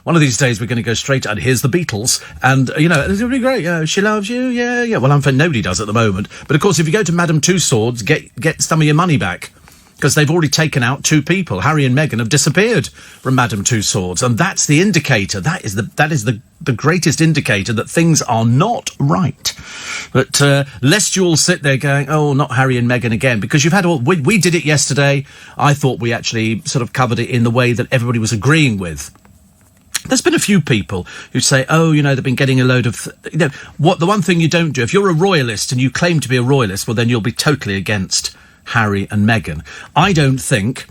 one of these days we're going to go straight and here's the Beatles, and it's going to be great. She loves you, yeah. Well, I'm afraid nobody does at the moment. But of course, if you go to Madame Tussauds, get some of your money back, because they've already taken out 2 people. Harry and Meghan have disappeared from Madame Tussauds, and that's the indicator. That is the greatest indicator that things are not right. But lest you all sit there going, oh, not Harry and Meghan again, because you've had we did it yesterday. I thought we actually sort of covered it in the way that everybody was agreeing with. There's been a few people who say, oh, they've been getting a load of... the one thing you don't do, if you're a royalist and you claim to be a royalist, well, then you'll be totally against Harry and Meghan. I don't think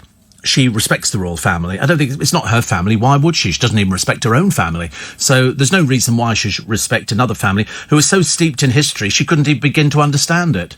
she respects the royal family. I don't think it's not her family. Why would she? She doesn't even respect her own family. So there's no reason why she should respect another family who is so steeped in history she couldn't even begin to understand it.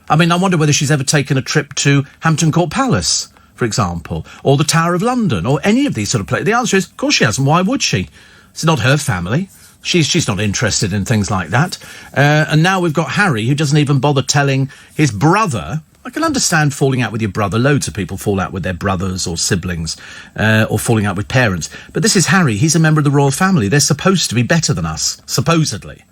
I mean, I wonder whether she's ever taken a trip to Hampton Court Palace, for example, or the Tower of London, or any of these sort of places. The answer is, of course she hasn't. Why would she? It's not her family. She's not interested in things like that. And now we've got Harry, who doesn't even bother telling his brother. I can understand falling out with your brother. Loads of people fall out with their brothers or siblings, or falling out with parents. But this is Harry. He's a member of the royal family. They're supposed to be better than us, supposedly.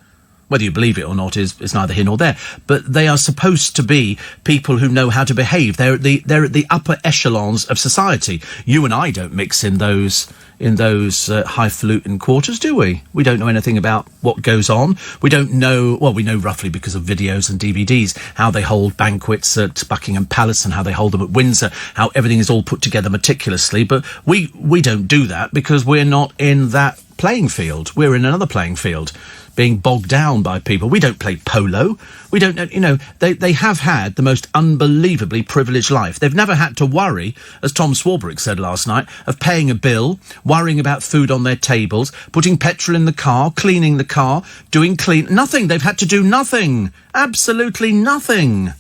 Whether you believe it or not is neither here nor there. But they are supposed to be people who know how to behave. They're at the upper echelons of society. You and I don't mix in those highfalutin quarters, do we? We don't know anything about what goes on. We don't know... Well, we know roughly because of videos and DVDs how they hold banquets at Buckingham Palace and how they hold them at Windsor, how everything is all put together meticulously. But we don't do that because we're not in that playing field. We're in another playing field, being bogged down by people. We don't play polo. We don't know, they have had the most unbelievably privileged life. They've never had to worry, as Tom Swarbrick said last night, of paying a bill, worrying about food on their tables, putting petrol in the car, cleaning the car, nothing. They've had to do nothing. Absolutely nothing.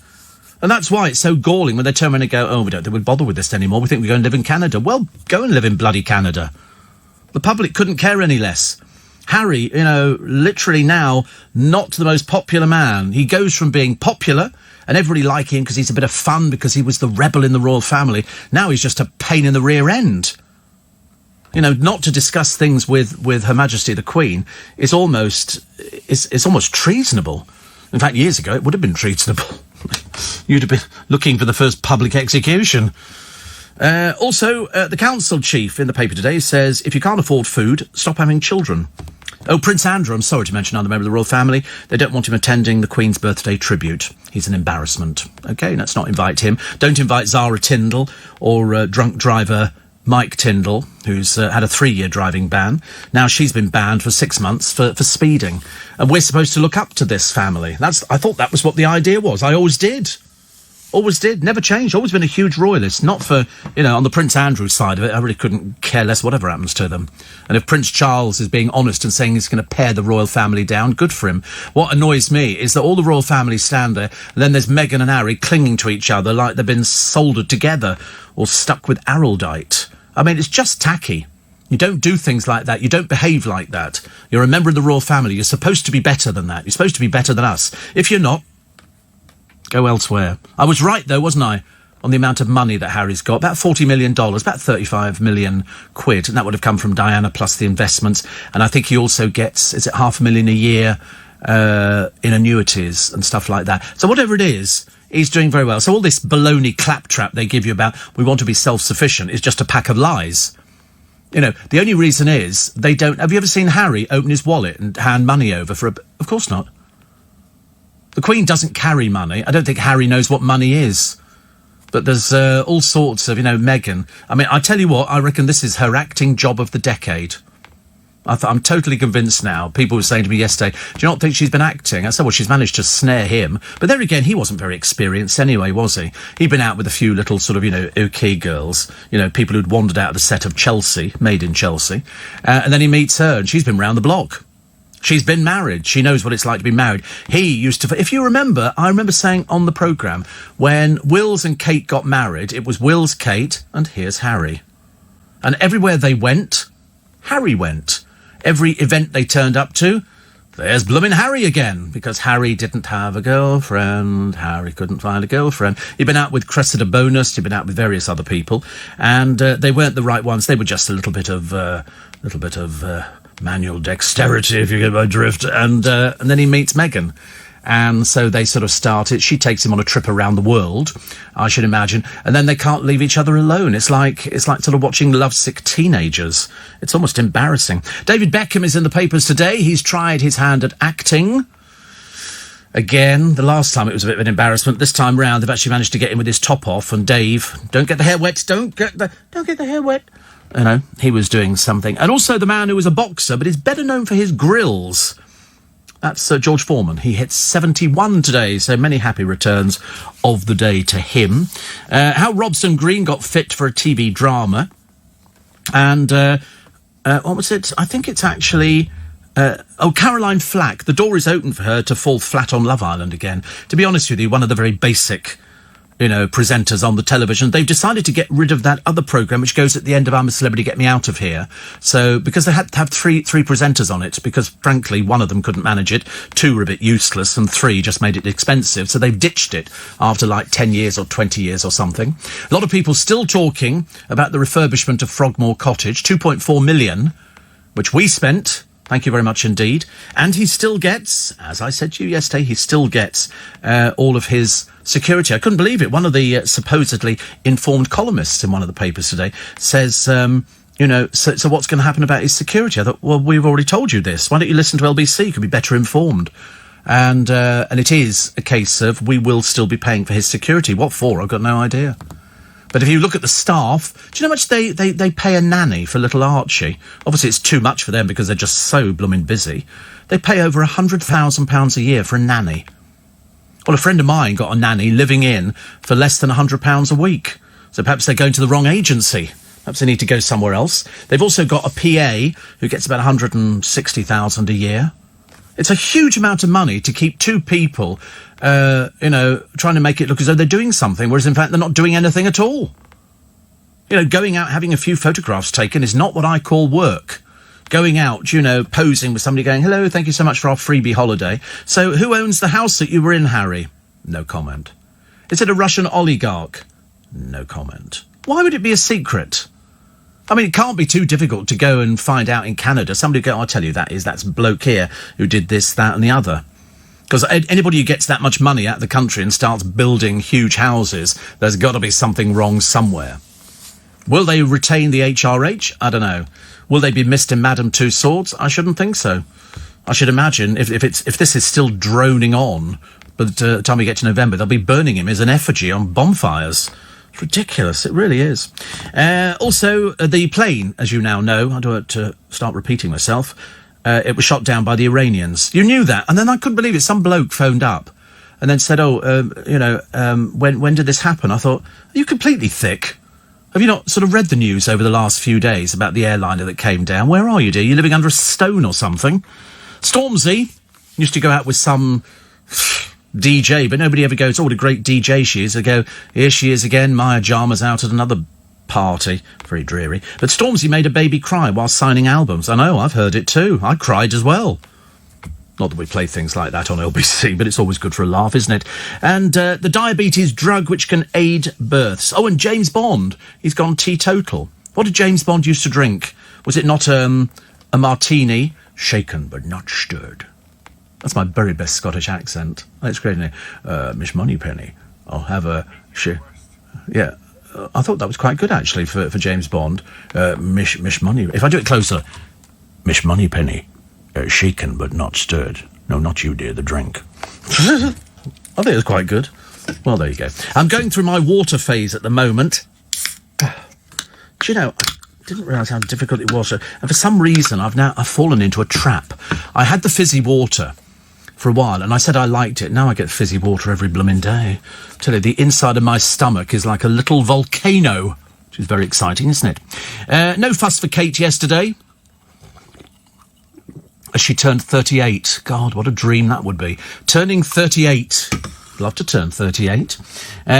And that's why it's so galling when they turn around and go, oh, we don't think we'd bother with this anymore. We think we're going to live in Canada. Well, go and live in bloody Canada. The public couldn't care any less. Harry, literally now not the most popular man. He goes from being popular and everybody like him because he's a bit of fun because he was the rebel in the royal family. Now he's just a pain in the rear end. Not to discuss things with Her Majesty the Queen is almost treasonable. In fact, years ago it would have been treasonable. You'd have been looking for the first public execution. Also, the council chief in the paper today says, if you can't afford food, stop having children. Oh, Prince Andrew, I'm sorry to mention another member of the royal family. They don't want him attending the Queen's birthday tribute. He's an embarrassment. OK, let's not invite him. Don't invite Zara Tindall or drunk driver Mike Tindall, who's had a 3-year driving ban. Now she's been banned for 6 months for speeding. And we're supposed to look up to this family. I thought that was what the idea was. I always did. Always did. Never changed. Always been a huge royalist. Not for, on the Prince Andrew side of it, I really couldn't care less whatever happens to them. And if Prince Charles is being honest and saying he's going to pare the royal family down, good for him. What annoys me is that all the royal families stand there, and then there's Meghan and Harry clinging to each other like they've been soldered together or stuck with araldite. I mean, it's just tacky. You don't do things like that. You don't behave like that. You're a member of the royal family. You're supposed to be better than that. You're supposed to be better than us. If you're not, go elsewhere. I was right, though, wasn't I, on the amount of money that Harry's got? About $40 million, about 35 million quid, and that would have come from Diana plus the investments. And I think he also gets, is it $500,000 a year in annuities and stuff like that. So whatever it is, he's doing very well. So all this baloney claptrap they give you about we want to be self-sufficient is just a pack of lies. The only reason is they don't... Have you ever seen Harry open his wallet and hand money over for a... Of course not. The Queen doesn't carry money. I don't think Harry knows what money is. But there's all sorts of, Meghan. I mean, I tell you what, I reckon this is her acting job of the decade. I'm totally convinced now. People were saying to me yesterday, do you not think she's been acting? I said, well, she's managed to snare him. But there again, he wasn't very experienced anyway, was he? He'd been out with a few little sort of, OK girls, people who'd wandered out of the set of Chelsea, Made in Chelsea. And then he meets her, and she's been round the block. She's been married. She knows what it's like to be married. He used to... If you remember, I remember saying on the programme, when Wills and Kate got married, it was Wills, Kate, and here's Harry. And everywhere they went, Harry went. Every event they turned up to, There's bloomin' Harry again, because Harry didn't have a girlfriend. Harry couldn't find a girlfriend. He'd been out with Cressida Bonus, he'd been out with various other people, and they weren't the right ones. They were just a little bit of manual dexterity, if you get my drift. And then he meets Meghan. And so they sort of started. She takes him on a trip around the world, I should imagine, and then they can't leave each other alone. It's like sort of watching lovesick teenagers. It's almost embarrassing. David Beckham is in the papers today. He's tried his hand at acting. Again, the last time it was a bit of an embarrassment. This time round, they've actually managed to get him with his top off. And Dave, don't get the hair wet. Don't get the hair wet. You know, he was doing something. And also the man who was a boxer, but is better known for his grills. That's George Foreman. He hit 71 today, so many happy returns of the day to him. How Robson Green got fit for a TV drama. And what was it? I think it's actually... Caroline Flack. The door is open for her to fall flat on Love Island again. To be honest with you, one of the very basic... presenters on the television. They've decided to get rid of that other programme which goes at the end of I'm a Celebrity, Get Me Out of Here. So, because they had to have three presenters on it, because frankly, one of them couldn't manage it, two were a bit useless, and three just made it expensive. So they've ditched it after like 10 years or 20 years or something. A lot of people still talking about the refurbishment of Frogmore Cottage, 2.4 million, which we spent. Thank you very much indeed. And he still gets, as I said to you yesterday, he still gets all of his security. I couldn't believe it. One of the supposedly informed columnists in one of the papers today says, so what's going to happen about his security? I thought, well, we've already told you this. Why don't you listen to LBC? You could be better informed. And it is a case of we will still be paying for his security. What for? I've got no idea. But if you look at the staff, do you know how much they pay a nanny for little Archie? Obviously, it's too much for them because they're just so blooming busy. They pay over £100,000 a year for a nanny. Well, a friend of mine got a nanny living in for less than £100 a week. So perhaps they're going to the wrong agency. Perhaps they need to go somewhere else. They've also got a PA who gets about £160,000 a year. It's a huge amount of money to keep two people, trying to make it look as though they're doing something, whereas in fact they're not doing anything at all. Going out, having a few photographs taken is not what I call work. Going out, posing with somebody going, hello, thank you so much for our freebie holiday. So who owns the house that you were in, Harry? No comment. Is it a Russian oligarch? No comment. Why would it be a secret? I mean, it can't be too difficult to go and find out in Canada. Somebody go, I'll tell you, that's a bloke here who did this, that and the other. Because anybody who gets that much money out of the country and starts building huge houses, there's got to be something wrong somewhere. Will they retain the HRH? I don't know. Will they be missed in Madame Tussauds? I shouldn't think so. I should imagine if this is still droning on, by the time we get to November, they'll be burning him as an effigy on bonfires. It's ridiculous. It really is. Also, the plane, as you now know, I don't want to start repeating myself, it was shot down by the Iranians. You knew that. And then I couldn't believe it. Some bloke phoned up and then said, when did this happen? I thought, are you completely thick? Have you not sort of read the news over the last few days about the airliner that came down? Where are you, dear? You're living under a stone or something? Stormzy used to go out with some DJ, but nobody ever goes, oh, what a great DJ she is. They go, here she is again, Maya Jama's out at another party. Very dreary. But Stormzy made a baby cry while signing albums. I know, I've heard it too. I cried as well. Not that we play things like that on LBC, but it's always good for a laugh, isn't it? And the diabetes drug which can aid births. Oh, and James Bond, he's gone teetotal. What did James Bond used to drink? Was it not a martini? Shaken but not stirred. That's my very best Scottish accent. That's great, isn't it? Miss Moneypenny, I'll have a... Yeah, I thought that was quite good, actually, for James Bond. Miss Money... If I do it closer... Miss Moneypenny, shaken but not stirred. No, not you, dear, the drink. I think it was quite good. Well, there you go. I'm going through my water phase at the moment. Do you know... I didn't realise how difficult it was. And for some reason, I've fallen into a trap. I had the fizzy water for a while, and I said I liked it. Now I get fizzy water every blooming day. I tell you, the inside of my stomach is like a little volcano, which is very exciting, isn't it? No fuss for Kate yesterday, as she turned 38. God, what a dream that would be. Turning 38. love to turn 38.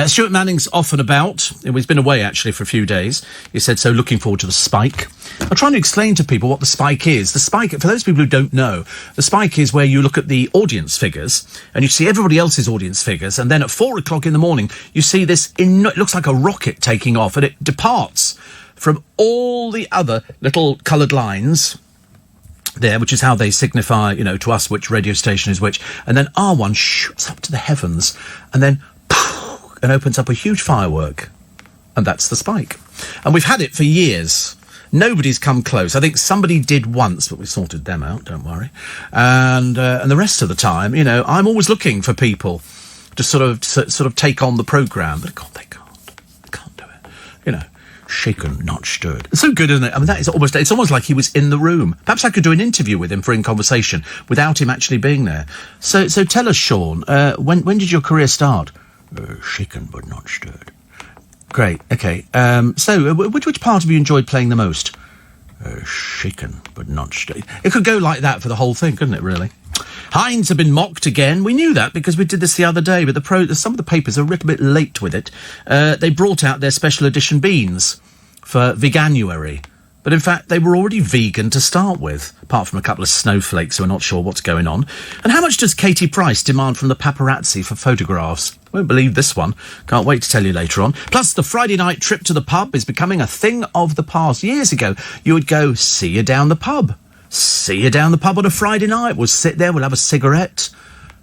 Stuart Manning's off and about. He's been away, actually, for a few days. He said so, looking forward to the Spike. I'm trying to explain to people what the Spike is. The Spike, for those people who don't know, the Spike is where you look at the audience figures and you see everybody else's audience figures, and then at 4 o'clock in the morning, you see this, it looks like a rocket taking off, and it departs from all the other little coloured lines there, which is how they signify, to us which radio station is which. And then R1 shoots up to the heavens and then poof, and opens up a huge firework. And that's the Spike. And we've had it for years. Nobody's come close. I think somebody did once, but we sorted them out, don't worry. And the rest of the time, I'm always looking for people to sort of take on the programme. But God, they can't do it. Shaken, not stirred. It's so good, isn't it? I mean, it's almost like he was in the room. Perhaps I could do an interview with him for In Conversation without him actually being there. So tell us, Sean, when did your career start? Shaken but not stirred. Great, okay. So which part have you enjoyed playing the most? Shaken but not stirred. It could go like that for the whole thing, couldn't it, really? Heinz have been mocked again. We knew that because we did this the other day, but some of the papers are a little bit late with it. They brought out their special edition beans for Veganuary. But in fact, they were already vegan to start with, apart from a couple of snowflakes who are not sure what's going on. And how much does Katie Price demand from the paparazzi for photographs? Won't believe this one. Can't wait to tell you later on. Plus, the Friday night trip to the pub is becoming a thing of the past. Years ago, you would go, see you down the pub. See you down the pub on a Friday night. We'll sit there, we'll have a cigarette.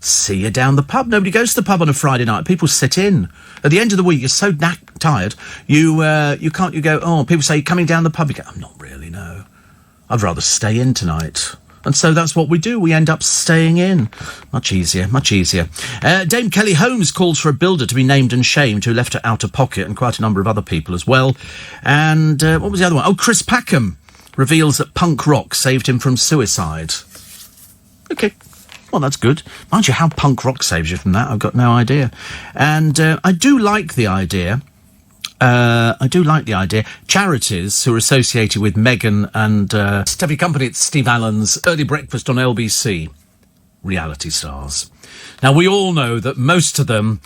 See you down the pub. Nobody goes to the pub on a Friday night. People sit in. At the end of the week, you're so tired, you go, oh, people say, coming down the pub. You go, I'm not really, no. I'd rather stay in tonight. And so that's what we do. We end up staying in. Much easier, much easier. Dame Kelly Holmes calls for a builder to be named and shamed who left her out of pocket, and quite a number of other people as well. And what was the other one? Oh, Chris Packham reveals that punk rock saved him from suicide. Okay. Well, that's good. Mind you, how punk rock saves you from that, I've got no idea. And I do like the idea. Charities who are associated with Meghan and Stevie Company, it's Steve Allen's Early Breakfast on LBC. Reality stars. Now, we all know that most of them,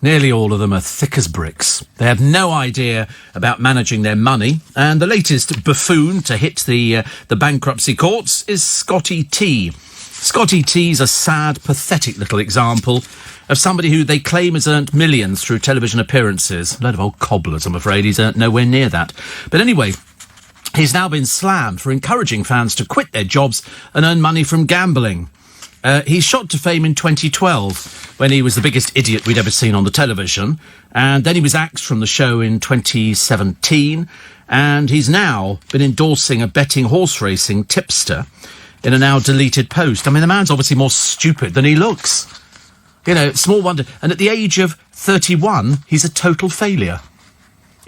nearly all of them, are thick as bricks. They have no idea about managing their money. And the latest buffoon to hit the bankruptcy courts is Scotty T. Scotty T's a sad, pathetic little example of somebody who they claim has earned millions through television appearances. A load of old cobblers, I'm afraid. He's earned nowhere near that. But anyway, he's now been slammed for encouraging fans to quit their jobs and earn money from gambling. He shot to fame in 2012 when he was the biggest idiot we'd ever seen on the television. And then he was axed from the show in 2017. And he's now been endorsing a betting horse racing tipster in a now deleted post. I mean, the man's obviously more stupid than he looks. Small wonder. And at the age of 31, he's a total failure.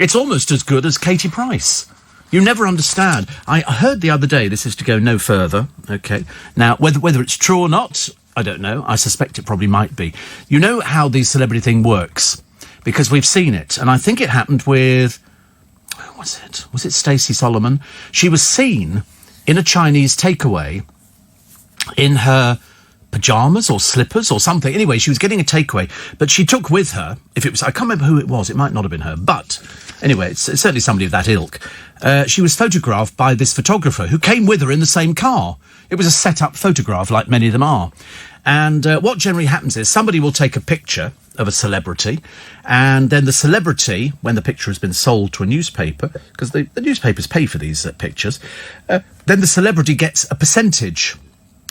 It's almost as good as Katie Price. You never understand. I heard the other day, this is to go no further, okay? Now, whether it's true or not, I don't know. I suspect it probably might be. You know how the celebrity thing works, because we've seen it. And I think it happened with... Who was it? Was it Stacey Solomon? She was seen in a Chinese takeaway in her pyjamas or slippers or something. Anyway, she was getting a takeaway, but she took with her, I can't remember who it was, it might not have been her, but anyway, it's certainly somebody of that ilk. She was photographed by this photographer who came with her in the same car. It was a set-up photograph, like many of them are. And what generally happens is somebody will take a picture of a celebrity, and then the celebrity, when the picture has been sold to a newspaper, because the newspapers pay for these pictures, then the celebrity gets a percentage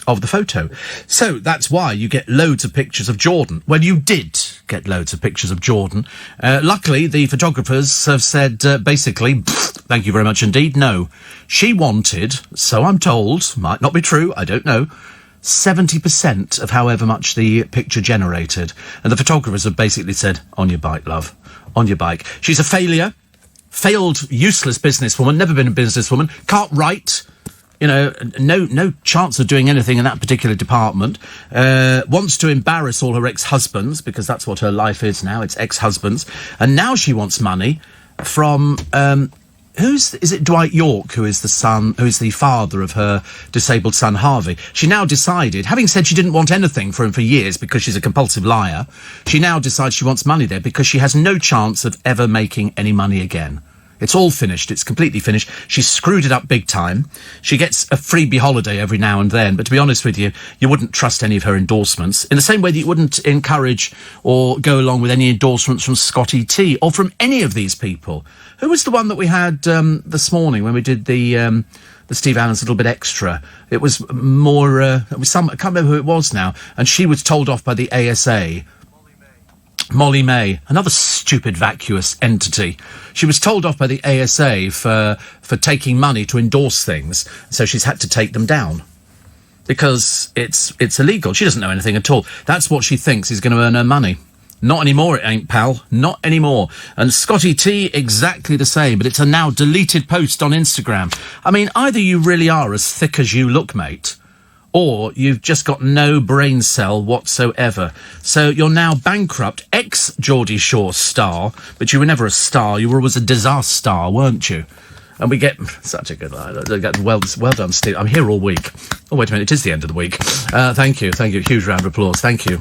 of the photo. So that's why you get loads of pictures of Jordan. Well, you did get loads of pictures of Jordan. Luckily, the photographers have said, basically, thank you very much indeed, no. She wanted, so I'm told, might not be true, I don't know, 70% of however much the picture generated. And the photographers have basically said, on your bike, love, on your bike. She's a failure, failed, useless businesswoman, never been a businesswoman, can't write, no chance of doing anything in that particular department, wants to embarrass all her ex-husbands, because that's what her life is now, it's ex-husbands, and now she wants money from, is it Dwight York who is the father of her disabled son Harvey? She now decided, having said she didn't want anything for him for years because she's a compulsive liar, she now decides she wants money there because she has no chance of ever making any money again. It's all finished. It's completely finished. She's screwed it up big time. She gets a freebie holiday every now and then, but to be honest with you, you wouldn't trust any of her endorsements in the same way that you wouldn't encourage or go along with any endorsements from Scotty T or from any of these people. Who was the one that we had this morning when we did the Steve Allen's Little Bit Extra? It was more, it was some, I can't remember who it was now, and she was told off by the ASA. Molly May, another stupid vacuous entity. She was told off by the ASA for taking money to endorse things, so she's had to take them down. Because it's illegal. She doesn't know anything at all. That's what she thinks is going to earn her money. Not anymore, it ain't, pal. Not anymore. And Scotty T, exactly the same, but it's a now deleted post on Instagram. I mean, either you really are as thick as you look, mate, or you've just got no brain cell whatsoever. So you're now bankrupt, ex-Geordie Shore star, but you were never a star, you were always a disaster star, weren't you? And we get such a good line. Well done, Steve. I'm here all week. Oh, wait a minute, it is the end of the week. Thank you. Huge round of applause. Thank you.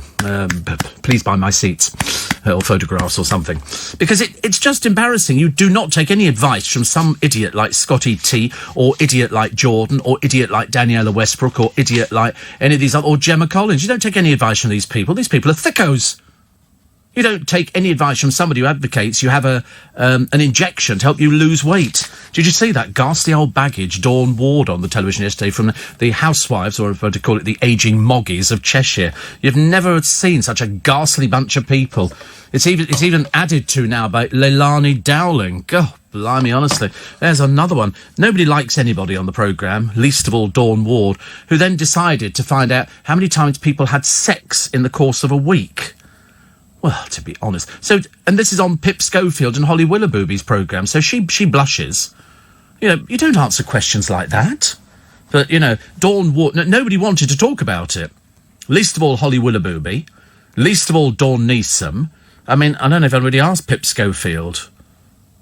Please buy my seats or photographs or something. Because it's just embarrassing. You do not take any advice from some idiot like Scotty T or idiot like Jordan or idiot like Daniela Westbrook or idiot like any of these other, or Gemma Collins. You don't take any advice from these people. These people are thickos. You don't take any advice from somebody who advocates you have an injection to help you lose weight. Did you see that ghastly old baggage, Dawn Ward, on the television yesterday from the housewives, or if I were to call it the ageing moggies of Cheshire? You've never seen such a ghastly bunch of people. It's even added to now by Leilani Dowling. God, blimey, honestly. There's another one. Nobody likes anybody on the programme, least of all Dawn Ward, who then decided to find out how many times people had sex in the course of a week. Well, to be honest. So, and this is on Pip Schofield and Holly Willoughby's programme, so she blushes. You know, you don't answer questions like that. But, you know, Dawn Ward, nobody wanted to talk about it. Least of all Holly Willoughby. Least of all Dawn Neeson. I mean, I don't know if anybody asked Pip Schofield.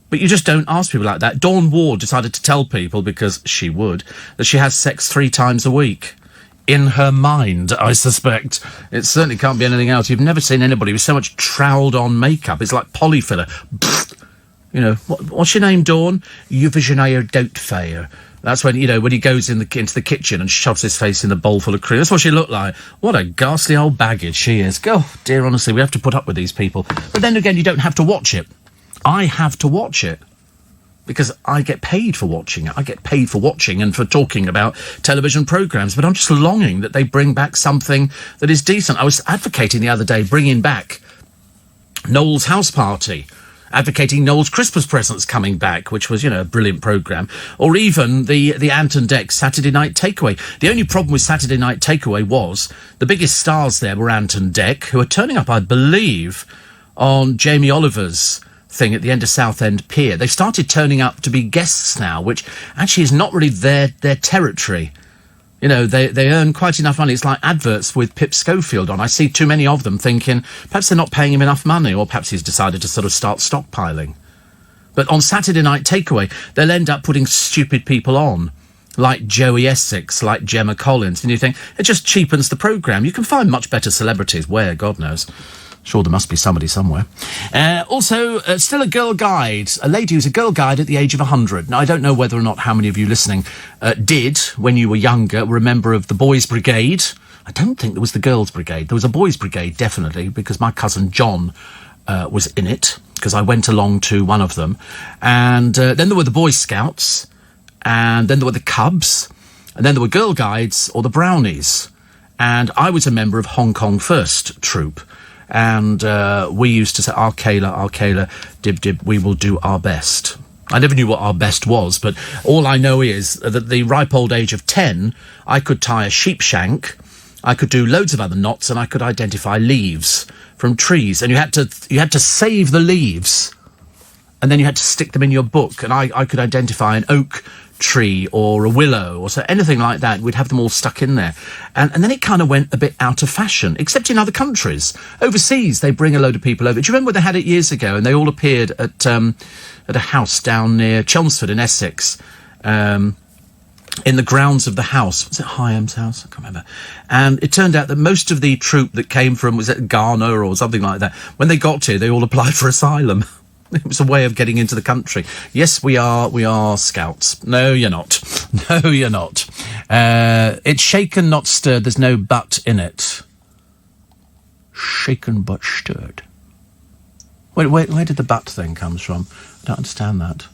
But you just don't ask people like that. Dawn Ward decided to tell people, because she would, that she has sex 3 times a week. In her mind, I suspect. It certainly can't be anything else. You've never seen anybody with so much troweled-on makeup. It's like polyfiller. You know, what's your name, Dawn? Euvisionaire Doubtfire. That's when, you know, when he goes into the kitchen and shoves his face in the bowl full of cream. That's what she looked like. What a ghastly old baggage she is. Oh, dear, honestly, we have to put up with these people. But then again, you don't have to watch it. I have to watch it. Because I get paid for watching it. I get paid for watching and for talking about television programmes. But I'm just longing that they bring back something that is decent. I was advocating the other day bringing back Noel's House Party, advocating Noel's Christmas Presents coming back, which was, you know, a brilliant programme. Or even the Ant and Dec Saturday Night Takeaway. The only problem with Saturday Night Takeaway was the biggest stars there were Ant and Dec, who are turning up, I believe, on Jamie Oliver's thing at the end of Southend Pier. They've started turning up to be guests now, which actually is not really their territory. You know, they earn quite enough money. It's like adverts with Pip Schofield on. I see too many of them thinking perhaps they're not paying him enough money, or perhaps he's decided to sort of start stockpiling. But on Saturday Night Takeaway, they'll end up putting stupid people on, like Joey Essex, like Gemma Collins, and you think it just cheapens the programme. You can find much better celebrities where, God knows. Sure, there must be somebody somewhere. Also, still a girl guide. A lady who's a girl guide at the age of 100. Now, I don't know whether or not how many of you listening did, when you were younger, were a member of the Boys Brigade. I don't think there was the Girls Brigade. There was a Boys Brigade, definitely, because my cousin John was in it, because I went along to one of them. And then there were the Boy Scouts, and then there were the Cubs, and then there were Girl Guides, or the Brownies. And I was a member of Hong Kong First Troop. And we used to say, Arcala, dib, dib, we will do our best. I never knew what our best was, but all I know is that at the ripe old age of 10, I could tie a sheep shank, I could do loads of other knots, and I could identify leaves from trees. And you had to save the leaves, and then you had to stick them in your book. And I could identify an oak tree or a willow or so anything like that. We'd have them all stuck in there. And then it kind of went a bit out of fashion, except in other countries. Overseas, they bring a load of people over. Do you remember they had it years ago and they all appeared at a house down near Chelmsford in Essex, in the grounds of the house. Was it Hyam's house? I can't remember. And it turned out that most of the troop that came from, was it Ghana or something like that, when they got here, they all applied for asylum. It was a way of getting into the country. Yes, we are scouts. No, you're not. No, you're not. It's shaken, not stirred. There's no but in it. Shaken but stirred. Where did the but thing come from? I don't understand that.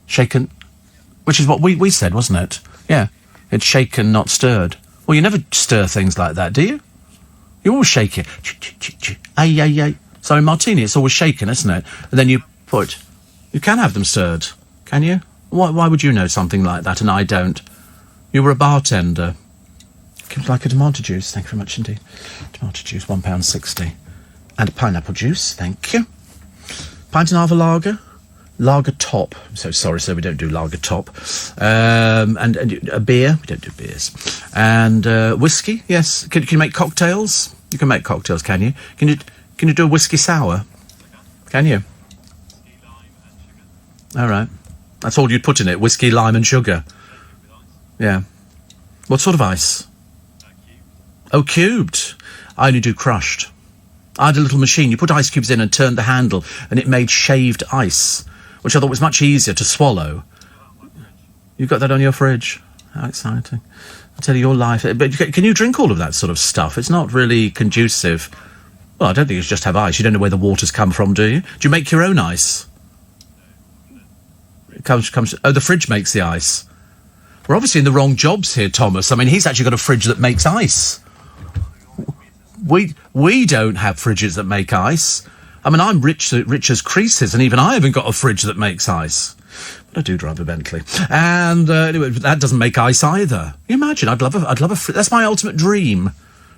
Shaken, which is what we said, wasn't it? Yeah. It's shaken, not stirred. Well, you never stir things like that, do you? You always shake it. Ay, ay, ay. So in martini, it's always shaken, isn't it? And then you put... You can have them stirred, can you? Why would you know something like that and I don't? You were a bartender. Would you like a tomato juice? Thank you very much indeed. Tomato juice, £1.60. And a pineapple juice, thank you. Pint and a half of lager. Lager top. I'm so sorry, sir, we don't do lager top. And a beer. We don't do beers. And whiskey, yes. Can you make cocktails? You can make cocktails, can you? Can you do a whiskey sour? Can you? All right. That's all you'd put in it, whiskey, lime and sugar. Yeah. What sort of ice? Oh, cubed. I only do crushed. I had a little machine. You put ice cubes in and turned the handle, and it made shaved ice, which I thought was much easier to swallow. You've got that on your fridge? How exciting. I'll tell you your life. But can you drink all of that sort of stuff? It's not really conducive. Well, I don't think you should just have ice. You don't know where the water's come from, do you? Do you make your own ice? It comes. Oh, the fridge makes the ice. We're obviously in the wrong jobs here, Thomas. I mean, he's actually got a fridge that makes ice. We don't have fridges that make ice. I mean, I'm rich as creases, and even I haven't got a fridge that makes ice. But I do drive a Bentley. And anyway, that doesn't make ice either. Can you imagine? I'd love a fridge. That's my ultimate dream.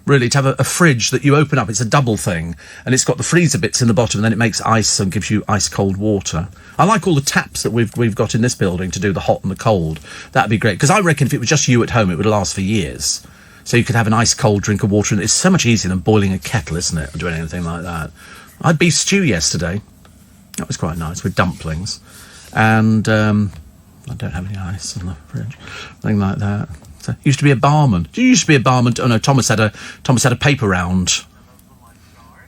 Really, to have a fridge that you open up. It's a double thing, and it's got the freezer bits in the bottom, and then it makes ice and gives you ice-cold water. I like all the taps that we've got in this building to do the hot and the cold. That'd be great, because I reckon if it was just you at home, it would last for years. So you could have an ice-cold drink of water, and it's so much easier than boiling a kettle, isn't it, or doing anything like that. I had beef stew yesterday. That was quite nice, with dumplings. And I don't have any ice in the fridge, thing like that. So, used to be a barman. Did you used to be a barman? Oh no, Thomas had a paper round.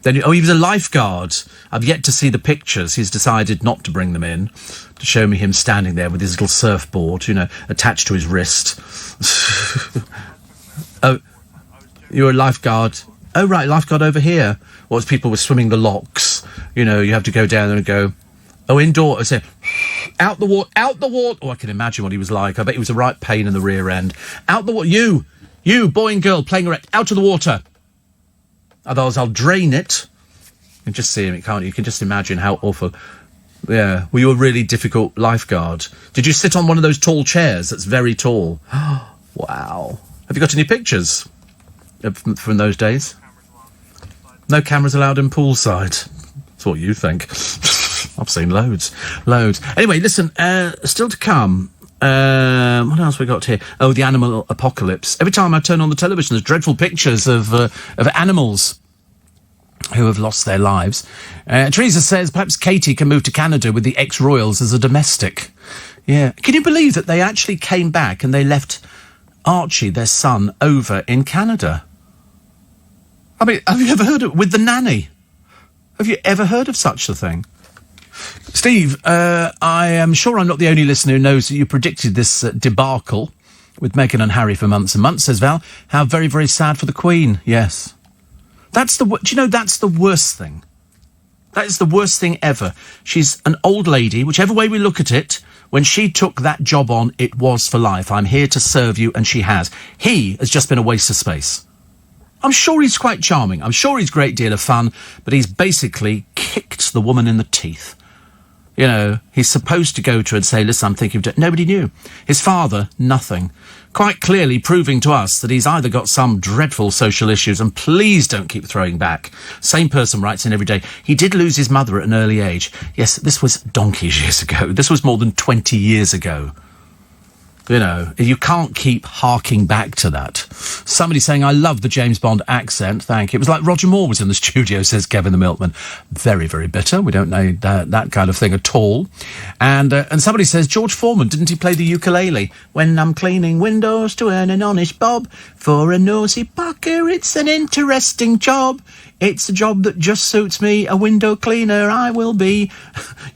Then he was a lifeguard. I've yet to see the pictures. He's decided not to bring them in to show me him standing there with his little surfboard, attached to his wrist. Oh, you're a lifeguard. Oh right, lifeguard over here. Whilst people were swimming the locks, you have to go down there and go. Oh, indoor. I say, out the water. Oh, I can imagine what he was like. I bet he was a right pain in the rear end. Out the water. You, boy and girl, playing erect, out of the water. Otherwise, I'll drain it. You can just see him, can't you? You can just imagine how awful. Yeah. Were you a really difficult lifeguard? Did you sit on one of those tall chairs that's very tall? Wow. Have you got any pictures from those days? No cameras allowed in poolside. That's what you think. I've seen loads. Anyway, listen, still to come. What else we got here? Oh, the animal apocalypse. Every time I turn on the television, there's dreadful pictures of animals who have lost their lives. Teresa says perhaps Katie can move to Canada with the ex-royals as a domestic. Yeah. Can you believe that they actually came back and they left Archie, their son, over in Canada? I mean, have you ever heard of with the nanny? Have you ever heard of such a thing? Steve, I am sure I'm not the only listener who knows that you predicted this debacle with Meghan and Harry for months and months, says Val. How very, very sad for the Queen. Yes. That's the worst thing. That is the worst thing ever. She's an old lady, whichever way we look at it. When she took that job on, it was for life. I'm here to serve you, and she has. He has just been a waste of space. I'm sure he's quite charming. I'm sure he's a great deal of fun, but he's basically kicked the woman in the teeth. He's supposed to go to her and say, listen, I'm thinking of... Nobody knew. His father, nothing. Quite clearly proving to us that he's either got some dreadful social issues, and please don't keep throwing back. Same person writes in every day. He did lose his mother at an early age. Yes, this was donkeys years ago. This was more than 20 years ago. You know, you can't keep harking back to that. Somebody saying, I love the James Bond accent. Thank you. It was like Roger Moore was in the studio, says Kevin the Milkman. Very, very bitter. We don't know that kind of thing at all. And somebody says, George Foreman, didn't he play the ukulele? When I'm cleaning windows to earn an honest bob, for a nosy Parker, it's an interesting job. It's a job that just suits me. A window cleaner I will be.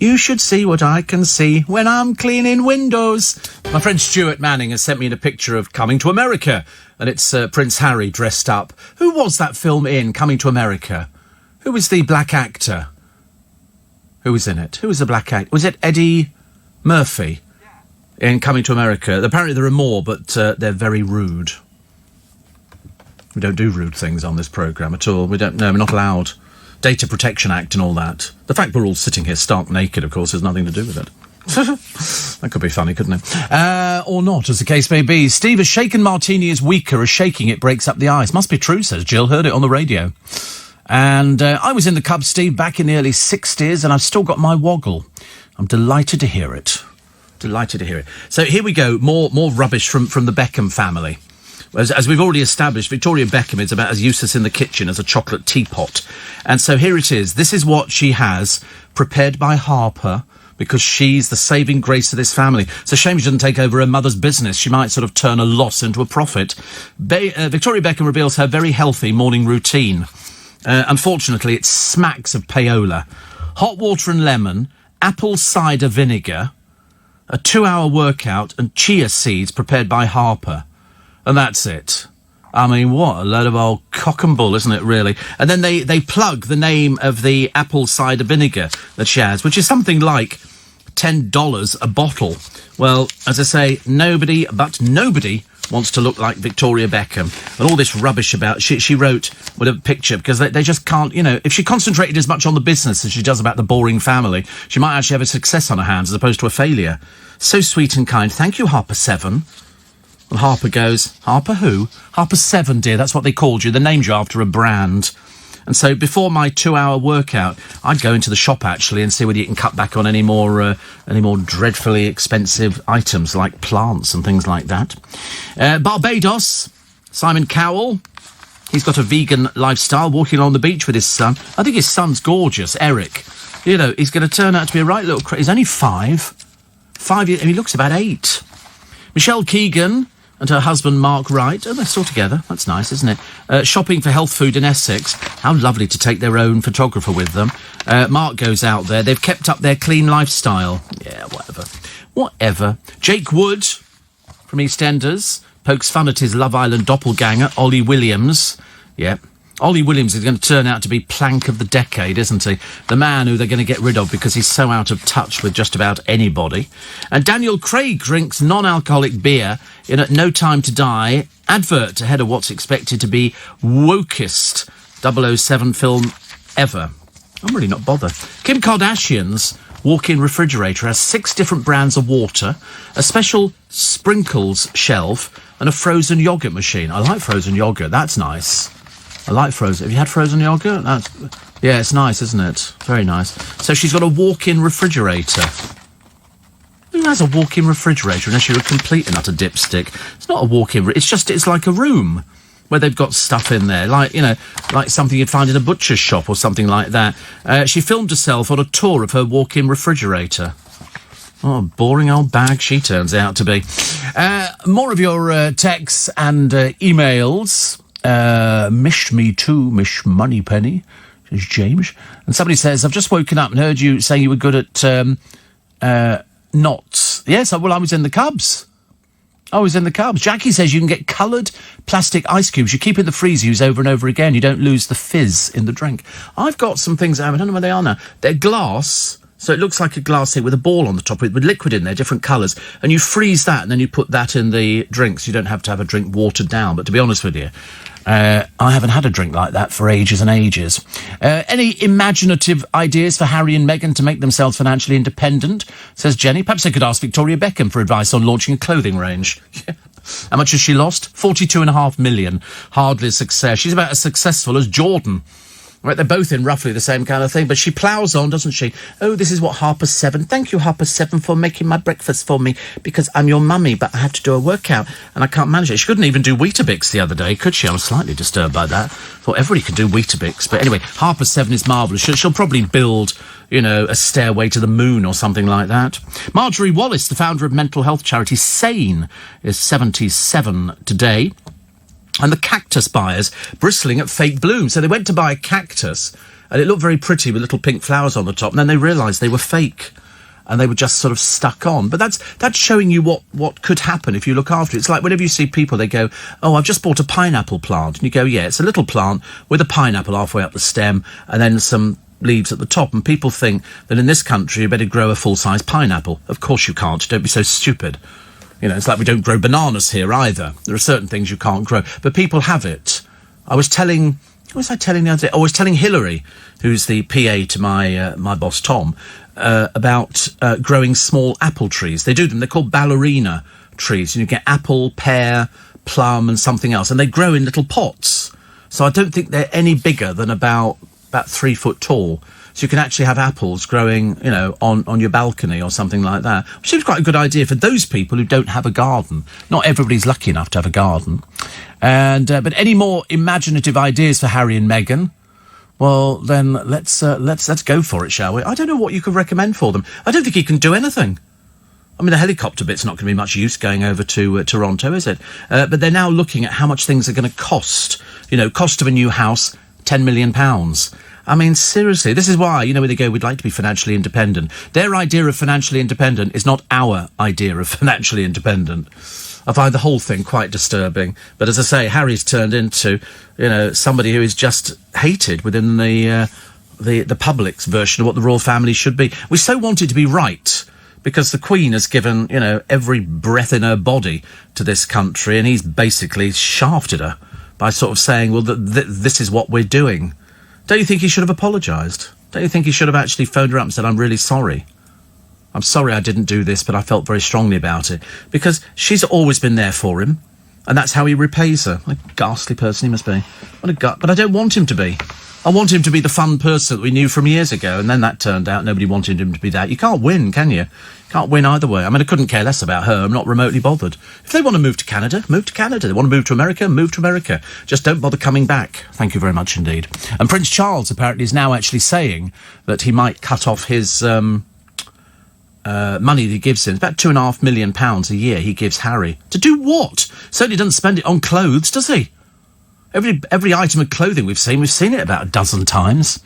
You should see what I can see when I'm cleaning windows. My friend Stuart Manning has sent me in a picture of Coming to America, and it's Prince Harry dressed up. Who was that film in, Coming to America? Who was the black actor? Who was in it? Who was the black actor? Was it Eddie Murphy in Coming to America? Apparently there are more, but they're very rude. We don't do rude things on this programme at all. We're not allowed. Data Protection Act and all that. The fact we're all sitting here stark naked, of course, has nothing to do with it. That could be funny, couldn't it? Or not, as the case may be. Steve, a shaken martini is weaker as shaking it breaks up the ice. Must be true, says Jill. Heard it on the radio. And I was in the Cubs, Steve, back in the early 60s, and I've still got my woggle. I'm delighted to hear it. Delighted to hear it. So here we go. More rubbish from the Beckham family. As we've already established, Victoria Beckham is about as useless in the kitchen as a chocolate teapot. And so here it is. This is what she has prepared by Harper, because she's the saving grace of this family. It's a shame she doesn't take over her mother's business. She might sort of turn a loss into a profit. Victoria Beckham reveals her very healthy morning routine. Unfortunately, it smacks of payola. Hot water and lemon, apple cider vinegar, a 2-hour workout, and chia seeds prepared by Harper. And that's it. I mean, what a load of old cock and bull, isn't it, really? And then they plug the name of the apple cider vinegar that she has, which is something like $10 a bottle. Well, as I say, nobody wants to look like Victoria Beckham. And all this rubbish about... She wrote with a picture, because they just can't... You know, if she concentrated as much on the business as she does about the boring family, she might actually have a success on her hands as opposed to a failure. So sweet and kind. Thank you, Harper 7. And Harper goes, Harper who? Harper 7, dear, that's what they called you. They named you after a brand. And so before my 2-hour workout, I'd go into the shop, actually, and see whether you can cut back on any more dreadfully expensive items like plants and things like that. Barbados, Simon Cowell. He's got a vegan lifestyle, walking along the beach with his son. I think his son's gorgeous, Eric. You know, he's going to turn out to be a right little... He's only 5. 5 years... And he looks about 8. Michelle Keegan and her husband Mark Wright. Oh, they're still together. That's nice, isn't it? Shopping for health food in Essex. How lovely to take their own photographer with them. Mark goes out there. They've kept up their clean lifestyle. Yeah, whatever. Jake Wood from EastEnders pokes fun at his Love Island doppelganger, Ollie Williams. Yeah. Ollie Williams is going to turn out to be plank of the decade, isn't he? The man who they're going to get rid of because he's so out of touch with just about anybody. And Daniel Craig drinks non-alcoholic beer in A No Time to Die advert ahead of what's expected to be wokest 007 film ever. I'm really not bothered. Kim Kardashian's walk-in refrigerator has 6 different brands of water, a special sprinkles shelf, and a frozen yoghurt machine. I like frozen yoghurt. That's nice. I like frozen. Have you had frozen yoghurt? Yeah, it's nice, isn't it? Very nice. So she's got a walk-in refrigerator. Who has a walk-in refrigerator unless you're a complete and utter dipstick? It's not a walk-in... It's like a room where they've got stuff in there, like something you'd find in a butcher's shop or something like that. She filmed herself on a tour of her walk-in refrigerator. Oh, boring old bag she turns out to be. More of your texts and emails... Mish me too, Mish Moneypenny, says James. And somebody says, I've just woken up and heard you saying you were good at knots. Yes, well, I was in the Cubs. Jackie says you can get coloured plastic ice cubes. You keep in the freezer, use over and over again. You don't lose the fizz in the drink. I've got some things, I don't know where they are now. They're glass, so it looks like a glass here with a ball on the top of it, with liquid in there, different colours. And you freeze that, and then you put that in the drinks. You don't have to have a drink watered down. But to be honest with you, I haven't had a drink like that for ages and ages. Any imaginative ideas for Harry and Meghan to make themselves financially independent, says Jenny. Perhaps they could ask Victoria Beckham for advice on launching a clothing range. How much has she lost? 42.5 million. Hardly a success. She's about as successful as Jordan. Right, they're both in roughly the same kind of thing, but she ploughs on, doesn't she? Oh, this is what Harper 7. Thank you, Harper 7, for making my breakfast for me, because I'm your mummy, but I have to do a workout, and I can't manage it. She couldn't even do Weetabix the other day, could she? I was slightly disturbed by that. Thought everybody could do Weetabix. But anyway, Harper 7 is marvellous. She'll probably build, a stairway to the moon or something like that. Marjorie Wallace, the founder of mental health charity Sane, is 77 today. And the cactus buyers bristling at fake blooms. So they went to buy a cactus, and it looked very pretty with little pink flowers on the top, and then they realised they were fake, and they were just sort of stuck on. But that's showing you what could happen if you look after it. It's like whenever you see people, they go, oh, I've just bought a pineapple plant. And you go, yeah, it's a little plant with a pineapple halfway up the stem, and then some leaves at the top. And people think that in this country you better grow a full-size pineapple. Of course you can't. Don't be so stupid. It's like we don't grow bananas here either. There are certain things you can't grow. But people have it. Who was I telling the other day? I was telling Hillary, who's the PA to my boss, Tom, about growing small apple trees. They do them. They're called ballerina trees. You get apple, pear, plum, and something else. And they grow in little pots. So I don't think they're any bigger than about 3 foot tall. So you can actually have apples growing, on your balcony or something like that. Which seems quite a good idea for those people who don't have a garden. Not everybody's lucky enough to have a garden. And but any more imaginative ideas for Harry and Meghan? Well, then let's go for it, shall we? I don't know what you could recommend for them. I don't think he can do anything. I mean, the helicopter bit's not going to be much use going over to Toronto, is it? But they're now looking at how much things are going to cost. Cost of a new house, £10 million. I mean, seriously, this is why, when they go, we'd like to be financially independent. Their idea of financially independent is not our idea of financially independent. I find the whole thing quite disturbing. But as I say, Harry's turned into, somebody who is just hated within the public's version of what the royal family should be. We so want it to be right, because the Queen has given, every breath in her body to this country, and he's basically shafted her by sort of saying, well, this is what we're doing. Don't you think he should have apologised? Don't you think he should have actually phoned her up and said, I'm really sorry. I'm sorry I didn't do this, but I felt very strongly about it. Because she's always been there for him, and that's how he repays her. What a ghastly person he must be. But I don't want him to be. I want him to be the fun person that we knew from years ago, and then that turned out nobody wanted him to be that. You can't win, can you? Can't win either way. I mean, I couldn't care less about her. I'm not remotely bothered. If they want to move to Canada, move to Canada. They want to move to America, move to America. Just don't bother coming back. Thank you very much indeed. And Prince Charles apparently is now actually saying that he might cut off his money that he gives him. It's about £2.5 million a year he gives Harry. To do what? Certainly doesn't spend it on clothes, does he? Every item of clothing we've seen it about a dozen times.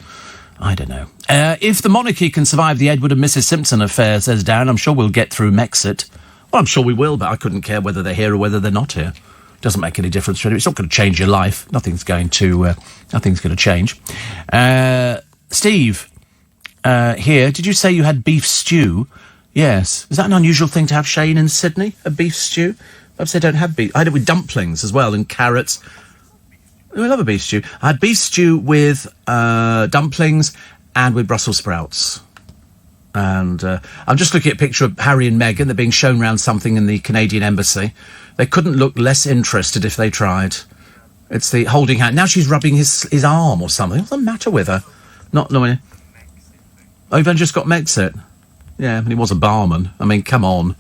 I don't know. If the monarchy can survive the Edward and Mrs Simpson affair, says Darren, I'm sure we'll get through Mexit. Well, I'm sure we will, but I couldn't care whether they're here or whether they're not here. Doesn't make any difference really. It's not going to change your life. Nothing's going to change. Steve, here, did you say you had beef stew? Yes. Is that an unusual thing to have, Shane, in Sydney? A beef stew? Perhaps they don't have beef. I had it with dumplings as well, and carrots. I love a beef stew. I had beef stew with dumplings and with Brussels sprouts. And I'm just looking at a picture of Harry and Meghan. They're being shown around something in the Canadian embassy. They couldn't look less interested if they tried. It's the holding hand. Now she's rubbing his arm or something. What's the matter with her? Not knowing. Oh, you've only just got Mexit. Yeah, and he was a barman. I mean, come on.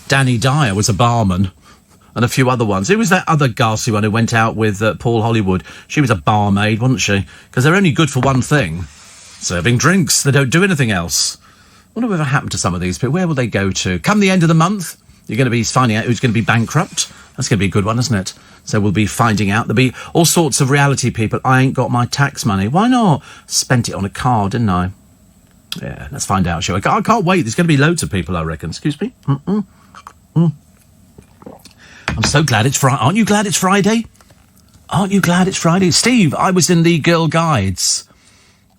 Danny Dyer was a barman. And a few other ones. Who was that other ghastly one who went out with Paul Hollywood? She was a barmaid, wasn't she? Because they're only good for one thing. Serving drinks. They don't do anything else. I wonder whatever happened to some of these people. Where will they go to? Come the end of the month, you're going to be finding out who's going to be bankrupt. That's going to be a good one, isn't it? So we'll be finding out. There'll be all sorts of reality people. I ain't got my tax money. Why not? Spent it on a car, didn't I? Yeah, let's find out, shall we? I can't wait. There's going to be loads of people, I reckon. Excuse me? I'm so glad it's Friday. Aren't you glad it's Friday? Aren't you glad it's Friday? Steve, I was in the Girl Guides.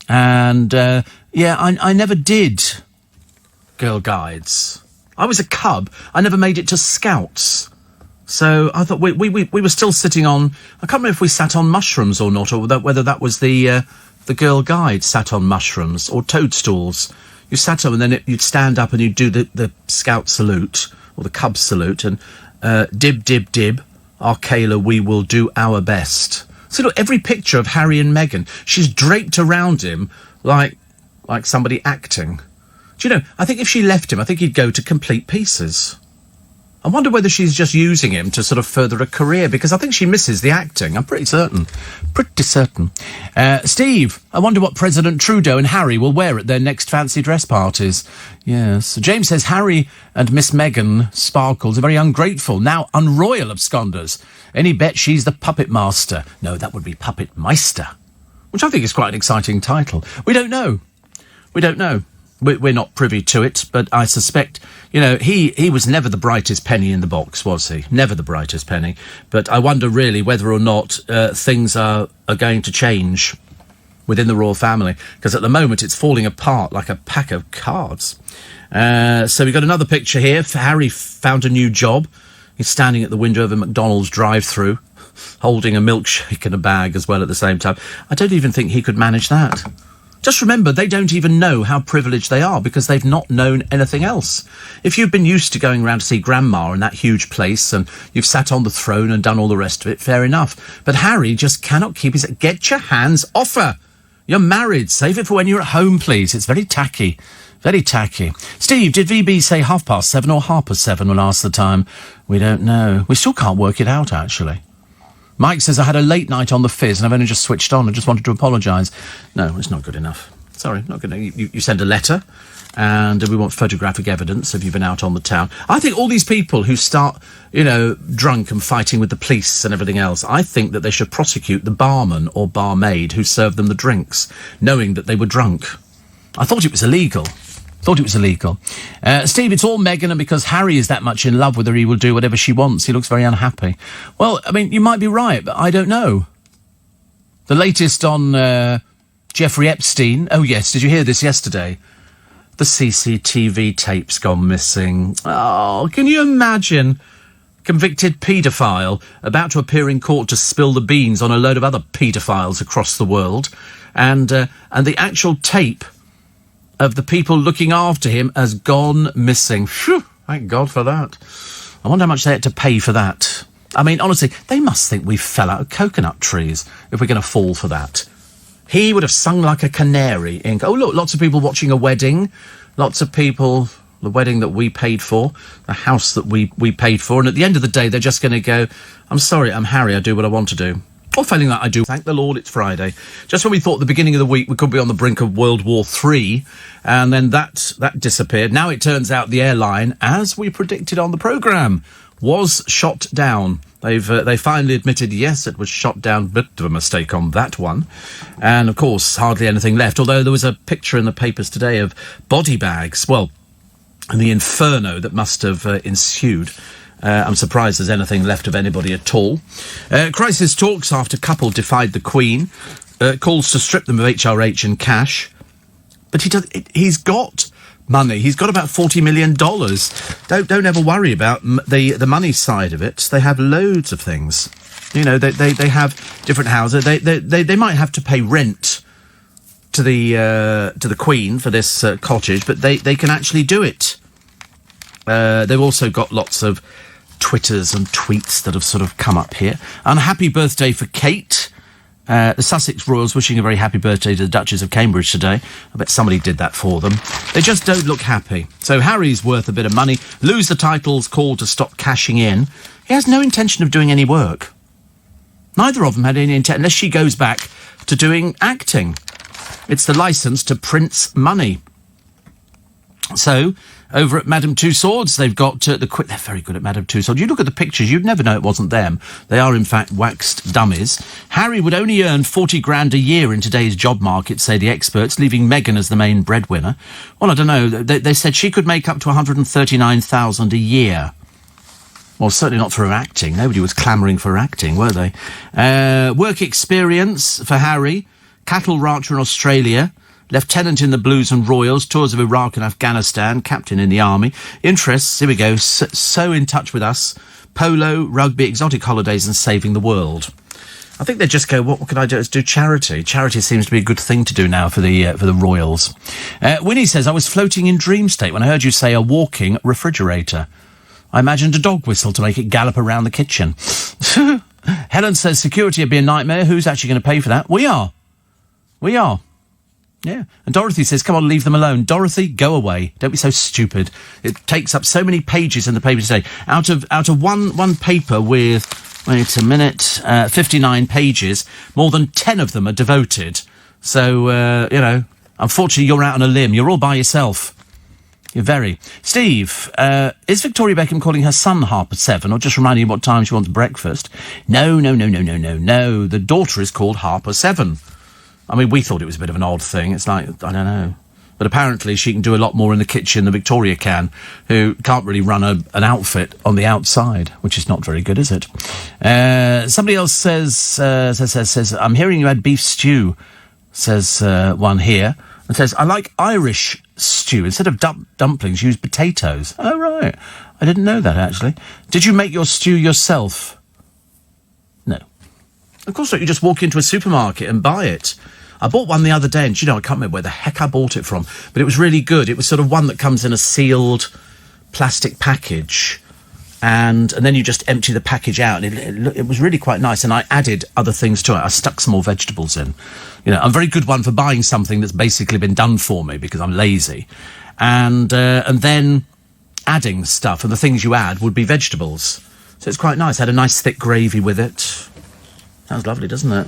And, I never did Girl Guides. I was a cub. I never made it to Scouts. So I thought we were still sitting on... I can't remember if we sat on mushrooms or not, or whether that was the Girl Guide sat on mushrooms or toadstools. You sat on and then you'd stand up and you'd do the Scout salute, or the Cub salute, and... dib, dib, dib, our Kayla, we will do our best. So look, every picture of Harry and Meghan, she's draped around him like somebody acting. Do you know, I think if she left him, I think he'd go to complete pieces. I wonder whether she's just using him to sort of further a career, because I think she misses the acting. I'm pretty certain. Pretty certain. Steve, I wonder what President Trudeau and Harry will wear at their next fancy dress parties. Yes. James says Harry and Miss Meghan Sparkles are very ungrateful, now unroyal absconders. Any bet she's the puppet master? No, that would be Puppet Meister, which I think is quite an exciting title. We don't know. We don't know. We're not privy to it, but I suspect, you know, he was never the brightest penny in the box, was he? Never the brightest penny. But I wonder really whether or not things are going to change within the royal family, because at the moment it's falling apart like a pack of cards. So we've got another picture here. Harry found a new job. He's standing at the window of a McDonald's drive-through, holding a milkshake and a bag as well at the same time. I don't even think he could manage that. Just remember, they don't even know how privileged they are because they've not known anything else. If you've been used to going around to see Grandma in that huge place and you've sat on the throne and done all the rest of it, fair enough. But Harry just cannot keep his... Get your hands off her! You're married. Save it for when you're at home, please. It's very tacky. Very tacky. Steve, did VB say 7:30 or 7:30 when asked the time? We don't know. We still can't work it out, actually. Mike says, I had a late night on the Fizz and I've only just switched on and just wanted to apologise. No, it's not good enough. Sorry, not good enough. You send a letter and we want photographic evidence if you've been out on the town. I think all these people who start, you know, drunk and fighting with the police and everything else, I think that they should prosecute the barman or barmaid who served them the drinks, knowing that they were drunk. I thought it was illegal. Steve, it's all Meghan, and because Harry is that much in love with her, he will do whatever she wants. He looks very unhappy. Well, I mean, you might be right, but I don't know. The latest on Jeffrey Epstein. Oh, yes, did you hear this yesterday? The CCTV tape's gone missing. Oh, can you imagine? Convicted paedophile about to appear in court to spill the beans on a load of other paedophiles across the world. And the actual tape of the people looking after him has gone missing. Phew, thank God for that. I wonder how much they had to pay for that. I mean, honestly, they must think we fell out of coconut trees if we're going to fall for that. He would have sung like a canary in... Oh, look, lots of people watching a wedding. Lots of people... The wedding that we paid for. The house that we paid for. And at the end of the day, they're just going to go, I'm sorry, I'm Harry, I do what I want to do. Or failing that, I do. Thank the Lord it's Friday. Just when we thought at the beginning of the week we could be on the brink of World War III, and then that disappeared. Now it turns out the airline, as we predicted on the programme, was shot down. They finally admitted, yes, it was shot down. Bit of a mistake on that one. And, of course, hardly anything left. Although there was a picture in the papers today of body bags. Well, and the inferno that must have ensued. I'm surprised there's anything left of anybody at all. Crisis talks after couple defied the Queen. Calls to strip them of HRH and cash. But he's got money. He's got about $40 million. Don't ever worry about the money side of it. They have loads of things. You know, they have different houses. They might have to pay rent to the Queen for this cottage, but they can actually do it. They've also got lots of Twitters and tweets that have sort of come up here. And happy birthday for Kate. The Sussex Royals wishing a very happy birthday to the Duchess of Cambridge today. I bet somebody did that for them. They just don't look happy. So Harry's worth a bit of money. Lose the titles, called to stop cashing in. He has no intention of doing any work. Neither of them had any intent, unless she goes back to doing acting. It's the licence to print money. So, over at Madame Tussauds, they've got they're very good at Madame Tussauds. You look at the pictures, you'd never know it wasn't them. They are, in fact, waxed dummies. Harry would only earn 40 grand a year in today's job market, say the experts, leaving Meghan as the main breadwinner. Well, I don't know. They said she could make up to 139,000 a year. Well, certainly not for her acting. Nobody was clamouring for her acting, were they? Work experience for Harry. Cattle rancher in Australia. Lieutenant in the Blues and Royals, tours of Iraq and Afghanistan, captain in the army. Interests, here we go, so in touch with us. Polo, rugby, exotic holidays and saving the world. I think they just go, what can I do? Let's do charity. Charity seems to be a good thing to do now for the Royals. Winnie says, I was floating in dream state when I heard you say a walking refrigerator. I imagined a dog whistle to make it gallop around the kitchen. Helen says security would be a nightmare. Who's actually going to pay for that? We are. Yeah. And Dorothy says, come on, leave them alone. Dorothy, go away. Don't be so stupid. It takes up so many pages in the paper today. Out of one paper with, wait a minute, 59 pages, more than 10 of them are devoted. So, unfortunately, you're out on a limb. You're all by yourself. You're very. Steve, is Victoria Beckham calling her son Harper 7 or just reminding him what time she wants breakfast? No. The daughter is called Harper 7. I mean, we thought it was a bit of an odd thing. It's like, I don't know. But apparently she can do a lot more in the kitchen than Victoria can, who can't really run an outfit on the outside, which is not very good, is it? Somebody else says, I'm hearing you had beef stew, says one here, and says, I like Irish stew. Instead of dumplings, use potatoes. Oh, right. I didn't know that, actually. Did you make your stew yourself? No. Of course not. You just walk into a supermarket and buy it. I bought one the other day, and I can't remember where the heck I bought it from, but it was really good. It was sort of one that comes in a sealed plastic package, and then you just empty the package out, and it was really quite nice, and I added other things to it. I stuck some more vegetables in. I'm a very good one for buying something that's basically been done for me because I'm lazy, and then adding stuff, and the things you add would be vegetables. So it's quite nice. I had a nice thick gravy with it. Sounds lovely, doesn't it?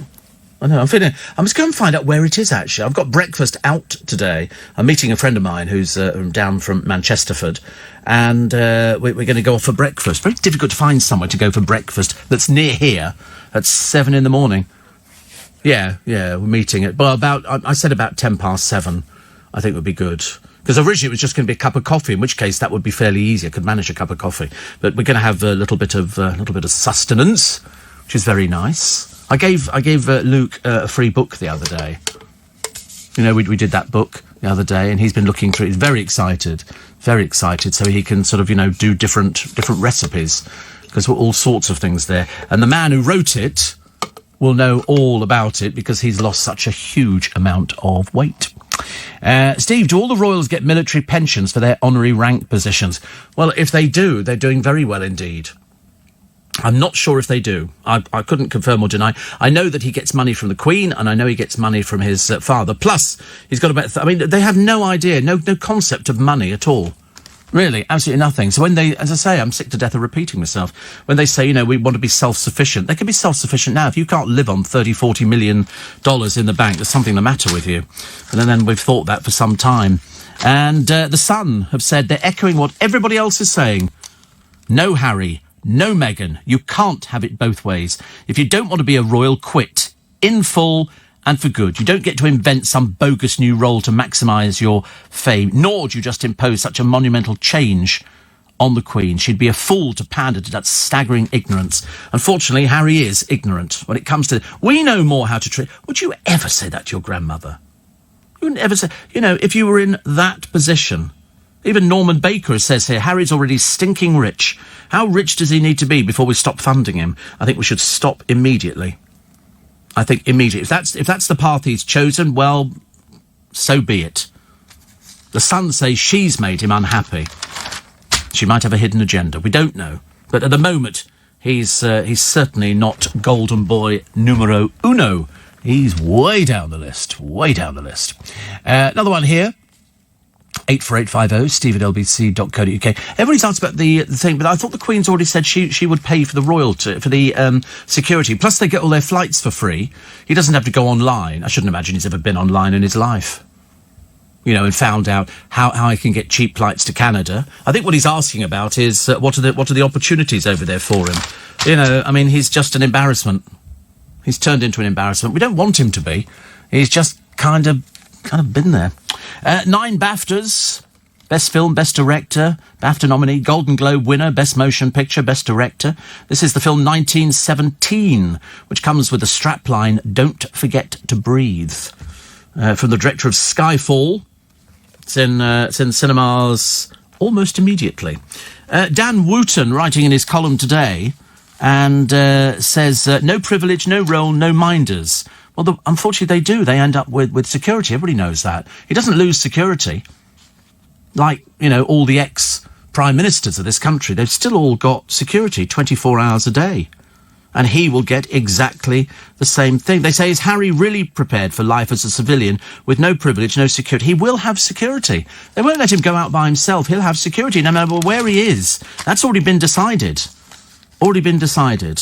I know, I must go and find out where it is, actually. I've got breakfast out today. I'm meeting a friend of mine who's down from Manchesterford, and we're going to go off for breakfast. Very difficult to find somewhere to go for breakfast that's near here at 7 in the morning. Yeah, we're meeting at, well, I said about 7:10, I think would be good. Because originally it was just going to be a cup of coffee, in which case that would be fairly easy. I could manage a cup of coffee. But we're going to have a little bit of sustenance, which is very nice. I gave Luke a free book the other day. We did that book the other day, and he's been looking through it. He's very excited, so he can sort of, do different recipes, because there were all sorts of things there. And the man who wrote it will know all about it because he's lost such a huge amount of weight. Steve, do all the royals get military pensions for their honorary rank positions? Well, if they do, they're doing very well indeed. I'm not sure if they do. I couldn't confirm or deny. I know that he gets money from the Queen, and I know he gets money from his father. Plus, he's got about... they have no idea, no concept of money at all. Really, absolutely nothing. So when they... As I say, I'm sick to death of repeating myself. When they say, we want to be self-sufficient, they can be self-sufficient now. If you can't live on $30-40 million in the bank, there's something the matter with you. And then we've thought that for some time. And The Sun have said they're echoing what everybody else is saying. No, Harry... No, Meghan, you can't have it both ways. If you don't want to be a royal, quit. In full and for good. You don't get to invent some bogus new role to maximise your fame, nor do you just impose such a monumental change on the Queen. She'd be a fool to pander to that staggering ignorance. Unfortunately, Harry is ignorant when it comes to... We know more how to treat... Would you ever say that to your grandmother? You wouldn't ever say... if you were in that position... Even Norman Baker says here, Harry's already stinking rich. How rich does he need to be before we stop funding him? I think we should stop immediately. If that's the path he's chosen, well, so be it. The Sun says she's made him unhappy. She might have a hidden agenda. We don't know. But at the moment, he's certainly not golden boy numero uno. He's way down the list. Another one here. 84850 steve@lbc.co.uk. Everybody's asked about the thing, but I thought the Queen's already said she would pay for the royalty, for the security. Plus, they get all their flights for free. He doesn't have to go online. I shouldn't imagine he's ever been online in his life. And found out how he can get cheap flights to Canada. I think what he's asking about is what are the opportunities over there for him. He's just an embarrassment. He's turned into an embarrassment. We don't want him to be. He's just kind of been there. 9 BAFTAs. Best Film, Best Director, BAFTA nominee, Golden Globe winner, Best Motion Picture, Best Director. This is the film 1917, which comes with the strapline, Don't Forget to Breathe. From the director of Skyfall. It's in cinemas almost immediately. Dan Wooten, writing in his column today, and says, no privilege, no role, no minders. Well, unfortunately, they do. They end up with security. Everybody knows that. He doesn't lose security. Like, all the ex-prime ministers of this country, they've still all got security 24 hours a day. And he will get exactly the same thing. They say, is Harry really prepared for life as a civilian with no privilege, no security? He will have security. They won't let him go out by himself. He'll have security no matter where he is. That's already been decided. Already been decided.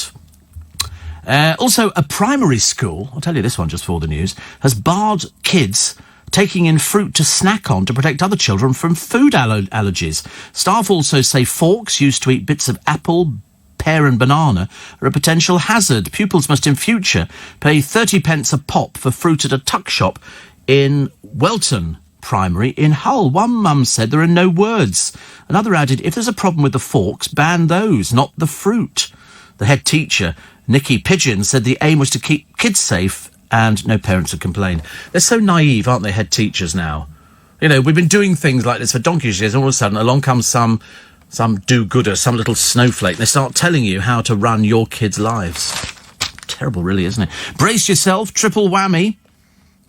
Also, a primary school, I'll tell you this one just for the news, has barred kids taking in fruit to snack on to protect other children from food allergies. Staff also say forks used to eat bits of apple, pear and banana are a potential hazard. Pupils must in future pay 30 pence a pop for fruit at a tuck shop in Welton Primary in Hull. One mum said there are no words. Another added, if there's a problem with the forks, ban those, not the fruit. The head teacher, Nikki Pigeon, said the aim was to keep kids safe and no parents have complained. They're so naive, aren't they, head teachers now? You know, we've been doing things like this for donkey's years and all of a sudden along comes some do-gooder, some little snowflake. They start telling you how to run your kids' lives. Terrible, really, isn't it? Brace yourself, triple whammy.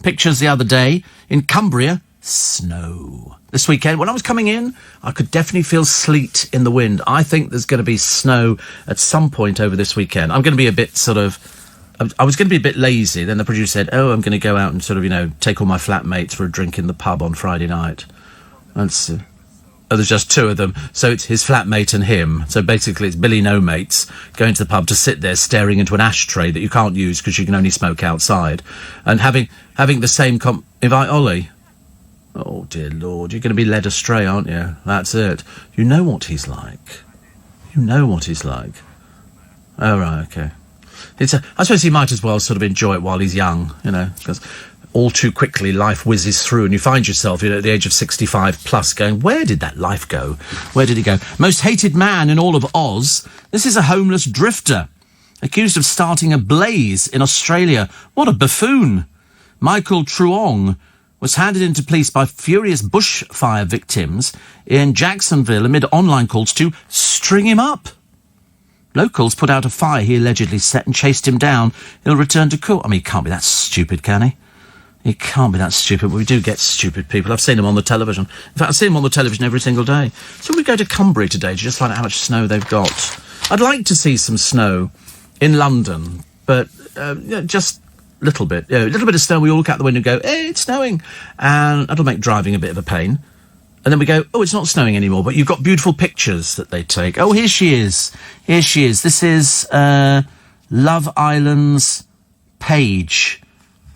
Pictures the other day in Cumbria, snow. This weekend, when I was coming in, I could definitely feel sleet in the wind. I think there's going to be snow at some point over this weekend. I'm going to be a bit I was going to be a bit lazy. Then the producer said, I'm going to go out and take all my flatmates for a drink in the pub on Friday night. And there's just two of them, so it's his flatmate and him. So basically it's Billy No Mates going to the pub to sit there staring into an ashtray that you can't use because you can only smoke outside. And having the same... invite Ollie. Oh, dear Lord, you're going to be led astray, aren't you? That's it. You know what he's like. You know what he's like. Oh, right, OK. I suppose he might as well sort of enjoy it while he's young, because... all too quickly, life whizzes through and you find yourself, at the age of 65 plus going, where did that life go? Where did he go? Most hated man in all of Oz. This is a homeless drifter accused of starting a blaze in Australia. What a buffoon. Michael Truong was handed into police by furious bushfire victims in Jacksonville amid online calls to string him up. Locals put out a fire he allegedly set and chased him down. He'll return to court. I mean, he can't be that stupid, can he? He can't be that stupid, but we do get stupid people. I've seen them on the television. In fact, I see them on the television every single day. So we go to Cumbria today to just find out how much snow they've got. I'd like to see some snow in London, but just a little bit. A little bit of snow, we all look out the window and go, hey, it's snowing. And that'll make driving a bit of a pain. And then we go, oh, it's not snowing anymore, but you've got beautiful pictures that they take. Oh, here she is. Here she is. This is Love Island's Paige.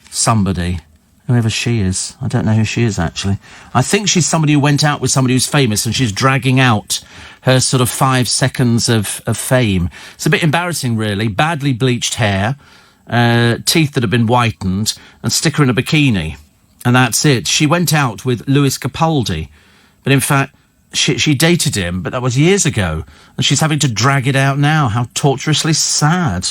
Somebody. Whoever she is. I don't know who she is, actually. I think she's somebody who went out with somebody who's famous and she's dragging out her sort of 5 seconds of fame. It's a bit embarrassing, really. Badly bleached hair, teeth that have been whitened, and stick her in a bikini. And that's it. She went out with Lewis Capaldi. But in fact, she dated him, but that was years ago. And she's having to drag it out now. How torturously sad.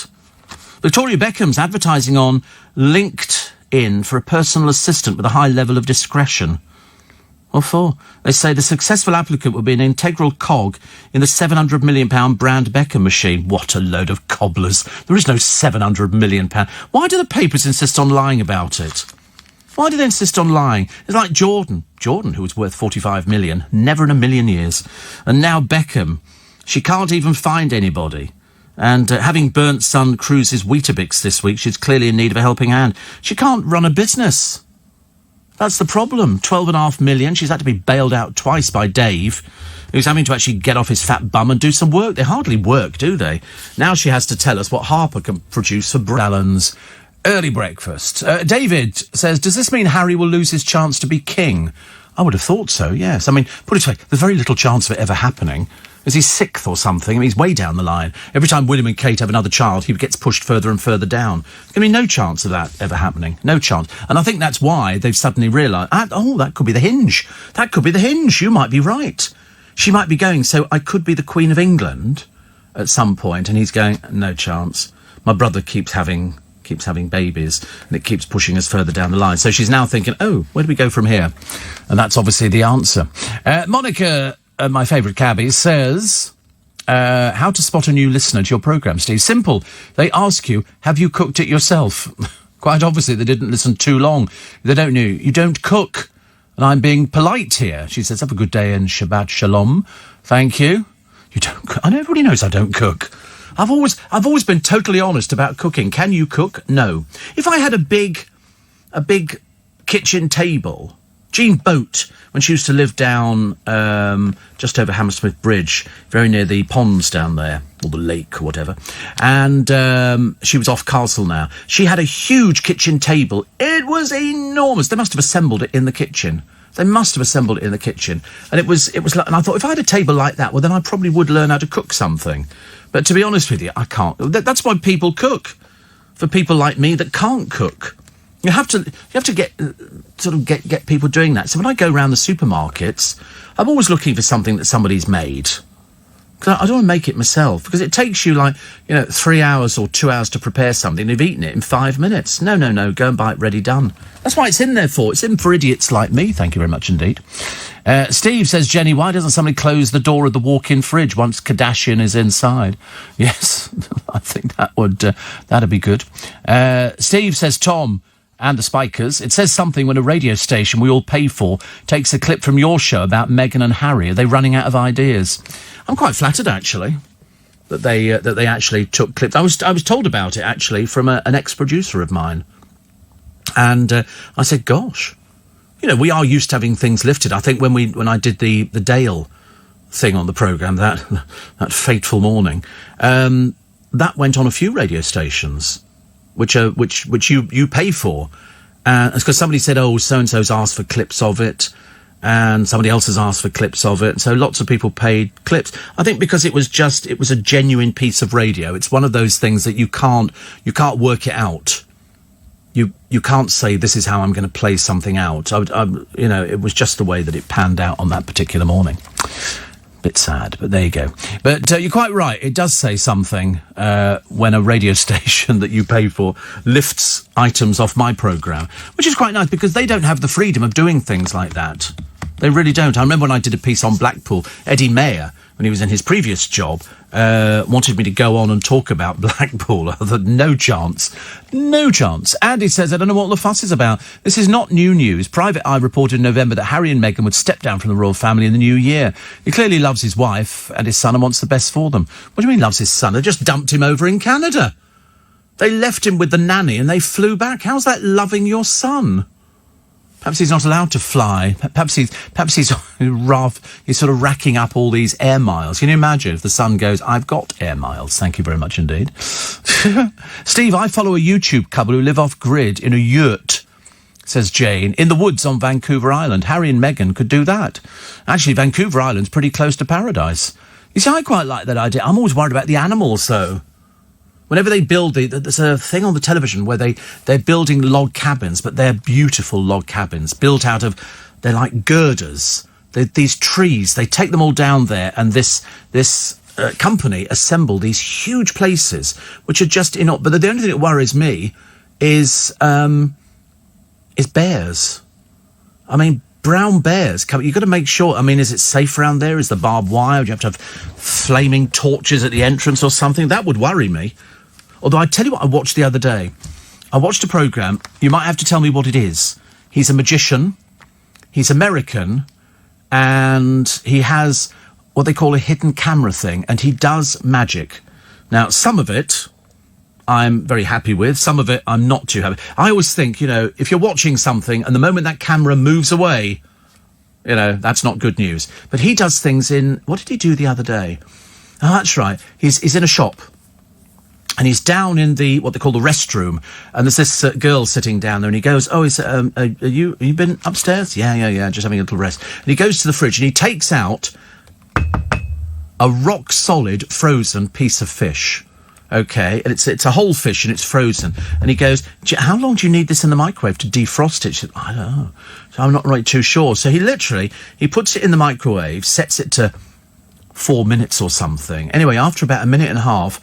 Victoria Beckham's advertising on LinkedIn for a personal assistant with a high level of discretion. What for? They say the successful applicant will be an integral cog in the £700 million brand Beckham machine. What a load of cobblers. There is no £700 million. Why do the papers insist on lying about it? Why do they insist on lying? It's like Jordan. Jordan, who was worth 45 million, never in a million years. And now Beckham. She can't even find anybody. And having burnt son Cruz's Weetabix this week, she's clearly in need of a helping hand. She can't run a business. That's the problem. 12.5 million. She's had to be bailed out twice by Dave, who's having to actually get off his fat bum and do some work. They hardly work, do they? Now she has to tell us what Harper can produce for Allen's early breakfast. David says, does this mean Harry will lose his chance to be king? I would have thought so, yes. I mean, put it this way, there's very little chance of it ever happening. Is he sixth or something? I mean, he's way down the line. Every time William and Kate have another child, he gets pushed further and further down. There's going to be no chance of that ever happening. No chance. And I think that's why they've suddenly realised, that could be the hinge. That could be the hinge. You might be right. She might be going, so I could be the Queen of England at some point. And he's going, no chance. My brother keeps having babies, and it keeps pushing us further down the line. So she's now thinking, where do we go from here? And that's obviously the answer. Monica, my favourite cabbie, says, how to spot a new listener to your programme, Steve. Simple. They ask you, have you cooked it yourself? Quite obviously, they didn't listen too long. They don't know. You don't cook. And I'm being polite here. She says, have a good day and Shabbat Shalom. Thank you. You don't cook. I know everybody knows I don't cook. I've always been totally honest about cooking. Can you cook? No. If I had a big kitchen table, Jean Boat, when she used to live down just over Hammersmith Bridge, very near the ponds down there, or the lake or whatever, and she was off Castle now. She had a huge kitchen table. It was enormous. They must have assembled it in the kitchen. And it was like, and I thought, if I had a table like that, well, then I probably would learn how to cook something. But to be honest with you, I can't. That's why people cook. For people like me that can't cook. You have to get people doing that. So when I go around the supermarkets, I'm always looking for something that somebody's made. Because I don't want to make it myself. Because it takes you 3 hours or 2 hours to prepare something. You've eaten it in 5 minutes. No. Go and buy it ready, done. That's why it's in there for. It's in for idiots like me. Thank you very much indeed. Steve says, Jenny, why doesn't somebody close the door of the walk-in fridge once Kardashian is inside? Yes, I think that'd be good. Steve says, Tom and the Spikers, it says something when a radio station we all pay for takes a clip from your show about Meghan and Harry. Are they running out of ideas? I'm quite flattered, actually, that they actually took clips. I was told about it, actually, from an ex-producer of mine. And I said, gosh, we are used to having things lifted. I think when I did the Dale thing on the programme, that fateful morning, that went on a few radio stations, which you pay for. It's because somebody said, oh, so-and-so's asked for clips of it, and somebody else has asked for clips of it, and so lots of people paid clips. I think because it was a genuine piece of radio. It's one of those things that you can't work it out. You can't say, this is how I'm going to play something out. It was just the way that it panned out on that particular morning. Bit sad, but there you go. But you're quite right. It does say something when a radio station that you pay for lifts items off my programme, which is quite nice because they don't have the freedom of doing things like that. They really don't. I remember when I did a piece on Blackpool, Eddie Mayer, when he was in his previous job, wanted me to go on and talk about Blackpool. I thought, no chance. Andy says, I don't know what the fuss is about. This is not new news. Private Eye reported in November that Harry and Meghan would step down from the royal family in the new year. He clearly loves his wife and his son and wants the best for them. What do you mean loves his son? They just dumped him over in Canada. They left him with the nanny and they flew back. How's that loving your son? Perhaps he's not allowed to fly. Perhaps he's sort of racking up all these air miles. Can you imagine if the son goes, I've got air miles. Thank you very much indeed. Steve, I follow a YouTube couple who live off-grid in a yurt, says Jane, in the woods on Vancouver Island. Harry and Meghan could do that. Actually, Vancouver Island's pretty close to paradise. You see, I quite like that idea. I'm always worried about the animals, though. Whenever they build, there's a thing on the television where they're building log cabins, but they're beautiful log cabins, built out of, they're like girders. These trees, they take them all down there, and this company assemble these huge places, which are just, but the only thing that worries me is bears. I mean, brown bears. You've got to make sure, is it safe around there? Is the barbed wire? Do you have to have flaming torches at the entrance or something? That would worry me. Although I tell you what I watched the other day. I watched a programme. You might have to tell me what it is. He's a magician. He's American. And he has what they call a hidden camera thing. And he does magic. Now, some of it I'm very happy with. Some of it I'm not too happy. I always think, if you're watching something and the moment that camera moves away, that's not good news. But he does things in... What did he do the other day? Oh, that's right. He's in a shop. And he's down in what they call the restroom, and there's this girl sitting down there, and he goes, "Oh, have you been upstairs?" Yeah, just having a little rest. And he goes to the fridge, and he takes out a rock-solid frozen piece of fish. Okay, and it's a whole fish, and it's frozen. And he goes, "How long do you need this in the microwave to defrost it?" She said, "I don't know. So I'm not really too sure." So he puts it in the microwave, sets it to 4 minutes or something. Anyway, after about a minute and a half,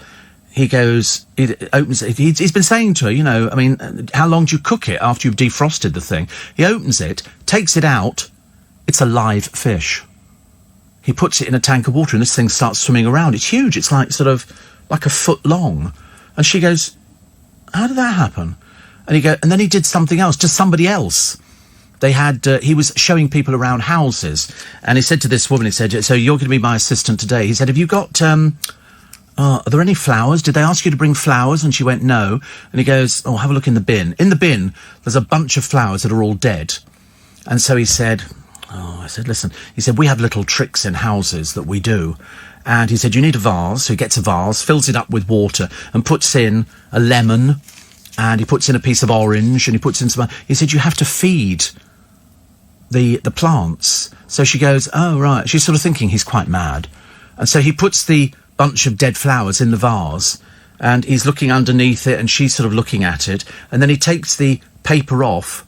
he opens it. He's been saying to her, how long do you cook it after you've defrosted the thing? He opens it, takes it out. It's a live fish. He puts it in a tank of water and this thing starts swimming around. It's huge. It's like like a foot long. And she goes, "How did that happen?" And and then he did something else to somebody else. They had, he was showing people around houses. And he said to this woman, he said, "So you're going to be my assistant today." He said, "Have you got, are there any flowers? Did they ask you to bring flowers? And she went, no. And he goes, oh, have a look in the bin. In the bin, there's a bunch of flowers that are all dead. And so he said, I said, listen, he said, we have little tricks in houses that we do. And he said, you need a vase. So he gets a vase, fills it up with water and puts in a lemon, and he puts in a piece of orange, and he puts in some... He said, you have to feed the plants. So she goes, oh, right. She's sort of thinking he's quite mad. And so he puts the bunch of dead flowers in the vase, and he's looking underneath it, and she's sort of looking at it. And then he takes the paper off,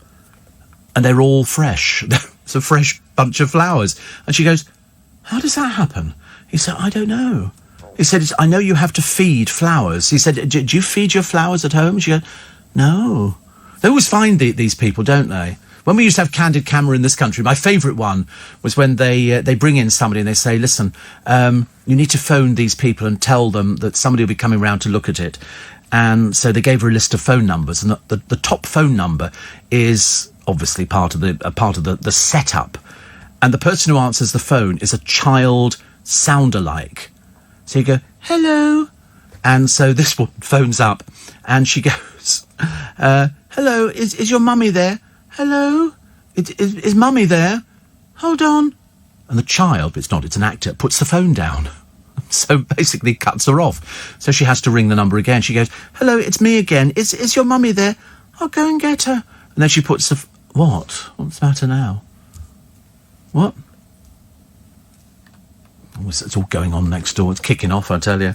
and they're all fresh. It's a fresh bunch of flowers. And she goes, how does that happen? He said, I don't know. He said, I know you have to feed flowers. He said, do you feed your flowers at home? She goes, no. They always find these people, don't they? When we used to have Candid Camera in this country, my favourite one was when they bring in somebody and they say, listen, you need to phone these people and tell them that somebody will be coming round to look at it. And so they gave her a list of phone numbers, and the top phone number is obviously part of the setup. And the person who answers the phone is a child sound-alike. So you go, hello. And so this one phones up and she goes, hello, is your mummy there? Hello? Is mummy there? Hold on. And the child, but it's not, it's an actor, puts the phone down. So basically cuts her off. So she has to ring the number again. She goes, hello, it's me again. Is your mummy there? I'll go and get her. And then she puts the... What? What's the matter now? What? Oh, it's all going on next door. It's kicking off, I tell you.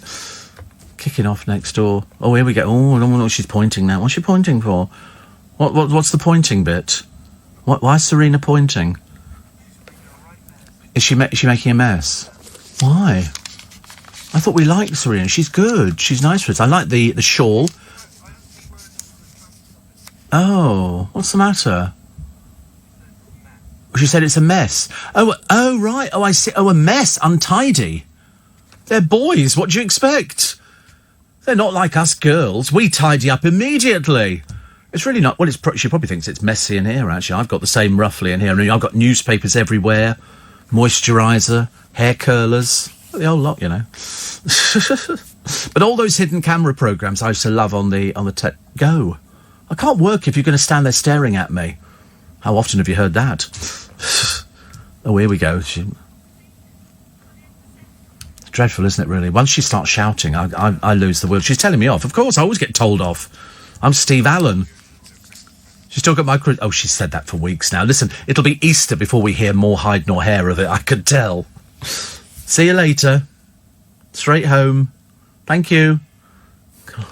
Kicking off next door. Oh, here we go. Oh, I don't know what she's pointing now. What's she pointing for? What's the pointing bit? Why is Serena pointing? Is she making a mess? Why? I thought we liked Serena. She's good. She's nice for us. I like the shawl. Oh, what's the matter? She said it's a mess. Oh, right. Oh, I see. Oh, a mess. Untidy. They're boys. What do you expect? They're not like us girls. We tidy up immediately. It's really not... Well, she probably thinks it's messy in here, actually. I've got the same roughly in here. I mean, I've got newspapers everywhere, moisturiser, hair curlers, the whole lot, you know. But all those hidden camera programmes I used to love on the Go. I can't work if you're going to stand there staring at me. How often have you heard that? Oh, here we go. It's dreadful, isn't it, really? Once she starts shouting, I lose the will. She's telling me off. Of course, I always get told off. I'm Steve Allen. She's still got my... Oh, she's said that for weeks now. Listen, it'll be Easter before we hear more hide nor hair of it, I could tell. See you later. Straight home. Thank you. God,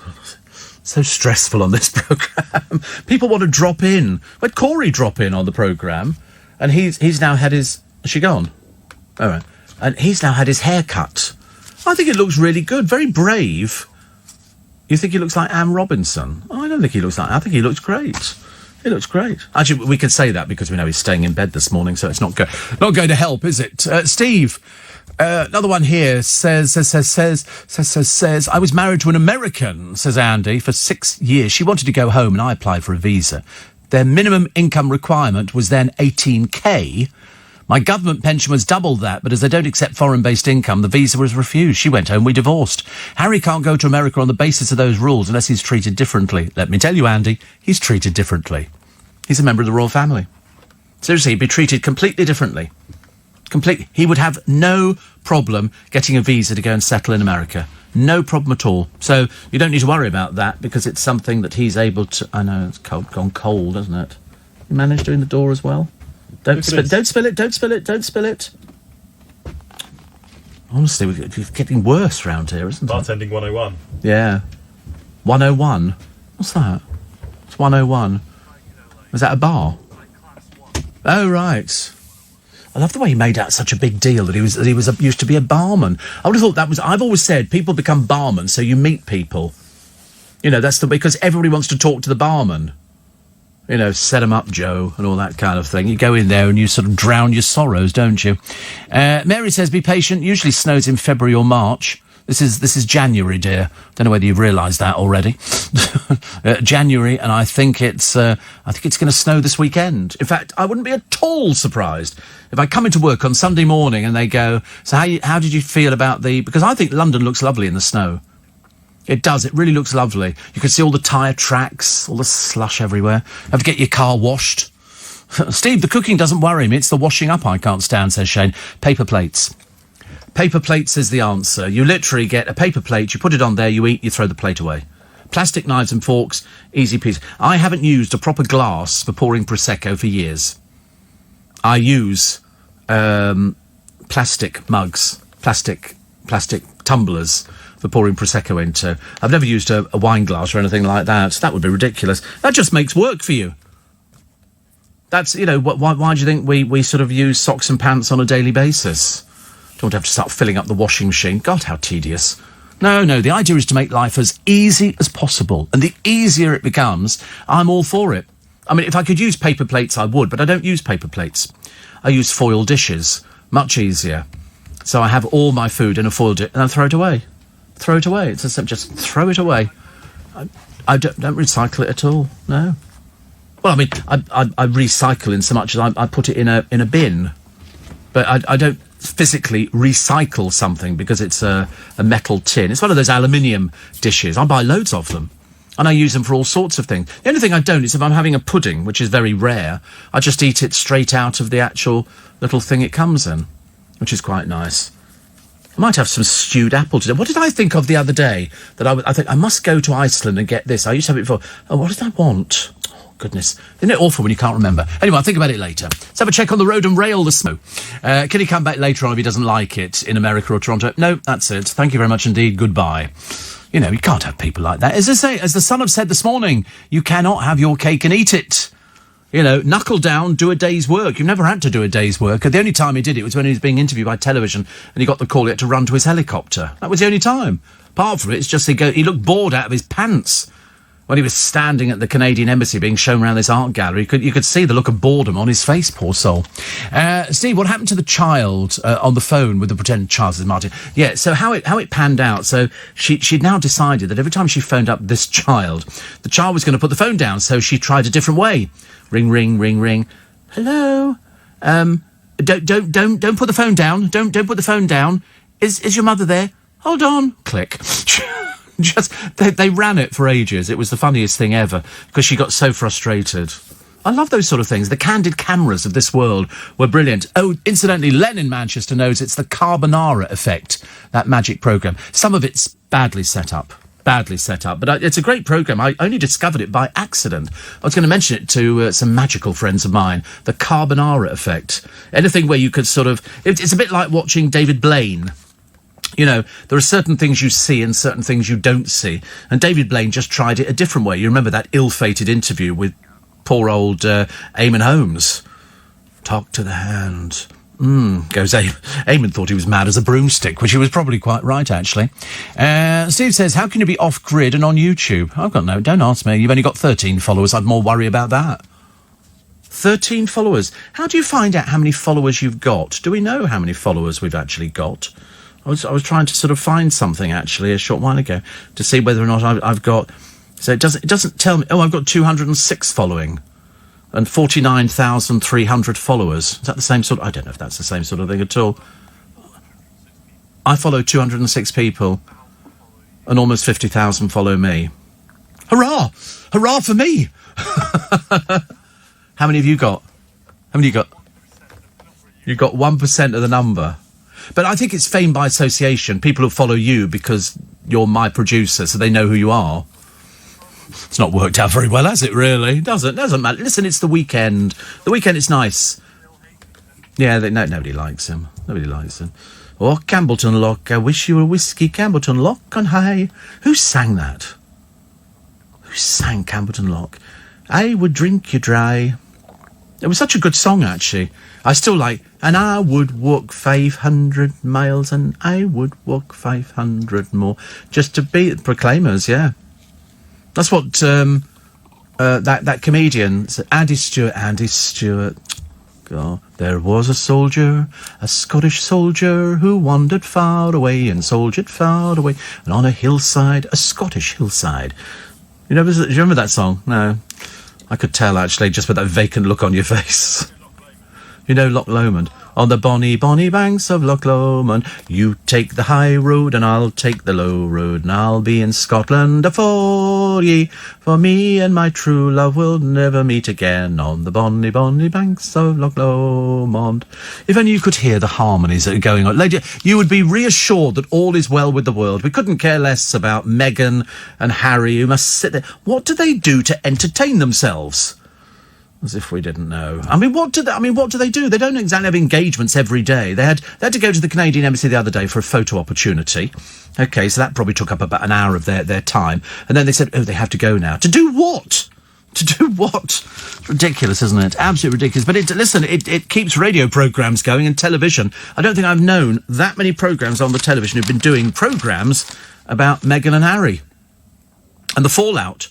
so stressful on this programme. People want to drop in. Where'd Corey drop in on the programme? And he's now had his... Has she gone? All right. And he's now had his hair cut. I think it looks really good. Very brave. You think he looks like Anne Robinson? Oh, I don't think he looks like... I think he looks great. He looks great. Actually, we can say that because we know he's staying in bed this morning, so it's not going to help, is it? Steve, another one here says, I was married to an American, says Andy, for 6 years. She wanted to go home and I applied for a visa. Their minimum income requirement was then 18k. My government pension was double that, but as they don't accept foreign-based income, the visa was refused. She went home, we divorced. Harry can't go to America on the basis of those rules unless he's treated differently. Let me tell you, Andy, he's treated differently. He's a member of the royal family. Seriously, he'd be treated completely differently. He would have no problem getting a visa to go and settle in America. No problem at all. So you don't need to worry about that because it's something that he's able to... I know, it's gone cold, hasn't it? You managed doing the door as well? Don't spill it. Honestly, it's getting worse round here, isn't it? Bartending 101. Yeah. 101? What's that? It's 101. Is that a bar? Oh, right. I love the way he made out such a big deal that he used to be a barman. I would have thought that was... I've always said people become barmen so you meet people. You know, that's because everybody wants to talk to the barman. You know, set 'em up, Joe, and all that kind of thing. You go in there and you sort of drown your sorrows, don't you? Mary says, be patient. Usually snows in February or March. This is January, dear. Don't know whether you've realised that already. January, and I think it's going to snow this weekend. In fact, I wouldn't be at all surprised if I come into work on Sunday morning and they go, "So how did you feel about the?" Because I think London looks lovely in the snow. It does. It really looks lovely. You can see all the tyre tracks, all the slush everywhere. Have to get your car washed. Steve, the cooking doesn't worry me. It's the washing up I can't stand, says Shane. Paper plates. Paper plates is the answer. You literally get a paper plate, you put it on there, you eat, you throw the plate away. Plastic knives and forks, easy peasy. I haven't used a proper glass for pouring Prosecco for years. I use plastic mugs, plastic tumblers for pouring Prosecco into. I've never used a wine glass or anything like that. That would be ridiculous. That just makes work for you. That's, why do you think we sort of use socks and pants on a daily basis? Don't have to start filling up the washing machine. God, how tedious. No, the idea is to make life as easy as possible. And the easier it becomes, I'm all for it. I mean, if I could use paper plates, I would, but I don't use paper plates. I use foil dishes. Much easier. So I have all my food in a foil dish and I throw it away. Throw it away. It's just throw it away. I don't recycle it at all. No. Well, I mean, I recycle in so much as I put it in a bin. But I don't physically recycle something because it's a metal tin. It's one of those aluminium dishes. I buy loads of them. And I use them for all sorts of things. The only thing I don't is if I'm having a pudding, which is very rare, I just eat it straight out of the actual little thing it comes in, which is quite nice. I might have some stewed apple today. What did I think of the other day? That I think I must go to Iceland and get this. I used to have it before. Oh, what did I want? Oh, goodness. Isn't it awful when you can't remember? Anyway, I'll think about it later. Let's have a check on the road and rail this snow. Can he come back later on if he doesn't like it in America or Toronto? No, that's it. Thank you very much indeed. Goodbye. You can't have people like that. As the Sun have said this morning, you cannot have your cake and eat it. Knuckle down, do a day's work. You've never had to do a day's work. The only time he did it was when he was being interviewed by television and he got the call he had to run to his helicopter. That was the only time. Apart from it, it's just he looked bored out of his pants when he was standing at the Canadian Embassy being shown around this art gallery. You could see the look of boredom on his face, poor soul. Steve, what happened to the child on the phone with the pretend child, says Martin? Yeah, so how it panned out, so she'd now decided that every time she phoned up this child, the child was going to put the phone down, so she tried a different way. Ring, ring, ring, ring. Hello? Don't put the phone down. Don't put the phone down. Is your mother there? Hold on. Click. They ran it for ages. It was the funniest thing ever because she got so frustrated. I love those sort of things. The candid cameras of this world were brilliant. Oh, incidentally, Len in Manchester knows it's the Carbonara Effect, that magic programme. Some of it's badly set up, but it's a great programme. I only discovered it by accident. I was going to mention it to some magical friends of mine, the Carbonara Effect. Anything where you could sort of... It's a bit like watching David Blaine. There are certain things you see and certain things you don't see. And David Blaine just tried it a different way. You remember that ill-fated interview with poor old Eamon Holmes? Talk to the hand. Goes Eamon thought he was mad as a broomstick, which he was probably quite right, actually. Steve says, how can you be off-grid and on YouTube? I've got don't ask me. You've only got 13 followers. I'd more worry about that. 13 followers. How do you find out how many followers you've got? Do we know how many followers we've actually got? I was trying to sort of find something, actually, a short while ago, to see whether or not I've got... So it doesn't tell me... Oh, I've got 206 following and 49,300 followers. Is that the same sort of... I don't know if that's the same sort of thing at all. I follow 206 people and almost 50,000 follow me. Hurrah! Hurrah for me! How many have you got? How many you got? You've got 1% of the number. But I think it's fame by association. People who follow you because you're my producer, so they know who you are. It's not worked out very well, has it, really? Doesn't matter. Listen, it's the weekend. The weekend is nice. Yeah, nobody likes him. Nobody likes him. Oh, Campbellton Lock, I wish you were whiskey, Campbellton Lock on high. Who sang that? Who sang Campbellton Lock? I would drink you dry. It was such a good song, actually. I still like, and I would walk 500 miles and I would walk 500 more just to be Proclaimers, yeah. That's what that comedian, Andy Stewart. Oh, there was a soldier, a Scottish soldier, who wandered far away and soldiered far away, and on a hillside, a Scottish hillside. Do you remember that song? No. I could tell, actually, just with that vacant look on your face. You know Loch Lomond. On the bonny, bonny banks of Loch Lomond, you take the high road and I'll take the low road, and I'll be in Scotland afore ye, for me and my true love will never meet again on the bonny, bonny banks of Loch Lomond. If only you could hear the harmonies that are going on. Lady, you would be reassured that all is well with the world. We couldn't care less about Meghan and Harry, who must sit there. What do they do to entertain themselves? As if we didn't know. What do they do? They don't exactly have engagements every day. They had to go to the Canadian Embassy the other day for a photo opportunity. Okay, so that probably took up about an hour of their time. And then they said, they have to go now. To do what? To do what? Ridiculous, isn't it? Absolutely ridiculous. But it keeps radio programmes going and television. I don't think I've known that many programmes on the television who've been doing programmes about Meghan and Harry. And the fallout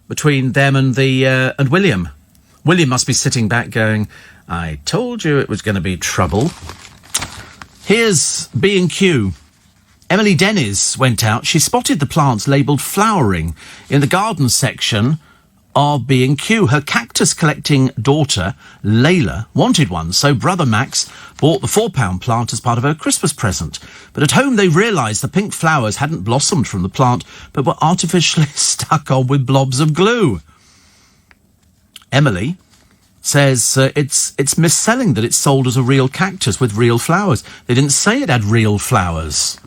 between them and and William. William must be sitting back going, I told you it was going to be trouble. Here's B&Q. Emily Dennis went out. She spotted the plants labelled flowering in the garden section of B&Q. Her cactus-collecting daughter, Layla, wanted one, so brother Max bought the £4 plant as part of her Christmas present. But at home they realised the pink flowers hadn't blossomed from the plant, but were artificially stuck on with blobs of glue. Emily says it's misselling that it's sold as a real cactus with real flowers. They didn't say it had real flowers.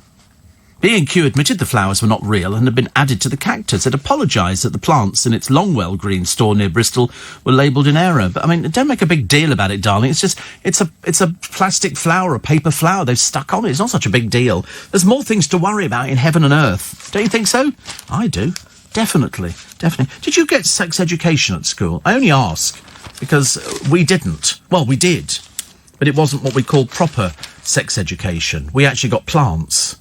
B&Q admitted the flowers were not real and had been added to the cactus. It apologised that the plants in its Longwell Green store near Bristol were labelled in error. But, don't make a big deal about it, darling. It's just, it's a plastic flower, a paper flower they've stuck on it. It's not such a big deal. There's more things to worry about in heaven and earth. Don't you think so? I do. Definitely. Did you get sex education at school? I only ask because we didn't. Well, we did, but it wasn't what we call proper sex education. We actually got plants.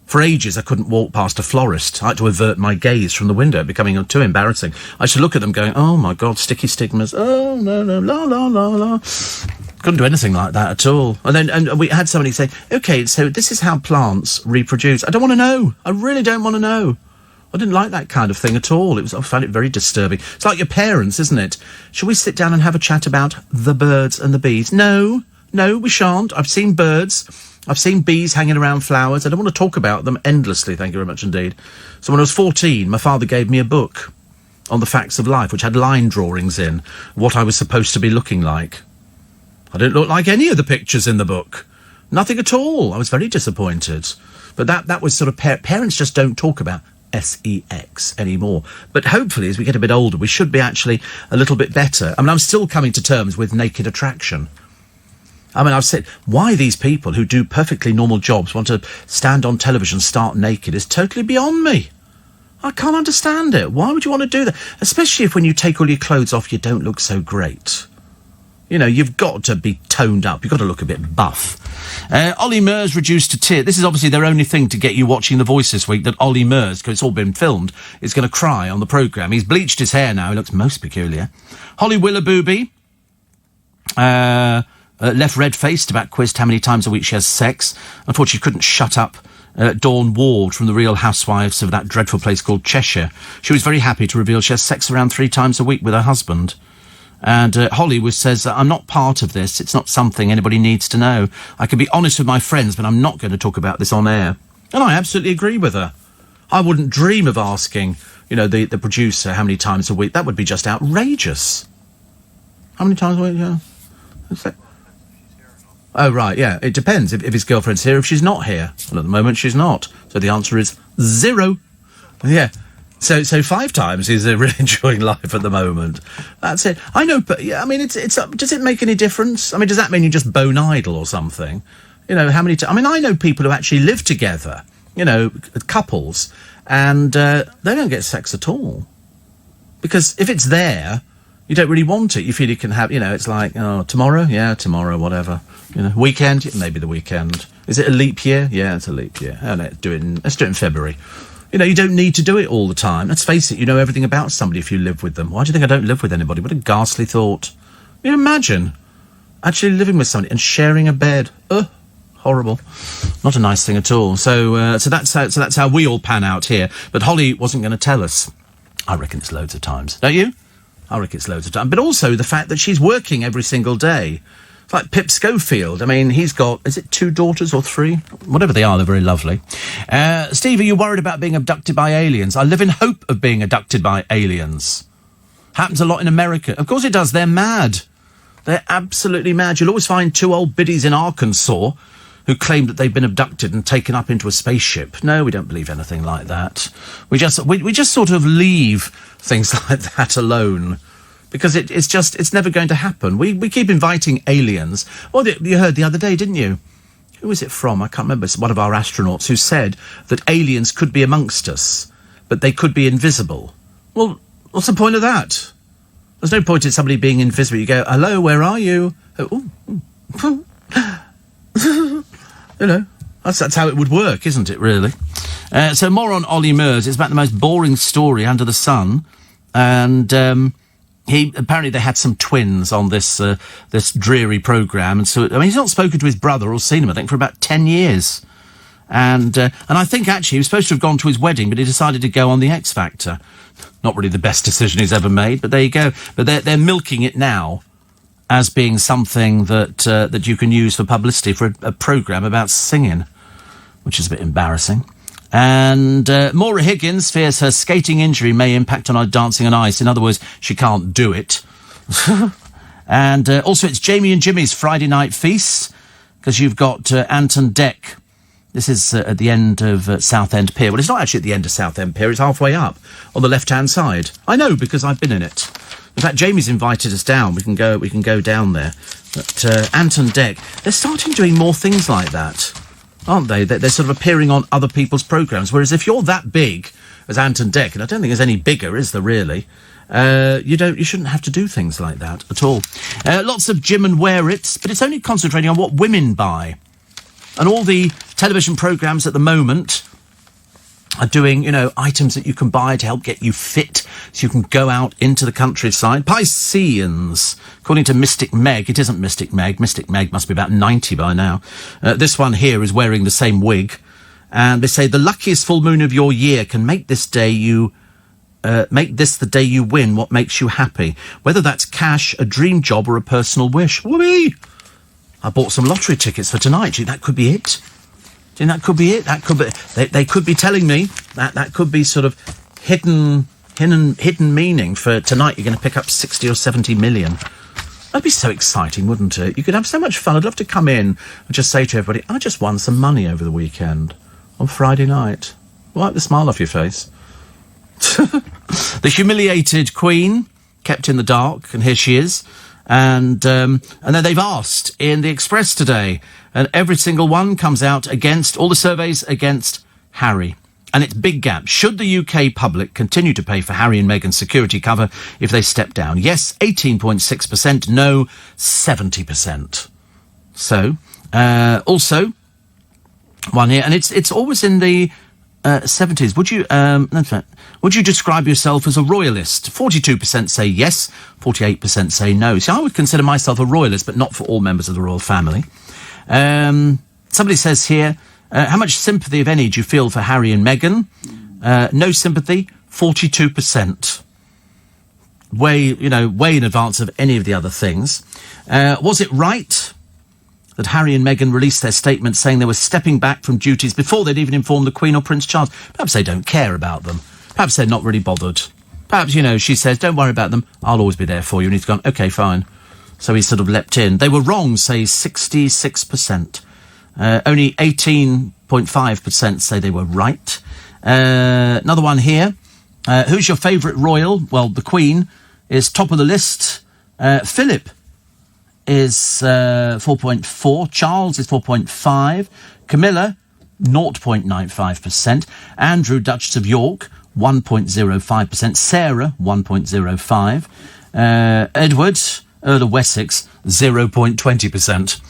For ages, I couldn't walk past a florist. I had to avert my gaze from the window, becoming too embarrassing. I used to look at them going, oh, my God, sticky stigmas. Oh, no, la, la, la, la. Couldn't do anything like that at all. And we had somebody say, OK, so this is how plants reproduce. I don't want to know. I really don't want to know. I didn't like that kind of thing at all. I found it very disturbing. It's like your parents, isn't it? Shall we sit down and have a chat about the birds and the bees? No, we shan't. I've seen birds. I've seen bees hanging around flowers. I don't want to talk about them endlessly, thank you very much indeed. So when I was 14, my father gave me a book on the facts of life, which had line drawings in, what I was supposed to be looking like. I didn't look like any of the pictures in the book. Nothing at all. I was very disappointed. But that was sort of... Parents just don't talk about sex anymore. But hopefully, as we get a bit older, we should be actually a little bit better. I'm still coming to terms with naked attraction. I've said, why these people who do perfectly normal jobs want to stand on television start naked is totally beyond me. I can't understand it. Why would you want to do that? Especially if when you take all your clothes off, you don't look so great. You've got to be toned up. You've got to look a bit buff. Ollie Murs reduced to tears. This is obviously their only thing to get you watching The Voice this week, that Ollie Murs, because it's all been filmed, is going to cry on the programme. He's bleached his hair now. He looks most peculiar. Holly Willoughby left red-faced about quizzed how many times a week she has sex. Unfortunately, she couldn't shut up Dawn Ward from The Real Housewives of that dreadful place called Cheshire. She was very happy to reveal she has sex around 3 times a week with her husband. And Holly says, I'm not part of this. It's not something anybody needs to know. I can be honest with my friends, but I'm not going to talk about this on air. And I absolutely agree with her. I wouldn't dream of asking, the producer how many times a week. That would be just outrageous. How many times a week? Yeah. Oh, right, yeah. It depends if his girlfriend's here, if she's not here. Well, at the moment, she's not. So the answer is 0. Yeah. So 5 times he's really enjoying life at the moment. That's it. I know, but yeah, does it make any difference? Does that mean you just bone idle or something? How many times? I know people who actually live together, couples, and they don't get sex at all. Because if it's there, you don't really want it. You feel you can have, it's like, oh, tomorrow? Yeah, tomorrow, whatever. Weekend? Yeah, maybe the weekend. Is it a leap year? Yeah, it's a leap year. Oh, let's do it in February. You don't need to do it all the time. Let's face it, you know everything about somebody if you live with them. Why do you think I don't live with anybody? What a ghastly thought. Imagine. Actually living with somebody and sharing a bed. Ugh. Horrible. Not a nice thing at all. So that's how we all pan out here. But Holly wasn't going to tell us. I reckon it's loads of times. Don't you? I reckon it's loads of times. But also the fact that she's working every single day. It's like Pip Schofield. I mean, he's got, is it 2 daughters or 3? Whatever they are, they're very lovely. Steve, are you worried about being abducted by aliens? I live in hope of being abducted by aliens. Happens a lot in America. Of course it does. They're mad. They're absolutely mad. You'll always find 2 old biddies in Arkansas who claim that they've been abducted and taken up into a spaceship. No, we don't believe anything like that. We just sort of leave things like that alone. Because it's never going to happen. We keep inviting aliens. Well, you heard the other day, didn't you? Who was it from? I can't remember. It's one of our astronauts who said that aliens could be amongst us, but they could be invisible. Well, what's the point of that? There's no point in somebody being invisible. You go, hello, where are you? You know, that's how it would work, isn't it, really? So more on Ollie Murs. It's about the most boring story under the sun. And apparently they had some twins on this dreary programme. And so, I mean, he's not spoken to his brother or seen him, I think, for about 10 years. And I think, actually, he was supposed to have gone to his wedding, but he decided to go on the X Factor. Not really the best decision he's ever made, but there you go. But they're milking it now as being something that you can use for publicity for a programme about singing, which is a bit embarrassing. And Maura Higgins fears her skating injury may impact on her dancing on ice. In other words, she can't do it. And also it's Jamie and Jimmy's Friday night feast, because you've got Anton Deck. This is at the end of Southend Pier. Well, it's not actually at the end of Southend Pier. It's halfway up on the left-hand side. I know, because I've been in it. In fact, Jamie's invited us down. We can go down there. But Anton Deck, they're starting doing more things like that, aren't they? They're sort of appearing on other people's programmes. Whereas if you're that big as Anton Deck, and I don't think there's any bigger, is there really? You shouldn't have to do things like that at all. Lots of Jim and Wear It, but it's only concentrating on what women buy. And all the television programmes at the moment are doing, items that you can buy to help get you fit so you can go out into the countryside. Pisceans, according to Mystic Meg. It isn't Mystic Meg. Mystic Meg must be about 90 by now. This one here is wearing the same wig. And they say the luckiest full moon of your year can make this the day you win what makes you happy. Whether that's cash, a dream job, or a personal wish. Whoopee! I bought some lottery tickets for tonight. Do you think that could be it? Do you think that could be it? That could be. They could be telling me that could be sort of hidden meaning for tonight. You're going to pick up 60 or 70 million. That'd be so exciting, wouldn't it? You could have so much fun. I'd love to come in and just say to everybody, I just won some money over the weekend on Friday night. Wipe the smile off your face. The humiliated Queen kept in the dark, and here she is. And then they've asked in the Express today, and every single one comes out against, all the surveys against Harry. And it's big gap. Should the UK public continue to pay for Harry and Meghan's security cover if they step down? Yes, 18.6%. No, 70%. So, also, one here, and it's always in the 70s. Would you describe yourself as a royalist? 42% say yes, 48% say no. See, I would consider myself a royalist, but not for all members of the royal family. Somebody says here, how much sympathy, if any, do you feel for Harry and Meghan? No sympathy, 42%. Way in advance of any of the other things. Was it right that Harry and Meghan released their statement saying they were stepping back from duties before they'd even informed the Queen or Prince Charles? Perhaps they don't care about them. Perhaps they're not really bothered. Perhaps, she says, don't worry about them. I'll always be there for you. And he's gone, OK, fine. So he sort of leapt in. They were wrong, say 66%. Only 18.5% say they were right. Another one here. Who's your favourite royal? Well, the Queen is top of the list. Philip is 4.4. Charles is 4.5. Camilla, 0.95%. Andrew, Duchess of York, 1.05%. Sarah, 1.05%. Edward, Earl of Wessex, 0.20%.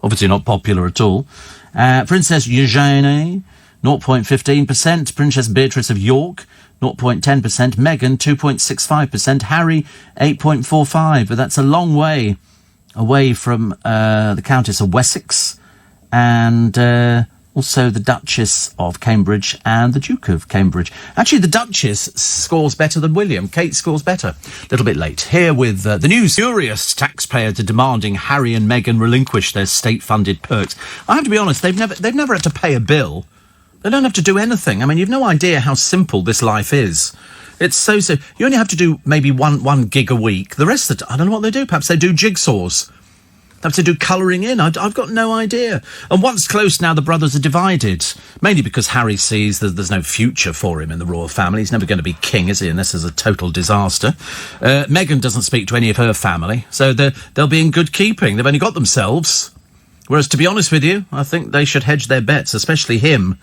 Obviously not popular at all. Princess Eugenie, 0.15%. Princess Beatrice of York, 0.10%. Meghan, 2.65%. Harry, 8.45%. But that's a long way away from the Countess of Wessex and also the Duchess of Cambridge and the Duke of Cambridge. Actually, the Duchess scores better than William. Kate scores better. A little bit late. Here with the news. Furious taxpayers are demanding Harry and Meghan relinquish their state-funded perks. I have to be honest, they've never had to pay a bill. They don't have to do anything. I mean, you've no idea how simple this life is. It's so... You only have to do maybe one gig a week. The rest of the... I don't know what they do. Perhaps they do jigsaws. Perhaps they do colouring in. I've got no idea. And once close, now the brothers are divided. Mainly because Harry sees that there's no future for him in the royal family. He's never going to be king, is he? Unless there's a total disaster. Meghan doesn't speak to any of her family. So they'll be in good keeping. They've only got themselves. Whereas, to be honest with you, I think they should hedge their bets, especially him.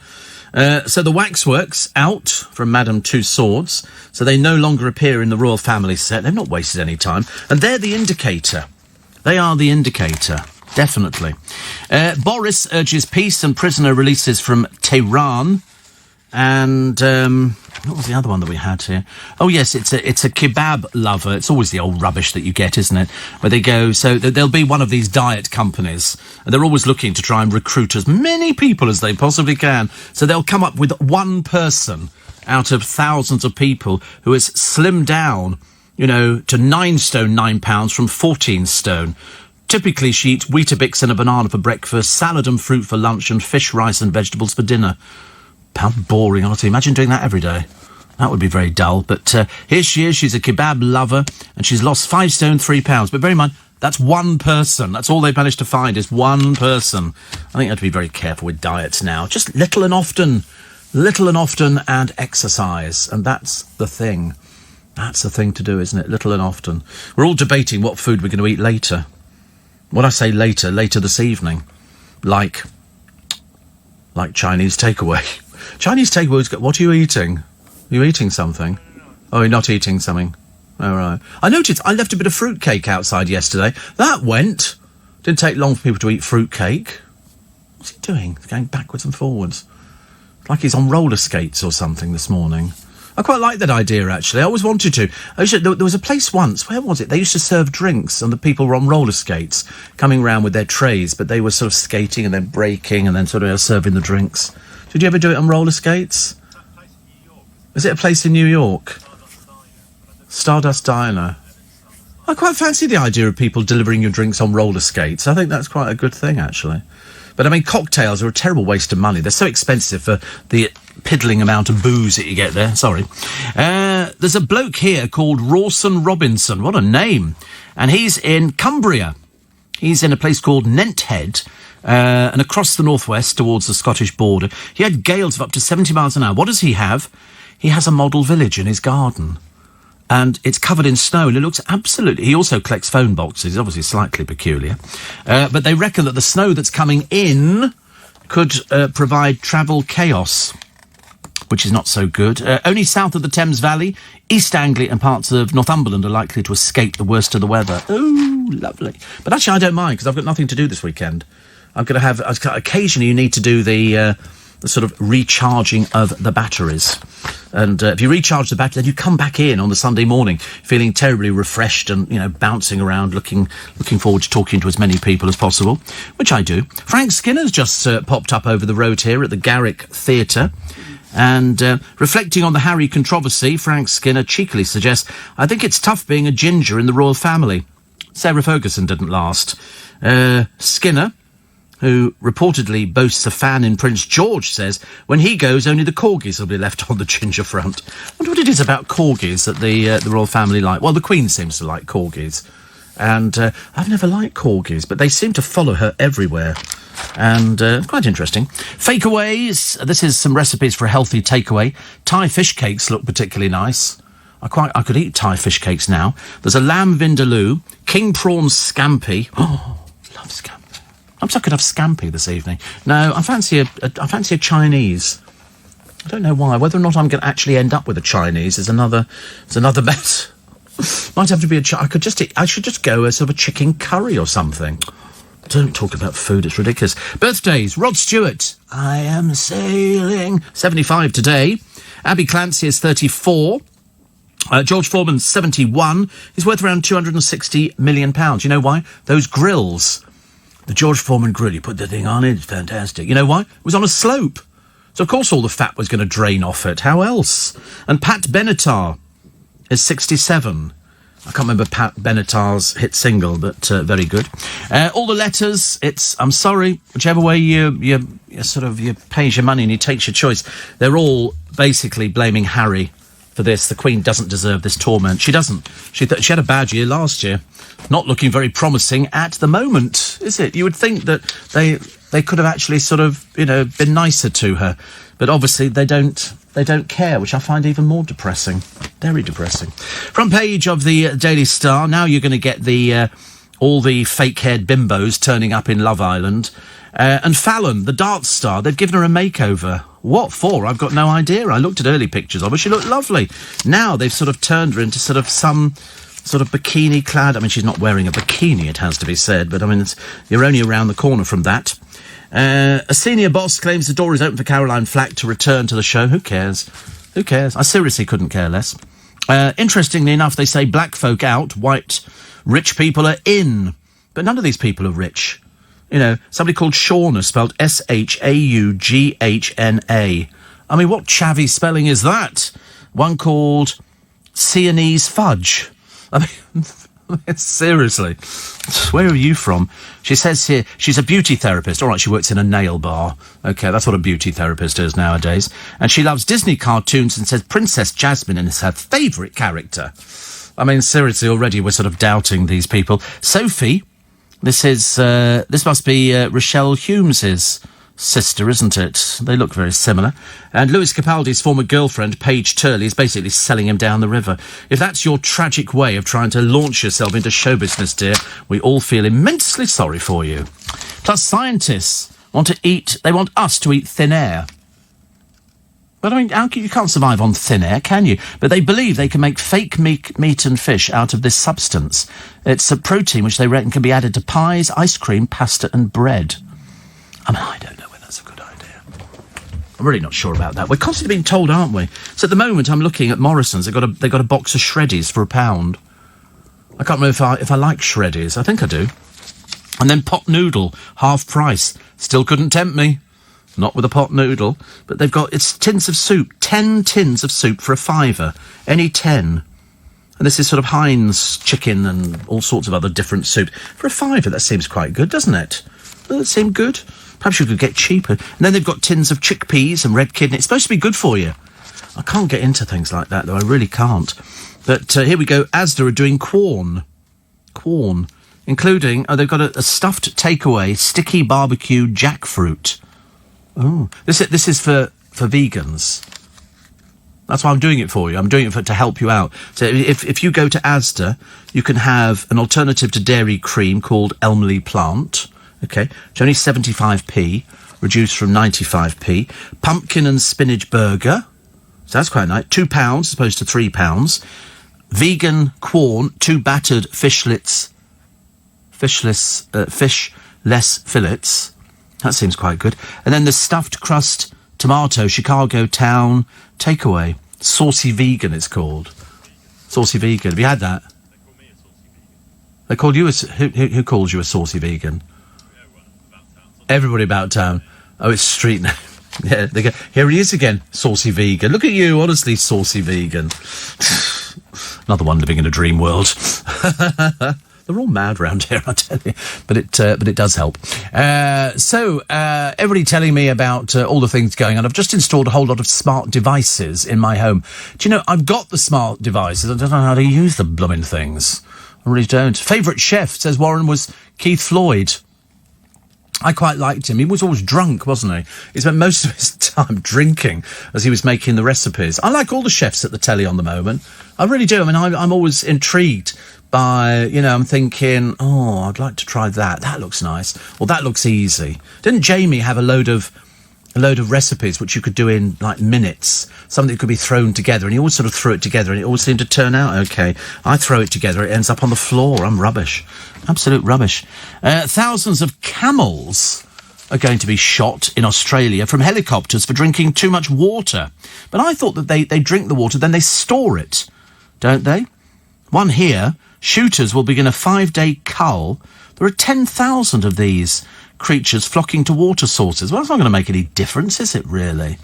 So the waxworks out from Madame Tussauds, so they no longer appear in the royal family set. They've not wasted any time. And they're the indicator. They are the indicator, definitely. Boris urges peace and prisoner releases from Tehran. And what was the other one that we had here? Oh, yes, it's a kebab lover. It's always the old rubbish that you get, isn't it? Where they go, so there'll be one of these diet companies, and they're always looking to try and recruit as many people as they possibly can. So they'll come up with one person out of thousands of people who has slimmed down, to 9 stone 9 pounds from 14 stone. Typically, she eats Weetabix and a banana for breakfast, salad and fruit for lunch, and fish, rice and vegetables for dinner. How boring, honestly. Imagine doing that every day. That would be very dull. But here she is. She's a kebab lover, and she's lost 5 stone 3 pounds. But bear in mind, that's one person. That's all they've managed to find is one person. I think you have to be very careful with diets now. Just little and often and exercise. And that's the thing. That's the thing to do, isn't it? Little and often. We're all debating what food we're going to eat later. When I say later this evening. Like Chinese takeaway. Chinese takeaway, what are you eating? Are you eating something? Oh, you're not eating something. All right. I noticed I left a bit of fruitcake outside yesterday. That went. Didn't take long for people to eat fruitcake. What's he doing? He's going backwards and forwards. Like he's on roller skates or something this morning. I quite like that idea, actually. I always wanted to. There was a place once, where was it? They used to serve drinks, and the people were on roller skates, coming round with their trays, but they were sort of skating and then braking and then sort of serving the drinks. Did you ever do it on roller skates? Is it a place in New York? Stardust Diner. I quite fancy the idea of people delivering your drinks on roller skates. I think that's quite a good thing, actually. But, I mean, cocktails are a terrible waste of money. They're so expensive for the piddling amount of booze that you get there. Sorry. There's a bloke here called Rawson Robinson. What a name. And he's in Cumbria. He's in a place called Nenthead, and across the northwest towards the Scottish border. He had gales of up to 70 miles an hour. What does he have? He has a model village in his garden. And it's covered in snow, and it looks absolutely... He also collects phone boxes, obviously slightly peculiar. But they reckon that the snow that's coming in could provide travel chaos, which is not so good. Only south of the Thames Valley, East Anglia and parts of Northumberland are likely to escape the worst of the weather. Oh, lovely. But actually, I don't mind, because I've got nothing to do this weekend. I'm going to have... Occasionally, you need to do the sort of recharging of the batteries. And if you recharge the battery, then you come back in on the Sunday morning feeling terribly refreshed and, bouncing around, looking forward to talking to as many people as possible, which I do. Frank Skinner's just popped up over the road here at the Garrick Theatre. And reflecting on the Harry controversy, Frank Skinner cheekily suggests, I think it's tough being a ginger in the royal family. Sarah Ferguson didn't last. Skinner, who reportedly boasts a fan in Prince George, says when he goes, only the corgis will be left on the ginger front. I wonder what it is about corgis that the royal family like. Well, the Queen seems to like corgis. And I've never liked corgis, but they seem to follow her everywhere. And quite interesting. Fakeaways. This is some recipes for a healthy takeaway. Thai fish cakes look particularly nice. I could eat Thai fish cakes now. There's a lamb vindaloo, king prawn scampi. Oh, love scampi. I could have scampi this evening. No, I fancy a Chinese. I don't know why. Whether or not I'm going to actually end up with a Chinese is another bet. Might have to be I should just go a sort of a chicken curry or something. Don't talk about food, it's ridiculous. Birthdays, Rod Stewart. I am sailing. 75 today. Abby Clancy is 34. George Foreman's 71. He's worth around £260 million. You know why? Those grills. The George Foreman grill, you put the thing on it, it's fantastic. You know why? It was on a slope. So, of course, all the fat was going to drain off it. How else? And Pat Benatar is 67. I can't remember Pat Benatar's hit single, but very good. All the letters, it's, I'm sorry, whichever way you pays your money and you takes your choice, they're all basically blaming Harry for this. The Queen doesn't deserve this torment. She doesn't. She had a bad year last year. Not looking very promising at the moment, is it? You would think that they could have actually sort of, been nicer to her. But obviously they don't care, which I find even more depressing. Very depressing. Front page of the Daily Star. Now you're going to get all the fake-haired bimbos turning up in Love Island. And Fallon, the dart star, they've given her a makeover. What for? I've got no idea. I looked at early pictures of her. She looked lovely. Now they've sort of turned her into sort of some sort of bikini-clad... I mean, she's not wearing a bikini, it has to be said, but, I mean, you're only around the corner from that. A senior boss claims the door is open for Caroline Flack to return to the show. Who cares? Who cares? I seriously couldn't care less. Interestingly enough, they say black folk out, white rich people are in. But none of these people are rich. Somebody called Shauna, spelled Shaughnna. I mean, what chavvy spelling is that? One called Sienese Fudge. I mean... Seriously, where are you from? She says here she's a beauty therapist. All right, she works in a nail bar. Okay, that's what a beauty therapist is nowadays. And she loves Disney cartoons and says Princess Jasmine is her favourite character. I mean, seriously, already we're sort of doubting these people. Sophie, this must be Rochelle Humes' sister, isn't it? They look very similar. And Lewis Capaldi's former girlfriend, Paige Turley, is basically selling him down the river. If that's your tragic way of trying to launch yourself into show business, dear, we all feel immensely sorry for you. Plus, scientists want us to eat thin air. But, I mean, you can't survive on thin air, can you? But they believe they can make fake meat and fish out of this substance. It's a protein which they reckon can be added to pies, ice cream, pasta and bread. I mean, I don't know whether that's a good idea. I'm really not sure about that. We're constantly being told, aren't we? So at the moment, I'm looking at Morrison's. They've got a box of Shreddies for £1. I can't remember if I like Shreddies. I think I do. And then pot noodle, half price. Still couldn't tempt me. Not with a pot noodle. But it's tins of soup. 10 tins of soup for £5. Any 10. And this is sort of Heinz chicken and all sorts of other different soup. For £5, that seems quite good, doesn't it? Doesn't it seem good? Perhaps you could get cheaper. And then they've got tins of chickpeas and red kidney. It's supposed to be good for you. I can't get into things like that, though. I really can't. But here we go. Asda are doing Quorn. Quorn. Including, they've got a stuffed takeaway, sticky barbecue jackfruit. Oh. This is for vegans. That's why I'm doing it for you. I'm doing it to help you out. So if you go to Asda, you can have an alternative to dairy cream called Elmley Plant. Okay, it's only 75p, reduced from 95p. Pumpkin and spinach burger, so that's quite nice. £2 as opposed to £3. Vegan Quorn, 2 battered fishless fillets. That seems quite good. And then the stuffed crust tomato Chicago Town takeaway. Saucy Vegan, it's called. Saucy Vegan. Have you had that? They call you a... Who calls you a saucy vegan? Everybody about town. Oh, it's street name. Yeah, they go, here he is again, Saucy Vegan. Look at you, honestly, Saucy Vegan. Another one living in a dream world. They're all mad round here, I tell you. But it does help. So everybody telling me about all the things going on. I've just installed a whole lot of smart devices in my home. Do you know, I've got the smart devices. I don't know how to use the blooming things. I really don't. Favourite chef, says Warren, was Keith Floyd. I quite liked him. He was always drunk, wasn't he? He spent most of his time drinking as he was making the recipes. I like all the chefs at the telly on the moment. I really do. I mean, I'm always intrigued by, I'm thinking, oh, I'd like to try that. That looks nice. Or that looks easy. Didn't Jamie have a load of recipes which you could do in, like, minutes? Something that could be thrown together, and he always sort of threw it together, and it always seemed to turn out okay. I throw it together, it ends up on the floor. I'm rubbish. Absolute rubbish. Thousands of camels are going to be shot in Australia from helicopters for drinking too much water. But I thought that they drink the water, then they store it don't they? One here, shooters will begin a 5-day cull. There are 10,000 of these creatures flocking to water sources. Well, that's not going to make any difference, is it, really?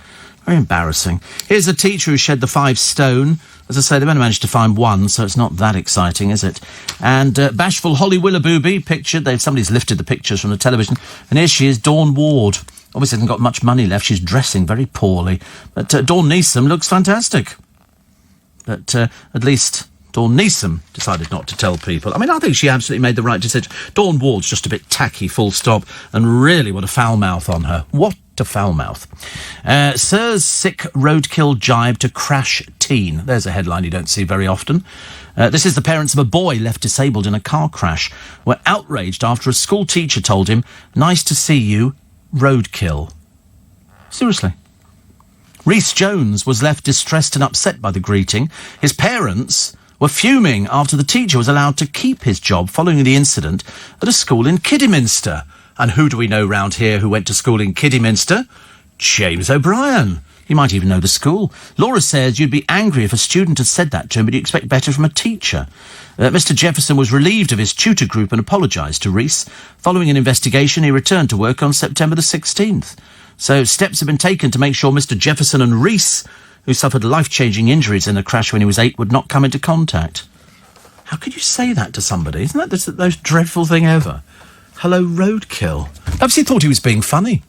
Very embarrassing. Here's a teacher who shed the 5 stone. As I say, they've only managed to find one, so it's not that exciting, is it? And bashful Holly Willoughby pictured. Somebody's lifted the pictures from the television. And here she is, Dawn Ward. Obviously hasn't got much money left. She's dressing very poorly. But Dawn Neeson looks fantastic. But at least Dawn Neeson decided not to tell people. I mean, I think she absolutely made the right decision. Dawn Ward's just a bit tacky, full stop. And really, what a foul mouth on her. What a foul mouth. Sir's sick roadkill jibe to crash teen. There's a headline you don't see very often. This is the parents of a boy left disabled in a car crash. Were outraged after a school teacher told him, "Nice to see you, roadkill." Seriously. Rhys Jones was left distressed and upset by the greeting. His parents were fuming after the teacher was allowed to keep his job following the incident at a school in Kidderminster. And who do we know round here who went to school in Kidderminster? James O'Brien. You might even know the school. Laura says you'd be angry if a student had said that to him, but you expect better from a teacher. Mr. Jefferson was relieved of his tutor group and apologised to Rhys. Following an investigation, he returned to work on September the 16th. So steps have been taken to make sure Mr. Jefferson and Rhys, who suffered life-changing injuries in a crash when he was 8, would not come into contact. How could you say that to somebody? Isn't that the most dreadful thing ever? Hello, roadkill. Perhaps he thought he was being funny.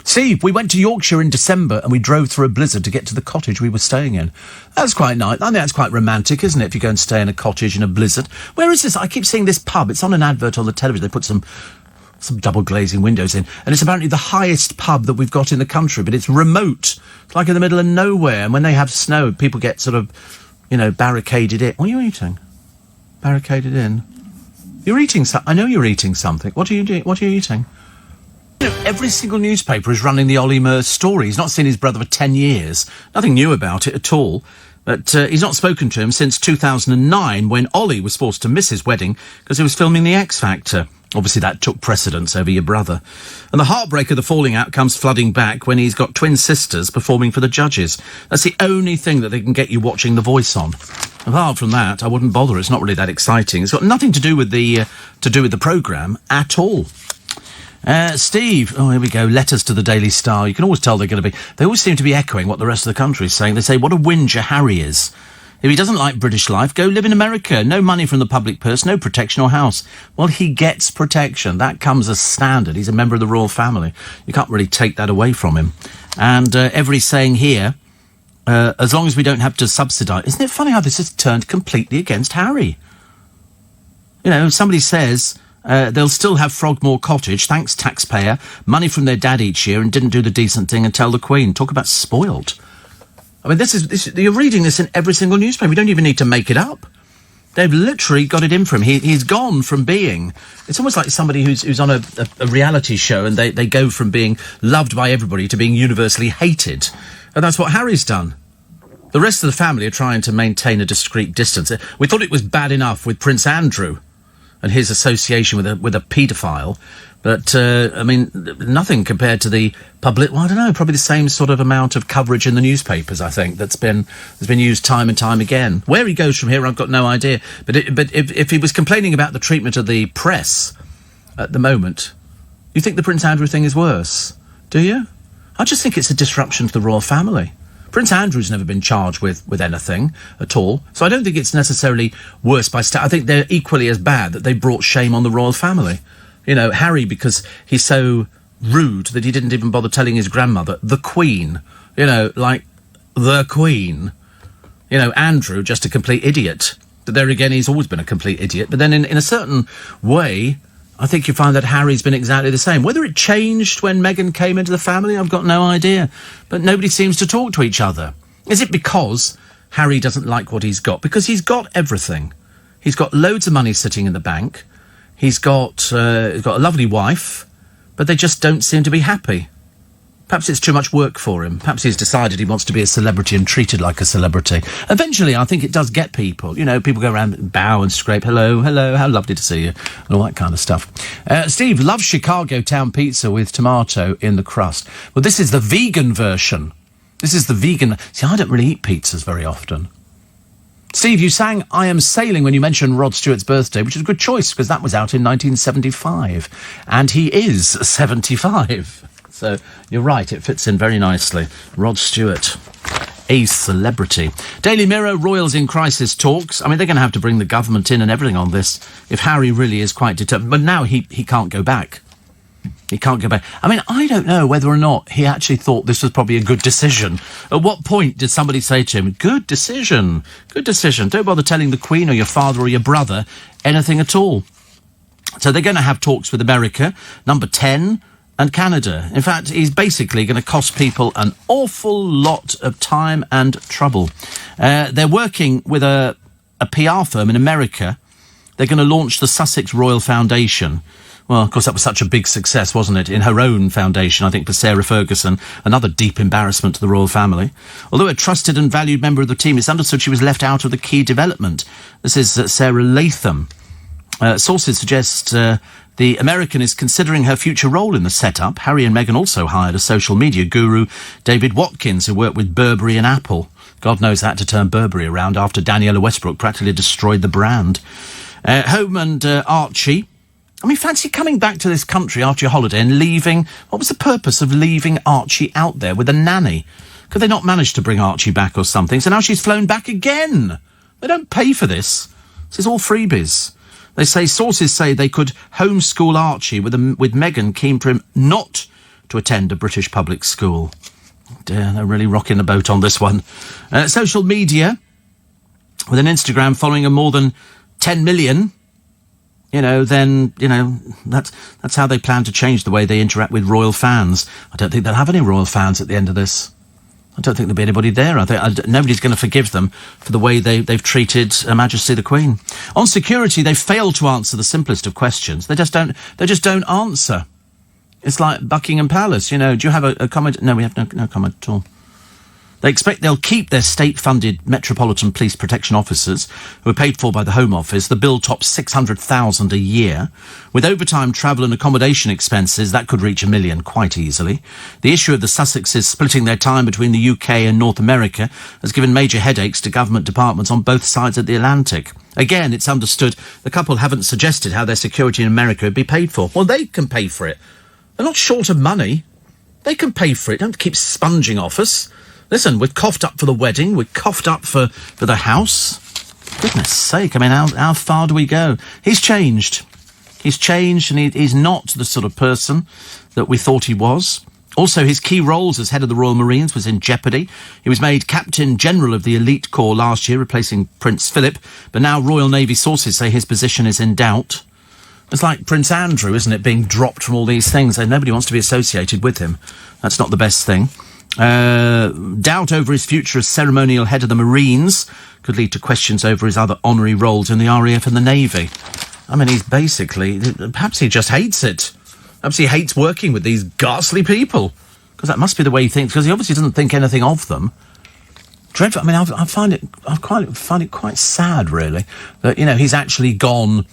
Steve, we went to Yorkshire in December and we drove through a blizzard to get to the cottage we were staying in. That's quite nice. I think that's quite romantic, isn't it, if you go and stay in a cottage in a blizzard? Where is this? I keep seeing this pub. It's on an advert on the television. They put some double glazing windows in. And it's apparently the highest pub that we've got in the country, but it's remote. It's like in the middle of nowhere. And when they have snow, people get sort of, barricaded in. What are you eating? Barricaded in? You're eating I know you're eating something. What are you doing? What are you eating? Every single newspaper is running the Ollie Murs story. He's not seen his brother for 10 years. Nothing new about it at all. But he's not spoken to him since 2009 when Ollie was forced to miss his wedding because he was filming The X Factor. Obviously, that took precedence over your brother. And the heartbreak of the falling out comes flooding back when he's got twin sisters performing for the judges. That's the only thing that they can get you watching The Voice on. Apart from that, I wouldn't bother. It's not really that exciting. It's got nothing to do with the programme at all. Steve, here we go. Letters to the Daily Star. You can always tell they always seem to be echoing what the rest of the country is saying. They say, what a whinger Harry is. If he doesn't like British life, go live in America. No money from the public purse, no protection or house. Well, he gets protection. That comes as standard. He's a member of the royal family. You can't really take that away from him. And everybody's saying here, as long as we don't have to subsidise. Isn't it funny how this has turned completely against Harry? Somebody says they'll still have Frogmore Cottage, thanks taxpayer, money from their dad each year and didn't do the decent thing and tell the Queen. Talk about spoilt. I mean, you're reading this in every single newspaper. You don't even need to make it up. They've literally got it in for him. He's gone from being... It's almost like somebody who's on a reality show and they go from being loved by everybody to being universally hated. And that's what Harry's done. The rest of the family are trying to maintain a discreet distance. We thought it was bad enough with Prince Andrew and his association with a paedophile. But, nothing compared to the public... Well, I don't know, probably the same sort of amount of coverage in the newspapers, I think, that's been used time and time again. Where he goes from here, I've got no idea. But if he was complaining about the treatment of the press at the moment, you think the Prince Andrew thing is worse? Do you? I just think it's a disruption to the royal family. Prince Andrew's never been charged with anything at all, so I don't think it's necessarily worse by... I think they're equally as bad that they brought shame on the royal family. Harry, because he's so rude that he didn't even bother telling his grandmother, the Queen. Like, the Queen. Andrew, just a complete idiot. But there again, he's always been a complete idiot. But then in a certain way, I think you find that Harry's been exactly the same. Whether it changed when Meghan came into the family, I've got no idea. But nobody seems to talk to each other. Is it because Harry doesn't like what he's got? Because he's got everything. He's got loads of money sitting in the bank. He's got a lovely wife, but they just don't seem to be happy. Perhaps it's too much work for him. Perhaps he's decided he wants to be a celebrity and treated like a celebrity. Eventually, I think it does get people. People go around and bow and scrape, hello, how lovely to see you, and all that kind of stuff. Steve loves Chicago Town pizza with tomato in the crust. Well, this is the vegan version. This is the vegan... See, I don't really eat pizzas very often. Steve, you sang I Am Sailing when you mentioned Rod Stewart's birthday, which is a good choice because that was out in 1975. And he is 75. So you're right, it fits in very nicely. Rod Stewart, a celebrity. Daily Mirror, Royals in crisis talks. I mean, they're going to have to bring the government in and everything on this if Harry really is quite determined. But now he can't go back. He can't go back. I mean, I don't know whether or not he actually thought this was probably a good decision. At what point did somebody say to him, good decision, good decision. Don't bother telling the Queen or your father or your brother anything at all. So they're going to have talks with America, number 10, and Canada. In fact, he's basically going to cost people an awful lot of time and trouble. They're working with a PR firm in America. They're going to launch the Sussex Royal Foundation. Well, of course, that was such a big success, wasn't it? In her own foundation, I think, for Sarah Ferguson. Another deep embarrassment to the royal family. Although a trusted and valued member of the team, it's understood she was left out of the key development. This is Sarah Latham. Sources suggest the American is considering her future role in the setup. Harry and Meghan also hired a social media guru, David Watkins, who worked with Burberry and Apple. God knows that to turn Burberry around after Daniela Westbrook practically destroyed the brand. Home and Archie. I mean, fancy coming back to this country after your holiday and leaving. What was the purpose of leaving Archie out there with a nanny? Could they not manage to bring Archie back or something? So now she's flown back again. They don't pay for this. This is all freebies. They say, sources say they could homeschool Archie with Meghan keen for him not to attend a British public school. Dear, they're really rocking the boat on this one. Social media, with an Instagram following of more than 10 million... then, that's how they plan to change the way they interact with royal fans. I don't think they'll have any royal fans at the end of this. I don't think there'll be anybody there. I think nobody's going to forgive them for the way they've treated Her Majesty the Queen. On security, they failed to answer the simplest of questions. They just don't answer. It's like Buckingham Palace, do you have a comment? No, we have no comment at all. They expect they'll keep their state-funded Metropolitan Police Protection Officers, who are paid for by the Home Office. The bill tops $600,000 a year. With overtime, travel and accommodation expenses, that could reach $1 million quite easily. The issue of the Sussexes splitting their time between the UK and North America has given major headaches to government departments on both sides of the Atlantic. Again, it's understood the couple haven't suggested how their security in America would be paid for. Well, they can pay for it. They're not short of money. They can pay for it. Don't keep sponging off us. Listen, we're coughed up for the wedding. We're coughed up for the house. Goodness sake, I mean, how far do we go? He's changed. He's changed, and he's not the sort of person that we thought he was. Also, his key roles as head of the Royal Marines was in jeopardy. He was made Captain General of the Elite Corps last year, replacing Prince Philip. But now Royal Navy sources say his position is in doubt. It's like Prince Andrew, isn't it, being dropped from all these things, and nobody wants to be associated with him. That's not the best thing. Doubt over his future as ceremonial head of the Marines could lead to questions over his other honorary roles in the RAF and the Navy. I mean, he's basically... Perhaps he just hates it. Perhaps he hates working with these ghastly people. Because that must be the way he thinks, because he obviously doesn't think anything of them. Dreadful. I mean, I find it quite sad, really, that, he's actually gone...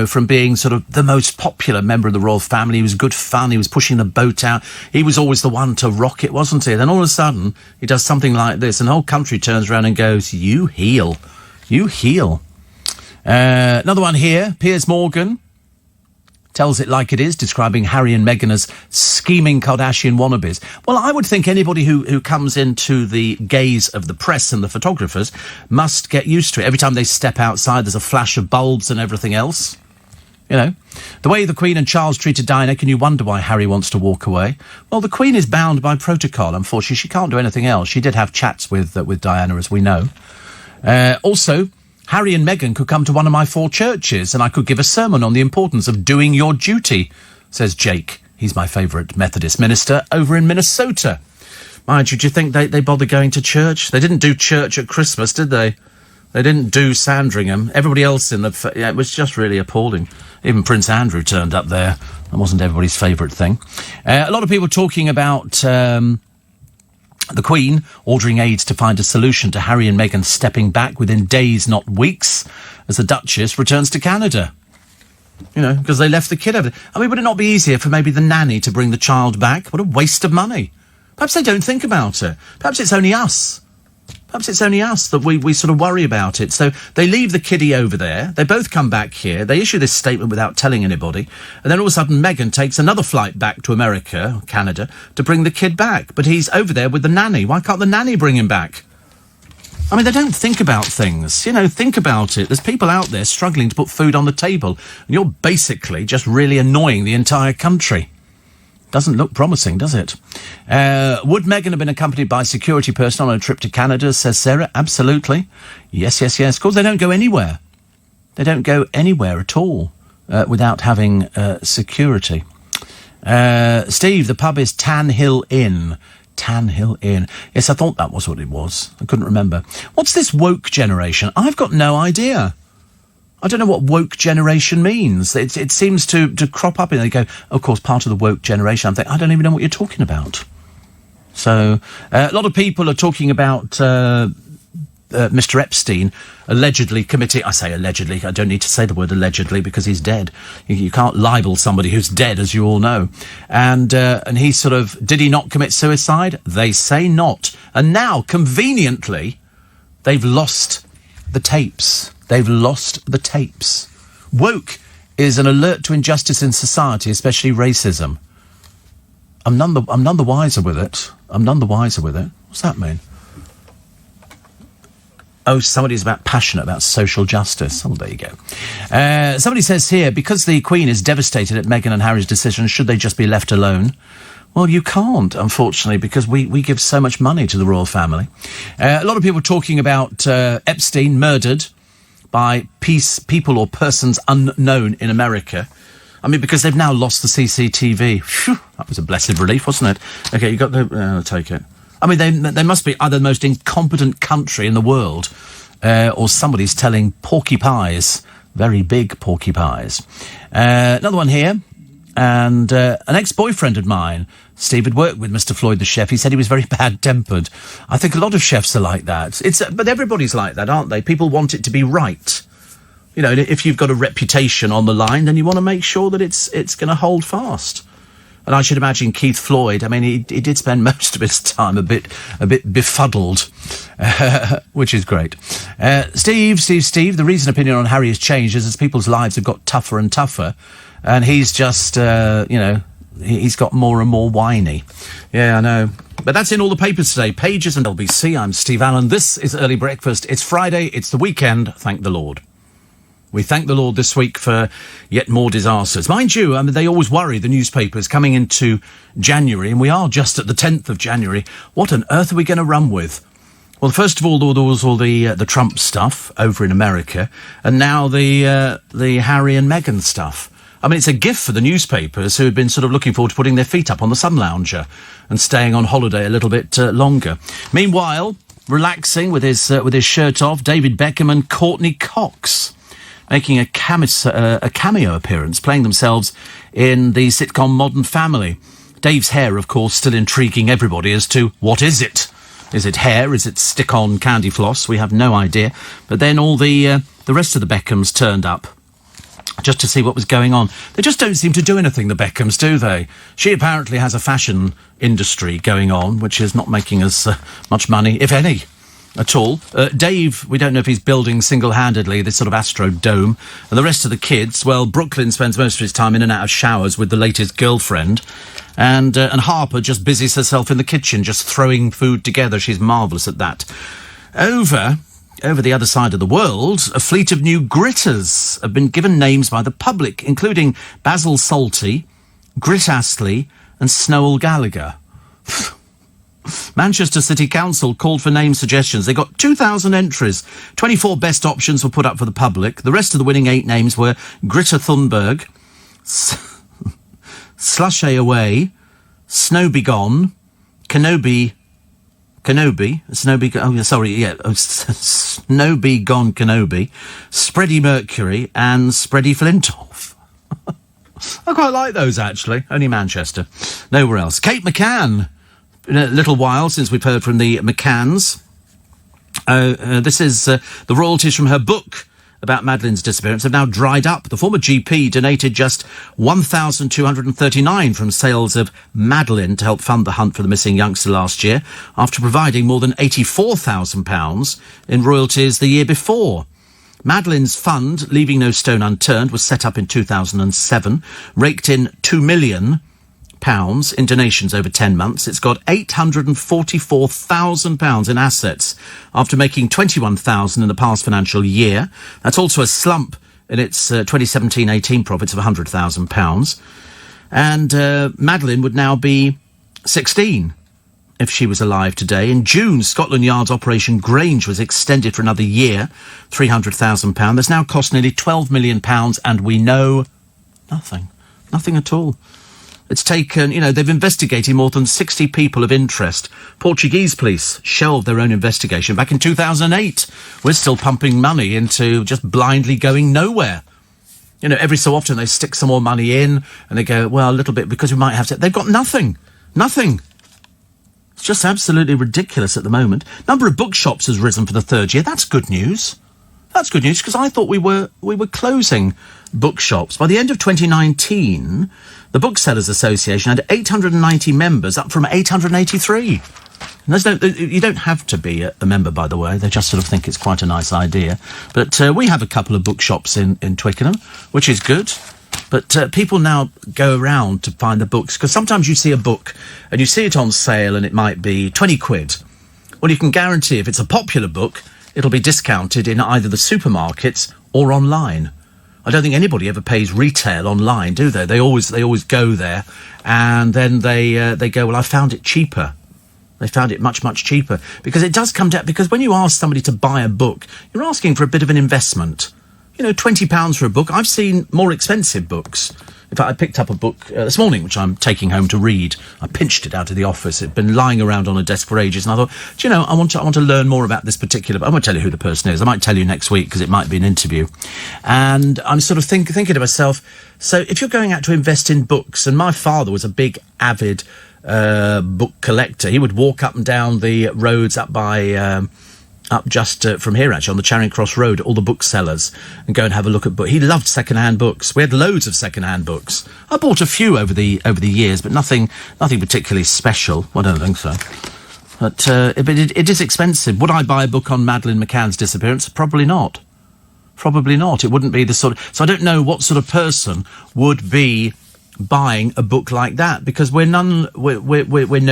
from being sort of the most popular member of the royal family. He was good fun. He was pushing the boat out. He was always the one to rock it, wasn't he? Then all of a sudden, he does something like this, and the whole country turns around and goes, you heel. You heel. Another one here. Piers Morgan tells it like it is, describing Harry and Meghan as scheming Kardashian wannabes. Well, I would think anybody who comes into the gaze of the press and the photographers must get used to it. Every time they step outside, there's a flash of bulbs and everything else. The way the Queen and Charles treated Diana, can you wonder why Harry wants to walk away? Well, the Queen is bound by protocol. Unfortunately, she can't do anything else. She did have chats with Diana, as we know. Also, Harry and Meghan could come to one of my 4 churches and I could give a sermon on the importance of doing your duty, says Jake. He's my favourite Methodist minister over in Minnesota. Mind you, do you think they bother going to church? They didn't do church at Christmas, did they? They didn't do Sandringham. Everybody else it was just really appalling. Even Prince Andrew turned up there. That wasn't everybody's favourite thing. A lot of people talking about... the Queen ordering aides to find a solution to Harry and Meghan stepping back within days, not weeks, as the Duchess returns to Canada. Because they left the kid over there. I mean, would it not be easier for maybe the nanny to bring the child back? What a waste of money. Perhaps they don't think about it. Perhaps it's only us. Perhaps it's only us that we sort of worry about it. So they leave the kiddie over there. They both come back here. They issue this statement without telling anybody. And then all of a sudden, Meghan takes another flight back to America, or Canada, to bring the kid back. But he's over there with the nanny. Why can't the nanny bring him back? I mean, they don't think about things. Think about it. There's people out there struggling to put food on the table. And you're basically just really annoying the entire country. Doesn't look promising, does it? Would Meghan have been accompanied by security personnel on a trip to Canada, says Sarah? Absolutely. Yes. Of course, they don't go anywhere. They don't go anywhere at all without having security. Steve, the pub is Tan Hill Inn. Tan Hill Inn. Yes, I thought that was what it was. I couldn't remember. What's this woke generation? I've got no idea. I don't know what woke generation means. It seems to crop up and they go, of course, part of the woke generation. I'm thinking, I don't even know what you're talking about. So, a lot of people are talking about Mr. Epstein allegedly committing... I say allegedly, I don't need to say the word allegedly because he's dead. You can't libel somebody who's dead, as you all know. And he sort of... Did he not commit suicide? They say not. And now, conveniently, they've lost the tapes. They've lost the tapes. Woke is an alert to injustice in society, especially racism. I'm none the wiser with it. What's that mean? Oh, somebody's passionate about social justice. Oh, there you go. Somebody says here, because the Queen is devastated at Meghan and Harry's decision, should they just be left alone? Well, you can't, unfortunately, because we give so much money to the royal family. A lot of people are talking about Epstein murdered by people or persons unknown in America. I mean, because they've now lost the CCTV. Phew, that was a blessed relief, wasn't it? Okay, you got the... I'll take it. I mean, they must be either the most incompetent country in the world, or somebody's telling porky pies, very big porky pies. Another one here, and an ex-boyfriend of mine, Steve, had worked with Mr. Floyd, the chef. He said he was very bad-tempered. I think a lot of chefs are like that. But everybody's like that, aren't they? People want it to be right. If you've got a reputation on the line, then you want to make sure that it's going to hold fast. And I should imagine Keith Floyd, I mean, he did spend most of his time a bit befuddled, which is great. Steve, the reason opinion on Harry has changed is as people's lives have got tougher and tougher, and he's just, he's got more and more whiny. Yeah, I know. But that's in all the papers today. Pages and LBC. I'm Steve Allen. This is Early Breakfast. It's Friday. It's the weekend. Thank the Lord. We thank the Lord this week for yet more disasters. Mind you, they always worry, the newspapers, coming into January, and we are just at the 10th of January. What on earth are we going to run with? Well, first of all, there was all the Trump stuff over in America, and now the Harry and Meghan stuff. I mean, it's a gift for the newspapers who have been sort of looking forward to putting their feet up on the sun lounger and staying on holiday a little bit longer. Meanwhile, relaxing with his shirt off, David Beckham and Courtney Cox, making a cameo appearance, playing themselves in the sitcom Modern Family. Dave's hair, of course, still intriguing everybody as to what is it? Is it hair? Is it stick-on candy floss? We have no idea. But then all the rest of the Beckhams turned up just to see what was going on. They just don't seem to do anything, the Beckhams, do they? She apparently has a fashion industry going on, which is not making us much money, if any, at all. Dave, we don't know if he's building single-handedly this sort of Astro Dome. And the rest of the kids, well, Brooklyn spends most of his time in and out of showers with the latest girlfriend. And Harper just busies herself in the kitchen, just throwing food together. She's marvellous at that. Over the other side of the world, a fleet of new gritters have been given names by the public, including Basil Salty, Grit Astley and Snowell Gallagher. Manchester City Council called for name suggestions. They got 2,000 entries. 24 best options were put up for the public. The rest of the winning 8 names were Greta Thunberg, Slushay Away, Snow Be Gone, Snow Be Gone Kenobi, Spready Mercury and Spready Flintoff. I quite like those, actually. Only Manchester. Nowhere else. Kate McCann. In a little while since we've heard from the McCanns. This is the royalties from her book, about Madeleine's disappearance have now dried up. The former GP donated just $1,239 from sales of Madeleine to help fund the hunt for the missing youngster last year, after providing more than £84,000 in royalties the year before. Madeleine's fund, Leaving No Stone Unturned, was set up in 2007, raked in £2 million in donations over 10 months. It's got £844,000 in assets after making $21,000 in the past financial year. That's also a slump in its 2017-18 profits of £100,000. And Madeleine would now be 16 if she was alive today. In June, Scotland Yard's Operation Grange was extended for another year, £300,000. That's now cost nearly £12 million, and we know nothing. Nothing at all. It's taken, they've investigated more than 60 people of interest. Portuguese police shelved their own investigation back in 2008. We're still pumping money into just blindly going nowhere. Every so often they stick some more money in and they go, well, a little bit because we might have to. They've got nothing. Nothing. It's just absolutely ridiculous at the moment. Number of bookshops has risen for the third year. That's good news. That's good news, because I thought we were closing bookshops. By the end of 2019, the Booksellers Association had 890 members, up from 883. And you don't have to be a member, by the way. They just sort of think it's quite a nice idea. But we have a couple of bookshops in Twickenham, which is good. But people now go around to find the books, because sometimes you see a book and you see it on sale and it might be 20 quid. Well, you can guarantee if it's a popular book, it'll be discounted in either the supermarkets or online. I don't think anybody ever pays retail online, do they? They always go there, and then they go, well, I found it cheaper. They found it much, much cheaper. Because it does come down, because when you ask somebody to buy a book, you're asking for a bit of an investment. £20 for a book. I've seen more expensive books. In fact, I picked up a book this morning, which I'm taking home to read. I pinched it out of the office. It'd been lying around on a desk for ages, and I thought, I want to learn more about this particular book. I won't tell you who the person is. I might tell you next week, because it might be an interview. And I'm sort of thinking to myself, so if you're going out to invest in books, and my father was a big, avid book collector. He would walk up and down the roads up by... up just from here, actually, on the Charing Cross Road, all the booksellers, and go and have a look at books. He loved second-hand books. We had loads of second-hand books. I bought a few over the years, but nothing particularly special. Well, I don't think so. But it is expensive. Would I buy a book on Madeleine McCann's disappearance? Probably not. Probably not. It wouldn't be the sort of... So I don't know what sort of person would be buying a book like that, because we're no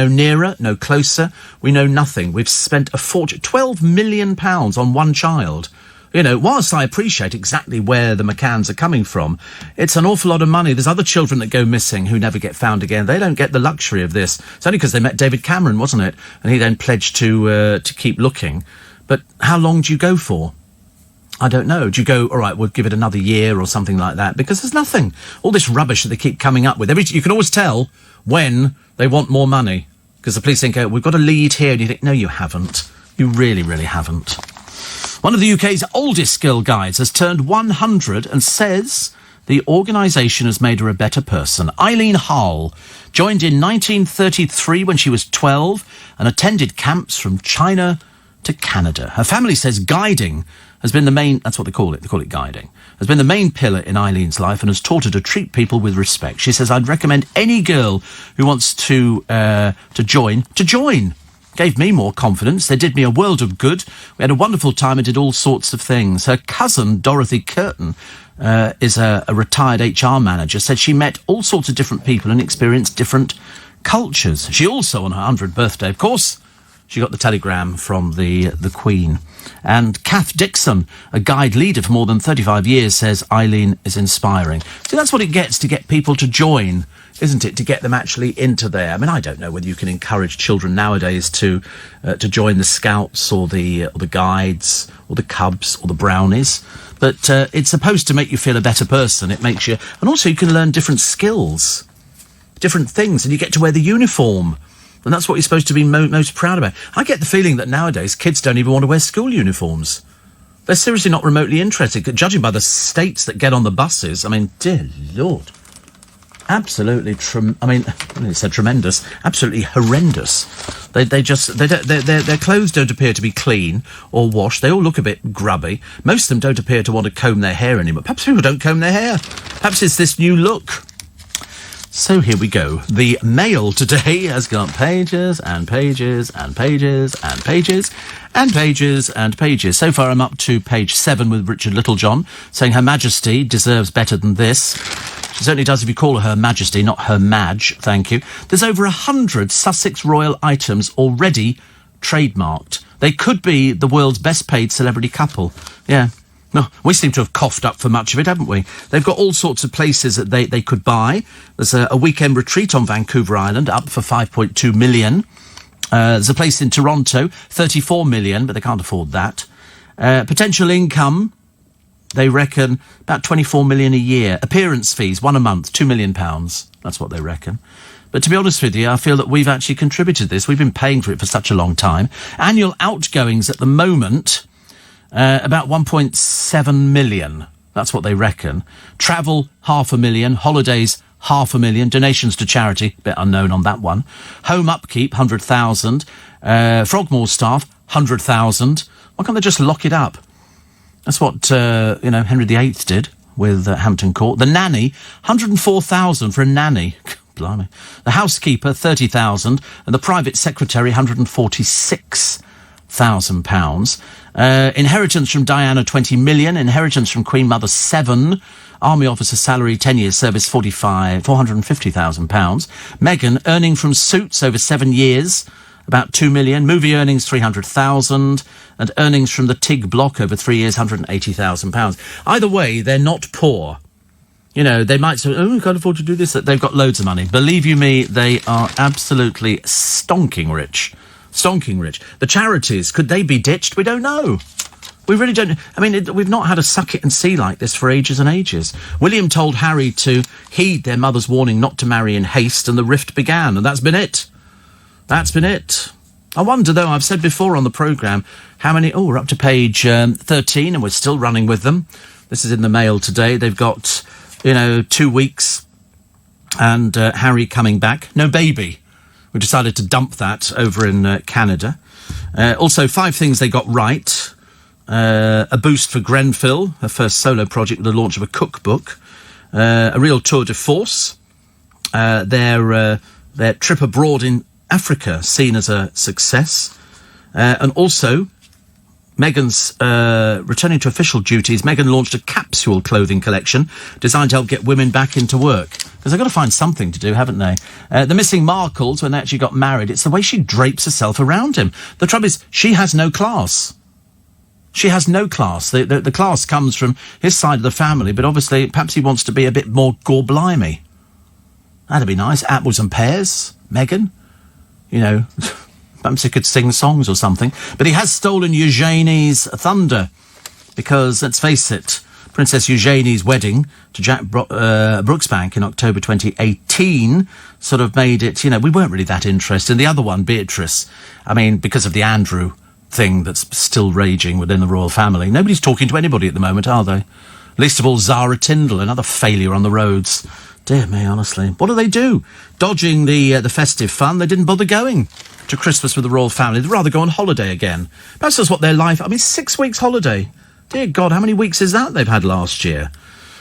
nearer, no closer. We know nothing. We've spent a fortune, £12 million on one child. Whilst I appreciate exactly where the McCanns are coming from, it's an awful lot of money. There's other children that go missing who never get found again. They don't get the luxury of this. It's only because they met David Cameron, wasn't it? And he then pledged to keep looking. But how long do you go for? I don't know. Do you go, all right, we'll give it another year or something like that? Because there's nothing. All this rubbish that they keep coming up with. You can always tell when they want more money. Because the police think, oh, we've got a lead here. And you think, no, you haven't. You really, really haven't. One of the UK's oldest Girl Guides has turned 100 and says the organisation has made her a better person. Eileen Hall joined in 1933 when she was 12 and attended camps from China to Canada. Her family says guiding has been the main... That's what they call it guiding. Has been the main pillar in Eileen's life and has taught her to treat people with respect. She says, I'd recommend any girl who wants to join. Gave me more confidence. They did me a world of good. We had a wonderful time and did all sorts of things. Her cousin, Dorothy Curtin, is a retired HR manager, said she met all sorts of different people and experienced different cultures. She also, on her 100th birthday, of course, she got the telegram from the Queen. And Kath Dixon, a guide leader for more than 35 years, says Eileen is inspiring. So that's what it gets to get people to join, isn't it? To get them actually into there. I mean, I don't know whether you can encourage children nowadays to join the Scouts or the Guides or the Cubs or the Brownies, but it's supposed to make you feel a better person. It makes you, and also you can learn different skills, different things, and you get to wear the uniform. And that's what you're supposed to be most proud about. I get the feeling that nowadays kids don't even want to wear school uniforms. They're seriously not remotely interested. Judging by the states that get on the buses, I mean, dear Lord. Absolutely, it said tremendous. Absolutely horrendous. Their clothes don't appear to be clean or washed. They all look a bit grubby. Most of them don't appear to want to comb their hair anymore. Perhaps people don't comb their hair. Perhaps it's this new look. So here we go. The Mail today has got pages and pages and pages and pages and pages and pages. So far I'm up to page 7 with Richard Littlejohn saying Her Majesty deserves better than this. She certainly does if you call her Majesty, not Her Madge, thank you. There's over 100 Sussex royal items already trademarked. They could be the world's best paid celebrity couple. Yeah. No, we seem to have coughed up for much of it, haven't we? They've got all sorts of places that they could buy. There's a weekend retreat on Vancouver Island, up for 5.2 million. There's a place in Toronto, 34 million, but they can't afford that. Potential income, they reckon, about 24 million a year. Appearance fees, one a month, £2 million. That's what they reckon. But to be honest with you, I feel that we've actually contributed this. We've been paying for it for such a long time. Annual outgoings at the moment... about 1.7 million. That's what they reckon. Travel, 500,000. Holidays, 500,000. Donations to charity, a bit unknown on that one. Home upkeep, 100,000. Frogmore staff, 100,000. Why can't they just lock it up? That's what, Henry VIII did with Hampton Court. The nanny, 104,000 for a nanny. Blimey. The housekeeper, 30,000. And the private secretary, 146,000 £. Inheritance from Diana, 20 million. Inheritance from Queen Mother, 7. Army officer salary, 10 years service, £450,000. Meghan earning from Suits over 7 years, about 2 million. Movie earnings, 300,000. And earnings from the TIG block over 3 years, £180,000. Either way, they're not poor. You know, they might say, we can't afford to do this. They've got loads of money. Believe you me, they are absolutely stonking rich. Stonking rich. The charities, could they be ditched? We don't know. We really don't. I mean, we've not had a suck it and see like this for ages and ages. William told Harry to heed their mother's warning not to marry in haste, and the rift began, and that's been it. That's been it. I wonder, though, I've said before on the programme, how many... we're up to page 13, and we're still running with them. This is in the Mail today. They've got, 2 weeks, and Harry coming back. No baby. We decided to dump that over in Canada. Also, 5 things they got right. A boost for Grenfell, her first solo project with the launch of a cookbook. A real tour de force. Their trip abroad in Africa seen as a success. And also, Meghan's returning to official duties. Meghan launched a capsule clothing collection designed to help get women back into work. Because they've got to find something to do, haven't they? The missing Markles, when they actually got married, it's the way she drapes herself around him. The trouble is, she has no class. She has no class. The class comes from his side of the family, but obviously, perhaps he wants to be a bit more gorblimey. That'd be nice. Apples and pears, Meghan. Perhaps he could sing songs or something. But he has stolen Eugenie's thunder. Because, let's face it, Princess Eugenie's wedding to Jack Brooksbank in October 2018 sort of made it, we weren't really that interested. And the other one, Beatrice, because of the Andrew thing that's still raging within the royal family. Nobody's talking to anybody at the moment, are they? Least of all Zara Tindall, another failure on the roads. Dear me, honestly. What do? Dodging the festive fun, they didn't bother going to Christmas with the royal family. They'd rather go on holiday again. Perhaps that's what their life... 6 weeks holiday. Dear God, how many weeks is that they've had last year?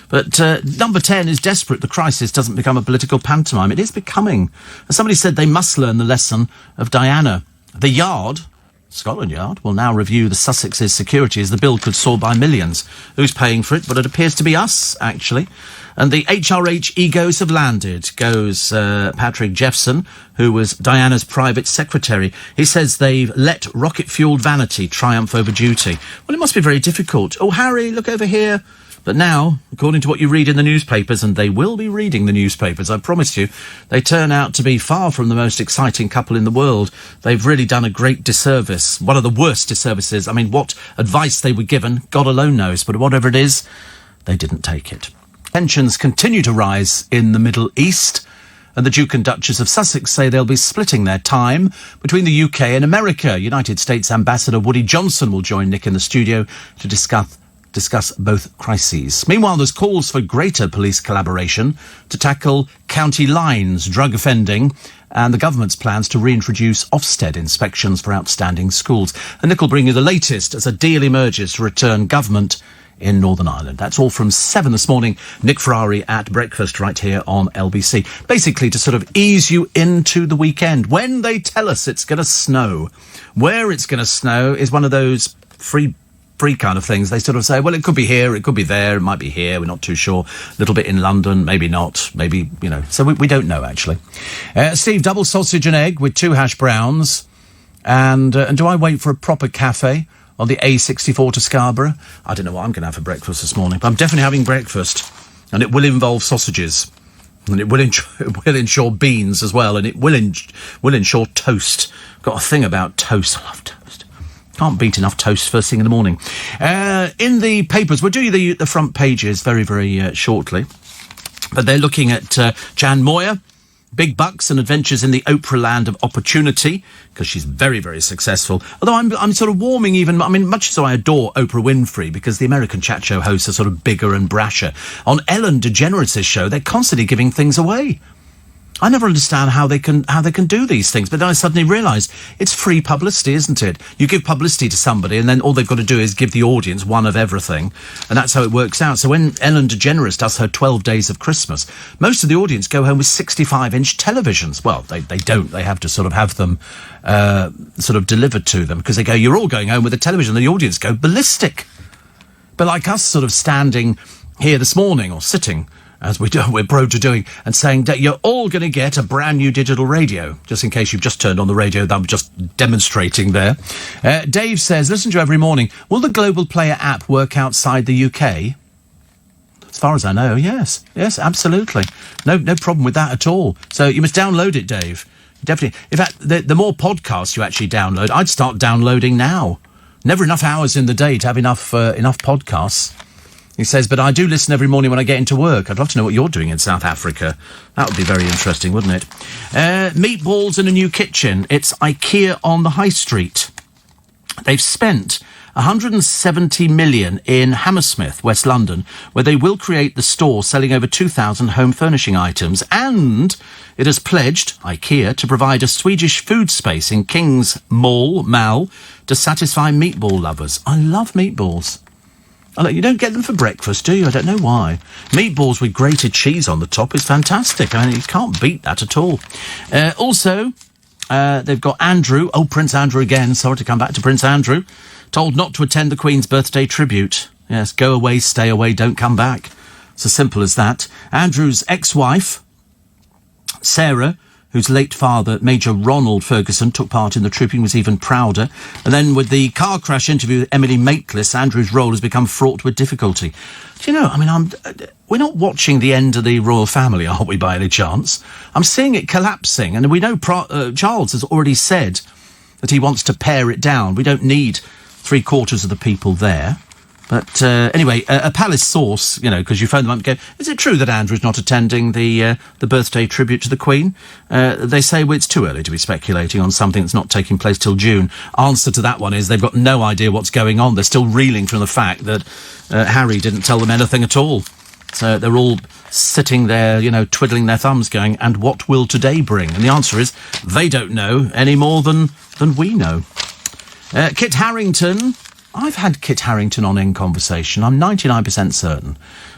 But number 10 is desperate. The crisis doesn't become a political pantomime. It is becoming. As somebody said, they must learn the lesson of Diana. The Yard, Scotland Yard, will now review the Sussex's security as the bill could soar by millions. Who's paying for it? But it appears to be us, actually. And the HRH egos have landed, goes Patrick Jeffson, who was Diana's private secretary. He says they've let rocket-fuelled vanity triumph over duty. Well, it must be very difficult. Oh, Harry, look over here. But now, according to what you read in the newspapers, and they will be reading the newspapers, I promise you, they turn out to be far from the most exciting couple in the world. They've really done a great disservice. One of the worst disservices. What advice they were given, God alone knows. But whatever it is, they didn't take it. Tensions continue to rise in the Middle East, and the Duke and Duchess of Sussex say they'll be splitting their time between the UK and America. United States Ambassador Woody Johnson will join Nick in the studio to discuss discuss both crises. Meanwhile, there's calls for greater police collaboration to tackle county lines, drug offending, and the government's plans to reintroduce Ofsted inspections for outstanding schools. And Nick will bring you the latest as a deal emerges to return government in Northern Ireland. That's all from 7 this morning. Nick Ferrari at breakfast right here on LBC. Basically to sort of ease you into the weekend. When they tell us it's going to snow, where it's going to snow is one of those free kind of things. They sort of say, well, it could be here, it could be there, it might be here, we're not too sure. A little bit in London, maybe not, maybe, so we don't know, actually. Steve, double sausage and egg with 2 hash browns. And do I wait for a proper cafe on the A64 to Scarborough? I don't know what I'm going to have for breakfast this morning, but I'm definitely having breakfast. And it will involve sausages. And it will ensure beans as well. And it will ensure toast. Got a thing about toast. I love toast. Can't beat enough toast first thing in the morning. In the papers, we'll do the front pages very, very shortly. But they're looking at Jan Moyer, big bucks and adventures in the Oprah land of opportunity, because she's very, very successful. Although I'm sort of warming much as I adore Oprah Winfrey, because the American chat show hosts are sort of bigger and brasher. On Ellen DeGeneres' show, they're constantly giving things away. I never understand how they can do these things, but then I suddenly realised it's free publicity, isn't it? You give publicity to somebody, and then all they've got to do is give the audience one of everything, and that's how it works out. So when Ellen DeGeneres does her 12 Days of Christmas, most of the audience go home with 65-inch televisions. Well, they don't. They have to sort of have them sort of delivered to them, because they go, you're all going home with a television, and the audience go ballistic. But like us sort of standing here this morning, or sitting, as we're prone to doing, and saying that you're all going to get a brand new digital radio, just in case you've just turned on the radio that I'm just demonstrating there. Dave says, listen to you every morning. Will the Global Player app work outside the UK? As far as I know, yes. Yes, absolutely. No problem with that at all. So you must download it, Dave. Definitely. In fact, the more podcasts you actually download, I'd start downloading now. Never enough hours in the day to have enough podcasts. He says, but I do listen every morning when I get into work. I'd love to know what you're doing in South Africa. That would be very interesting, wouldn't it? Meatballs in a new kitchen. It's IKEA on the High Street. They've spent 170 million in Hammersmith, West London, where they will create the store selling over 2,000 home furnishing items. And it has pledged, IKEA, to provide a Swedish food space in King's Mall to satisfy meatball lovers. I love meatballs. You don't get them for breakfast, do you? I don't know why. Meatballs with grated cheese on the top is fantastic. I mean, you can't beat that at all. Also, they've got Andrew. Oh, Prince Andrew again. Sorry to come back to Prince Andrew. Told not to attend the Queen's birthday tribute. Yes, go away, stay away, don't come back. It's as simple as that. Andrew's ex-wife, Sarah, whose late father, Major Ronald Ferguson, took part in the trooping, was even prouder. And then with the car crash interview with Emily Maitlis, Andrew's role has become fraught with difficulty. Do you know, we're not watching the end of the royal family, are we, by any chance? I'm seeing it collapsing, and we know Charles has already said that he wants to pare it down. We don't need 3/4 of the people there. But anyway, a palace source, because you phone them up and go, is it true that Andrew's not attending the birthday tribute to the Queen? They say, well, it's too early to be speculating on something that's not taking place till June. Answer to that one is they've got no idea what's going on. They're still reeling from the fact that Harry didn't tell them anything at all. So they're all sitting there, twiddling their thumbs going, and what will today bring? And the answer is they don't know any more than we know. Kit Harington. I've had Kit Harington on in conversation. I'm 99% certain.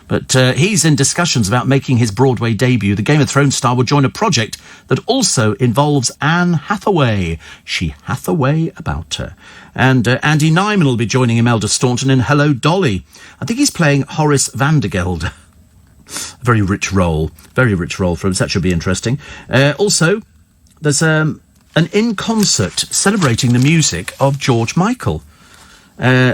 But he's in discussions about making his Broadway debut. The Game of Thrones star will join a project that also involves Anne Hathaway. She Hathaway about her. And Andy Nyman will be joining Imelda Staunton in Hello, Dolly. I think he's playing Horace Vandergelder. A very rich role for him. So that should be interesting. Also, there's an in-concert celebrating the music of George Michael.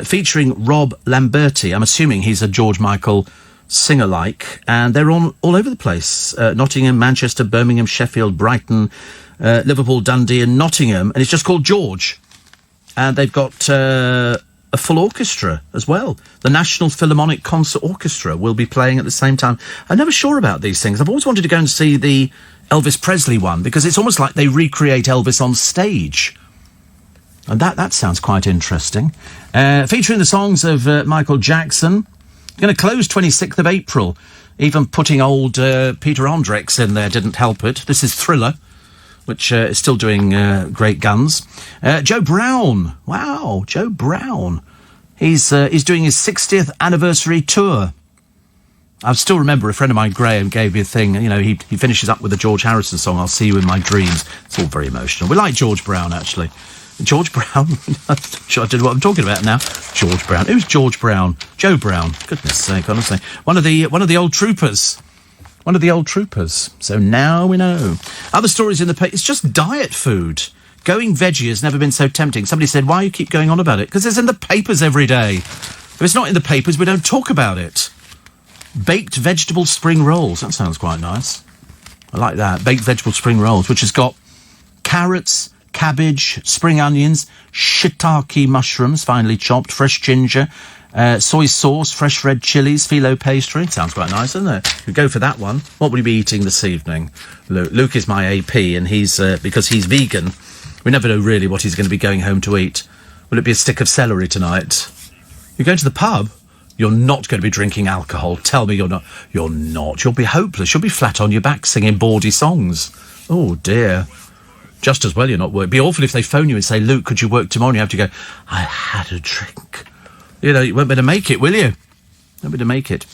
Featuring Rob Lamberti. I'm assuming he's a George Michael singer-like, and they're on all over the place. Nottingham, Manchester, Birmingham, Sheffield, Brighton, Liverpool, Dundee and Nottingham, and it's just called George. And they've got a full orchestra as well. The National Philharmonic Concert Orchestra will be playing at the same time. I'm never sure about these things. I've always wanted to go and see the Elvis Presley one, because it's almost like they recreate Elvis on stage. And that sounds quite interesting. Featuring the songs of Michael Jackson. Going to close 26th of April. Even putting old Peter Andrex in there didn't help it. This is Thriller, which is still doing great guns. Joe Brown. Wow, Joe Brown. He's doing his 60th anniversary tour. I still remember a friend of mine, Graham, gave me a thing. You know, he finishes up with the George Harrison song, I'll See You in My Dreams. It's all very emotional. We like George Brown, actually. George Brown? I don't know what I'm talking about now. George Brown. Who's George Brown? Joe Brown. Goodness sake, honestly. One of the old troopers. One of the old troopers. So now we know. Other stories in the paper. It's just diet food. Going veggie has never been so tempting. Somebody said, why you keep going on about it? Because it's in the papers every day. If it's not in the papers, we don't talk about it. Baked vegetable spring rolls. That sounds quite nice. I like that. Baked vegetable spring rolls, which has got carrots, cabbage, spring onions, shiitake mushrooms, finely chopped, fresh ginger, soy sauce, fresh red chilies, phyllo pastry. Sounds quite nice, doesn't it? We go for that one. What will you be eating this evening? Luke is my AP, and he's because he's vegan, we never know really what he's going to be going home to eat. Will it be a stick of celery tonight? You're going to the pub? You're not going to be drinking alcohol. Tell me you're not. You're not. You'll be hopeless. You'll be flat on your back singing bawdy songs. Oh, dear. Just as well you're not working. It'd be awful if they phone you and say, Luke, could you work tomorrow? And you have to go, I had a drink. You know, you won't be able to make it, will you? Won't be able to make it.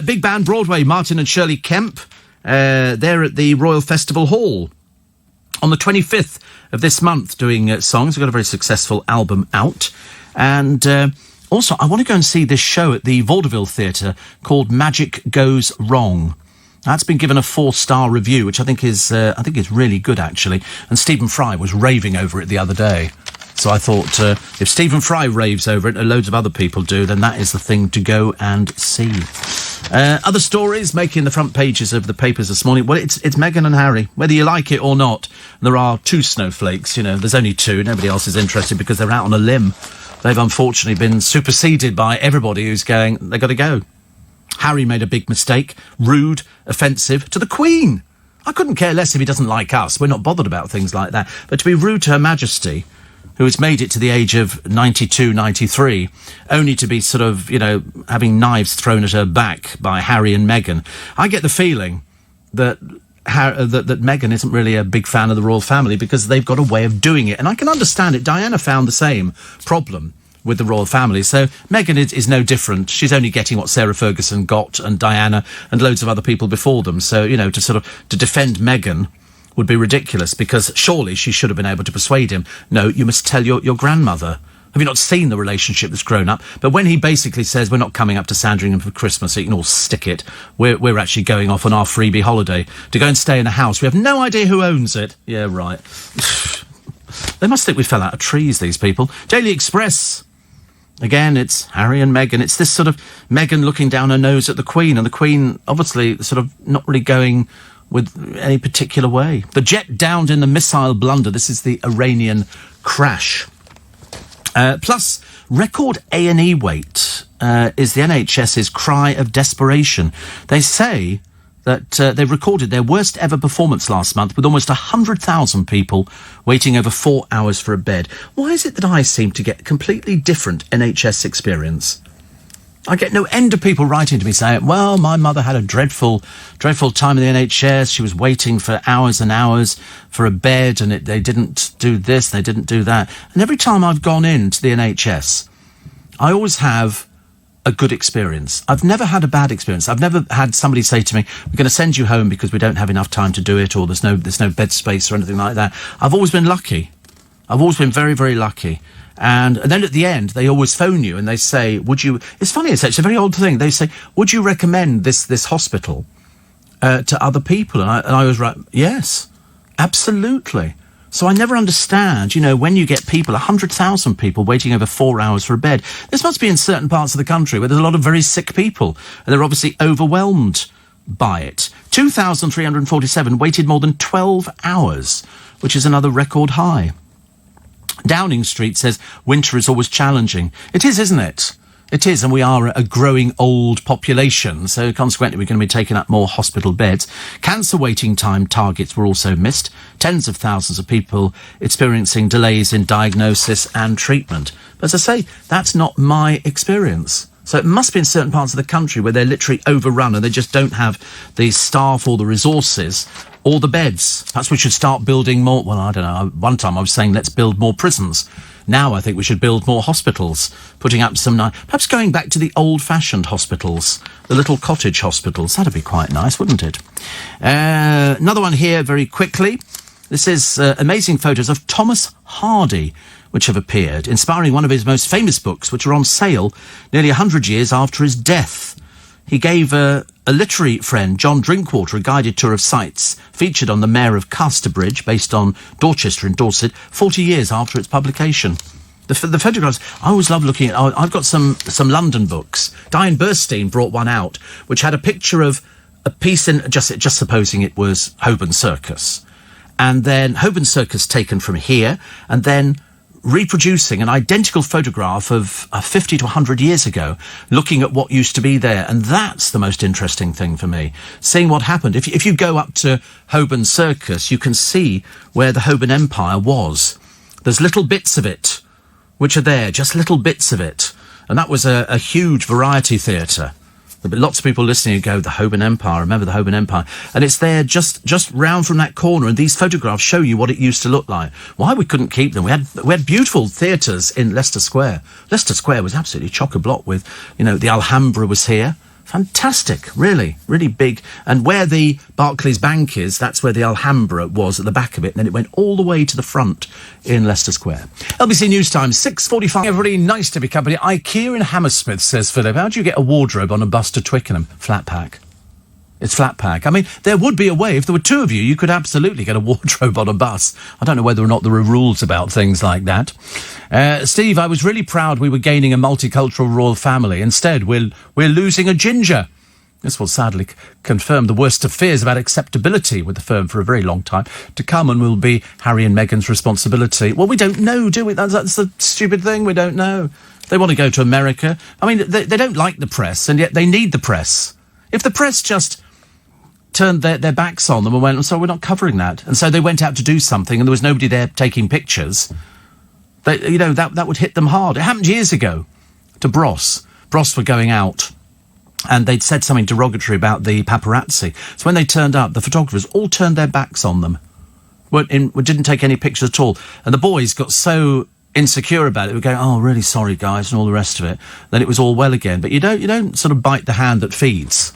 Big Band Broadway, Martin and Shirley Kemp. They're at the Royal Festival Hall on the 25th of this month doing songs. We've got a very successful album out. And also, I want to go and see this show at the Vaudeville Theatre called Magic Goes Wrong. That's been given a 4-star review, which I think is really good, actually. And Stephen Fry was raving over it the other day. So I thought, if Stephen Fry raves over it and loads of other people do, then that is the thing to go and see. Other stories making the front pages of the papers this morning. Well, it's Meghan and Harry, whether you like it or not. There are 2 snowflakes, you know. There's only 2. Nobody else is interested because they're out on a limb. They've unfortunately been superseded by everybody who's going, they've got to go. Harry made a big mistake, rude, offensive to the Queen. I couldn't care less if he doesn't like us. We're not bothered about things like that. But to be rude to Her Majesty, who has made it to the age of 92, 93, only to be sort of, you know, having knives thrown at her back by Harry and Meghan. I get the feeling that that Meghan isn't really a big fan of the royal family because they've got a way of doing it. And I can understand it. Diana found the same problem with the royal family. So Meghan is no different. She's only getting what Sarah Ferguson got and Diana and loads of other people before them. So, you know, to defend Meghan would be ridiculous because surely she should have been able to persuade him. No, you must tell your grandmother. Have you not seen the relationship that's grown up? But when he basically says, we're not coming up to Sandringham for Christmas, so you can all stick it. We're actually going off on our freebie holiday to go and stay in a house. We have no idea who owns it. Yeah, right. They must think we fell out of trees, these people. Daily Express. Again, it's Harry and Meghan. It's this sort of Meghan looking down her nose at the Queen, and the Queen obviously sort of not really going with any particular way. The jet downed in the missile blunder. This is the Iranian crash. Plus, record A&E wait is the NHS's cry of desperation. They say that they recorded their worst ever performance last month with almost 100,000 people waiting over 4 hours for a bed. Why is it that I seem to get a completely different NHS experience? I get no end of people writing to me saying, well, my mother had a dreadful time in the NHS. She was waiting for hours and hours for a bed and they didn't do this, they didn't do that. And every time I've gone into the NHS, I always have a good experience. I've never had a bad experience. I've never had somebody say to me, we're going to send you home because we don't have enough time to do it, or there's no bed space or anything like that. I've always been lucky. I've always been very, very lucky. And then at the end, they always phone you and they say, would you... It's funny, it's a very old thing. They say, would you recommend this hospital to other people? And I was right, yes, absolutely. So I never understand, you know, when you get people, 100,000 people waiting over 4 hours for a bed. This must be in certain parts of the country where there's a lot of very sick people, and they're obviously overwhelmed by it. 2,347 waited more than 12 hours, which is another record high. Downing Street says winter is always challenging. It is, isn't it? It is, and we are a growing old population, so consequently we're going to be taking up more hospital beds. Cancer waiting time targets were also missed. Tens of thousands of people experiencing delays in diagnosis and treatment. But as I say, that's not my experience. So it must be in certain parts of the country where they're literally overrun and they just don't have the staff or the resources or the beds. Perhaps we should start building more. Well, I don't know. One time I was saying let's build more prisons. Now I think we should build more hospitals, putting up some perhaps going back to the old-fashioned hospitals, the little cottage hospitals. That'd be quite nice, wouldn't it? Another one here very quickly. This is amazing photos of Thomas Hardy, which have appeared, inspiring one of his most famous books, which are on sale nearly 100 years after his death. He gave a literary friend, John Drinkwater, a guided tour of sites featured on the Mayor of Casterbridge, based on Dorchester in Dorset, 40 years after its publication. The photographs, I always love looking at. I've got some London books. Diane Burstein brought one out, which had a picture of a piece in, just supposing it was Holborn Circus. And then Holborn Circus taken from here, and then reproducing an identical photograph of 50 to 100 years ago, looking at what used to be there. And that's the most interesting thing for me, seeing what happened. If you go up to Holborn Circus, you can see where the Holborn Empire was. There's little bits of it, which are there, just little bits of it. And that was a huge variety theatre. There'll be lots of people listening who go, the Holborn Empire, remember the Holborn Empire. And it's there just round from that corner, and these photographs show you what it used to look like. Why we couldn't keep them? We had beautiful theatres in Leicester Square. Leicester Square was absolutely chock-a-block with, the Alhambra was here. Fantastic, really, really big. And where the Barclays Bank is, that's where the Alhambra was at the back of it. And then it went all the way to the front in Leicester Square. LBC News Time, 6:45. Everybody, nice to be company. IKEA in Hammersmith, says Philip. How do you get a wardrobe on a bus to Twickenham? Flat pack. It's flat pack. I mean, there would be a way. If there were two of you, you could absolutely get a wardrobe on a bus. I don't know whether or not there are rules about things like that. Steve, I was really proud we were gaining a multicultural royal family. Instead, we're losing a ginger. This will sadly confirm the worst of fears about acceptability with the firm for a very long time to come, and will be Harry and Meghan's responsibility. Well, we don't know, do we? That's the stupid thing. We don't know. They want to go to America. I mean, they don't like the press, and yet they need the press. If the press just turned their backs on them and went, so we're not covering that. And so they went out to do something and there was nobody there taking pictures. That would hit them hard. It happened years ago to Bros. Bros were going out and they'd said something derogatory about the paparazzi. So when they turned up, the photographers all turned their backs on them. Didn't take any pictures at all. And the boys got so insecure about it, we were going, oh, really sorry, guys, and all the rest of it. Then it was all well again. But you don't sort of bite the hand that feeds.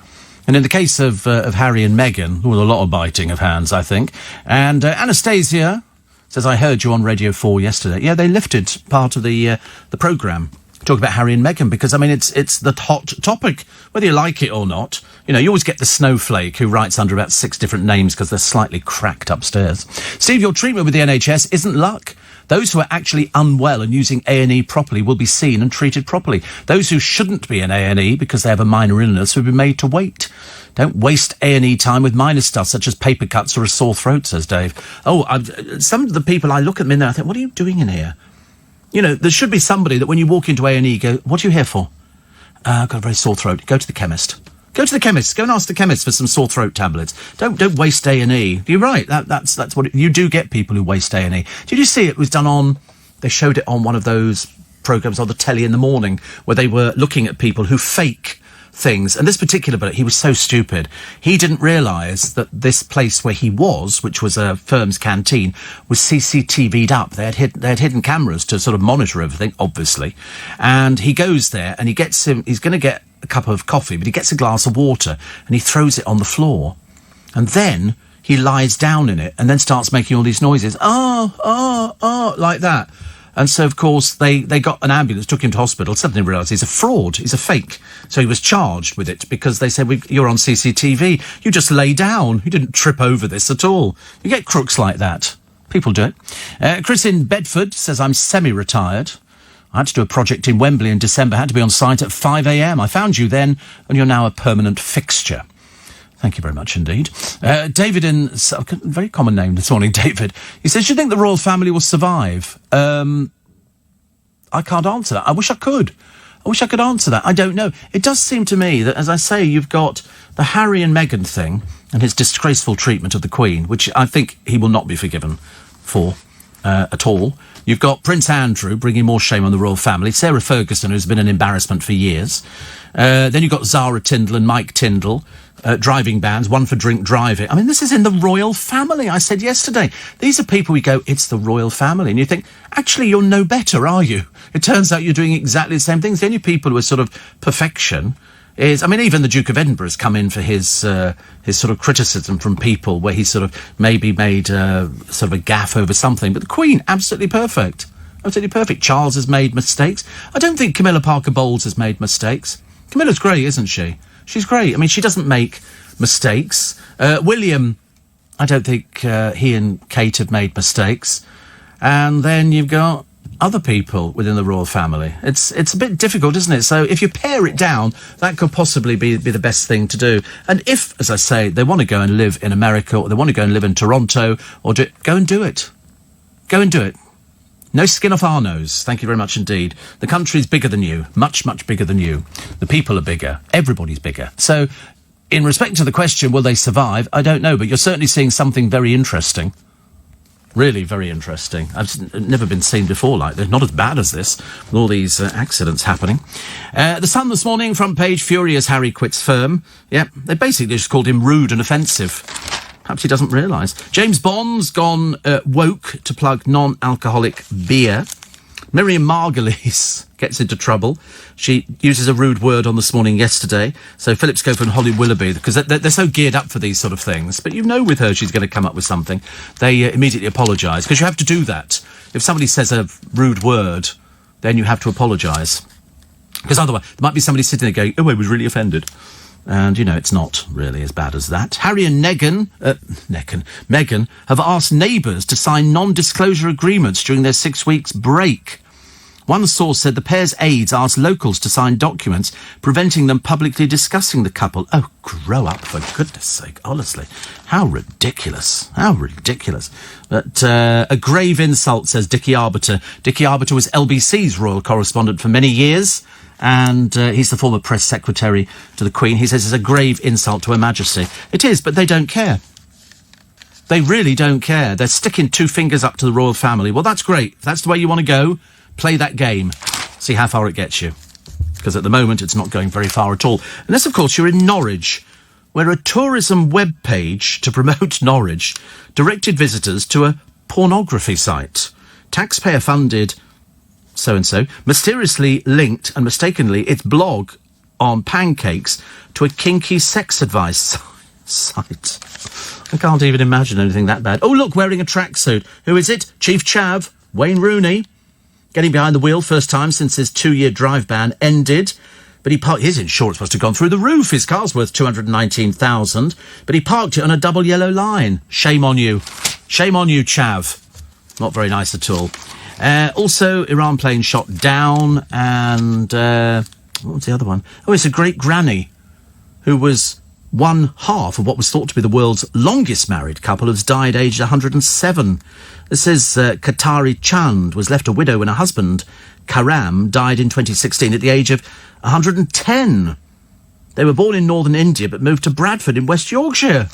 And in the case of Harry and Meghan, there was a lot of biting of hands, I think. And Anastasia says, I heard you on Radio 4 yesterday. Yeah, they lifted part of the programme, talking about Harry and Meghan, because, I mean, it's the hot topic, whether you like it or not. You always get the snowflake who writes under about 6 different names because they're slightly cracked upstairs. Steve, your treatment with the NHS isn't luck. Those who are actually unwell and using A&E properly will be seen and treated properly. Those who shouldn't be in A&E because they have a minor illness will be made to wait. Don't waste A&E time with minor stuff such as paper cuts or a sore throat, says Dave. Some of the people, I look at them in there, I think, what are you doing in here? There should be somebody that when you walk into A&E, go, what are you here for? I've got a very sore throat. Go to the chemist. Go to the chemist. Go and ask the chemist for some sore throat tablets. Don't waste A&E. You're right. That's what you do get people who waste A&E. Did you see it was done on? They showed it on one of those programs on the telly in the morning where they were looking at people who fake things. And this particular bloke, he was so stupid. He didn't realise that this place where he was, which was a firm's canteen, was CCTV'd up. They had hidden cameras to sort of monitor everything, obviously. And he goes there and he's going to get a cup of coffee, but he gets a glass of water and he throws it on the floor. And then he lies down in it and then starts making all these noises. Like that. And so, of course, they got an ambulance, took him to hospital, suddenly realised he's a fraud, he's a fake. So he was charged with it because they said, you're on CCTV. You just lay down. You didn't trip over this at all. You get crooks like that. People do it. Chris in Bedford says, I'm semi-retired. I had to do a project in Wembley in December, had to be on site at 5 a.m. I found you then, and you're now a permanent fixture. Thank you very much indeed. David very common name this morning, David. He says, do you think the royal family will survive? I can't answer that. I wish I could. I wish I could answer that. I don't know. It does seem to me that, as I say, you've got the Harry and Meghan thing and his disgraceful treatment of the Queen, which I think he will not be forgiven for at all. You've got Prince Andrew bringing more shame on the royal family. Sarah Ferguson, who's been an embarrassment for years. Then you've got Zara Tindall and Mike Tindall, driving bans, one for drink driving. I mean, this is in the royal family. I said yesterday, these are people we go, it's the royal family. And you think, actually, you're no better, are you? It turns out you're doing exactly the same things. The only people who are sort of perfection is, I mean, even the Duke of Edinburgh has come in for his sort of criticism from people where he sort of maybe made sort of a gaffe over something. But the Queen, absolutely perfect. Absolutely perfect. Charles has made mistakes. I don't think Camilla Parker Bowles has made mistakes. Camilla's great, isn't she? She's great. I mean, she doesn't make mistakes. William, I don't think he and Kate have made mistakes. And then you've got other people within the royal family. It's a bit difficult, isn't it? So if you pare it down, that could possibly be the best thing to do. And if, as I say, they want to go and live in America, or they want to go and live in Toronto, or go and do it. Go and do it. No skin off our nose. Thank you very much indeed. The country's bigger than you. Much, much bigger than you. The people are bigger. Everybody's bigger. So, in respect to the question, will they survive? I don't know, but you're certainly seeing something very interesting. Really very interesting. I've never been seen before like this. Not as bad as this, with all these accidents happening. The Sun this morning, front page, furious Harry quits firm. Yep, they basically just called him rude and offensive. Perhaps he doesn't realise. James Bond's gone woke to plug non-alcoholic beer. Miriam Margolyes gets into trouble. She uses a rude word on This Morning yesterday. So Philip Schofield and Holly Willoughby, because they're so geared up for these sort of things. But you know with her she's going to come up with something. They immediately apologise, because you have to do that. If somebody says a rude word, then you have to apologise. Because otherwise, there might be somebody sitting there going, oh, I was really offended. And, you know, it's not really as bad as that. Harry and Meghan have asked neighbours to sign non-disclosure agreements during their 6 weeks break. One source said the pair's aides asked locals to sign documents preventing them publicly discussing the couple. Oh, grow up, for goodness sake, honestly. How ridiculous. How ridiculous. But a grave insult, says Dickie Arbiter. Dickie Arbiter was LBC's royal correspondent for many years. And he's the former press secretary to the Queen. He says it's a grave insult to Her Majesty. It is, but they don't care. They really don't care. They're sticking two fingers up to the royal family. Well, that's great. If that's the way you want to go, play that game. See how far it gets you. Because at the moment, it's not going very far at all. Unless, of course, you're in Norwich, where a tourism webpage to promote Norwich directed visitors to a pornography site. Taxpayer-funded so-and-so, mysteriously linked and mistakenly its blog on pancakes to a kinky sex advice site. I can't even imagine anything that bad. Oh, look, wearing a tracksuit. Who is it? Chief Chav, Wayne Rooney, getting behind the wheel first time since his 2-year drive ban ended. But his insurance must have gone through the roof. His car's worth $219,000, but he parked it on a double yellow line. Shame on you. Shame on you, Chav. Not very nice at all. Also, Iran plane shot down, and what was the other one? Oh, it's a great granny who was one half of what was thought to be the world's longest married couple, has died aged 107. This is Qatari Chand was left a widow when her husband, Karam, died in 2016 at the age of 110. They were born in northern India but moved to Bradford in West Yorkshire.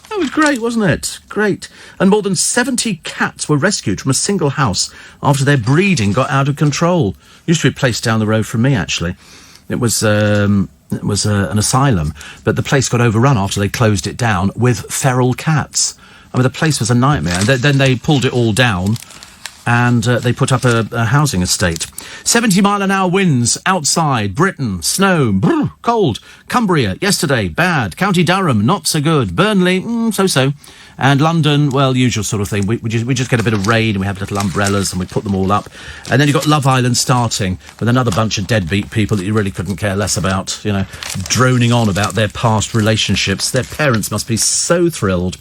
That was great, wasn't it? Great. And more than 70 cats were rescued from a single house after their breeding got out of control. Used to be a place down the road from me, actually. It was an asylum, but the place got overrun after they closed it down with feral cats. I mean, the place was a nightmare. And then they pulled it all down and they put up a housing estate. 70-mile-an-hour winds outside. Britain, snow, brr, cold. Cumbria, yesterday, bad. County Durham, not so good. Burnley, so-so. And London, well, usual sort of thing. We just get a bit of rain and we have little umbrellas and we put them all up. And then you've got Love Island starting with another bunch of deadbeat people that you really couldn't care less about, you know, droning on about their past relationships. Their parents must be so thrilled.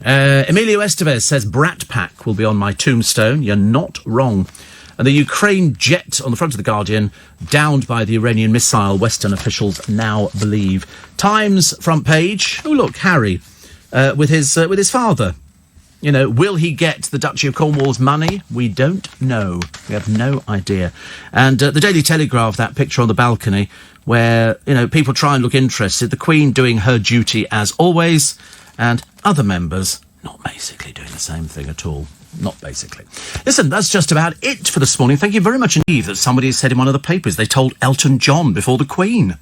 Emilio Estevez says Brat Pack will be on my tombstone. You're not wrong. And the Ukraine jet on the front of The Guardian, downed by the Iranian missile, Western officials now believe. Times front page. Oh, look, Harry with his father. Will he get the Duchy of Cornwall's money? We don't know. We have no idea. And the Daily Telegraph, that picture on the balcony where, people try and look interested. The Queen doing her duty as always, and other members not basically doing the same thing at all. Not basically. Listen, that's just about it for this morning. Thank you very much indeed that somebody has said in one of the papers they told Elton John before the Queen.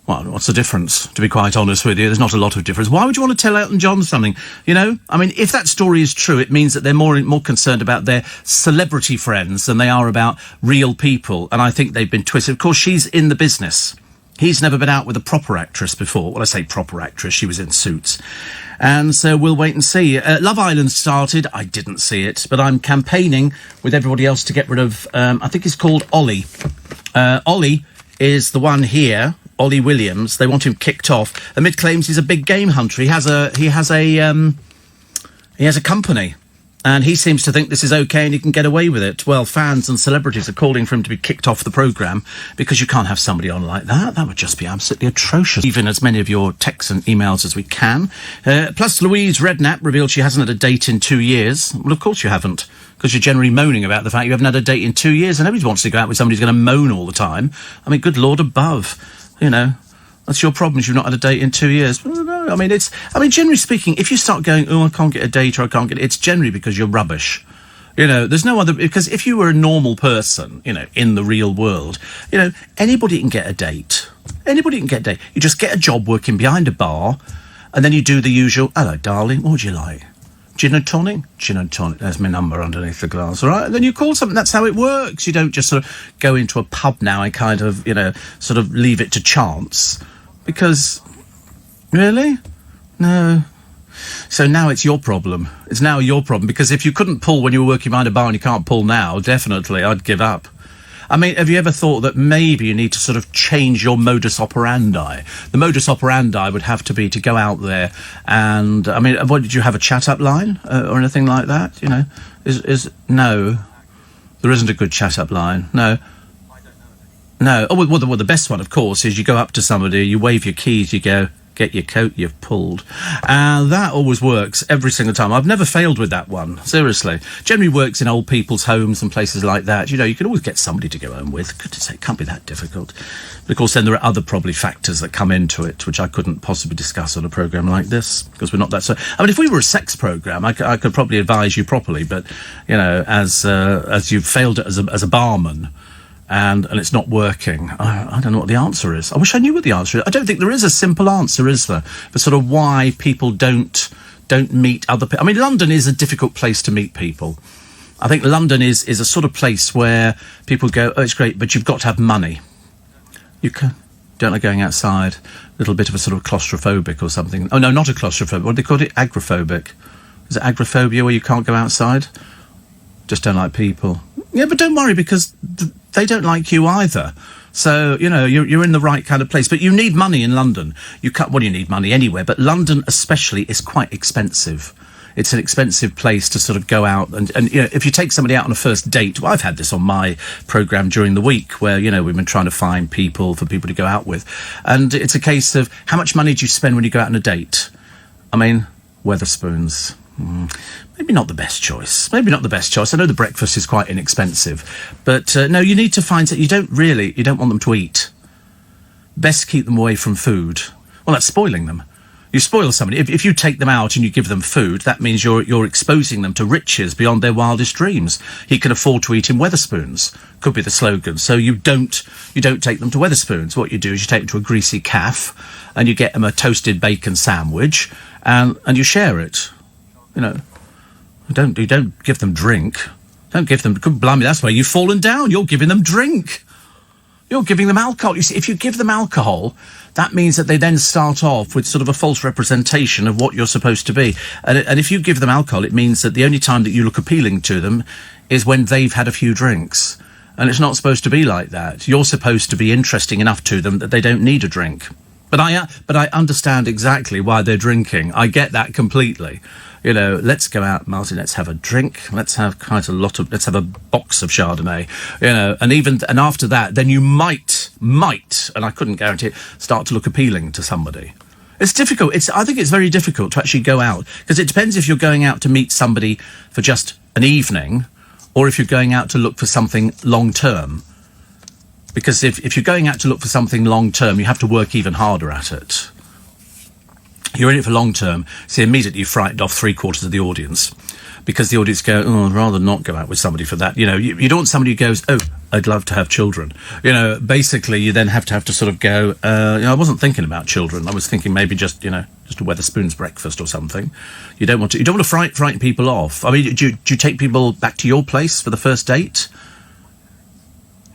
Well, what's the difference, to be quite honest with you? There's not a lot of difference. Why would you want to tell Elton John something? If that story is true, it means that they're more concerned about their celebrity friends than they are about real people. And I think they've been twisted. Of course, she's in the business. He's never been out with a proper actress before. Well, I say proper actress, she was in Suits. And so we'll wait and see. Love Island started. I didn't see it, but I'm campaigning with everybody else to get rid of, I think he's called Ollie. Ollie is the one here. Ollie Williams. They want him kicked off amid claims he's a big game hunter. He has a company, and he seems to think this is okay and he can get away with it. Well, fans and celebrities are calling for him to be kicked off the programme because you can't have somebody on like that. That would just be absolutely atrocious. Even as many of your texts and emails as we can. Plus, Louise Redknapp revealed she hasn't had a date in 2 years. Well, of course you haven't, because you're generally moaning about the fact you haven't had a date in 2 years, and nobody wants to go out with somebody who's going to moan all the time. I mean, good Lord above. That's your problem, is you've not had a date in 2 years. No, generally speaking, if you start going, I can't get a date or I can't get it, it's generally because you're rubbish. There's no other, because if you were a normal person, in the real world, anybody can get a date. Anybody can get a date. You just get a job working behind a bar, and then you do the usual, hello, darling, what would you like? Gin and tonic? Gin and tonic. There's my number underneath the glass, all right? And then you call something. That's how it works. You don't just sort of go into a pub now and kind of, sort of leave it to chance. Because, really? No. So now it's your problem. It's now your problem. Because if you couldn't pull when you were working behind a bar and you can't pull now, definitely, I'd give up. Have you ever thought that maybe you need to sort of change your modus operandi? The modus operandi would have to be to go out there and, what, did you have a chat-up line or anything like that? No, there isn't a good chat-up line. No. No. Oh, well, the best one, of course, is you go up to somebody, you wave your keys, you go, get your coat you've pulled. And that always works every single time. I've never failed with that one, seriously. Generally works in old people's homes and places like that. You can always get somebody to go home with. Goodness sake, it can't be that difficult. But of course, then there are other probably factors that come into it, which I couldn't possibly discuss on a programme like this, because we're not that... if we were a sex programme, I could probably advise you properly, but, as you've failed as a barman... And it's not working. I don't know what the answer is. I wish I knew what the answer is. I don't think there is a simple answer, is there? For sort of why people don't meet other people. London is a difficult place to meet people. I think London is a sort of place where people go, oh, it's great, but you've got to have money. You don't like going outside. A little bit of a sort of claustrophobic or something. Oh, no, not a claustrophobic. What do they call it? Agoraphobic. Is it agoraphobia where you can't go outside? Just don't like people. Yeah, but don't worry, because they don't like you either. So, you're in the right kind of place. But you need money in London. You need money anywhere, but London especially is quite expensive. It's an expensive place to sort of go out and if you take somebody out on a first date, well, I've had this on my programme during the week where, we've been trying to find people for people to go out with. And it's a case of how much money do you spend when you go out on a date? Wetherspoons. Maybe not the best choice. I know the breakfast is quite inexpensive, but no, you need to find that you don't want them to eat. Best keep them away from food. Well, that's spoiling them. You spoil somebody. If you take them out and you give them food, that means you're exposing them to riches beyond their wildest dreams. He can afford to eat in Wetherspoons, could be the slogan. So you don't take them to Wetherspoons. What you do is you take them to a greasy cafe and you get them a toasted bacon sandwich and you share it. You don't give them drink. Don't give them... Blimey, that's where you've fallen down. You're giving them drink. You're giving them alcohol. You see, if you give them alcohol, that means that they then start off with sort of a false representation of what you're supposed to be. And if you give them alcohol, it means that the only time that you look appealing to them is when they've had a few drinks. And it's not supposed to be like that. You're supposed to be interesting enough to them that they don't need a drink. But I understand exactly why they're drinking. I get that completely. Let's go out, Martin, let's have a drink. Let's have let's have a box of Chardonnay, and after that, then you might, and I couldn't guarantee it, start to look appealing to somebody. It's difficult. I think it's very difficult to actually go out, because it depends if you're going out to meet somebody for just an evening or if you're going out to look for something long term. Because if you're going out to look for something long term, you have to work even harder at it. You're in it for long term, so immediately you frightened off 3/4 of the audience, because the audience go, oh, I'd rather not go out with somebody for that. You don't want somebody who goes, oh, I'd love to have children. Basically, you then have to sort of go, I wasn't thinking about children. I was thinking maybe just a Wetherspoon's breakfast or something. You don't want to frighten people off. I mean, do you take people back to your place for the first date?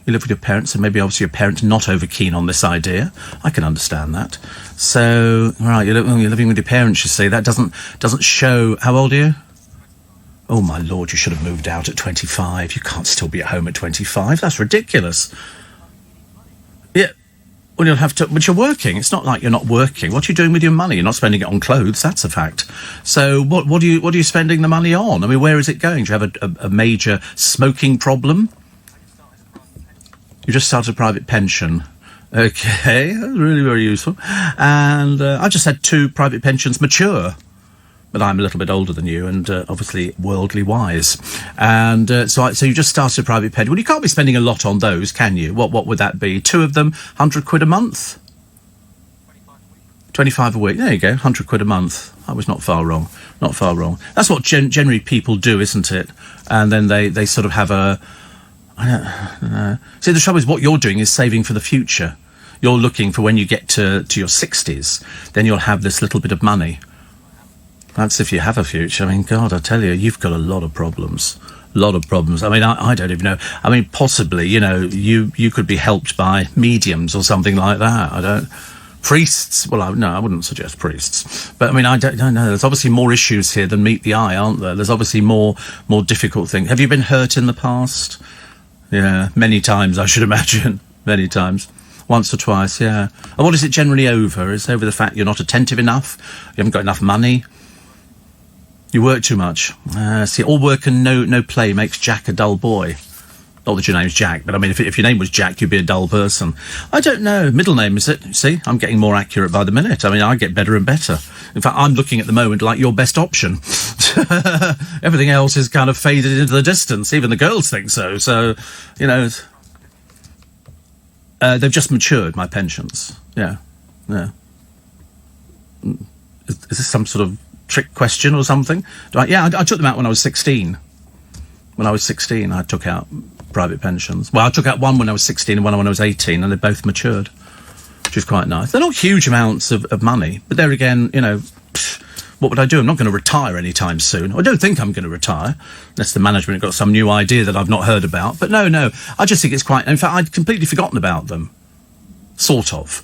You live with your parents, and maybe obviously your parents not over keen on this idea. I can understand that. So, right, you're living with your parents, you see. That doesn't show... How old are you? Oh, my Lord, you should have moved out at 25. You can't still be at home at 25. That's ridiculous. Yeah. Well, you'll have to... But you're working. It's not like you're not working. What are you doing with your money? You're not spending it on clothes. That's a fact. So what are you spending the money on? I mean, where is it going? Do you have a major smoking problem? You just started a private pension. Okay, that's really very useful. And I just had 2 private pensions mature. But I'm a little bit older than you, and obviously worldly wise. And so you just started a private pension. Well, you can't be spending a lot on those, can you? What would that be? 2 of them, 100 quid a month? 25 a week. There you go, 100 quid a month. I was not far wrong. Not far wrong. That's what generally people do, isn't it? And then they sort of have a... I don't know. See, the trouble is what you're doing is saving for the future. You're looking for when you get to your 60s, then you'll have this little bit of money. That's if you have a future. I mean, God, I tell you, you've got a lot of problems. A lot of problems. I mean, I don't even know. I mean, possibly, you could be helped by mediums or something like that. Priests. Well, no, I wouldn't suggest priests. But, I mean, I don't know. There's obviously more issues here than meet the eye, aren't there? There's obviously more difficult things. Have you been hurt in the past? Yeah, many times, I should imagine. Many times. Once or twice, yeah. And what is it generally over? Is it over the fact you're not attentive enough? You haven't got enough money? You work too much. See, all work and no play makes Jack a dull boy. Not that your name's Jack, but I mean, if your name was Jack, you'd be a dull person. I don't know. Middle name, is it? See, I'm getting more accurate by the minute. I mean, I get better and better. In fact, I'm looking at the moment like your best option. Everything else is kind of faded into the distance. Even the girls think so. So, they've just matured, my pensions. Yeah. Is this some sort of trick question or something? I took them out when I was 16. When I was 16, I took out private pensions. Well, I took out one when I was 16 and one when I was 18, and they both matured, which is quite nice. They're not huge amounts of money, but there again, what would I do? I'm not going to retire anytime soon. I don't think I'm going to retire, unless the management have got some new idea that I've not heard about. But no, I just think it's quite... In fact, I'd completely forgotten about them. Sort of.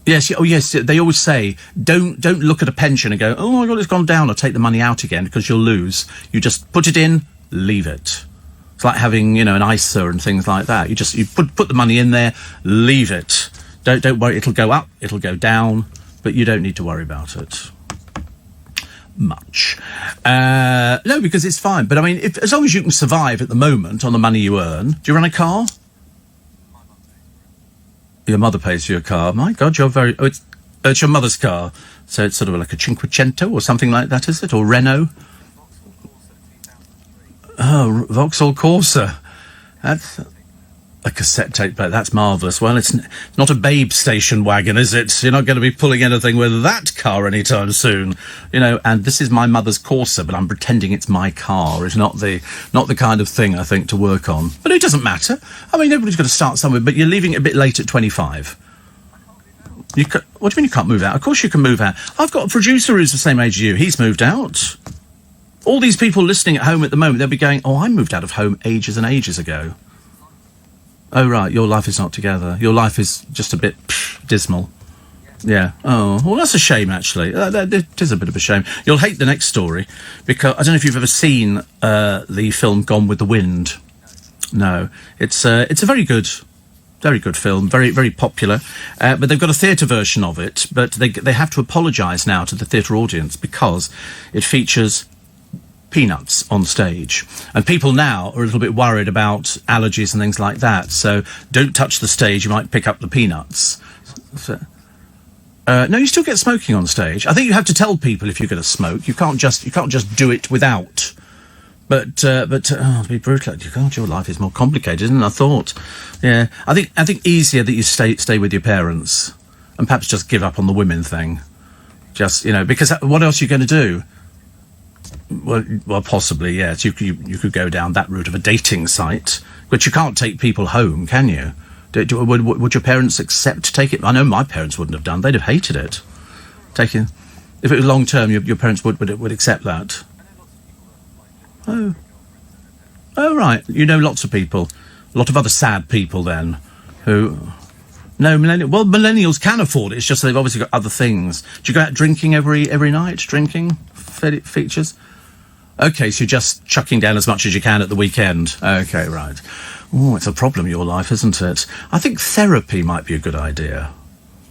Yes, they always say, don't look at a pension and go, oh my God, it's gone down, or take the money out again, because you'll lose. You just put it in, leave it. It's like having, an ISA and things like that. You put the money in there, leave it. Don't worry, it'll go up, it'll go down, but you don't need to worry about it much. No, because it's fine. But I mean, as long as you can survive at the moment on the money you earn. Do you run a car? Your mother pays for your car. My God, you're very... Oh, it's your mother's car. So it's sort of like a Cinquecento or something like that, is it? Or Renault? Oh, Vauxhall Corsa. That's a cassette tape player. That's marvellous. Well, it's not a babe station wagon, is it? You're not going to be pulling anything with that car anytime soon. And this is my mother's Corsa, but I'm pretending it's my car. It's not the kind of thing, I think, to work on. But it doesn't matter. I mean, everybody's got to start somewhere, but you're leaving it a bit late at 25. What do you mean you can't move out? Of course you can move out. I've got a producer who's the same age as you. He's moved out. All these people listening at home at the moment, they'll be going, oh, I moved out of home ages and ages ago. Oh, right, your life is not together. Your life is just a bit dismal. Yeah. Oh, well, that's a shame, actually. It is a bit of a shame. You'll hate the next story, because I don't know if you've ever seen the film Gone with the Wind. No. It's a very good film, very, very popular. But they've got a theatre version of it, but they have to apologise now to the theatre audience because it features peanuts on stage, and people now are a little bit worried about allergies and things like that, so don't touch the stage, you might pick up the peanuts. No, you still get smoking on stage. I think you have to tell people if you're going to smoke. You can't just do it without. But to be brutal, God, your life is more complicated than I thought. Yeah, I think easier that you stay with your parents, and perhaps just give up on the women thing. Just, because what else are you going to do? Well, possibly, yes. You could go down that route of a dating site, but you can't take people home, can you? Would your parents take it? I know my parents wouldn't have done. They'd have hated it. If it was long term, your parents would accept that. Oh, right. You know lots of people, a lot of other sad people then, who... No, millennials can afford it. It's just they've obviously got other things. Do you go out drinking every night? Drinking features? Okay, so you're just chucking down as much as you can at the weekend. Okay, right. Oh, it's a problem, your life, isn't it? I think therapy might be a good idea.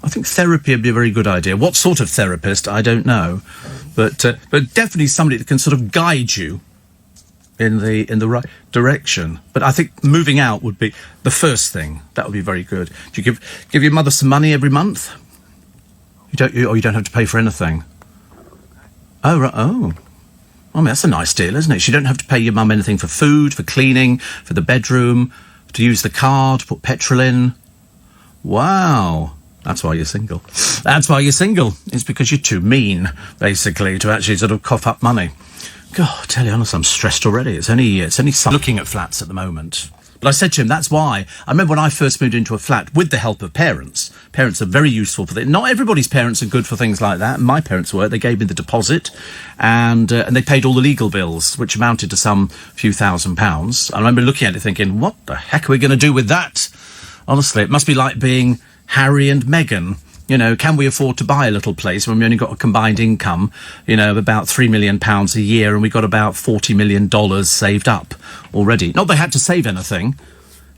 I think therapy would be a very good idea. What sort of therapist, I don't know. But definitely somebody that can sort of guide you in the right direction. But I think moving out would be the first thing. That would be very good. Do you give your mother some money every month? You don't have to pay for anything. Oh, right. Oh. I mean, that's a nice deal, isn't it? So you don't have to pay your mum anything for food, for cleaning, for the bedroom, to use the car, to put petrol in. Wow. That's why you're single. That's why you're single. It's because you're too mean, basically, to actually sort of cough up money. God, I tell you honest, I'm stressed already. It's only looking at flats at the moment. But I said to him, that's why. I remember when I first moved into a flat with the help of parents. Parents are very useful for that. Not everybody's parents are good for things like that. My parents were. They gave me the deposit, and they paid all the legal bills, which amounted to some few £1,000s. I remember looking at it thinking, what the heck are we going to do with that? Honestly, it must be like being Harry and Meghan. Can we afford to buy a little place when we only got a combined income, of about £3 million a year, and we got about $40 million saved up already? Not they had to save anything.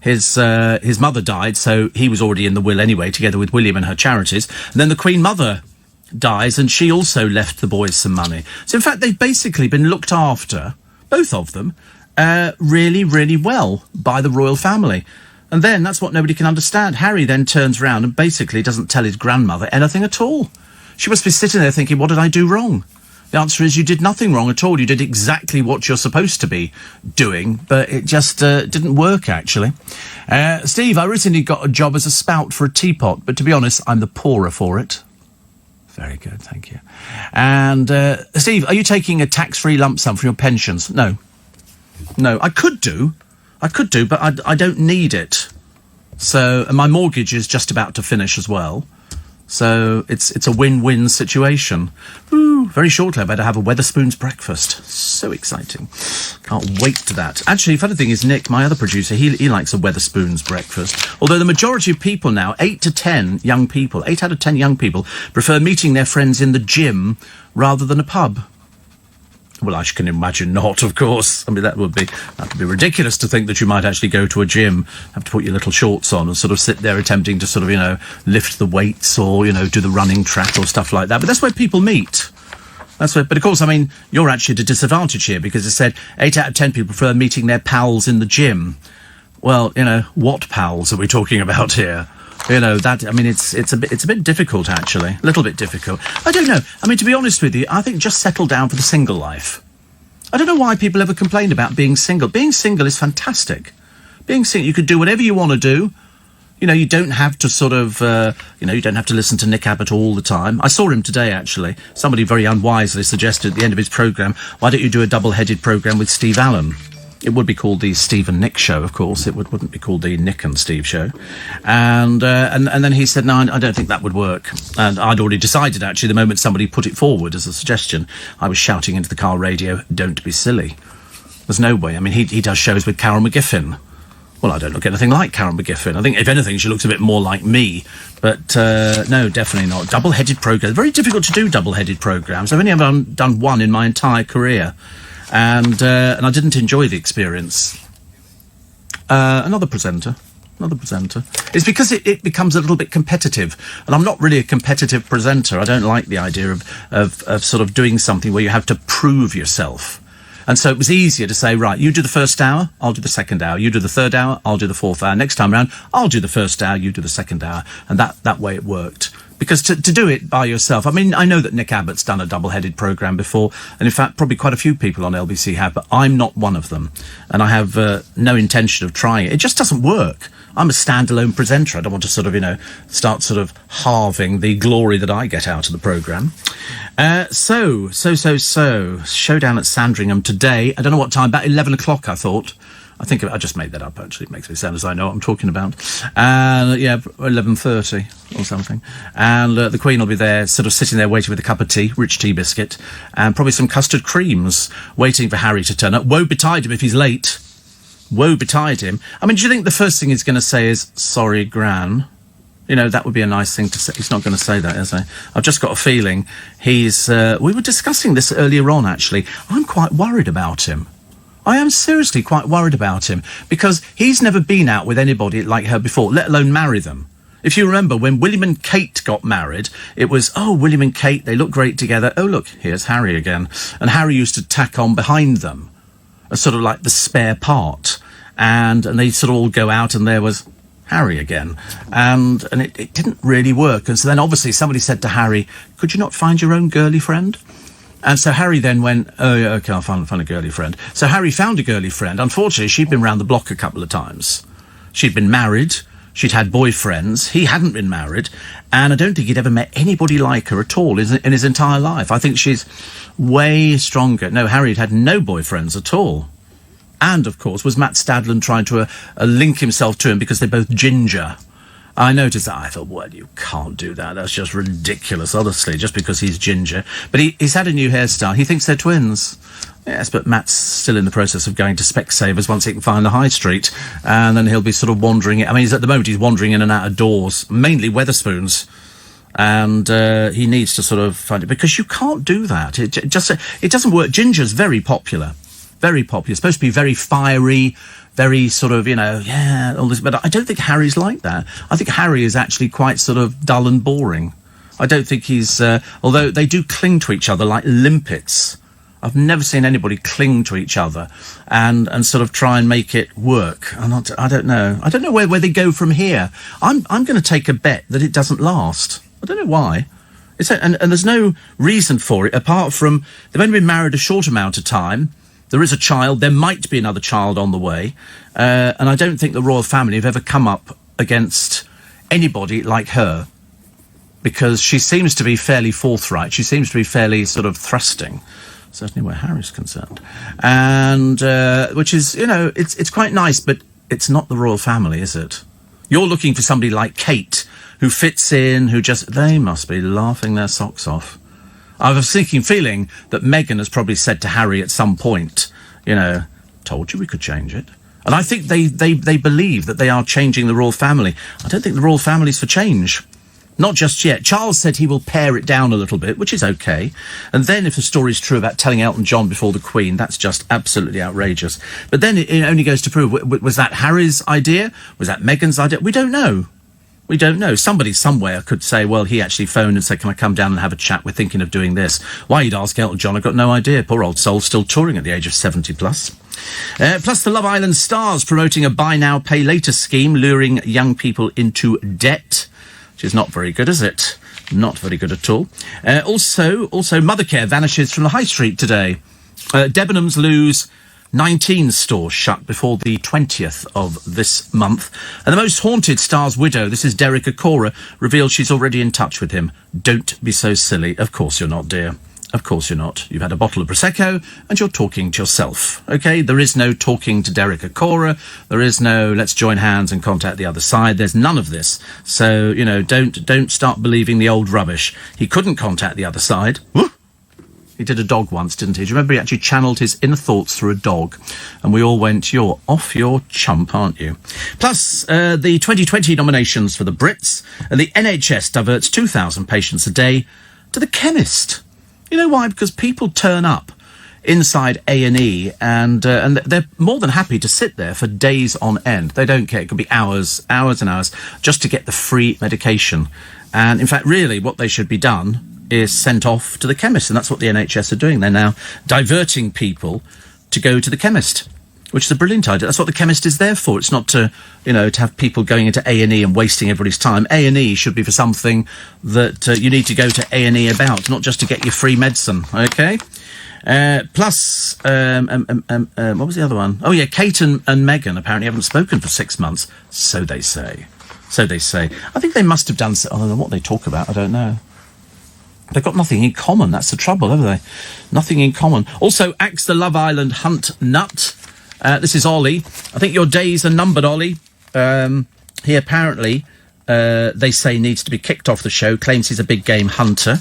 His mother died, so he was already in the will anyway, together with William and her charities. And then the Queen Mother dies, and she also left the boys some money. So, in fact, they've basically been looked after, both of them, really, really well by the royal family. And then, that's what nobody can understand. Harry then turns around and basically doesn't tell his grandmother anything at all. She must be sitting there thinking, what did I do wrong? The answer is you did nothing wrong at all. You did exactly what you're supposed to be doing, but it just didn't work, actually. Steve, I recently got a job as a spout for a teapot, but to be honest, I'm the poorer for it. Very good, thank you. And, Steve, are you taking a tax-free lump sum from your pensions? No. No, I could do, but I don't need it. So, and my mortgage is just about to finish as well. So it's a win-win situation. Ooh, very shortly I better have a Wetherspoons breakfast. So exciting. Can't wait to that. Actually, funny thing is, Nick, my other producer, he likes a Wetherspoons breakfast. Although the majority of people now, 8 out of 10 young people prefer meeting their friends in the gym rather than a pub. Well, I can imagine not, of course. I mean, that would be ridiculous to think that you might actually go to a gym, have to put your little shorts on and sort of sit there attempting to sort of, lift the weights or, do the running track or stuff like that. But that's where people meet. But of course, I mean, you're actually at a disadvantage here because it said 8 out of 10 people prefer meeting their pals in the gym. Well, what pals are we talking about here? It's a bit difficult, actually. A little bit difficult. I don't know. I mean, to be honest with you, I think just settle down for the single life. I don't know why people ever complain about being single. Being single is fantastic. Being single, you could do whatever you want to do. You don't have to sort of, you don't have to listen to Nick Abbott all the time. I saw him today, actually. Somebody very unwisely suggested at the end of his programme, why don't you do a double-headed programme with Steve Allen? It would be called the Steve and Nick Show, of course. It wouldn't be called the Nick and Steve Show. And then he said, no, I don't think that would work. And I'd already decided, actually, the moment somebody put it forward as a suggestion, I was shouting into the car radio, don't be silly. There's no way. I mean, he does shows with Carol McGiffin. Well, I don't look anything like Carol McGiffin. I think, if anything, she looks a bit more like me. But, no, definitely not. Double-headed programmes. Very difficult to do double-headed programmes. I've only ever done one in my entire career. And I didn't enjoy the experience. Another presenter. It's because it becomes a little bit competitive. And I'm not really a competitive presenter. I don't like the idea of sort of doing something where you have to prove yourself. And so it was easier to say, right, you do the first hour, I'll do the second hour. You do the third hour, I'll do the fourth hour. Next time round, I'll do the first hour, you do the second hour. And that way it worked. Because to do it by yourself, I mean, I know that Nick Abbott's done a double-headed programme before, and in fact, probably quite a few people on LBC have, but I'm not one of them. And I have no intention of trying it. It just doesn't work. I'm a standalone presenter. I don't want to sort of, start sort of halving the glory that I get out of the programme. So, showdown at Sandringham today. I don't know what time, about 11 o'clock, I thought. I just made that up, actually. It makes me sound as I know what I'm talking about. 11:30 or something. And the Queen will be there, sort of sitting there waiting with a cup of tea, rich tea biscuit, and probably some custard creams, waiting for Harry to turn up. Woe betide him if he's late. Woe betide him. I mean, do you think the first thing he's going to say is, sorry, Gran? That would be a nice thing to say. He's not going to say that, is he? I've just got a feeling he's... we were discussing this earlier on, actually. I'm quite worried about him. I am seriously quite worried about him, because he's never been out with anybody like her before, let alone marry them. If you remember, when William and Kate got married, it was, William and Kate, they look great together. Oh, look, here's Harry again. And Harry used to tack on behind them, as sort of like the spare part. And they sort of all go out, and there was Harry again. And it didn't really work. And so then obviously somebody said to Harry, could you not find your own girly friend? And so Harry then went, oh, yeah, OK, I'll find a girly friend. So Harry found a girly friend. Unfortunately, she'd been round the block a couple of times. She'd been married. She'd had boyfriends. He hadn't been married. And I don't think he'd ever met anybody like her at all in his entire life. I think she's way stronger. No, Harry had no boyfriends at all. And, of course, was Matt Stadland trying to link himself to him because they're both ginger. I noticed that. I thought, well, you can't do that. That's just ridiculous, honestly, just because he's ginger. But he's had a new hairstyle. He thinks they're twins. Yes, but Matt's still in the process of going to Specsavers once he can find the high street. And then he'll be sort of wandering. I mean, at the moment, he's wandering in and out of doors, mainly Wetherspoons. And he needs to sort of find it, because you can't do that. It doesn't work. Ginger's very popular. Very popular. It's supposed to be very fiery, very sort of, all this. But I don't think Harry's like that. I think Harry is actually quite sort of dull and boring. I don't think he's... although they do cling to each other like limpets. I've never seen anybody cling to each other and sort of try and make it work. I don't know. I don't know where they go from here. I'm going to take a bet that it doesn't last. I don't know why. And there's no reason for it, apart from they've only been married a short amount of time. There is a child. There might be another child on the way. And I don't think the royal family have ever come up against anybody like her, because she seems to be fairly forthright. She seems to be fairly sort of thrusting, certainly where Harry's concerned. And which is, it's quite nice, but it's not the royal family, is it? You're looking for somebody like Kate, who fits in, they must be laughing their socks off. I was feeling that Meghan has probably said to Harry at some point, told you we could change it. And I think they believe that they are changing the royal family. I don't think the royal family's for change. Not just yet. Charles said he will pare it down a little bit, which is okay. And then if the story's true about telling Elton John before the Queen, that's just absolutely outrageous. But then it only goes to prove, was that Harry's idea? Was that Meghan's idea? We don't know. We don't know. Somebody somewhere could say, well, he actually phoned and said, can I come down and have a chat? We're thinking of doing this. Why you'd ask Elton John, I've got no idea. Poor old soul, still touring at the age of 70 plus. Plus the Love Island stars promoting a buy now, pay later scheme, luring young people into debt, which is not very good, is it? Not very good at all. Also, Mothercare vanishes from the high street today. Debenhams lose 19 stores shut before the 20th of this month. And the most haunted star's widow, this is Derek Acora, revealed she's already in touch with him. Don't be so silly. Of course you're not, dear. Of course you're not. You've had a bottle of Prosecco and you're talking to yourself. OK? There is no talking to Derek Acora. There is no let's join hands and contact the other side. There's none of this. So, don't start believing the old rubbish. He couldn't contact the other side. Woo! He did a dog once, didn't he? Do you remember he actually channeled his inner thoughts through a dog? And we all went, you're off your chump, aren't you? Plus, the 2020 nominations for the Brits. And the NHS diverts 2,000 patients a day to the chemist. You know why? Because people turn up inside A&E and they're more than happy to sit there for days on end. They don't care. It could be hours and hours just to get the free medication. And in fact, really, what they should be done is sent off to the chemist, and that's what the NHS are doing. They're now diverting people to go to the chemist. which is a brilliant idea. That's what the chemist is there for. It's not to, to have people going into A&E and wasting everybody's time. A&E should be for something that you need to go to A&E about, not just to get your free medicine, OK? Plus, what was the other one? Oh, yeah, Kate and Meghan apparently haven't spoken for 6 months. So they say. I think they must have done... I don't know what they talk about. I don't know. They've got nothing in common. That's the trouble, haven't they? Nothing in common. Also, axe the Love Island hunt nut. This is Ollie. I think your days are numbered, Ollie. He apparently, they say, needs to be kicked off the show, claims he's a big game hunter,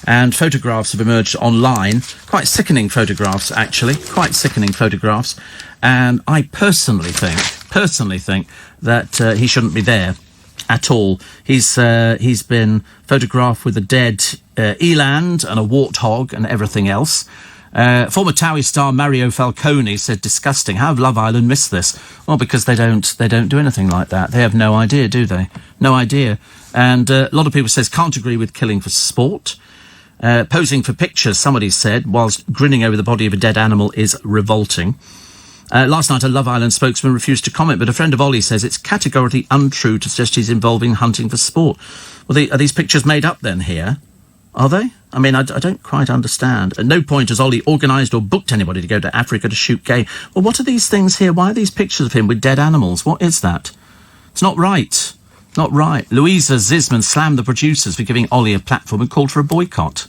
and photographs have emerged online. Quite sickening photographs, actually. Quite sickening photographs. And I personally think that he shouldn't be there at all. He's been photographed with a dead eland and a warthog and everything else. Former Towie star Mario Falcone said, disgusting. How have Love Island missed this? Well, because they don't do anything like that. They have no idea, do they? No idea. And a lot of people says can't agree with killing for sport. Posing for pictures, somebody said, whilst grinning over the body of a dead animal is revolting. Last night, a Love Island spokesman refused to comment, but a friend of Ollie says it's categorically untrue to suggest he's involved in hunting for sport. Well, are these pictures made up then here? Are they? I mean, I don't quite understand. At no point has Ollie organised or booked anybody to go to Africa to shoot game. Well, what are these things here? Why are these pictures of him with dead animals? What is that? It's not right. Not right. Louisa Zisman slammed the producers for giving Ollie a platform and called for a boycott.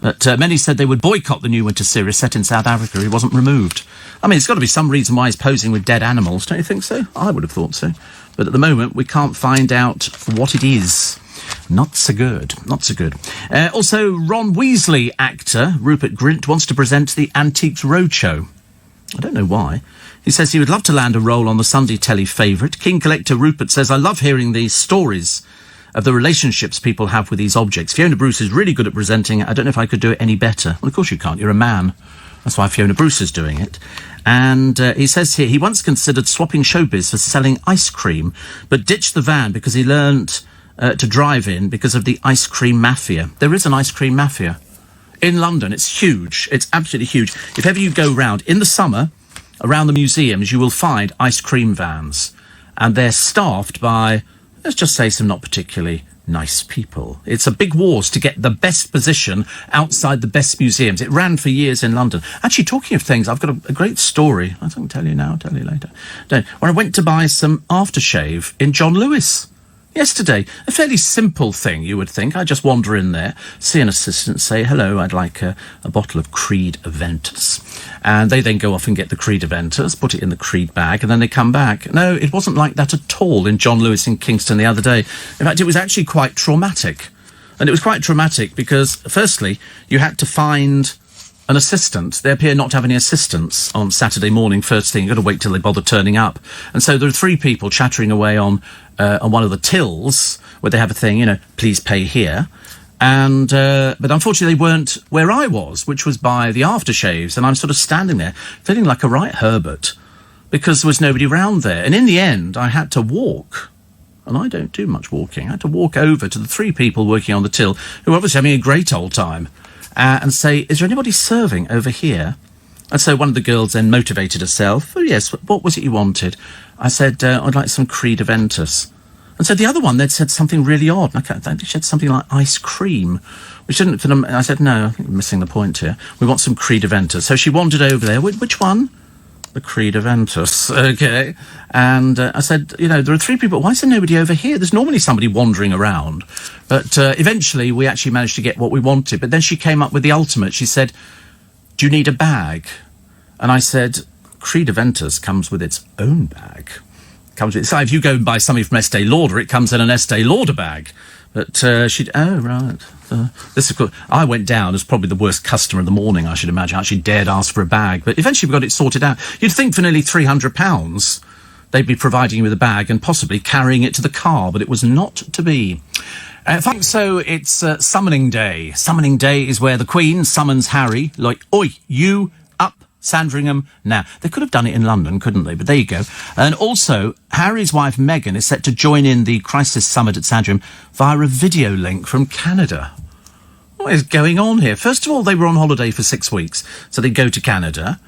But many said they would boycott the new winter series set in South Africa. He wasn't removed. I mean, there's got to be some reason why he's posing with dead animals, don't you think so? I would have thought so. But at the moment, we can't find out what it is. Not so good. Not so good. Also, Ron Weasley actor Rupert Grint wants to present the Antiques Roadshow. I don't know why. He says he would love to land a role on the Sunday telly favourite. King Collector Rupert says, I love hearing these stories of the relationships people have with these objects. Fiona Bruce is really good at presenting it. I don't know if I could do it any better. Well, of course you can't. You're a man. That's why Fiona Bruce is doing it. And he says here, he once considered swapping showbiz for selling ice cream, but ditched the van because he learnt to drive in because of the ice cream mafia. There is an ice cream mafia in London. It's huge. It's absolutely huge. If ever you go round in the summer, around the museums, you will find ice cream vans. And they're staffed by, let's just say, some not particularly nice people. It's a big wars to get the best position outside the best museums. It ran for years in London. Actually, talking of things, I've got a great story. I don't tell you now, I'll tell you later. When I went to buy some aftershave in John Lewis yesterday, a fairly simple thing, you would think. I just wander in there, see an assistant, say, hello, I'd like a bottle of Creed Aventus. And they then go off and get the Creed Aventus, put it in the Creed bag, and then they come back. No, it wasn't like that at all in John Lewis in Kingston the other day. In fact, it was actually quite traumatic. And it was quite traumatic because, firstly, you had to find an assistant. They appear not to have any assistants on Saturday morning, first thing. You've got to wait till they bother turning up. And so there are three people chattering away on one of the tills where they have a thing, please pay here. And but unfortunately they weren't where I was, which was by the aftershaves, and I'm sort of standing there feeling like a right Herbert because there was nobody round there. And in the end, I had to walk, and I don't do much walking. I had to walk over to the three people working on the till, who were obviously having a great old time, and say, is there anybody serving over here? And so one of the girls then motivated herself. Oh, yes, what was it you wanted? I said, I'd like some Creed Aventus. And so the other one, they'd said something really odd. I think she had something like ice cream, which didn't fit them. I said, no, I think we're missing the point here. We want some Creed Aventus. So she wandered over there. Which one? The Creed Aventus. Okay. And I said, there are three people. Why is there nobody over here? There's normally somebody wandering around. But eventually we actually managed to get what we wanted. But then she came up with the ultimate. She said, do you need a bag? And I said, Creed Aventus comes with its own bag. So if you go and buy something from Estee Lauder, it comes in an Estee Lauder bag. But right. This is good. I went down as probably the worst customer of the morning, I should imagine. I actually dared ask for a bag. But eventually we got it sorted out. You'd think for nearly £300, they'd be providing you with a bag and possibly carrying it to the car, but it was not to be. So it's summoning day. Summoning day is where the Queen summons Harry, like, oi, you up Sandringham now. They could have done it in London, couldn't they? But there you go. And also, Harry's wife Meghan is set to join in the Crisis Summit at Sandringham via a video link from Canada. What is going on here? First of all, they were on holiday for 6 weeks, so they go to Canada.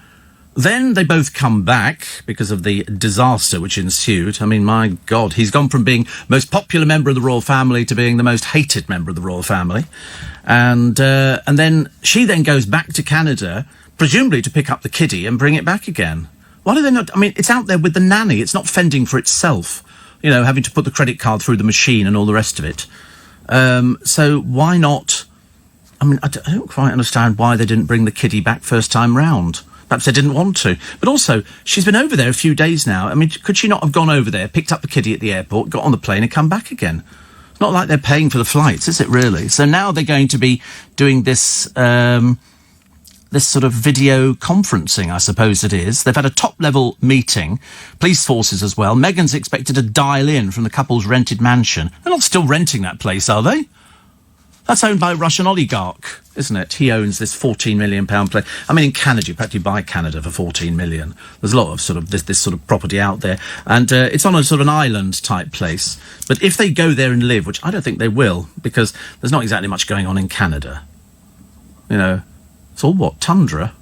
Then they both come back because of the disaster which ensued. I mean, my God, he's gone from being most popular member of the royal family to being the most hated member of the royal family. And then she then goes back to Canada, presumably to pick up the kiddie and bring it back again. Why do they not? I mean, it's out there with the nanny. It's not fending for itself, you know, having to put the credit card through the machine and all the rest of it. So why not? I mean, I don't quite understand why they didn't bring the kiddie back first time round. Perhaps they didn't want to. But also, she's been over there a few days now. I mean, could she not have gone over there, picked up the kiddie at the airport, got on the plane and come back again? It's not like they're paying for the flights, is it really? So now they're going to be doing this this sort of video conferencing, I suppose it is. They've had a top-level meeting, police forces as well. Meghan's expected to dial in from the couple's rented mansion. They're not still renting that place, are they? That's owned by a Russian oligarch, isn't it? He owns this £14 million place. I mean, in Canada, you practically buy Canada for $14 million. There's a lot of sort of this sort of property out there. And it's on a sort of an island-type place. But if they go there and live, which I don't think they will, because there's not exactly much going on in Canada. You know, it's all what? Tundra?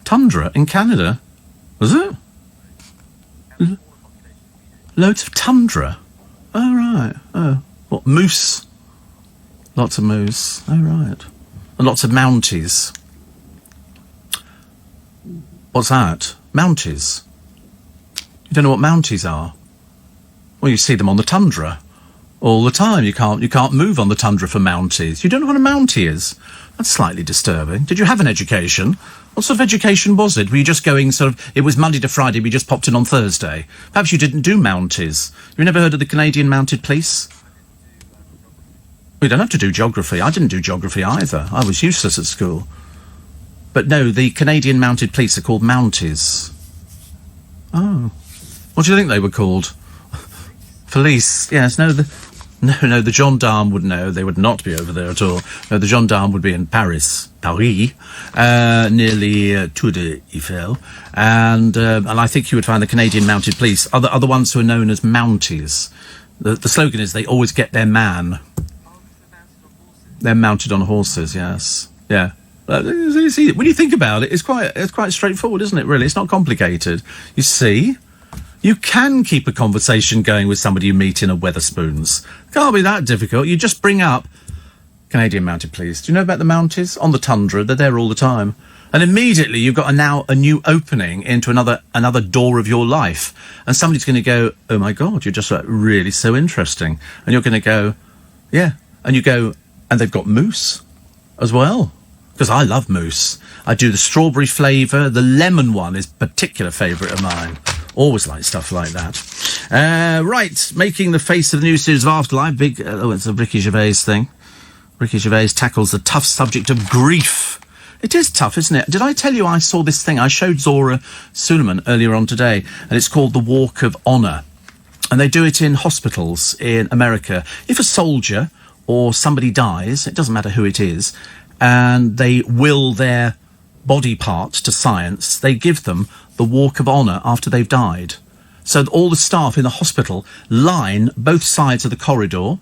Tundra in Canada? Was it? Loads of tundra? Oh, right. Oh, what, moose? Lots of moose. Oh, right. And lots of mounties. What's that? Mounties? You don't know what mounties are? Well, you see them on the tundra all the time. You can't move on the tundra for mounties. You don't know what a mountie is? That's slightly disturbing. Did you have an education? What sort of education was it? Were you just going sort of... It was Monday to Friday, we just popped in on Thursday. Perhaps you didn't do mounties. You never heard of the Canadian Mounted Police? We don't have to do geography. I didn't do geography either. I was useless at school. But no, the Canadian Mounted Police are called Mounties. Oh. What do you think they were called? Police. Yes, no, the gendarme would know. They would not be over there at all. No, the gendarme would be in Paris, nearly Tour de Eiffel. And I think you would find the Canadian Mounted Police are the ones who are known as Mounties. The slogan is they always get their man. They're mounted on horses, yes. Yeah. You see, when you think about it, it's quite straightforward, isn't it, really? It's not complicated. You see, you can keep a conversation going with somebody you meet in a Wetherspoons. Can't be that difficult. You just bring up Canadian Mounted Police. Do you know about the Mounties? On the tundra, they're there all the time. And immediately you've got now a new opening into another door of your life. And somebody's going to go, oh, my God, you're just really so interesting. And you're going to go, yeah. And you go... And they've got mousse as well, because I love mousse. I do the strawberry flavour. The lemon one is a particular favourite of mine. Always like stuff like that. Right, making the face of the new series of Afterlife. It's a Ricky Gervais thing. Ricky Gervais tackles the tough subject of grief. It is tough, isn't it? Did I tell you I saw this thing? I showed Zora Suleiman earlier on today, and it's called the Walk of Honour. And they do it in hospitals in America. If a soldier... or somebody dies, it doesn't matter who it is, and they will their body part to science, they give them the Walk of Honour after they've died. So all the staff in the hospital line both sides of the corridor,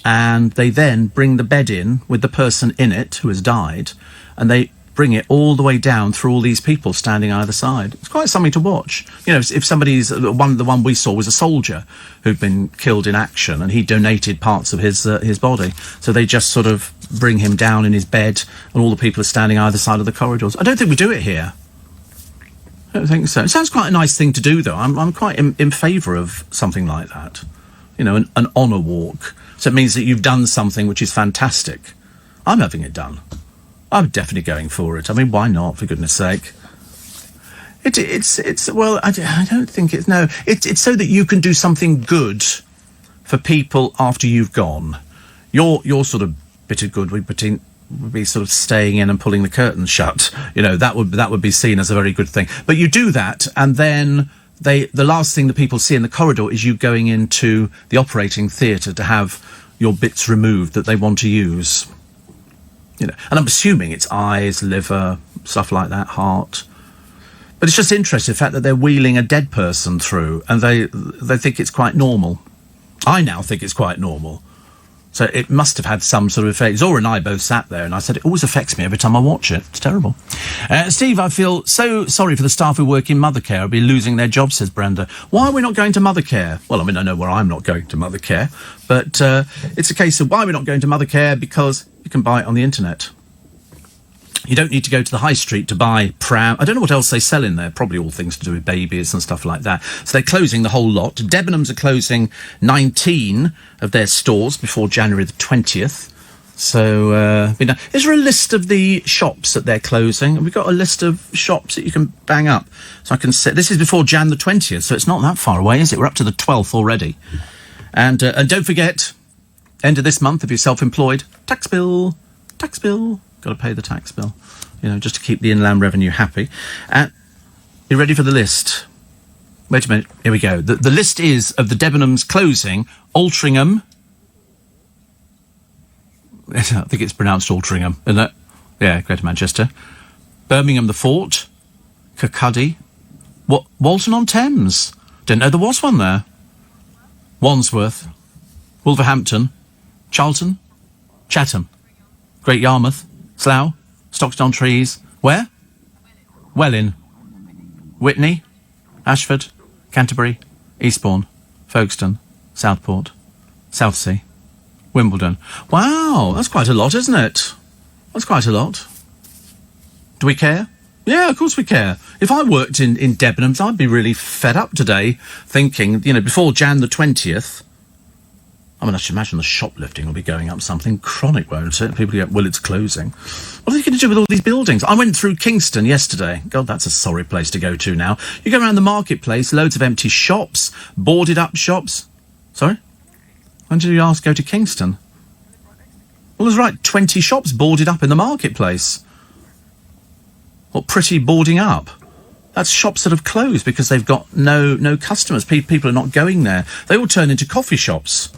and they then bring the bed in with the person in it who has died, and they bring it all the way down through all these people standing either side. It's quite something to watch. You know, if somebody's... the one we saw was a soldier who'd been killed in action, and he donated parts of his body. So they just sort of bring him down in his bed, and all the people are standing either side of the corridors. I don't think we do it here. I don't think so. It sounds quite a nice thing to do, though. I'm quite in favour of something like that. You know, an honour walk. So it means that you've done something which is fantastic. I'm having it done. I'm definitely going for it. I mean, why not, for goodness sake? It's well, I don't think it's... No, it's so that you can do something good for people after you've gone. Your sort of bit of good would be sort of staying in and pulling the curtains shut. You know, that would be seen as a very good thing. But you do that, and then the last thing that people see in the corridor is you going into the operating theatre to have your bits removed that they want to use. You know, and I'm assuming it's eyes, liver, stuff like that, heart. But it's just interesting, the fact that they're wheeling a dead person through, and they think it's quite normal. I now think it's quite normal. So it must have had some sort of effect. Zora and I both sat there, and I said, it always affects me every time I watch it. It's terrible. Steve, I feel so sorry for the staff who work in Mothercare. Will be losing their jobs, says Brenda. Why are we not going to Mothercare? Well, I mean, I know where I'm not going to Mothercare, but it's a case of why we're not going to Mothercare, because you can buy it on the internet. You don't need to go to the high street to buy pram. I don't know what else they sell in there. Probably all things to do with babies and stuff like that. So they're closing the whole lot. Debenhams are closing 19 of their stores before January the 20th. So, is there a list of the shops that they're closing? Have we got a list of shops that you can bang up? So I can say, this is before Jan the 20th, so it's not that far away, is it? We're up to the 12th already. And don't forget, end of this month, if you're self-employed, tax bill. Got to pay the tax bill, just to keep the Inland Revenue happy. You ready for the list? Wait a minute. Here we go. The list is of the Debenhams closing: Altrincham. I think it's pronounced Altrincham, isn't it? Yeah, Greater Manchester. Birmingham the Fort. Kirkcaldy. Walton-on-Thames. Didn't know there was one there. Wandsworth. Wolverhampton. Charlton. Chatham. Great Yarmouth. Slough, Stockton-on-Trees. Where? Welwyn. Whitney, Ashford, Canterbury, Eastbourne, Folkestone, Southport, Southsea, Wimbledon. Wow, that's quite a lot, isn't it? That's quite a lot. Do we care? Yeah, of course we care. If I worked in Debenhams, I'd be really fed up today thinking, before Jan the 20th, I mean, I should imagine the shoplifting will be going up something chronic, won't it? People go, well, it's closing. What are they going to do with all these buildings? I went through Kingston yesterday. God, that's a sorry place to go to now. You go around the marketplace, loads of empty shops, boarded up shops. Sorry? When did you ask go to Kingston? Well, there's 20 shops boarded up in the marketplace. What, pretty boarding up? That's shops that have closed because they've got no customers. People are not going there. They all turn into coffee shops.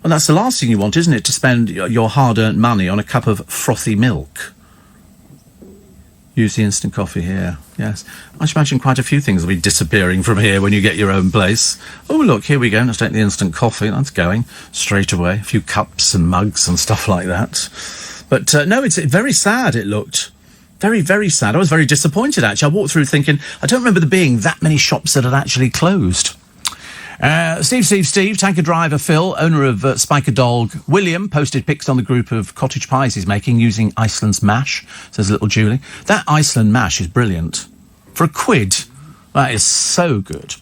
Well, that's the last thing you want, isn't it, to spend your hard-earned money on a cup of frothy milk. Use the instant coffee here, yes. I should imagine quite a few things will be disappearing from here when you get your own place. Oh, look, here we go. Let's take the instant coffee. That's going straight away. A few cups and mugs and stuff like that. But, no, it's very sad, it looked. Very, very sad. I was very disappointed, actually. I walked through thinking, I don't remember there being that many shops that had actually closed. Steve, tanker driver Phil, owner of Spiker Dog William, posted pics on the group of cottage pies he's making using Iceland's mash, says little Julie. That Iceland mash is brilliant. For £1, that is so good.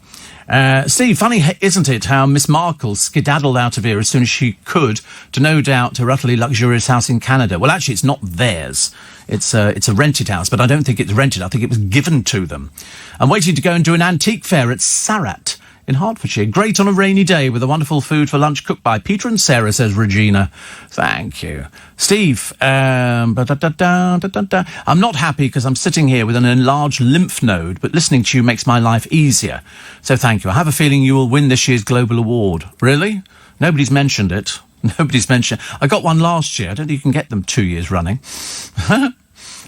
Steve, funny, isn't it, how Miss Markle skedaddled out of here as soon as she could to no doubt her utterly luxurious house in Canada. Well, actually, it's not theirs. It's a rented house, but I don't think it's rented. I think it was given to them. I'm waiting to go and do an antique fair at Sarat in Hertfordshire. Great on a rainy day with a wonderful food for lunch cooked by Peter and Sarah, says Regina. Thank you. Steve, I'm not happy because I'm sitting here with an enlarged lymph node, but listening to you makes my life easier. So thank you. I have a feeling you will win this year's Global Award. Really? Nobody's mentioned it. I got one last year. I don't think you can get them 2 years running.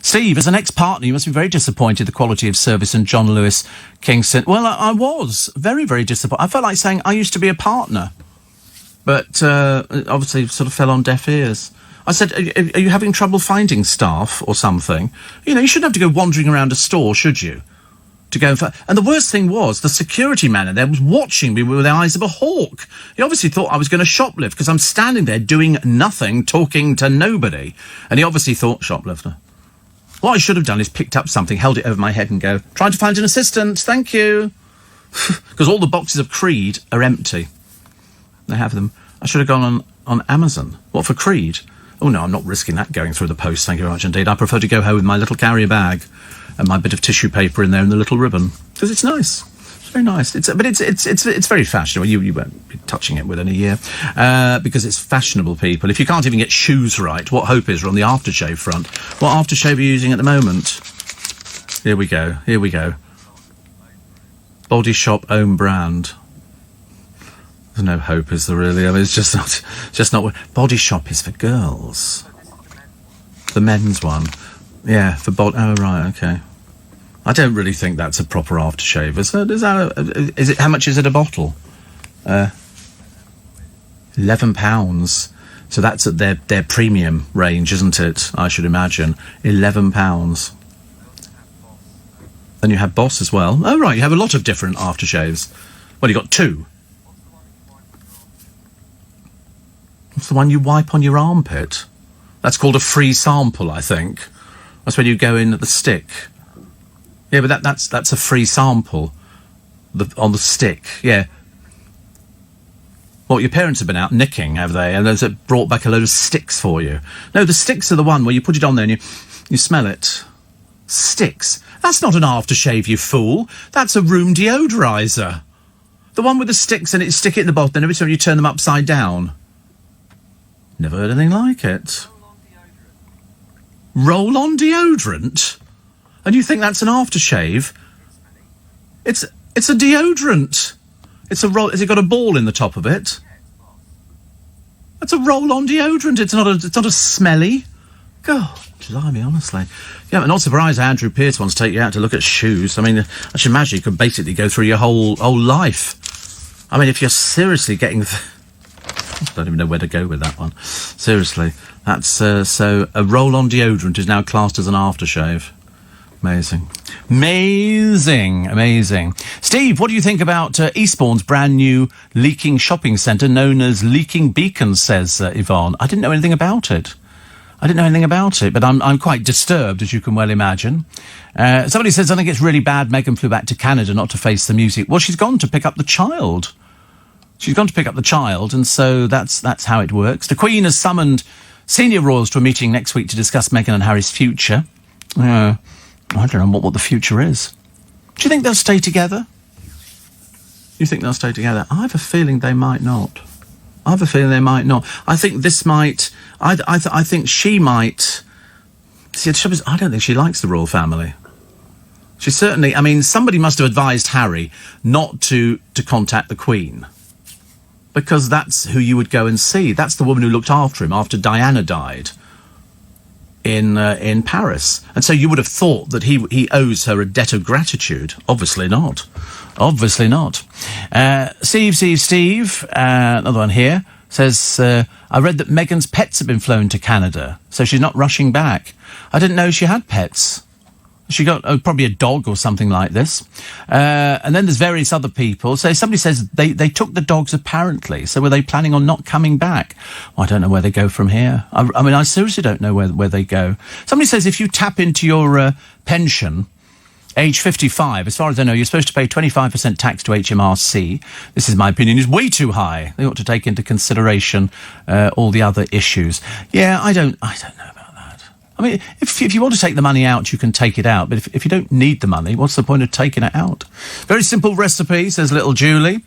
Steve, as an ex-partner, you must be very disappointed the quality of service in John Lewis Kingston. Well, I was very, very disappointed. I felt like saying I used to be a partner, but obviously sort of fell on deaf ears. I said, are you having trouble finding staff or something? You shouldn't have to go wandering around a store, should you? To go and the worst thing was the security man in there was watching me with the eyes of a hawk. He obviously thought I was going to shoplift because I'm standing there doing nothing, talking to nobody. And he obviously thought shoplifter. What I should have done is picked up something, held it over my head and go, trying to find an assistant, thank you. Because all the boxes of Creed are empty. They have them. I should have gone on Amazon. What, for Creed? Oh, no, I'm not risking that going through the post, thank you very much indeed. I prefer to go home with my little carrier bag and my bit of tissue paper in there and the little ribbon. Because it's nice. It's very nice. It's very fashionable. You won't be touching it within a year. Because it's fashionable, people. If you can't even get shoes right, what hope is there on the aftershave front? What aftershave are you using at the moment? Here we go. Body Shop own brand. There's no hope, is there really? I mean, it's just not. Body Shop is for girls. The men's one. Yeah, for oh, right, okay. I don't really think that's a proper aftershave. Is it? How much is it a bottle? £11. So that's at their premium range, isn't it? I should imagine. £11. Then you have Boss as well. Oh, right, you have a lot of different aftershaves. Well, you got two. What's the one you wipe on your armpit? That's called a free sample, I think. That's when you go in at the stick. Yeah, but that's a free sample. On the stick, yeah. Well, your parents have been out nicking, have they? And they've brought back a load of sticks for you. No, the sticks are the one where you put it on there and you smell it. Sticks? That's not an aftershave, you fool. That's a room deodorizer. The one with the sticks and you stick it in the bottom and every time you turn them upside down. Never heard anything like it. Roll-on deodorant? And you think that's an aftershave? It's a deodorant. It's a roll. Has it got a ball in the top of it? That's a roll-on deodorant. It's not a smelly. God, blimey, honestly. Yeah, I'm not surprised Andrew Pearce wants to take you out to look at shoes. I mean, I should imagine you could basically go through your whole life. I mean, if you're seriously getting... I don't even know where to go with that one. Seriously. That's, so a roll-on deodorant is now classed as an aftershave. Amazing. Amazing. Steve, what do you think about Eastbourne's brand new leaking shopping centre known as Leaking Beacon, says Yvonne. I didn't know anything about it. But I'm quite disturbed, as you can well imagine. Somebody says, I think it's really bad Meghan flew back to Canada not to face the music. Well, she's gone to pick up the child. And so that's how it works. The Queen has summoned senior royals to a meeting next week to discuss Meghan and Harry's future. I don't know what the future is. Do you think they'll stay together? I have a feeling they might not. I think this might... I think she might... See, I don't think she likes the royal family. She certainly... I mean, somebody must have advised Harry not to contact the Queen. Because that's who you would go and see. That's the woman who looked after him after Diana died in Paris. And so you would have thought that he owes her a debt of gratitude. Obviously not. Steve, another one here, says, I read that Meghan's pets have been flown to Canada, so she's not rushing back. I didn't know she had pets. She got probably a dog or something like this. And then there's various other people. So somebody says they took the dogs apparently. So were they planning on not coming back? Well, I don't know where they go from here. I mean, I seriously don't know where they go. Somebody says if you tap into your pension, age 55, as far as I know, you're supposed to pay 25% tax to HMRC. This is my opinion, is way too high. They ought to take into consideration all the other issues. Yeah, I don't know about that. I mean, if you want to take the money out, you can take it out. But if you don't need the money, what's the point of taking it out? Very simple recipe, says little Julie.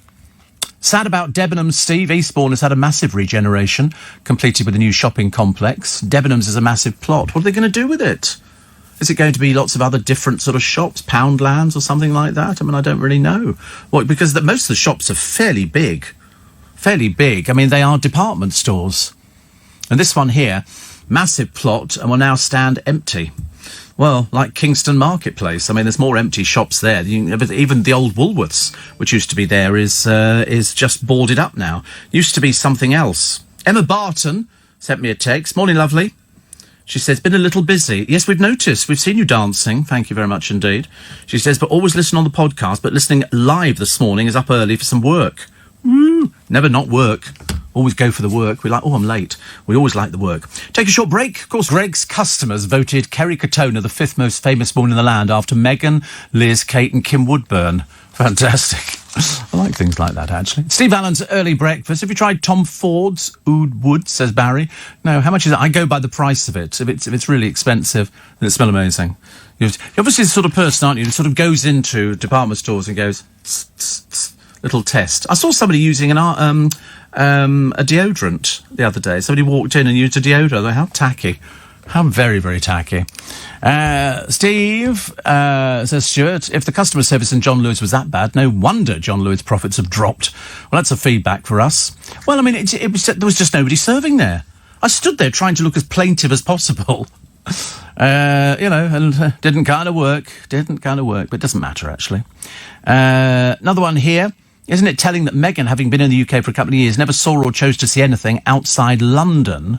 Sad about Debenhams, Steve. Eastbourne has had a massive regeneration, completed with a new shopping complex. Debenhams is a massive plot. What are they going to do with it? Is it going to be lots of other different sort of shops, Poundlands or something like that? I mean, I don't really know. Well, because most of the shops are fairly big. I mean, they are department stores. And this one here, massive plot, and will now stand empty. Well, like Kingston Marketplace. I mean, there's more empty shops there. Even the old Woolworths, which used to be there, is just boarded up now. Used to be something else. Emma Barton sent me a text. Morning, lovely. She says, been a little busy. Yes, we've noticed. We've seen you dancing. Thank you very much indeed. She says, but always listen on the podcast, but listening live this morning is up early for some work. Woo! Never not work. Always go for the work. We're like, oh, I'm late. We always like the work. Take a short break. Of course, Greg's customers voted Kerry Katona the 5th most famous woman in the land after Meghan, Liz, Kate and Kim Woodburn. Fantastic. I like things like that, actually. Steve Allen's early breakfast. Have you tried Tom Ford's Oud Wood, says Barry? No, how much is it? I go by the price of it. If it's really expensive, then it smells amazing. You're obviously the sort of person, aren't you, who sort of goes into department stores and goes, tss, tss, tss, little test. I saw somebody using a deodorant the other day. Somebody walked in and used a deodorant. I thought, how tacky. How very, very tacky. Steve, says Stuart, if the customer service in John Lewis was that bad, no wonder John Lewis profits have dropped. Well, that's a feedback for us. Well, I mean, there was just nobody serving there. I stood there trying to look as plaintive as possible. And didn't kind of work, but it doesn't matter, actually. Another one here. Isn't it telling that Meghan, having been in the UK for a couple of years, never saw or chose to see anything outside London,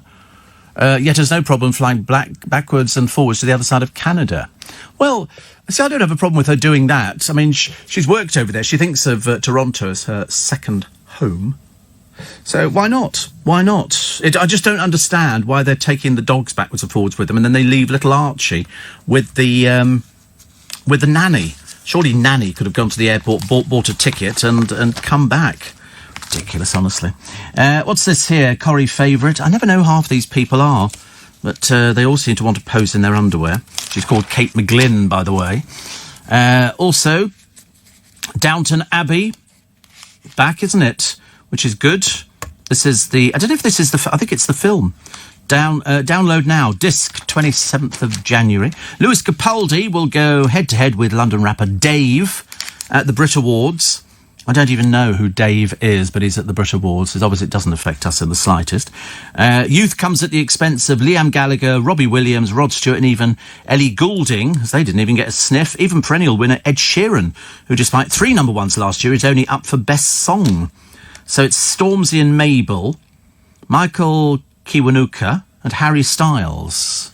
yet has no problem flying backwards and forwards to the other side of Canada? Well, see, I don't have a problem with her doing that. I mean, she's worked over there. She thinks of Toronto as her second home. So why not? Why not? I just don't understand why they're taking the dogs backwards and forwards with them, and then they leave little Archie with the nanny. Surely Nanny could have gone to the airport, bought a ticket and come back. Ridiculous, honestly. What's this here? Corrie favourite. I never know half these people are, but they all seem to want to pose in their underwear. She's called Kate McGlynn, by the way. Also, Downton Abbey. Back, isn't it? Which is good. This is the... I don't know if this is the... I think it's the film. Download now. Disc, 27th of January. Lewis Capaldi will go head-to-head with London rapper Dave at the Brit Awards. I don't even know who Dave is, but he's at the Brit Awards. Obviously, it doesn't affect us in the slightest. Youth comes at the expense of Liam Gallagher, Robbie Williams, Rod Stewart, and even Ellie Goulding, as they didn't even get a sniff. Even perennial winner Ed Sheeran, who despite 3 number ones last year, is only up for Best Song. So it's Stormzy and Mabel, Michael Kiwanuka, and Harry Styles.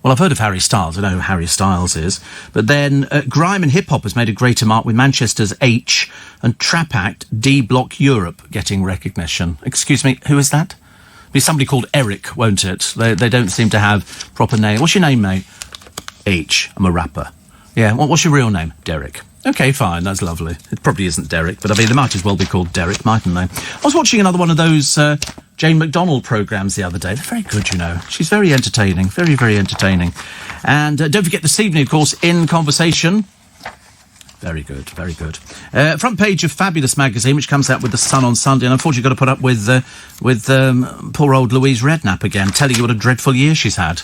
Well, I've heard of Harry Styles. I know who Harry Styles is. But then Grime and Hip Hop has made a greater mark with Manchester's H and trap act D Block Europe getting recognition. Excuse me, who is that? It'll be somebody called Eric, won't it? They don't seem to have proper name. What's your name, mate? H. I'm a rapper. Yeah, what's your real name? Derek. OK, fine, that's lovely. It probably isn't Derek, but I mean, they might as well be called Derek, mightn't they? I was watching another one of those Jane McDonald programmes the other day. They're very good, you know. She's very entertaining, very, very entertaining. And don't forget this evening, of course, In Conversation. Very good, very good. Front page of Fabulous magazine, which comes out with The Sun on Sunday, and unfortunately got to put up with poor old Louise Redknapp again, telling you what a dreadful year she's had.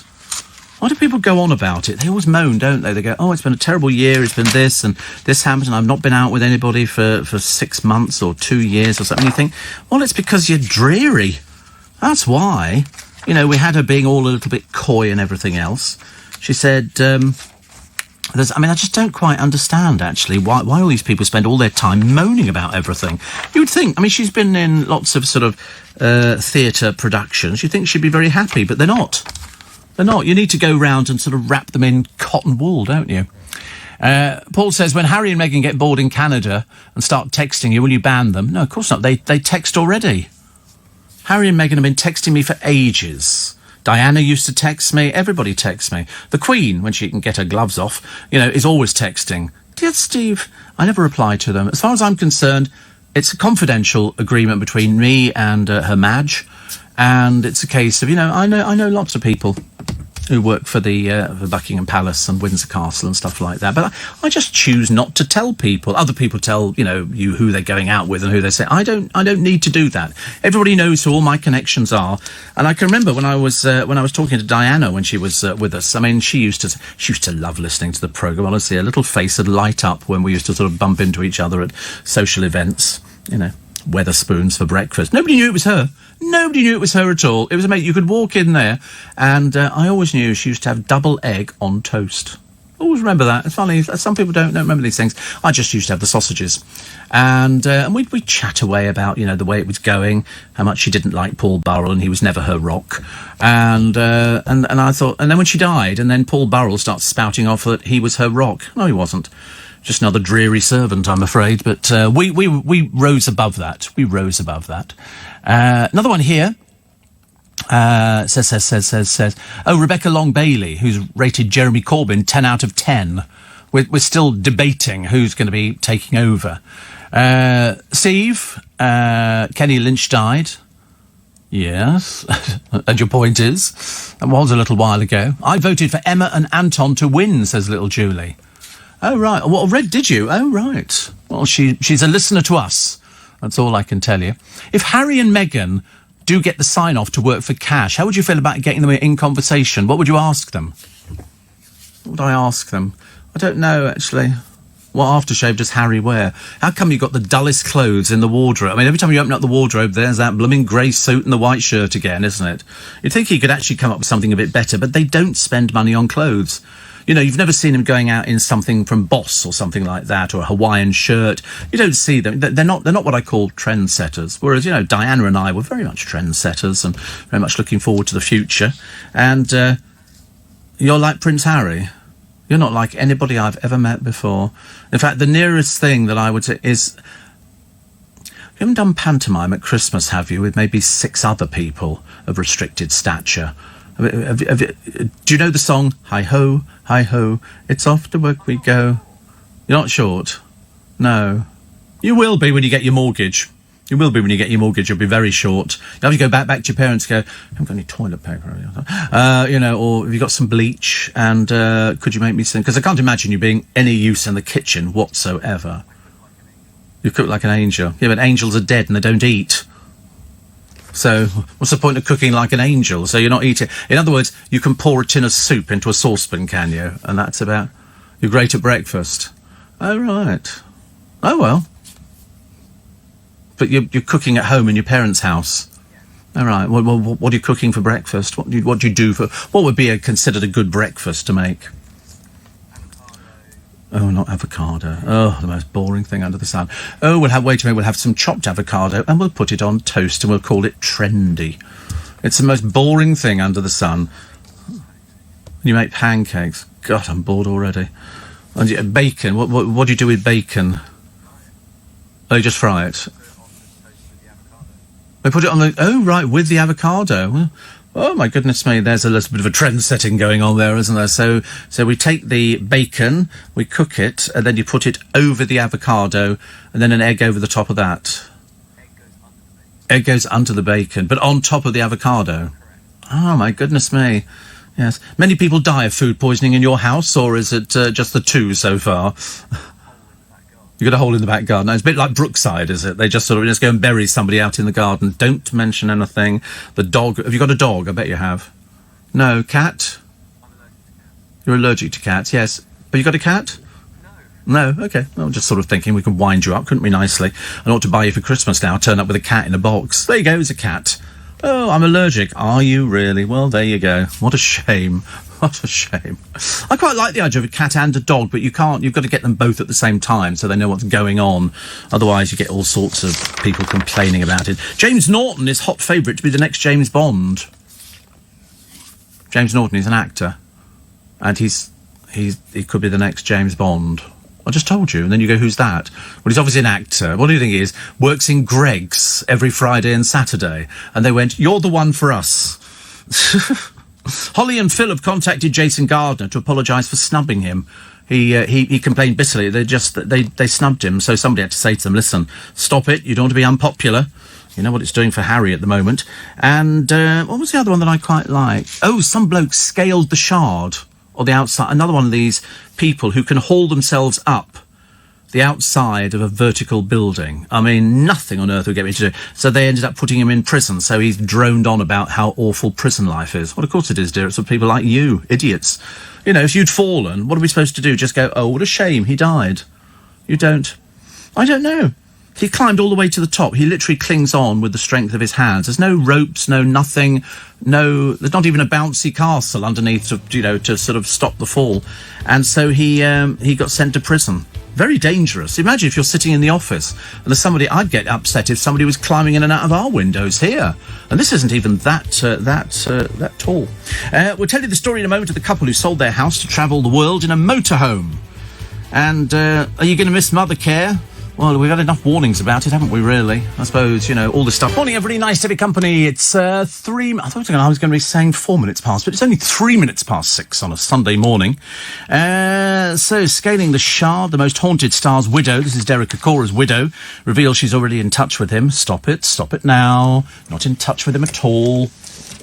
Why do people go on about it? They always moan, don't they? They go, oh, it's been a terrible year, it's been this, and this happened, and I've not been out with anybody for 6 months or 2 years or something. And you think, well, it's because you're dreary. That's why. You know, we had her being all a little bit coy and everything else. She said, I just don't quite understand, actually, why all these people spend all their time moaning about everything. You would think, I mean, she's been in lots of sort of theatre productions. You'd think she'd be very happy, but they're not. They're not. You need to go round and sort of wrap them in cotton wool, don't you? Paul says, when Harry and Meghan get bored in Canada and start texting you, will you ban them? No, of course not. They text already. Harry and Meghan have been texting me for ages. Diana used to text me. Everybody texts me. The Queen, when she can get her gloves off, you know, is always texting. Dear Steve, I never reply to them. As far as I'm concerned, it's a confidential agreement between me and her Madge. And it's a case of, you know, I know lots of people who work for the Buckingham Palace and Windsor Castle and stuff like that. But I just choose not to tell people. Other people tell, you know, you who they're going out with and who they say. I don't need to do that. Everybody knows who all my connections are. And I can remember when I was talking to Diana when she was with us. I mean, she used to love listening to the programme. Honestly, her little face would light up when we used to sort of bump into each other at social events. You know, Weatherspoons for breakfast. Nobody knew it was her. Nobody knew it was her at all. It was amazing. You could walk in there, and I always knew she used to have double egg on toast. Always remember that. It's funny. Some people don't remember these things. I just used to have the sausages, and we'd chat away about, you know, the way it was going, how much she didn't like Paul Burrell, and he was never her rock, and I thought, and then when she died, and then Paul Burrell starts spouting off that he was her rock. No, he wasn't. Just another dreary servant, I'm afraid. But we rose above that. We rose above that. Another one here says. Oh, Rebecca Long Bailey, who's rated Jeremy Corbyn 10 out of 10. We're still debating who's going to be taking over. Steve, Kenny Lynch died. Yes. And your point is, that was a little while ago. I voted for Emma and Anton to win, says little Julie. Oh, right. Well, did you? Oh, right. Well, she's a listener to us. That's all I can tell you. If Harry and Meghan do get the sign-off to work for cash, how would you feel about getting them in conversation? What would you ask them? What would I ask them? I don't know, actually. What aftershave does Harry wear? How come you got the dullest clothes in the wardrobe? I mean, every time you open up the wardrobe, there's that blooming grey suit and the white shirt again, isn't it? You'd think he could actually come up with something a bit better, but they don't spend money on clothes. You know, you've never seen him going out in something from Boss or something like that, or a Hawaiian shirt. You don't see them. They're not what I call trendsetters. Whereas, you know, Diana and I were very much trendsetters and very much looking forward to the future. And you're like Prince Harry. You're not like anybody I've ever met before. In fact, the nearest thing that I would say is... You haven't done pantomime at Christmas, have you, with maybe 6 other people of restricted stature? Do you know the song, Hi Ho, it's off to work we go? You're not short? No. You will be when you get your mortgage. You will be when you get your mortgage. You'll be very short. You have to go back to your parents and go, I haven't got any toilet paper. You know, or have you got some bleach? And could you make me some? Because I can't imagine you being any use in the kitchen whatsoever. You cook like an angel. Yeah, but angels are dead and they don't eat. So what's the point of cooking like an angel? So you're not eating. In other words, you can pour a tin of soup into a saucepan, can you? And that's about... You're great at breakfast. Oh, right. Oh, well. But you're cooking at home in your parents' house. All right. Well, what are you cooking for breakfast? What do you do for... What would be considered a good breakfast to make? Oh, not avocado. Oh, the most boring thing under the sun. Oh, we'll have some chopped avocado and we'll put it on toast and we'll call it trendy. It's the most boring thing under the sun. You make pancakes. God, I'm bored already. And bacon. What do you do with bacon? Oh, you just fry it. They put it on the... Oh, right, with the avocado. Well, oh, my goodness me, there's a little bit of a trend setting going on there, isn't there? So we take the bacon, we cook it, and then you put it over the avocado, and then an egg over the top of that. Egg goes under the bacon, but on top of the avocado. Oh, my goodness me. Yes. Many people die of food poisoning in your house, or is it just the 2 so far? You got a hole in the back garden. No, it's a bit like Brookside, is it? They just sort of just go and bury somebody out in the garden. Don't mention anything. The dog... Have you got a dog? I bet you have. No. Cat? You're allergic to cats, yes. But you got a cat? No. No? Okay. Well, just sort of thinking we could wind you up, couldn't we, nicely? I ought to buy you for Christmas now. Turn up with a cat in a box. There you go, it's a cat. Oh, I'm allergic. Are you really? Well, there you go. What a shame. What a shame. I quite like the idea of a cat and a dog, but you can't... You've got to get them both at the same time so they know what's going on. Otherwise, you get all sorts of people complaining about it. James Norton is hot favourite to be the next James Bond. James Norton is an actor. And he could be the next James Bond. I just told you. And then you go, who's that? Well, he's obviously an actor. What do you think he is? Works in Greggs every Friday and Saturday. And they went, you're the one for us. Holly and Phil have contacted Jason Gardner to apologise for snubbing him. He complained bitterly. They snubbed him, so somebody had to say to them, listen, stop it, you don't want to be unpopular. You know what it's doing for Harry at the moment. And what was the other one that I quite like? Oh, some bloke scaled the Shard, or the outside. Another one of these people who can haul themselves up the outside of a vertical building. I mean, nothing on earth would get me to do. So they ended up putting him in prison. So he's droned on about how awful prison life is. Well, of course it is, dear. It's for people like you, idiots. You know, if you'd fallen, what are we supposed to do? Just go, oh, what a shame, he died. You don't. I don't know. He climbed all the way to the top. He literally clings on with the strength of his hands. There's no ropes, no nothing, there's not even a bouncy castle underneath to sort of stop the fall. And so he got sent to prison. Very dangerous. Imagine if you're sitting in the office and there's somebody... I'd get upset if somebody was climbing in and out of our windows here. And this isn't even that tall. We'll tell you the story in a moment of the couple who sold their house to travel the world in a motorhome. And are you going to miss Mothercare? Well, we've had enough warnings about it, haven't we, really? I suppose, all this stuff. Morning, everybody. Nice to be company. It's 3... I thought I was going to be saying 4 minutes past, but it's only 3 minutes past 6 on a Sunday morning. So, scaling the Shard, the most haunted star's widow. This is Derek Akora's widow. Reveals she's already in touch with him. Stop it now. Not in touch with him at all.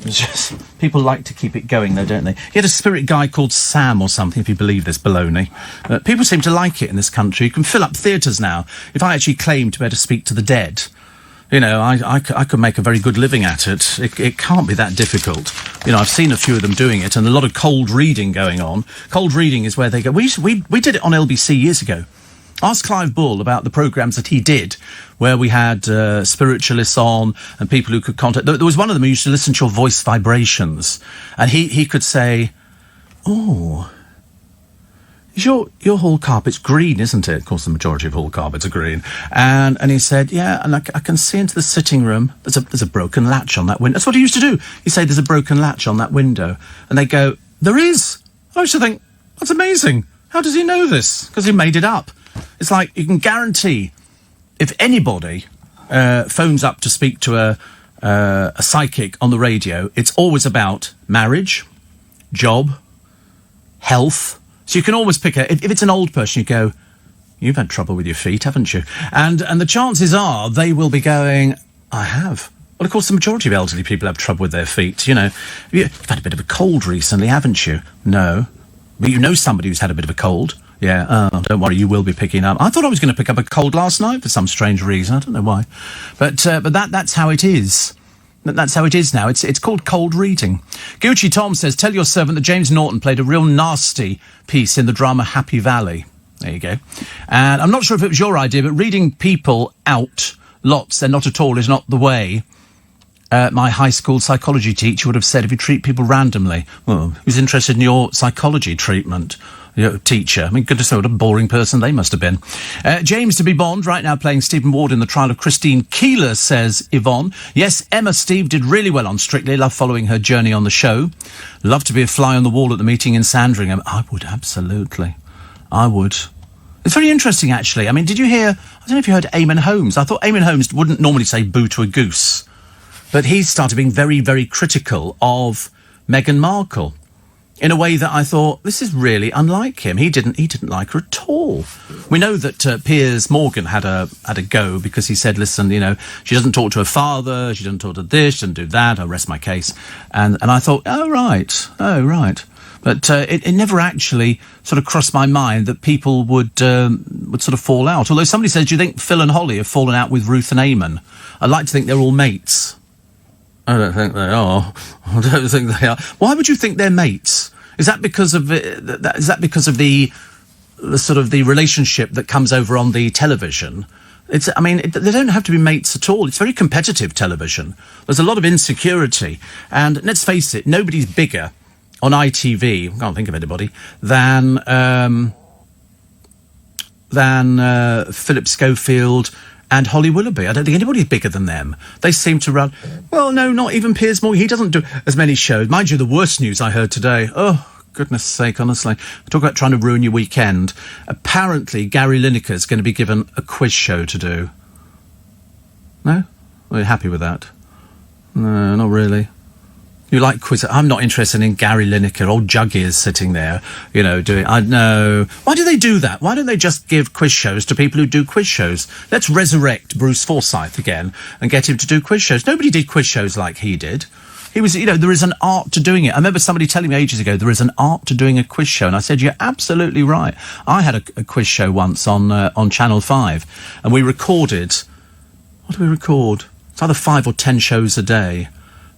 Just, people like to keep it going, though, don't they? He had a spirit guy called Sam or something, if you believe this baloney. People seem to like it in this country. You can fill up theatres now. If I actually claim to be able to speak to the dead, I could make a very good living at it. It can't be that difficult. I've seen a few of them doing it, and a lot of cold reading going on. Cold reading is where they go... We did it on LBC years ago. Ask Clive Bull about the programmes that he did, where we had spiritualists on and people who could contact... There was one of them who used to listen to your voice vibrations, and he could say, oh, is your hall carpet's green, isn't it? Of course, the majority of hall carpets are green. And he said, yeah, and I can see into the sitting room. There's a broken latch on that window. That's what he used to do. He'd say, there's a broken latch on that window. And they go, there is. I used to think, that's amazing. How does he know this? Because he made it up. It's like you can guarantee if anybody phones up to speak to a psychic on the radio, it's always about marriage, job, health. So you can always pick if it's an old person, you go, you've had trouble with your feet, haven't you? And the chances are they will be going, I have. Well, of course, the majority of elderly people have trouble with their feet. You know, you've had a bit of a cold recently, haven't you? No. But you know somebody who's had a bit of a cold. Yeah, don't worry, you will be picking up. I thought I was going to pick up a cold last night for some strange reason. I don't know why. But that's how it is. That's how it is now. It's called cold reading. Gucci Tom says, tell your servant that James Norton played a real nasty piece in the drama Happy Valley. There you go. And I'm not sure if it was your idea, but reading people out lots and not at all is not the way. My high school psychology teacher would have said, if you treat people randomly, well, who's interested in your psychology treatment? Teacher. I mean, goodness, what a boring person they must have been. James to be Bond, right now playing Stephen Ward in The Trial of Christine Keeler, says Yvonne. Yes, Emma Steve did really well on Strictly. Love following her journey on the show. Love to be a fly on the wall at the meeting in Sandringham. I would, absolutely. I would. It's very interesting, actually. I mean, did you hear... I don't know if you heard Eamon Holmes. I thought Eamon Holmes wouldn't normally say boo to a goose. But he started being very, very critical of Meghan Markle. In a way that I thought, this is really unlike him. He didn't like her at all. We know that Piers Morgan had a go because he said, listen, you know, she doesn't talk to her father, she doesn't talk to this, she doesn't do that, I'll rest my case. And I thought, oh, right. But it never actually sort of crossed my mind that people would sort of fall out. Although somebody says, do you think Phil and Holly have fallen out with Ruth and Eamon? I'd like to think they're all mates. I don't think they are. I don't think they are. Why would you think they're mates? Is that because of the sort of the relationship that comes over on the television? They don't have to be mates at all. It's very competitive television. There's a lot of insecurity. And let's face it, nobody's bigger on ITV, I can't think of anybody, than Philip Schofield and Holly Willoughby. I don't think anybody's bigger than them. They seem to run... Well, no, not even Piers Morgan. He doesn't do as many shows. Mind you, the worst news I heard today... Oh, goodness sake, honestly. Talk about trying to ruin your weekend. Apparently, Gary Lineker's going to be given a quiz show to do. No? Are you happy with that? No, not really. You like quiz? I'm not interested in Gary Lineker. Old Juggy is sitting there, you know, doing... I know. Why do they do that? Why don't they just give quiz shows to people who do quiz shows? Let's resurrect Bruce Forsyth again and get him to do quiz shows. Nobody did quiz shows like he did. He was, you know, there is an art to doing it. I remember somebody telling me ages ago, there is an art to doing a quiz show. And I said, you're absolutely right. I had a quiz show once on Channel 5. And we recorded... What do we record? It's either 5 or 10 shows a day.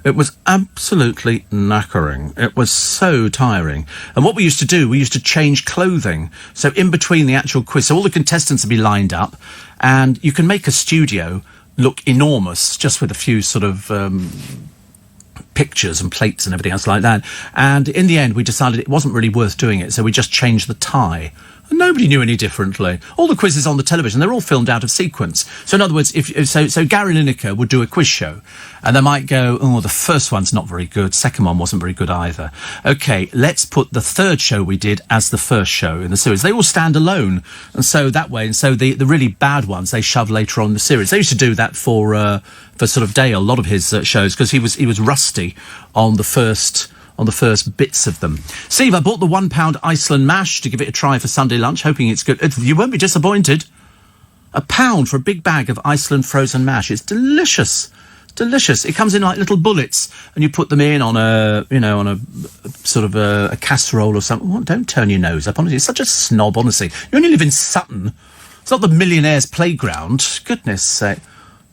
It was absolutely knackering. It was so tiring. And what we used to do, we used to change clothing. So in between the actual quiz, so all the contestants would be lined up, and you can make a studio look enormous just with a few sort of pictures and plates and everything else like that. And in the end, we decided it wasn't really worth doing it, so we just changed the tie. And nobody knew any differently. All the quizzes on the television, they're all filmed out of sequence. So in other words, so Gary Lineker would do a quiz show, and they might go, oh, the first one's not very good, second one wasn't very good either. Okay, let's put the third show we did as the first show in the series. They all stand alone, and so that way, and so the really bad ones they shove later on in the series. They used to do that for sort of Dale, a lot of his shows, because he was rusty on the first bits of them. Steve, I bought the £1 Iceland mash to give it a try for Sunday lunch, hoping it's good. You won't be disappointed. £1 for a big bag of Iceland frozen mash. It's delicious. Delicious. It comes in like little bullets, and you put them in on a sort of a casserole or something. What? Don't turn your nose up, honestly. It's such a snob, honestly. You only live in Sutton. It's not the millionaire's playground. Goodness sake.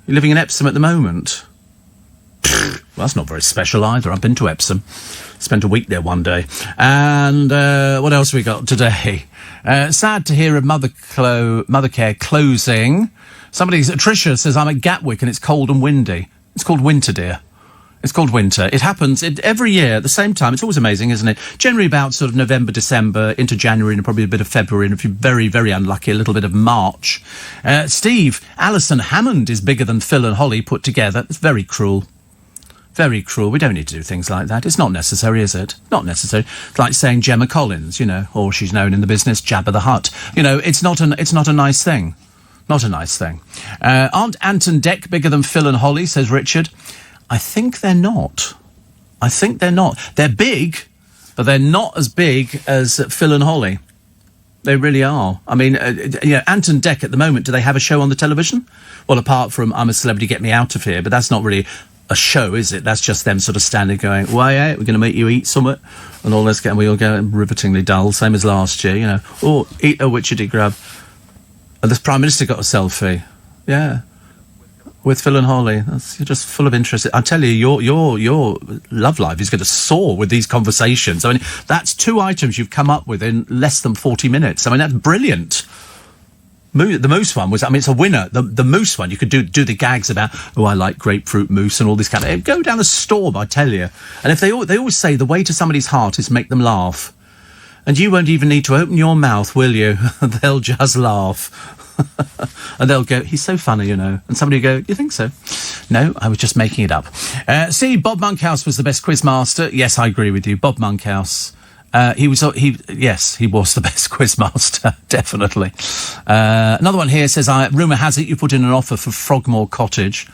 You're living in Epsom at the moment. Well, that's not very special either. I've been to Epsom. Spent a week there one day. And what else we got today? Sad to hear of Mothercare closing. Tricia says, I'm at Gatwick and it's cold and windy. It's called winter, dear. It's called winter. It happens every year at the same time. It's always amazing, isn't it? Generally about sort of November, December, into January, and probably a bit of February, and if you're very, very unlucky, a little bit of March. Steve, Alison Hammond is bigger than Phil and Holly put together. It's very cruel. Very cruel. We don't need to do things like that. It's not necessary, is it? Not necessary. It's like saying Gemma Collins, you know, or she's known in the business, Jabba the Hutt. You know, it's not a nice thing. Not a nice thing. Aren't Ant and Dec bigger than Phil and Holly, says Richard. I think they're not. They're big, but they're not as big as Phil and Holly. They really are. I mean, Ant and Dec at the moment, do they have a show on the television? Well, apart from I'm a Celebrity, Get Me Out of Here, but that's not really a show, is it? That's just them sort of standing going, why, we're going to make you eat something, and all this, and we all go rivetingly dull, same as last year, you know. Oh, eat a witchetty grub. And the Prime Minister got a selfie. Yeah. With Phil and Holly. You're just full of interest. I tell you, your love life is going to soar with these conversations. I mean, that's 2 items you've come up with in less than 40 minutes. I mean, that's brilliant. The mousse one was, I mean, it's a winner. The mousse one, you could do the gags about, oh, I like grapefruit mousse and all this kind of... Go down a storm, I tell you. And if they always say the way to somebody's heart is make them laugh. And you won't even need to open your mouth, will you? They'll just laugh. And they'll go, he's so funny, you know. And somebody will go, you think so? No, I was just making it up. See, Bob Monkhouse was the best quizmaster. Yes, I agree with you. Bob Monkhouse. He was the best quizmaster, definitely. Another one here says, rumour has it you put in an offer for Frogmore Cottage.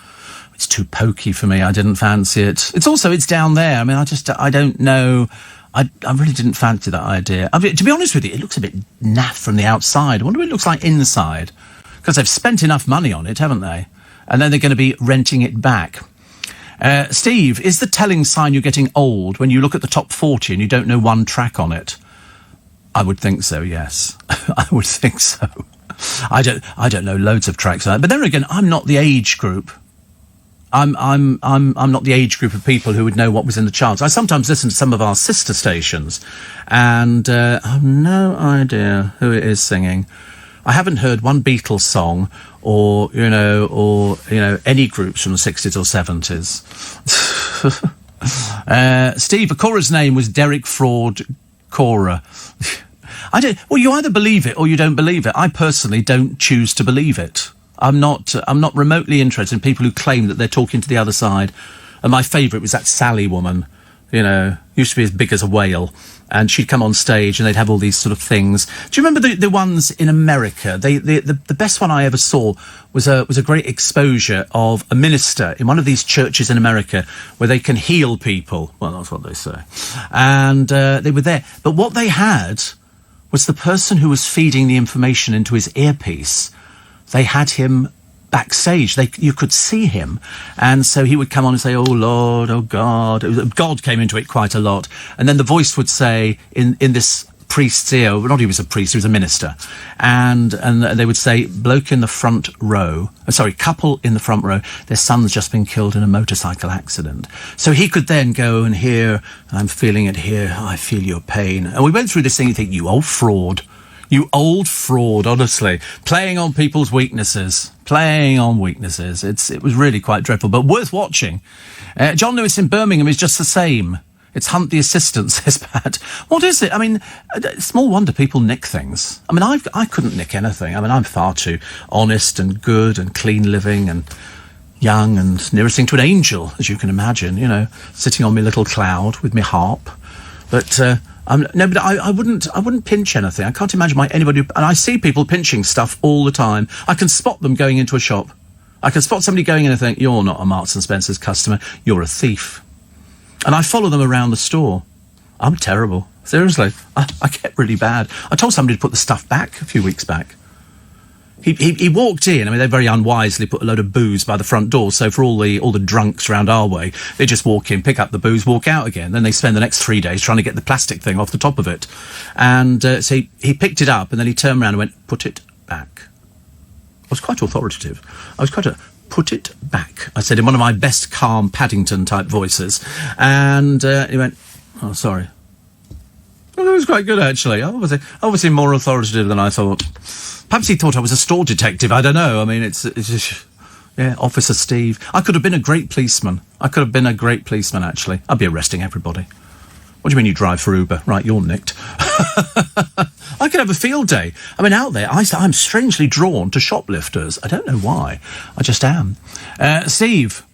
It's too pokey for me. I didn't fancy it. It's down there. I mean, I don't know. I really didn't fancy that idea. I mean, to be honest with you, it looks a bit naff from the outside. I wonder what it looks like inside. Because they've spent enough money on it, haven't they? And then they're going to be renting it back. Steve, is the telling sign you're getting old when you look at the top 40 and you don't know one track on it? I would think so, yes. I would think so. I don't know loads of tracks on it. But then again, I'm not the age group. I'm not the age group of people who would know what was in the charts. I sometimes listen to some of our sister stations, and I have no idea who it is singing. I haven't heard one Beatles song, or any groups from the 60s or 70s. Steve, Cora's name was Derek Fraud Cora. Well, you either believe it or you don't believe it. I personally don't choose to believe it. I'm not remotely interested in people who claim that they're talking to the other side. And my favourite was that Sally woman, used to be as big as a whale. And she'd come on stage and they'd have all these sort of things. Do you remember the ones in America? The best one I ever saw was a great exposure of a minister in one of these churches in America where they can heal people. Well, that's what they say. And they were there. But what they had was the person who was feeding the information into his earpiece. They had him backstage. You could see him. And so he would come on and say, oh, Lord, oh, God. God came into it quite a lot. And then the voice would say in this priest's ear, not he was a priest, he was a minister. And they would say, couple in the front row, their son's just been killed in a motorcycle accident. So he could then go and hear, I'm feeling it here, I feel your pain. And we went through this thing, you think, you old fraud. You old fraud, honestly. Playing on people's weaknesses. It was really quite dreadful, but worth watching. John Lewis in Birmingham is just the same. It's Hunt the Assistant, says Pat. What is it? I mean, small wonder people nick things. I mean, I couldn't nick anything. I mean, I'm far too honest and good and clean living and young and nearest thing to an angel, as you can imagine, sitting on my little cloud with my harp. But... I wouldn't pinch anything. I can't imagine why anybody... And I see people pinching stuff all the time. I can spot them going into a shop. I can spot somebody going in and think, you're not a Marks & Spencer's customer, you're a thief. And I follow them around the store. I'm terrible. Seriously. I get really bad. I told somebody to put the stuff back a few weeks back. He walked in. I mean, they very unwisely put a load of booze by the front door. So for all the drunks around our way, they just walk in, pick up the booze, walk out again. Then they spend the next 3 days trying to get the plastic thing off the top of it. And so he picked it up and then he turned around and went, put it back. I was quite authoritative. Put it back. I said in one of my best calm Paddington type voices. And he went, oh, sorry. Well, that was quite good, actually. Obviously more authoritative than I thought. Perhaps he thought I was a store detective. I don't know. I mean, it's just, Yeah, Officer Steve. I could have been a great policeman. Actually. I'd be arresting everybody. What do you mean you drive for Uber? Right, you're nicked. I could have a field day. I mean, out there, I'm strangely drawn to shoplifters. I don't know why. I just am. Steve,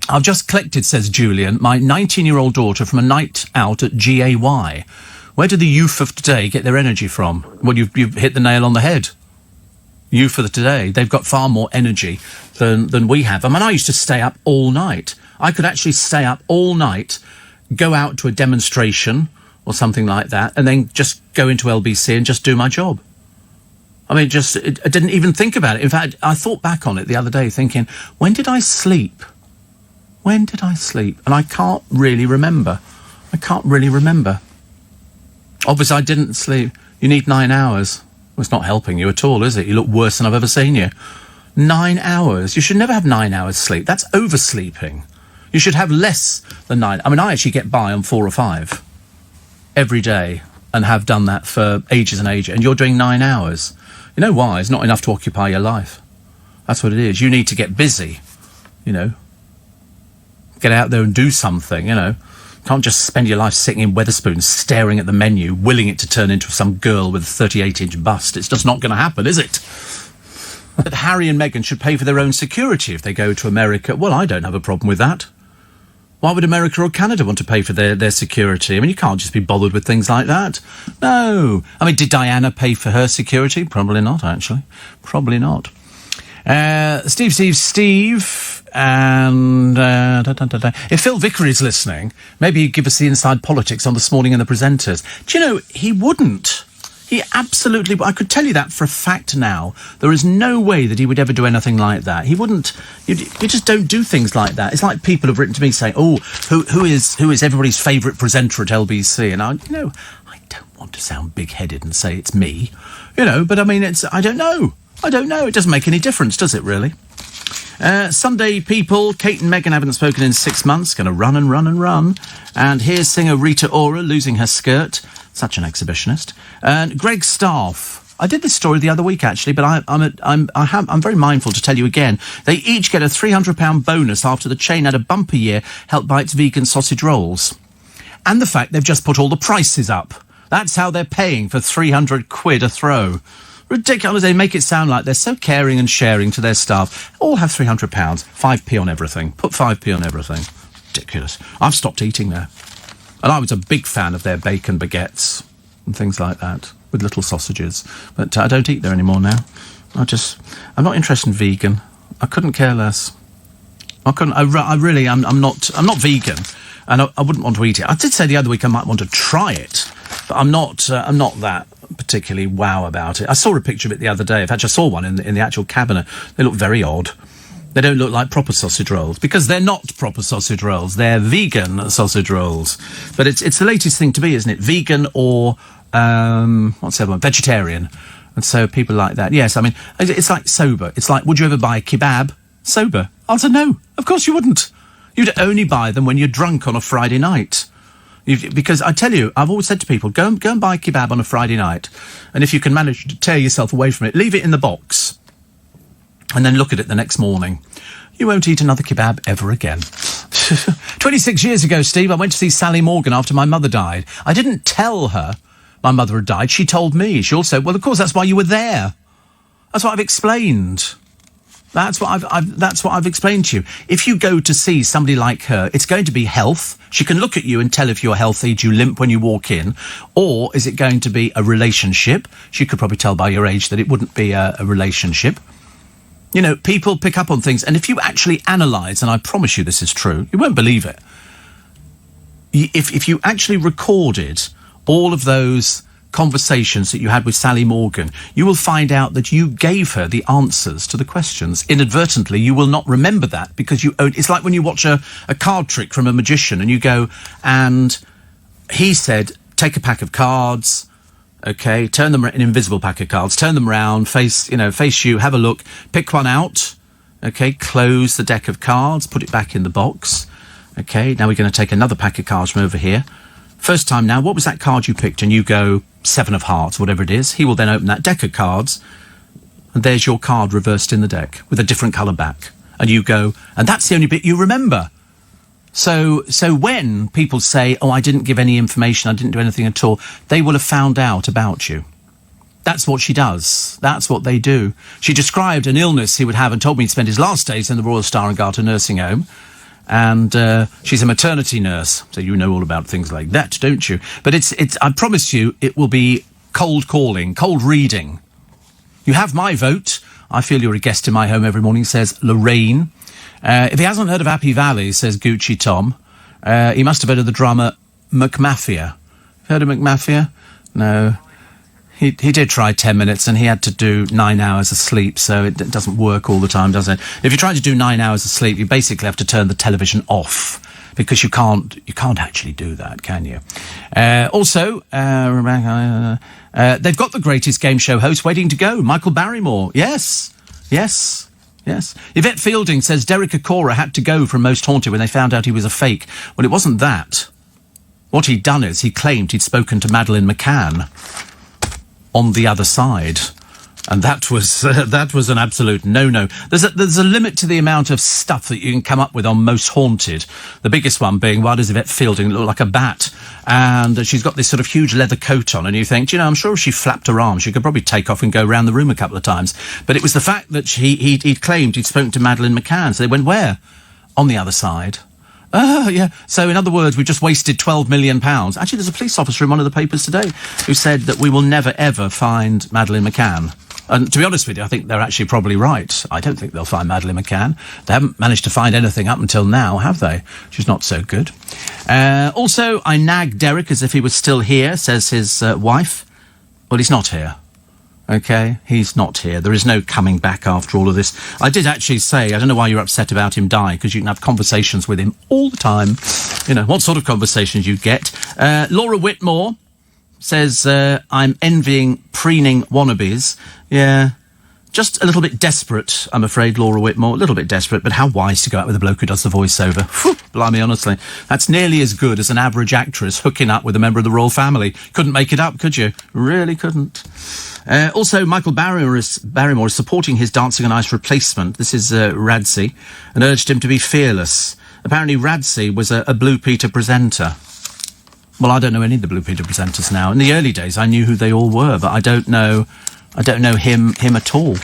I've just collected, says Julian, my 19-year-old daughter from a night out at GAY. Where do the youth of today get their energy from? Well, you've hit the nail on the head. Youth of today, they've got far more energy than we have. I mean, I used to stay up all night. I could actually stay up all night, go out to a demonstration or something like that, and then just go into LBC and just do my job. I mean, I didn't even think about it. In fact, I thought back on it the other day thinking, when did I sleep? And I can't really remember. Obviously, I didn't sleep. You need 9 hours. Well, it's not helping you at all, is it? You look worse than I've ever seen you. 9 hours. You should never have 9 hours sleep. That's oversleeping. You should have less than 9. I mean, I actually get by on 4 or 5 every day and have done that for ages and ages. And you're doing 9 hours. You know why? It's not enough to occupy your life. That's what it is. You need to get busy, you know. Get out there and do something, you know. Can't just spend your life sitting in Wetherspoons staring at the menu, willing it to turn into some girl with a 38-inch bust. It's just not going to happen, is it? That Harry and Meghan should pay for their own security if they go to America. Well, I don't have a problem with that. Why would America or Canada want to pay for their security? I mean, you can't just be bothered with things like that. No. I mean, did Diana pay for her security? Probably not, actually. Probably not. Steve, and if Phil Vickery is listening, maybe he'd give us the inside politics on This Morning and the presenters. Do you know, he wouldn't. He absolutely... I could tell you that for a fact now. There is no way that he would ever do anything like that. He wouldn't... You just don't do things like that. It's like people have written to me saying, oh, who is everybody's favourite presenter at LBC? And I don't want to sound big-headed and say it's me, you know, but I mean, I don't know. It doesn't make any difference, does it, really? Sunday people, Kate and Meghan haven't spoken in 6 months, going to run and run and run. And here's singer Rita Ora losing her skirt. Such an exhibitionist. And Greg Staff. I did this story the other week, actually, but I'm very mindful to tell you again. They each get a £300 bonus after the chain had a bumper year helped by its vegan sausage rolls. And the fact they've just put all the prices up. That's how they're paying for 300 quid a throw. Ridiculous. They make it sound like they're so caring and sharing to their staff. All have £300, 5p on everything. Put 5p on everything. Ridiculous. I've stopped eating there. And I was a big fan of their bacon baguettes and things like that with little sausages. But I don't eat there anymore now. I'm not interested in vegan. I couldn't care less. I'm not vegan, and I wouldn't want to eat it. I did say the other week I might want to try it, but I'm not that particularly wow about it. I saw a picture of it the other day. In fact, I saw one in the actual cabinet. They look very odd. They don't look like proper sausage rolls, because they're not proper sausage rolls. They're vegan sausage rolls. But it's the latest thing to be, isn't it? Vegan or, what's the other one? Vegetarian. And so people like that. Yes, I mean, it's like sober. It's like, would you ever buy a kebab sober? Answer no. Of course you wouldn't. You'd only buy them when you're drunk on a Friday night. Because I tell you, I've always said to people, go and buy a kebab on a Friday night. And if you can manage to tear yourself away from it, leave it in the box. And then look at it the next morning. You won't eat another kebab ever again. 26 years ago, Steve, I went to see Sally Morgan after my mother died. I didn't tell her my mother had died. She told me. She also, well, of course, that's why you were there. That's what I've explained. That's what I've explained to you. If you go to see somebody like her, it's going to be health. She can look at you and tell if you're healthy. Do you limp when you walk in? Or is it going to be a relationship? She could probably tell by your age that it wouldn't be a relationship. You know, people pick up on things. And if you actually analyse, and I promise you this is true, you won't believe it. If you actually recorded all of those conversations that you had with Sally Morgan, you will find out that you gave her the answers to the questions. Inadvertently, you will not remember that because it's like when you watch a card trick from a magician and you go, and he said, take a pack of cards, okay, turn them, an invisible pack of cards, turn them round, face you, have a look, pick one out, okay, close the deck of cards, put it back in the box, okay, now we're going to take another pack of cards from over here. First time now, what was that card you picked? And you go, 7 of hearts, whatever it is. He will then open that deck of cards and there's your card reversed in the deck with a different colour back. And you go, and that's the only bit you remember. So when people say, oh, I didn't give any information, I didn't do anything at all, they will have found out about you. That's what she does. That's what they do. She described an illness he would have and told me he'd spend his last days in the Royal Star and Garter nursing home. And she's a maternity nurse, so you know all about things like that, don't you? But it's. I promise you, it will be cold calling, cold reading. You have my vote. I feel you're a guest in my home every morning, says Lorraine. If he hasn't heard of Happy Valley, says Gucci Tom, he must have heard of the drummer McMafia. Heard of McMafia? No. He did try 10 minutes and he had to do 9 hours of sleep, so it doesn't work all the time, does it? If you try to do 9 hours of sleep, you basically have to turn the television off, because you can't actually do that, can you? Also, they've got the greatest game show host waiting to go, Michael Barrymore. Yes. Yvette Fielding says Derek Acora had to go from Most Haunted when they found out he was a fake. Well, it wasn't that. What he'd done is he claimed he'd spoken to Madeleine McCann on the other side. And that was an absolute no-no. There's a limit to the amount of stuff that you can come up with on Most Haunted. The biggest one being, why does Yvette Fielding look like a bat? And she's got this sort of huge leather coat on, and you think, I'm sure if she flapped her arms, she could probably take off and go around the room a couple of times. But it was the fact that he'd claimed he'd spoken to Madeleine McCann. So they went, where? On the other side. Oh, yeah. So, in other words, we've just wasted £12 million. Actually, there's a police officer in one of the papers today who said that we will never, ever find Madeleine McCann. And to be honest with you, I think they're actually probably right. I don't think they'll find Madeleine McCann. They haven't managed to find anything up until now, have they? She's not so good. Also, I nagged Derek as if he was still here, says his wife. Well, he's not here. OK? He's not here. There is no coming back after all of this. I did actually say, I don't know why you're upset about him dying, because you can have conversations with him all the time. What sort of conversations you get. Laura Whitmore says, I'm envying preening wannabes. Yeah, just a little bit desperate, I'm afraid, Laura Whitmore. A little bit desperate, but how wise to go out with a bloke who does the voiceover. Whew, blimey, honestly. That's nearly as good as an average actress hooking up with a member of the royal family. Couldn't make it up, could you? Really couldn't. Also, Michael Barrymore is supporting his Dancing on Ice replacement. This is Radsey, and urged him to be fearless. Apparently, Radsey was a Blue Peter presenter. Well, I don't know any of the Blue Peter presenters now. In the early days, I knew who they all were, but I don't know him at all.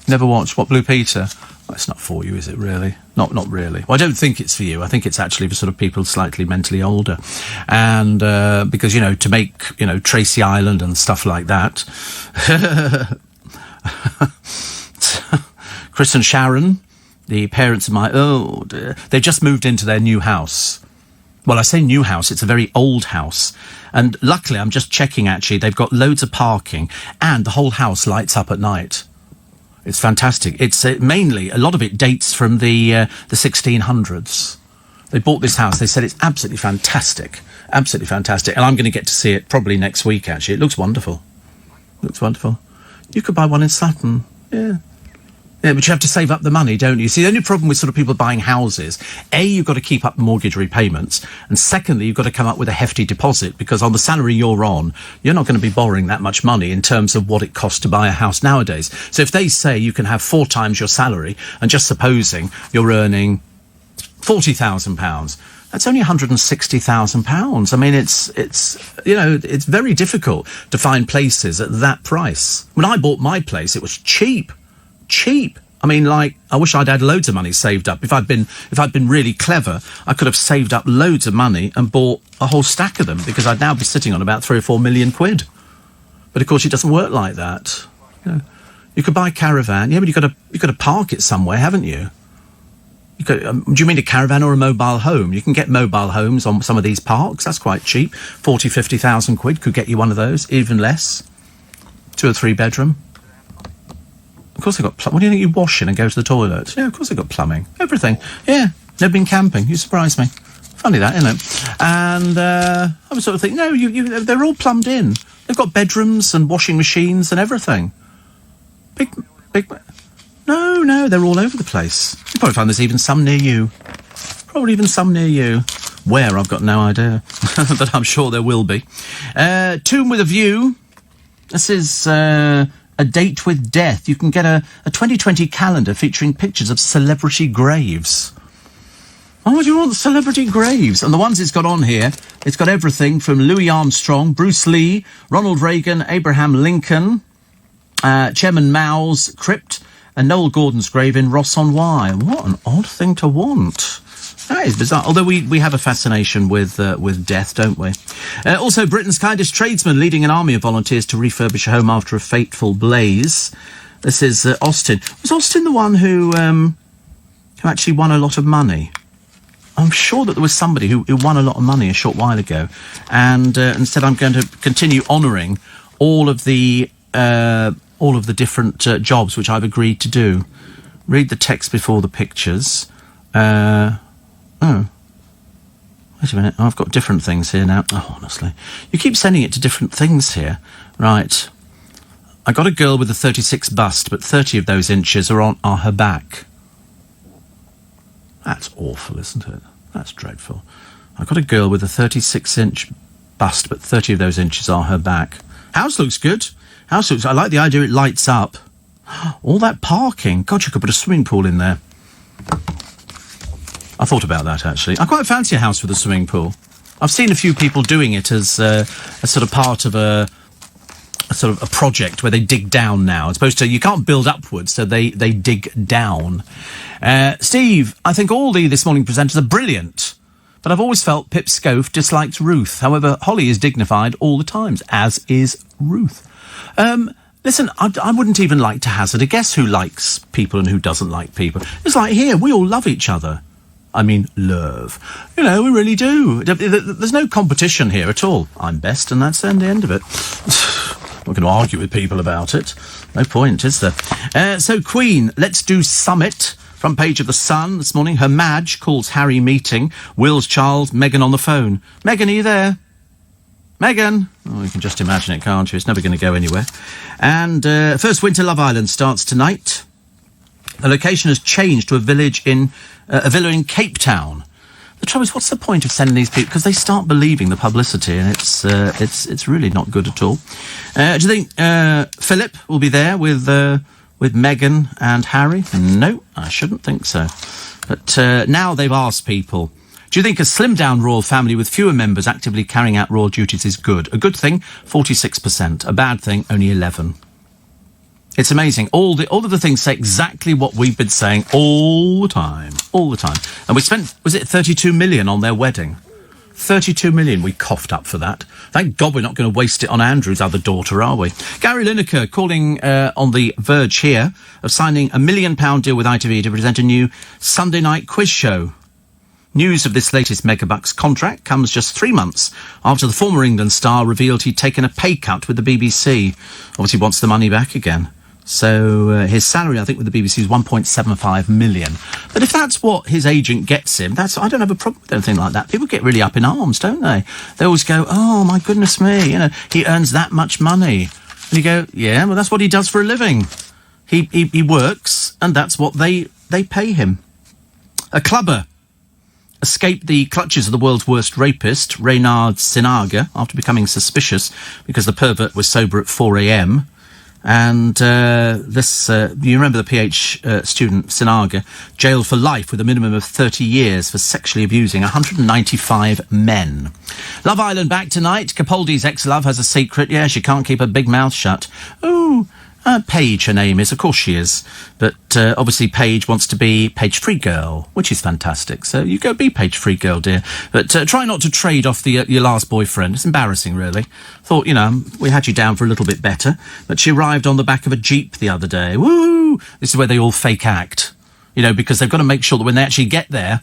Never watched. What, Blue Peter? Well, it's not for you, is it, really? Not really. Well, I don't think it's for you. I think it's actually for sort of people slightly mentally older. And, because, to make, Tracy Island and stuff like that. Chris and Sharon, the parents of my... they've just moved into their new house. Well, I say new house, it's a very old house. And luckily, I'm just checking, actually, they've got loads of parking and the whole house lights up at night. It's fantastic. It's mainly, a lot of it dates from the 1600s. They bought this house. They said it's absolutely fantastic. Absolutely fantastic. And I'm going to get to see it probably next week, actually. It looks wonderful. Looks wonderful. You could buy one in Sutton. Yeah. Yeah, but you have to save up the money, don't you? See, the only problem with sort of people buying houses, A, you've got to keep up mortgage repayments, and secondly, you've got to come up with a hefty deposit, because on the salary you're on, you're not going to be borrowing that much money in terms of what it costs to buy a house nowadays. So if they say you can have 4 times your salary, and just supposing you're earning £40,000, that's only £160,000. I mean, it's very difficult to find places at that price. When I bought my place, it was cheap. I mean, I wish I'd had loads of money saved up. If I'd been really clever, I could have saved up loads of money and bought a whole stack of them, because I'd now be sitting on about 3 or 4 million quid. But of course, it doesn't work like that. You could buy a caravan, yeah, but you've got to park it somewhere, haven't you? Do you mean a caravan or a mobile home? You can get mobile homes on some of these parks. That's quite cheap. 40, 50,000 quid could get you one of those, even less. 2 or 3 bedroom. Of course they've got plumbing. What do you think you wash in and go to the toilet? Yeah, of course they've got plumbing. Everything. Yeah. Never been camping. You surprise me. Funny that, isn't it? And I was sort of thinking, no, they're all plumbed in. They've got bedrooms and washing machines and everything. Big. No, they're all over the place. You'll probably find there's even some near you. Probably even some near you. Where, I've got no idea. But I'm sure there will be. Tomb with a View. This is... A Date with Death. You can get a 2020 calendar featuring pictures of celebrity graves. Why would you want celebrity graves? And the ones it's got on here, it's got everything from Louis Armstrong, Bruce Lee, Ronald Reagan, Abraham Lincoln, Chairman Mao's crypt, and Noel Gordon's grave in Ross-on-Wye. What an odd thing to want. That is bizarre. Although we have a fascination with death, don't we? Also, Britain's kindest tradesman leading an army of volunteers to refurbish a home after a fateful blaze. This is Austin. Was Austin the one who actually won a lot of money? I'm sure that there was somebody who won a lot of money a short while ago, and said, I'm going to continue honouring all of the different jobs which I've agreed to do. Read the text before the pictures. Oh, wait a minute. I've got different things here now. Oh, honestly. You keep sending it to different things here. Right. I got a girl with a 36 bust, but 30 of those inches are her back. That's awful, isn't it? That's dreadful. I got a girl with a 36-inch bust, but 30 of those inches are her back. House looks good. I like the idea it lights up. All that parking. God, you could put a swimming pool in there. I thought about that, actually. I quite fancy a house with a swimming pool. I've seen a few people doing it as a sort of part of a project where they dig down now. As opposed to, you can't build upwards, so they dig down. Steve, I think all the This Morning presenters are brilliant, but I've always felt Pip Scofe dislikes Ruth. However, Holly is dignified all the times, as is Ruth. Listen, I wouldn't even like to hazard a guess who likes people and who doesn't like people. It's like here, we all love each other. I mean, love. You know, we really do. There's no competition here at all. I'm best, and that's the end of it. I'm not going to argue with people about it. No point, is there? So, Queen, let's do Summit. Front page of The Sun this morning. Her Madge calls Harry meeting. Will's child, Meghan on the phone. Meghan, are you there? Meghan! Oh, you can just imagine it, can't you? It's never going to go anywhere. And first winter Love Island starts tonight. The location has changed to a villa in Cape Town. The trouble is, what's the point of sending these people? Because they start believing the publicity, and it's really not good at all. Do you think Philip will be there with Meghan and Harry? No, I shouldn't think so. But now they've asked people, do you think a slimmed-down royal family with fewer members actively carrying out royal duties is good? A good thing, 46%. A bad thing, only 11%. It's amazing. All of the things say exactly what we've been saying all the time. And we spent, was it 32 million on their wedding? 32 million we coughed up for that. Thank God we're not going to waste it on Andrew's other daughter, are we? Gary Lineker calling on the verge here of signing a £1 million deal with ITV to present a new Sunday night quiz show. News of this latest Megabucks contract comes just 3 months after the former England star revealed he'd taken a pay cut with the BBC. Obviously wants the money back again. So his salary, I think, with the BBC is 1.75 million. But if that's what his agent gets him, I don't have a problem with anything like that. People get really up in arms, don't they? They always go, oh, my goodness me, he earns that much money. And you go, yeah, well, that's what he does for a living. He works, and that's what they pay him. A clubber escaped the clutches of the world's worst rapist, Reynard Sinaga, after becoming suspicious because the pervert was sober at 4 a.m. And you remember the PH student, Sinaga, jailed for life with a minimum of 30 years for sexually abusing 195 men. Love Island back tonight. Capaldi's ex-love has a secret. Yeah, she can't keep her big mouth shut. Oh, Paige, her name is. Of course she is. But obviously Paige wants to be page-free girl, which is fantastic. So you go be page-free girl, dear. But try not to trade off your last boyfriend. It's embarrassing, really. Thought, we had you down for a little bit better. But she arrived on the back of a Jeep the other day. Woo! This is where they all fake act. Because they've got to make sure that when they actually get there,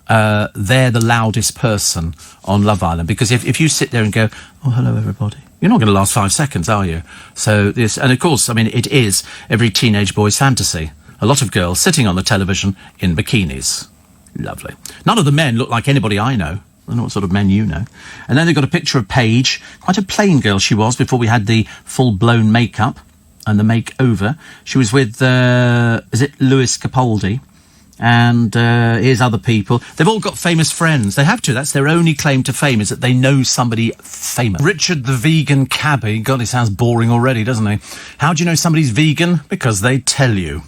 they're the loudest person on Love Island. Because if you sit there and go, oh, hello, everybody, you're not going to last 5 seconds, are you? So this, and of course, it is every teenage boy's fantasy. A lot of girls sitting on the television in bikinis. Lovely. None of the men look like anybody I know. I don't know what sort of men you know. And then they've got a picture of Paige. Quite a plain girl she was before we had the full-blown makeup and the makeover. She was with, is it Lewis Capaldi? And here's other people. They've all got famous friends. They have to. That's their only claim to fame, is that they know somebody famous. Richard the vegan cabbie. God, he sounds boring already, doesn't he? How do you know somebody's vegan? Because they tell you.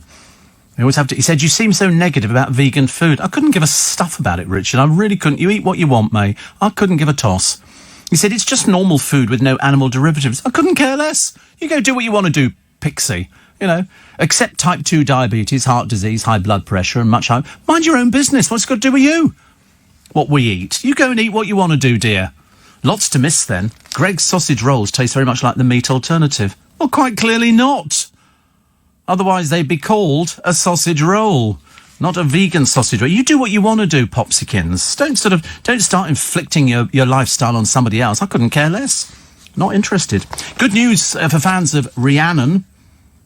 They always have to. He said, you seem so negative about vegan food. I couldn't give a stuff about it, Richard. I really couldn't. You eat what you want, mate. I couldn't give a toss. He said, it's just normal food with no animal derivatives. I couldn't care less. You go do what you want to do, Pixie. You know, accept type 2 diabetes, heart disease, high blood pressure and much higher. Mind your own business. What's it got to do with you? What we eat. You go and eat what you want to do, dear. Lots to miss then. Greg's sausage rolls taste very much like the meat alternative. Well, quite clearly not. Otherwise, they'd be called a sausage roll, not a vegan sausage roll. You do what you want to do, Popsikins. Don't start inflicting your lifestyle on somebody else. I couldn't care less. Not interested. Good news for fans of Rhiannon.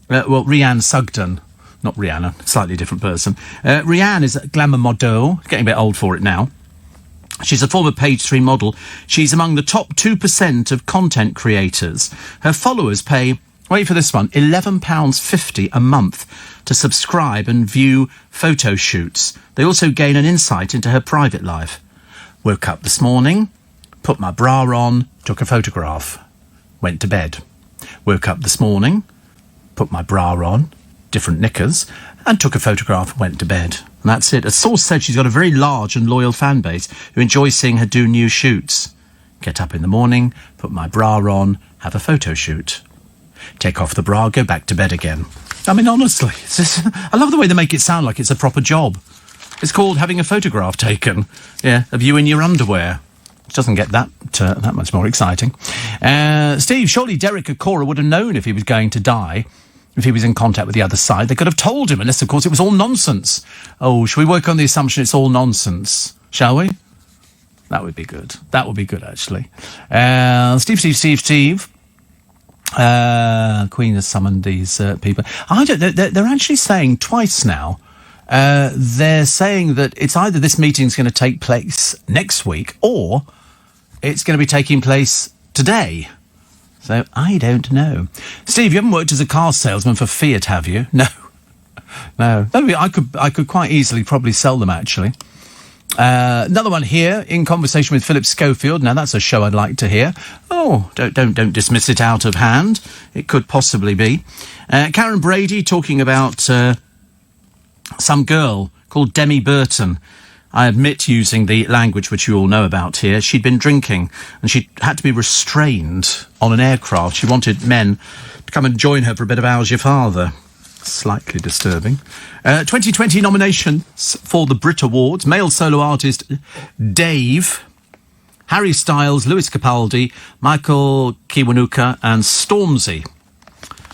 Rhiannon Sugden. Not Rihanna, slightly different person. Rhiannon is a glamour model, getting a bit old for it now. She's a former Page 3 model. She's among the top 2% of content creators. Her followers pay, wait for this one, £11.50 a month to subscribe and view photo shoots. They also gain an insight into her private life. Woke up this morning, put my bra on, took a photograph, went to bed. Woke up this morning, put my bra on, different knickers, and took a photograph, went to bed. And that's it. A source said she's got a very large and loyal fan base who enjoy seeing her do new shoots. Get up in the morning, put my bra on, have a photo shoot. Take off the bra, go back to bed again. I mean, honestly, I love the way they make it sound like it's a proper job. It's called having a photograph taken, of you in your underwear. Which doesn't get that much more exciting. Steve, surely Derek Acora would have known if he was going to die, if he was in contact with the other side. They could have told him, unless, of course, it was all nonsense. Oh, shall we work on the assumption it's all nonsense? Shall we? That would be good. That would be good, actually. Steve. Queen has summoned these people. They're actually saying twice now. They're saying that it's either this meeting's going to take place next week or it's going to be taking place today. So I don't know. Steve, you haven't worked as a car salesman for Fiat, have you? No. I could quite easily probably sell them, actually. Another one here, in conversation with Philip Schofield. Now, that's a show I'd like to hear. Oh, don't dismiss it out of hand. It could possibly be. Karen Brady talking about some girl called Demi Burton. I admit using the language which you all know about here. She'd been drinking and she had to be restrained on an aircraft. She wanted men to come and join her for a bit of How's Your Father. Slightly disturbing. 2020 nominations for the Brit Awards. Male solo artist Dave, Harry Styles, Lewis Capaldi, Michael Kiwanuka and Stormzy.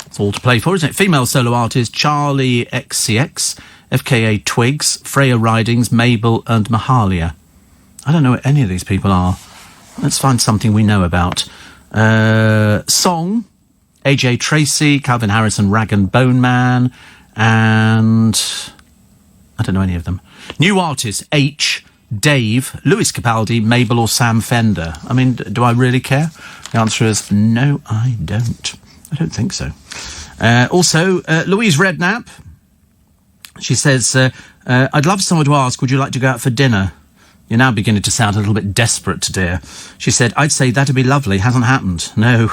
It's all to play for, isn't it? Female solo artist Charlie XCX, FKA Twigs, Freya Ridings, Mabel and Mahalia. I don't know what any of these people are. Let's find something we know about. Song, AJ Tracy, Calvin Harris and Rag and Bone Man, and I don't know any of them. New artists, H, Dave, Lewis Capaldi, Mabel or Sam Fender. I mean, do I really care? The answer is no, I don't. I don't think so. Also, Louise Redknapp. She says, I'd love someone to ask, would you like to go out for dinner? You're now beginning to sound a little bit desperate, dear. She said, I'd say that'd be lovely. Hasn't happened. No.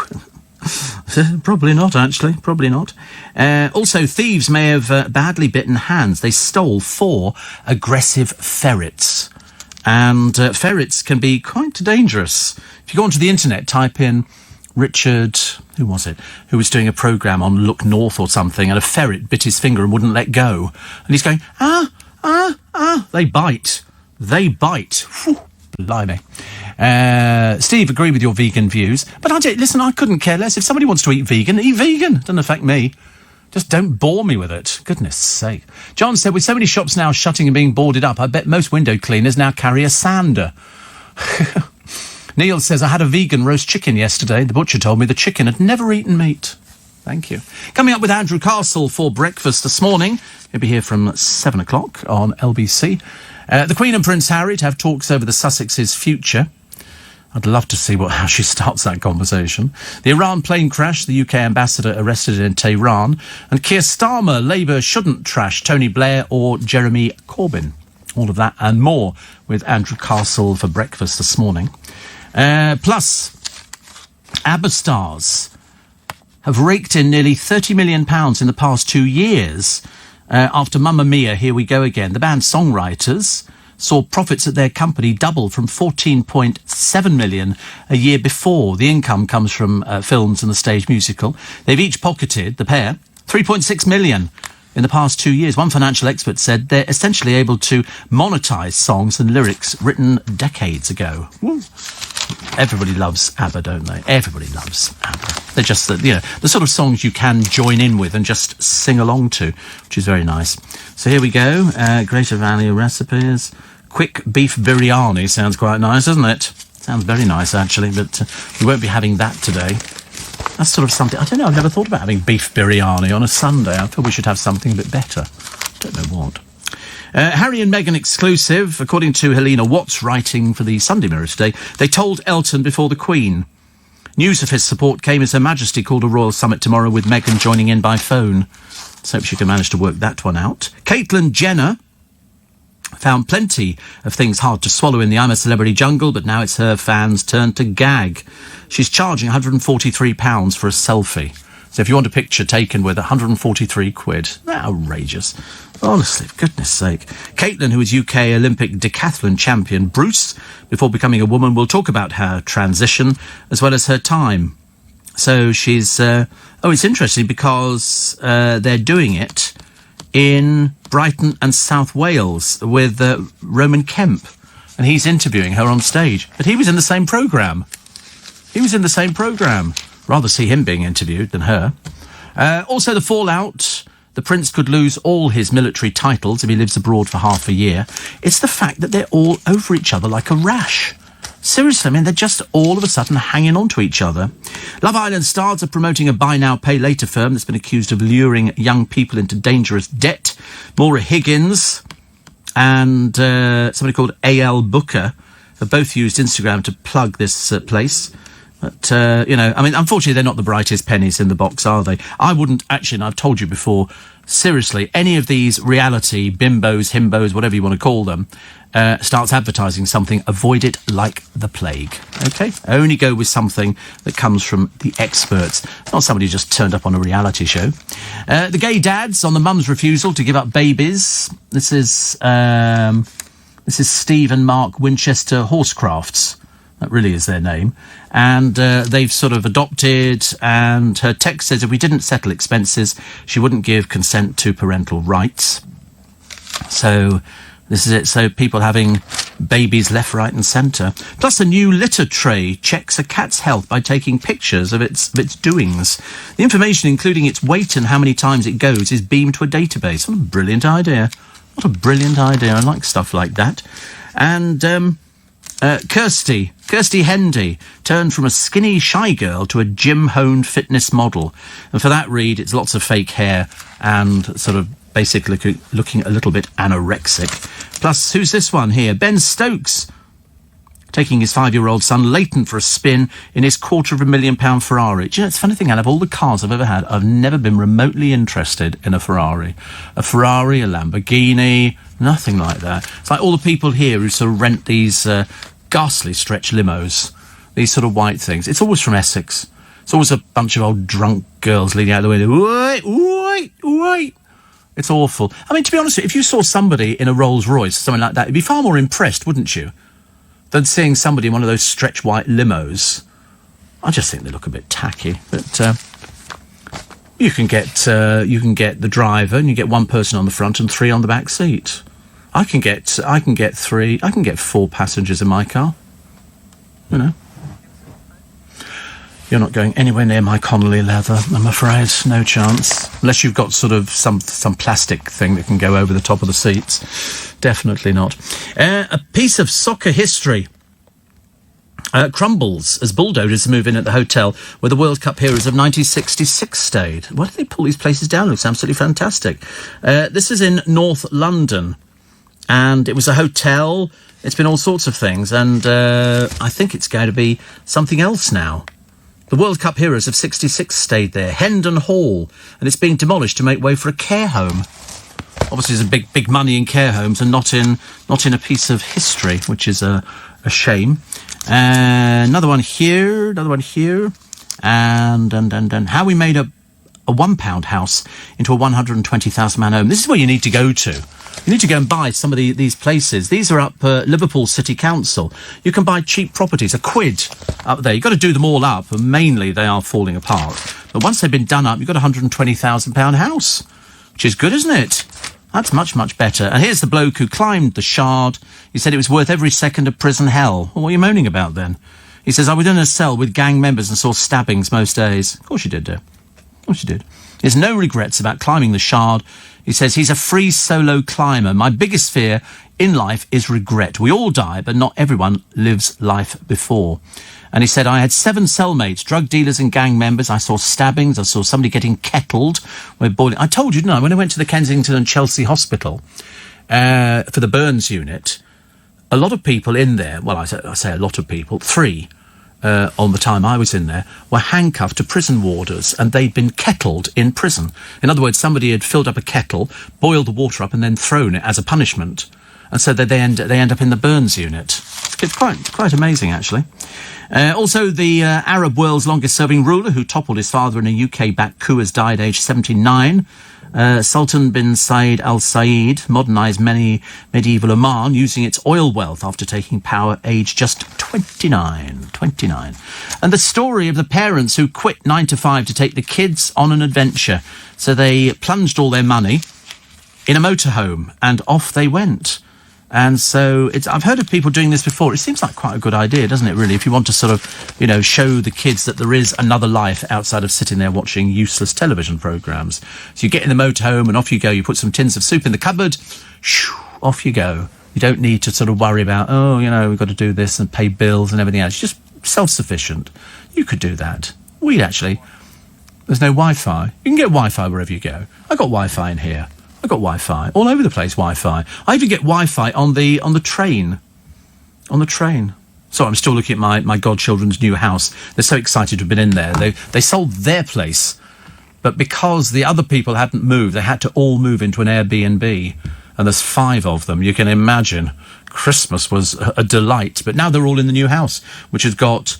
Probably not, actually. Probably not. Also, thieves may have badly bitten hands. They stole 4 aggressive ferrets. And ferrets can be quite dangerous. If you go onto the internet, type in Richard, who was it, who was doing a programme on Look North or something, and a ferret bit his finger and wouldn't let go. And he's going, they bite. They bite. Whew, blimey. Steve, agree with your vegan views. But listen, I couldn't care less. If somebody wants to eat vegan, eat vegan. It doesn't affect me. Just don't bore me with it. Goodness sake. John said, with so many shops now shutting and being boarded up, I bet most window cleaners now carry a sander. Neil says, I had a vegan roast chicken yesterday. The butcher told me the chicken had never eaten meat. Thank you. Coming up with Andrew Castle for breakfast this morning. He'll be here from 7 o'clock on LBC. The Queen and Prince Harry to have talks over the Sussex's future. I'd love to see how she starts that conversation. The Iran plane crash, the UK ambassador arrested in Tehran, and Keir Starmer, Labour shouldn't trash Tony Blair or Jeremy Corbyn. All of that and more with Andrew Castle for breakfast this morning. Plus, ABBA stars have raked in nearly £30 million in the past 2 years after Mamma Mia, Here We Go Again. The band's songwriters saw profits at their company double from 14.7 million a year before. The income comes from films and the stage musical. They've each pocketed, the pair, 3.6 million in the past 2 years. One financial expert said they're essentially able to monetize songs and lyrics written decades ago. Woo. Everybody loves ABBA, don't they? Everybody loves ABBA. They're just the sort of songs you can join in with and just sing along to, which is very nice. So here we go. Greater Value recipes. Quick beef biryani sounds quite nice, doesn't it? Sounds very nice, actually, but we won't be having that today. That's sort of something... I don't know, I've never thought about having beef biryani on a Sunday. I thought we should have something a bit better. Don't know what. Harry and Meghan exclusive. According to Helena Watts, writing for the Sunday Mirror today, they told Elton before the Queen. News of his support came as Her Majesty called a royal summit tomorrow with Meghan joining in by phone. Let's hope she can manage to work that one out. Caitlyn Jenner found plenty of things hard to swallow in the I'm a Celebrity jungle, but now it's her fans' turn to gag. She's charging £143 for a selfie. So if you want a picture taken with 143 quid, outrageous. Honestly, for goodness sake. Caitlyn, who is UK Olympic decathlon champion, Bruce, before becoming a woman, will talk about her transition as well as her time. So she's... it's interesting because they're doing it in Brighton and South Wales with Roman Kemp. And he's interviewing her on stage. But he was in the same programme. Rather see him being interviewed than her. Also the fallout. The prince could lose all his military titles if he lives abroad for half a year. It's the fact that they're all over each other like a rash. Seriously, I mean, they're just all of a sudden hanging on to each other. Love Island stars are promoting a buy now, pay later firm that's been accused of luring young people into dangerous debt. Maura Higgins and somebody called A.L. Booker have both used Instagram to plug this place. But, unfortunately, they're not the brightest pennies in the box, are they? I wouldn't, actually, and I've told you before, seriously, any of these reality bimbos, himbos, whatever you want to call them, starts advertising something, avoid it like the plague, OK? Only go with something that comes from the experts, not somebody who just turned up on a reality show. The gay dads on the mum's refusal to give up babies. This is Steve and Mark Winchester Horsecrafts. That really is their name. And they've sort of adopted, and her text says if we didn't settle expenses, she wouldn't give consent to parental rights. So this is it. So people having babies left, right and centre. Plus a new litter tray checks a cat's health by taking pictures of its doings. The information, including its weight and how many times it goes, is beamed to a database. What a brilliant idea. I like stuff like that. And... Kirsty Hendy turned from a skinny shy girl to a gym-honed fitness model. And for that read, it's lots of fake hair and sort of basically looking a little bit anorexic. Plus, who's this one here? Ben Stokes, taking his 5-year-old son Leighton for a spin in his £250,000 Ferrari. Do you know, it's a funny thing, out of all the cars I've ever had, I've never been remotely interested in a Ferrari. A Ferrari, a Lamborghini, nothing like that. It's like all the people here who sort of rent these ghastly stretch limos, these sort of white things. It's always from Essex. It's always a bunch of old drunk girls leaning out the window. Wait. It's awful. I mean, to be honest with you, if you saw somebody in a Rolls Royce, something like that, you'd be far more impressed, wouldn't you, than seeing somebody in one of those stretch white limos. I just think they look a bit tacky. But you can get the driver, and you get one person on the front and 3 on the back seat. I can get 4 passengers in my car. You know. You're not going anywhere near my Connolly leather, I'm afraid. No chance. Unless you've got sort of some plastic thing that can go over the top of the seats. Definitely not. A piece of soccer history crumbles as bulldozers move in at the hotel where the World Cup heroes of 1966 stayed. Why do they pull these places down? It looks absolutely fantastic. This is in North London. And it was a hotel It's been all sorts of things, and I think it's going to be something else now. The World Cup heroes of '66 stayed there, Hendon Hall, and it's being demolished to make way for a care home. Obviously, there's big money in care homes, and not in a piece of history, which is a shame. Another one here, and how we made a £1 house into a 120,000 man home. This is where you need to go to. You need to go and buy some of these places. These are up Liverpool City Council. You can buy cheap properties, £1 up there. You've got to do them all up, and mainly they are falling apart. But once they've been done up, you've got a £120,000 house, which is good, isn't it? That's much, much better. And here's the bloke who climbed the Shard. He said it was worth every second of prison hell. Well, what are you moaning about then? He says, I was in a cell with gang members and saw stabbings most days. Of course you did, dear. Of course you did. He has no regrets about climbing the Shard. He says he's a free solo climber. My biggest fear in life is regret. We all die, but not everyone lives life before. And he said, I had 7 cellmates, drug dealers and gang members. I saw stabbings. I saw somebody getting kettled. We're boiling. I told you, didn't I, when I went to the Kensington and Chelsea Hospital for the burns unit, a lot of people in there, well, I say a lot of people, 3 on the time I was in there, were handcuffed to prison warders, and they'd been kettled in prison. In other words, somebody had filled up a kettle, boiled the water up, and then thrown it as a punishment. And so they end up in the burns unit. It's quite amazing, actually. Also, the Arab world's longest-serving ruler, who toppled his father in a UK-backed coup, has died aged 79. Sultan bin Said Al Said modernised medieval Oman using its oil wealth after taking power aged just 29. And the story of the parents who quit 9 to 5 to take the kids on an adventure. So they plunged all their money in a motorhome and off they went. And so I've heard of people doing this before. It seems like quite a good idea, doesn't it, really? If you want to sort of, show the kids that there is another life outside of sitting there watching useless television programmes. So you get in the motorhome and off you go. You put some tins of soup in the cupboard. Shoo, off you go. You don't need to sort of worry about, we've got to do this and pay bills and everything else. You're just self-sufficient. You could do that. There's no Wi-Fi. You can get Wi-Fi wherever you go. I got Wi-Fi in here. I've got Wi-Fi all over the place. Wi-Fi. I even get Wi-Fi on the train. On the train. So I'm still looking at my godchildren's new house. They're so excited to have been in there. They sold their place, but because the other people hadn't moved, they had to all move into an Airbnb. And there's 5 of them. You can imagine Christmas was a delight. But now they're all in the new house, which has got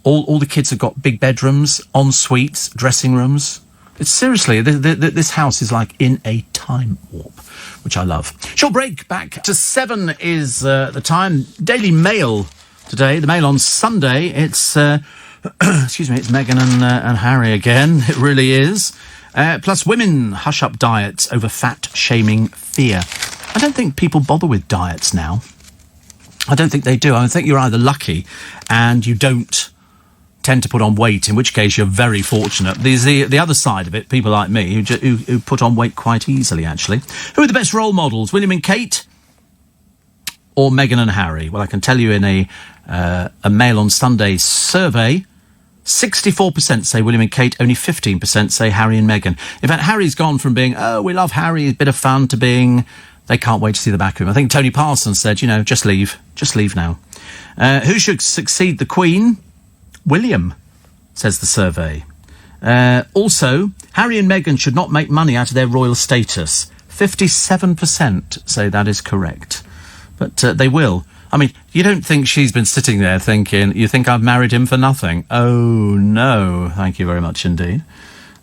all the kids have got big bedrooms, en suites, dressing rooms. It's seriously, this house is like in a time warp, which I love. Short break, back to 7 is the time. Daily Mail today, the Mail on Sunday. It's, excuse me, it's Meghan and Harry again. It really is. Plus women hush up diets over fat-shaming fear. I don't think people bother with diets now. I don't think they do. I think you're either lucky and you don't tend to put on weight, in which case you're very fortunate. There's the other side of it, people like me who put on weight quite easily, actually. Who are the best role models, William and Kate or Meghan and Harry? Well, I can tell you in a Mail on Sunday survey, 64% say William and Kate, only 15% say Harry and Meghan. In fact, Harry's gone from being, we love Harry, a bit of fun, to being, they can't wait to see the back of him. I think Tony Parsons said, just leave now. Who should succeed the Queen? William, says the survey. Also, Harry and Meghan should not make money out of their royal status. 57% say that is correct. But they will. I mean, you don't think she's been sitting there thinking, you think I've married him for nothing? Oh, no. Thank you very much indeed.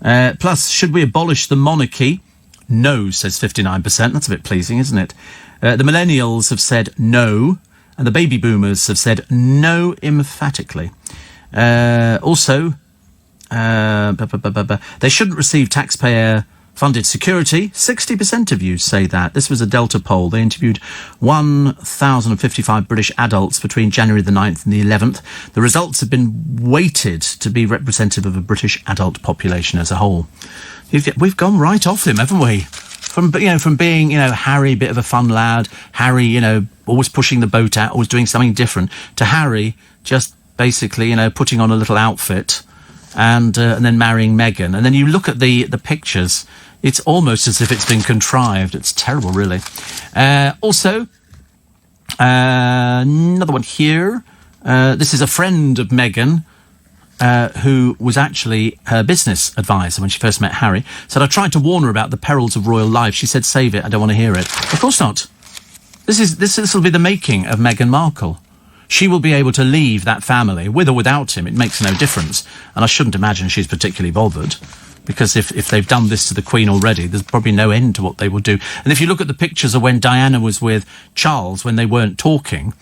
Plus, should we abolish the monarchy? No, says 59%. That's a bit pleasing, isn't it? The millennials have said no, and the baby boomers have said no emphatically. Also, they shouldn't receive taxpayer-funded security. 60% of you say that. This was a Delta poll. They interviewed 1,055 British adults between January the 9th and the 11th. The results have been weighted to be representative of a British adult population as a whole. We've gone right off him, haven't we? From being, Harry, bit of a fun lad, Harry, always pushing the boat out, always doing something different, to Harry just basically, putting on a little outfit and then marrying Meghan. And then you look at the pictures, it's almost as if it's been contrived. It's terrible, really. Also, Another one here. This is a friend of Meghan, who was actually her business advisor when she first met Harry. Said, I tried to warn her about the perils of royal life. She said, save it, I don't want to hear it. Of course not. This will be the making of Meghan Markle. She will be able to leave that family, with or without him. It makes no difference. And I shouldn't imagine she's particularly bothered, because if they've done this to the Queen already, there's probably no end to what they will do. And if you look at the pictures of when Diana was with Charles, when they weren't talking,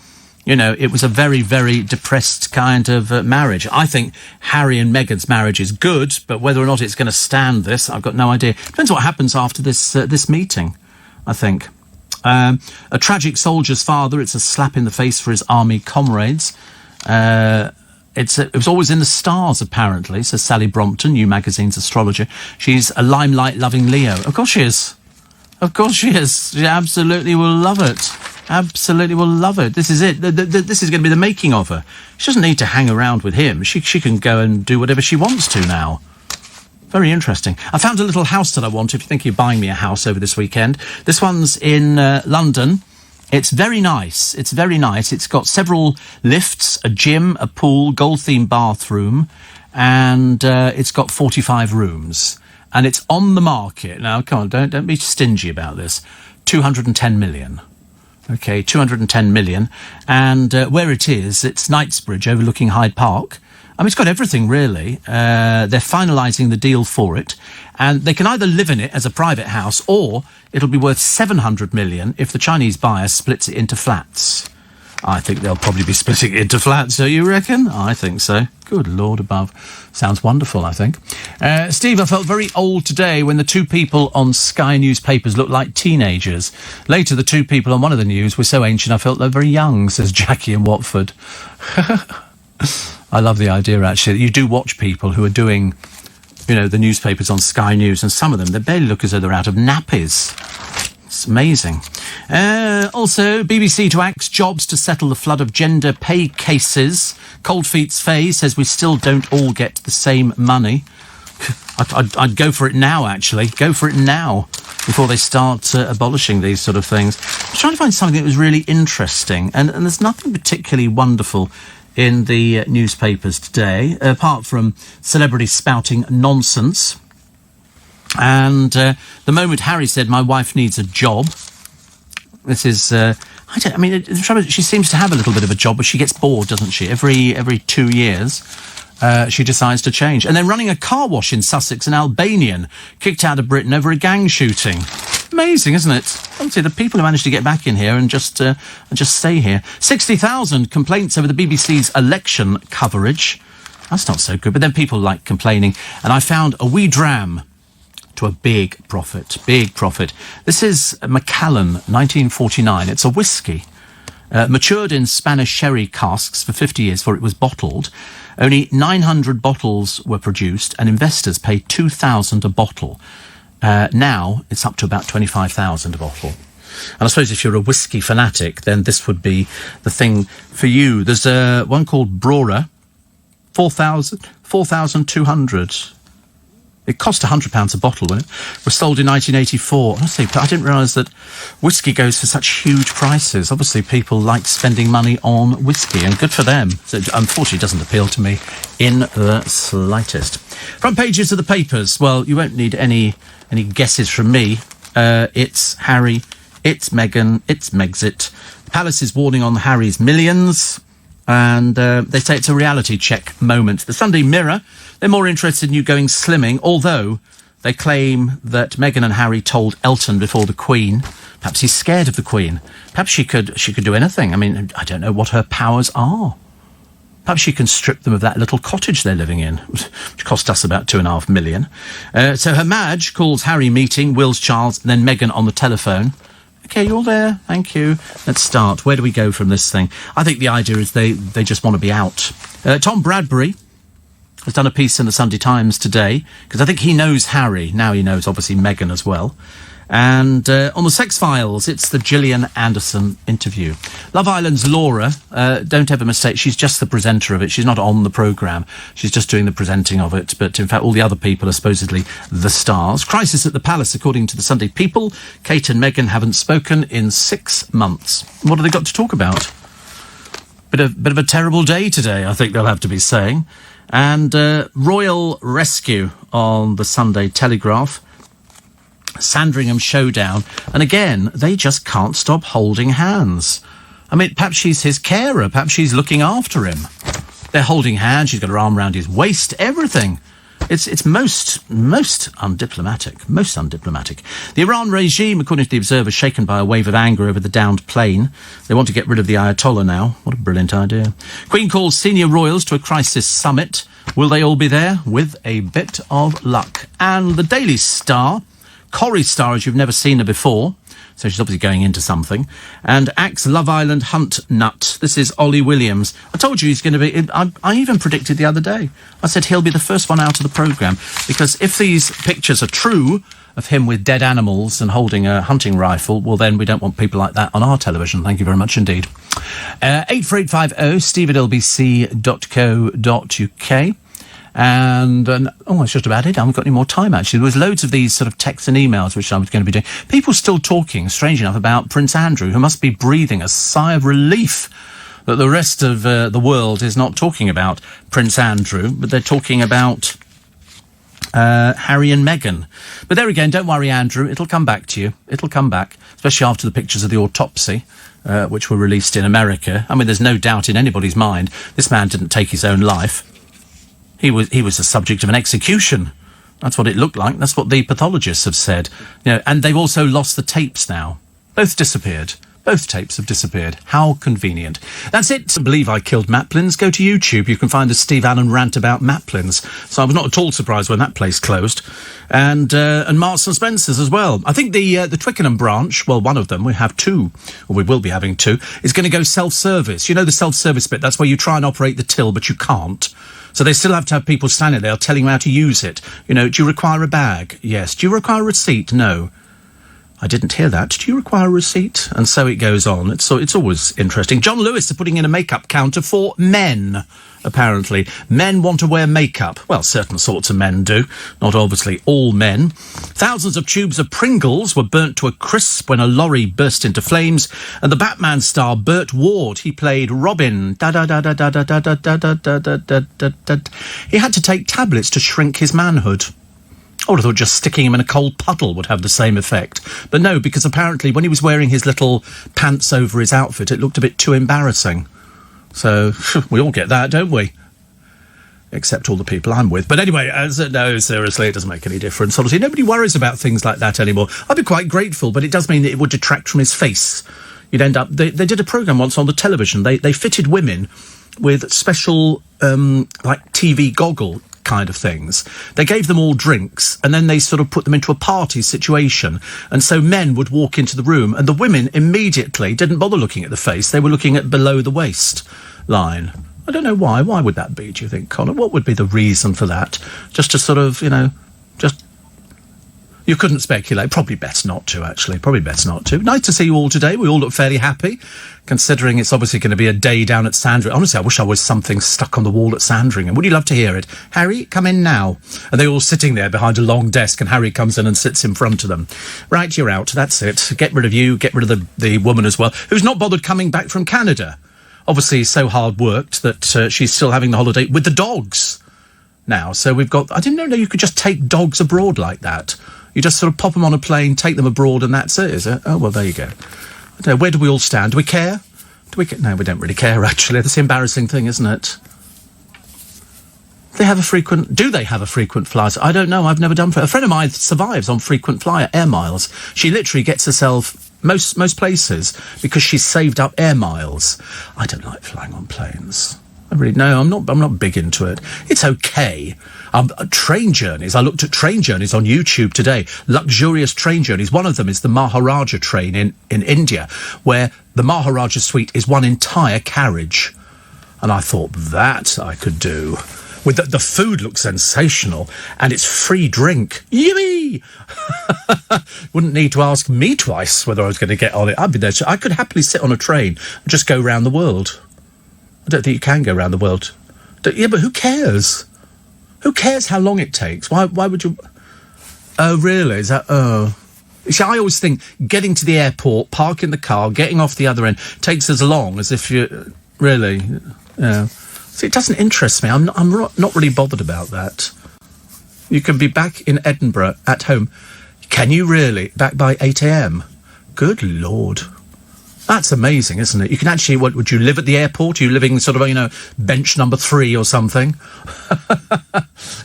you know, it was a very, very depressed kind of marriage. I think Harry and Meghan's marriage is good, but whether or not it's going to stand this, I've got no idea. Depends what happens after this meeting, I think. A tragic soldier's father. It's a slap in the face for his army comrades. It was always in the stars, apparently, says Sally Brompton, New Magazine's astrologer. She's a limelight-loving Leo. Of course she is. Of course she is. She absolutely will love it. Absolutely will love it. This is it. This is going to be the making of her. She doesn't need to hang around with him. She can go and do whatever she wants to now. Very interesting. I found a little house that I want, if you think you're buying me a house over this weekend. This one's in London. It's very nice. It's very nice. It's got several lifts, a gym, a pool, gold-themed bathroom, and it's got 45 rooms. And it's on the market. Now, come on, don't be stingy about this. 210 million. Okay, 210 million. And where it is, it's Knightsbridge overlooking Hyde Park. I mean, it's got everything, really. They're finalising the deal for it. And they can either live in it as a private house, or it'll be worth 700 million if the Chinese buyer splits it into flats. I think they'll probably be splitting it into flats, don't you reckon? I think so. Good Lord above. Sounds wonderful, I think. Steve, I felt very old today when the two people on Sky newspapers looked like teenagers. Later, the two people on one of the news were so ancient I felt they were very young, says Jackie in Watford. I love the idea, actually, that you do watch people who are doing, you know, the newspapers on Sky News, and some of them, they barely look as though they're out of nappies. It's amazing. Also, BBC to axe jobs to settle the flood of gender pay cases. Cold Feet's Faye says we still don't all get the same money. I'd go for it now, actually. Go for it now, before they start abolishing these sort of things. I was trying to find something that was really interesting, and there's nothing particularly wonderful in the newspapers today, apart from celebrities spouting nonsense. And the moment Harry said, my wife needs a job, this is, the trouble is she seems to have a little bit of a job, but she gets bored, doesn't she? Every 2 years, she decides to change. And then running a car wash in Sussex, an Albanian kicked out of Britain over a gang shooting. Amazing, isn't it? Obviously, the people who managed to get back in here and just stay here. 60,000 complaints over the BBC's election coverage. That's not so good. But then people like complaining. And I found a wee dram to a big profit. Big profit. This is Macallan, 1949. It's a whiskey. Matured in Spanish sherry casks for 50 years before it was bottled. Only 900 bottles were produced, and investors paid $2,000 a bottle. Now it's up to about 25,000 a bottle. And I suppose if you're a whiskey fanatic, then this would be the thing for you. There's one called Brora, 4,200. It cost £100 a bottle when it was sold in 1984. Honestly, I didn't realise that whiskey goes for such huge prices. Obviously, people like spending money on whiskey, and good for them. So, unfortunately, it doesn't appeal to me in the slightest. Front pages of the papers. Well, you won't need any guesses from me. It's Harry, it's Meghan, it's Megxit. Palace is warning on Harry's millions, and they say it's a reality check moment. The Sunday Mirror, they're more interested in you going slimming, although they claim that Meghan and Harry told Elton before the Queen. Perhaps he's scared of the Queen. Perhaps she could do anything. I mean, I don't know what her powers are. Perhaps she can strip them of that little cottage they're living in, which cost us about $2.5 million. So her Madge calls Harry meeting, wills Charles, and then Meghan on the telephone. OK, you're there. Thank you. Let's start. Where do we go from this thing? I think the idea is they just want to be out. Tom Bradbury has done a piece in the Sunday Times today, because I think he knows Harry. Now he knows, obviously, Meghan as well. And on the Sex Files, it's the Gillian Anderson interview. Love Island's Laura, don't ever mistake, she's just the presenter of it. She's not on the programme. She's just doing the presenting of it. But in fact, all the other people are supposedly the stars. Crisis at the Palace, according to the Sunday People. Kate and Meghan haven't spoken in 6 months. What have they got to talk about? Bit of a terrible day today, I think they'll have to be saying. And Royal Rescue on the Sunday Telegraph. Sandringham Showdown. And again, they just can't stop holding hands. I mean, perhaps she's his carer. Perhaps she's looking after him. They're holding hands. She's got her arm around his waist. Everything. It's most undiplomatic. Most undiplomatic. The Iran regime, according to the Observer, shaken by a wave of anger over the downed plane. They want to get rid of the Ayatollah now. What a brilliant idea. Queen calls senior royals to a crisis summit. Will they all be there? With a bit of luck. And the Daily Star. Corrie Star, as you've never seen her before. So she's obviously going into something. And Axe Love Island Hunt Nut. This is Ollie Williams. I told you he's going to be... I even predicted the other day. I said he'll be the first one out of the programme. Because if these pictures are true of him with dead animals and holding a hunting rifle, well, then we don't want people like that on our television. Thank you very much indeed. 84850 steve@lbc.co.uk. And it's just about it. I haven't got any more time, actually. There was loads of these sort of texts and emails which I was going to be doing. People still talking, strange enough, about Prince Andrew, who must be breathing a sigh of relief that the rest of the world is not talking about Prince Andrew, but they're talking about Harry and Meghan. But there again, don't worry, Andrew, it'll come back to you. It'll come back, especially after the pictures of the autopsy, which were released in America. I mean, there's no doubt in anybody's mind this man didn't take his own life. He was the subject of an execution. That's what it looked like. That's what the pathologists have said. You know, and they've also lost the tapes now. Both disappeared. Both tapes have disappeared. How convenient. That's it. I believe I killed Maplins. Go to YouTube. You can find the Steve Allen rant about Maplins. So I was not at all surprised when that place closed. And Marks and Spencer's as well. I think the Twickenham branch, well, one of them, we have two, or we will be having two, is going to go self-service. You know the self-service bit? That's where you try and operate the till, but you can't. So they still have to have people standing there telling them how to use it. You know, do you require a bag? Yes. Do you require a receipt? No. I didn't hear that. Do you require a receipt? And so it goes on. It's always interesting. John Lewis are putting in a makeup counter for men, apparently. Men want to wear makeup. Well, certain sorts of men do. Not obviously all men. Thousands of tubes of Pringles were burnt to a crisp when a lorry burst into flames. And the Batman star Burt Ward, he played Robin. He had to take tablets to shrink his manhood. I would have thought just sticking him in a cold puddle would have the same effect. But no, because apparently when he was wearing his little pants over his outfit, it looked a bit too embarrassing. So, we all get that, don't we? Except all the people I'm with. But anyway, no, seriously, it doesn't make any difference. Honestly, nobody worries about things like that anymore. I'd be quite grateful, but it does mean that it would detract from his face. You'd end up... They did a programme once on the television. They fitted women with special, like, TV goggle kind of things. They gave them all drinks and then they sort of put them into a party situation, and so men would walk into the room and the women immediately didn't bother looking at the face. They were looking at below the waist line. I don't know why. Why would that be, do you think, Colin? What would be the reason for that? Just to sort of, you know, just... You couldn't speculate. Probably best not to, actually. Probably best not to. Nice to see you all today. We all look fairly happy, considering it's obviously going to be a day down at Sandringham. Honestly, I wish I was something stuck on the wall at Sandringham. Would you love to hear it? Harry, come in now. And they're all sitting there behind a long desk, and Harry comes in and sits in front of them. Right, you're out. That's it. Get rid of you. Get rid of the woman as well, who's not bothered coming back from Canada. Obviously, so hard worked that she's still having the holiday with the dogs now. So we've got... I didn't know you could just take dogs abroad like that. You just sort of pop them on a plane, take them abroad, and that's it, is it? Oh, well, there you go. I don't know, where do we all stand? Do we care? No, we don't really care, actually. That's the embarrassing thing, isn't it? Do they have a frequent flyer? I don't know. I've never done... A friend of mine survives on frequent flyer air miles. She literally gets herself most places because she's saved up air miles. I don't like flying on planes. I'm not big into it. It's okay. Train journeys. I looked at train journeys on YouTube today. Luxurious train journeys. One of them is the Maharaja train in India, where the Maharaja suite is one entire carriage. And I thought, that I could do. With the food looks sensational, and it's free drink. Yippee! Wouldn't need to ask me twice whether I was going to get on it. I'd be there. I could happily sit on a train and just go around the world. I don't think you can go around the world. Yeah, but who cares? Who cares how long it takes? Why would you... Oh, really? Is that... Oh... You see, I always think getting to the airport, parking the car, getting off the other end takes as long as if you... Really? Yeah. See, it doesn't interest me. I'm not really bothered about that. You can be back in Edinburgh at home. Can you really? Back by 8 a.m? Good Lord. That's amazing, isn't it? You can actually... What, would you live at the airport? Are you living sort of, bench number 3 or something?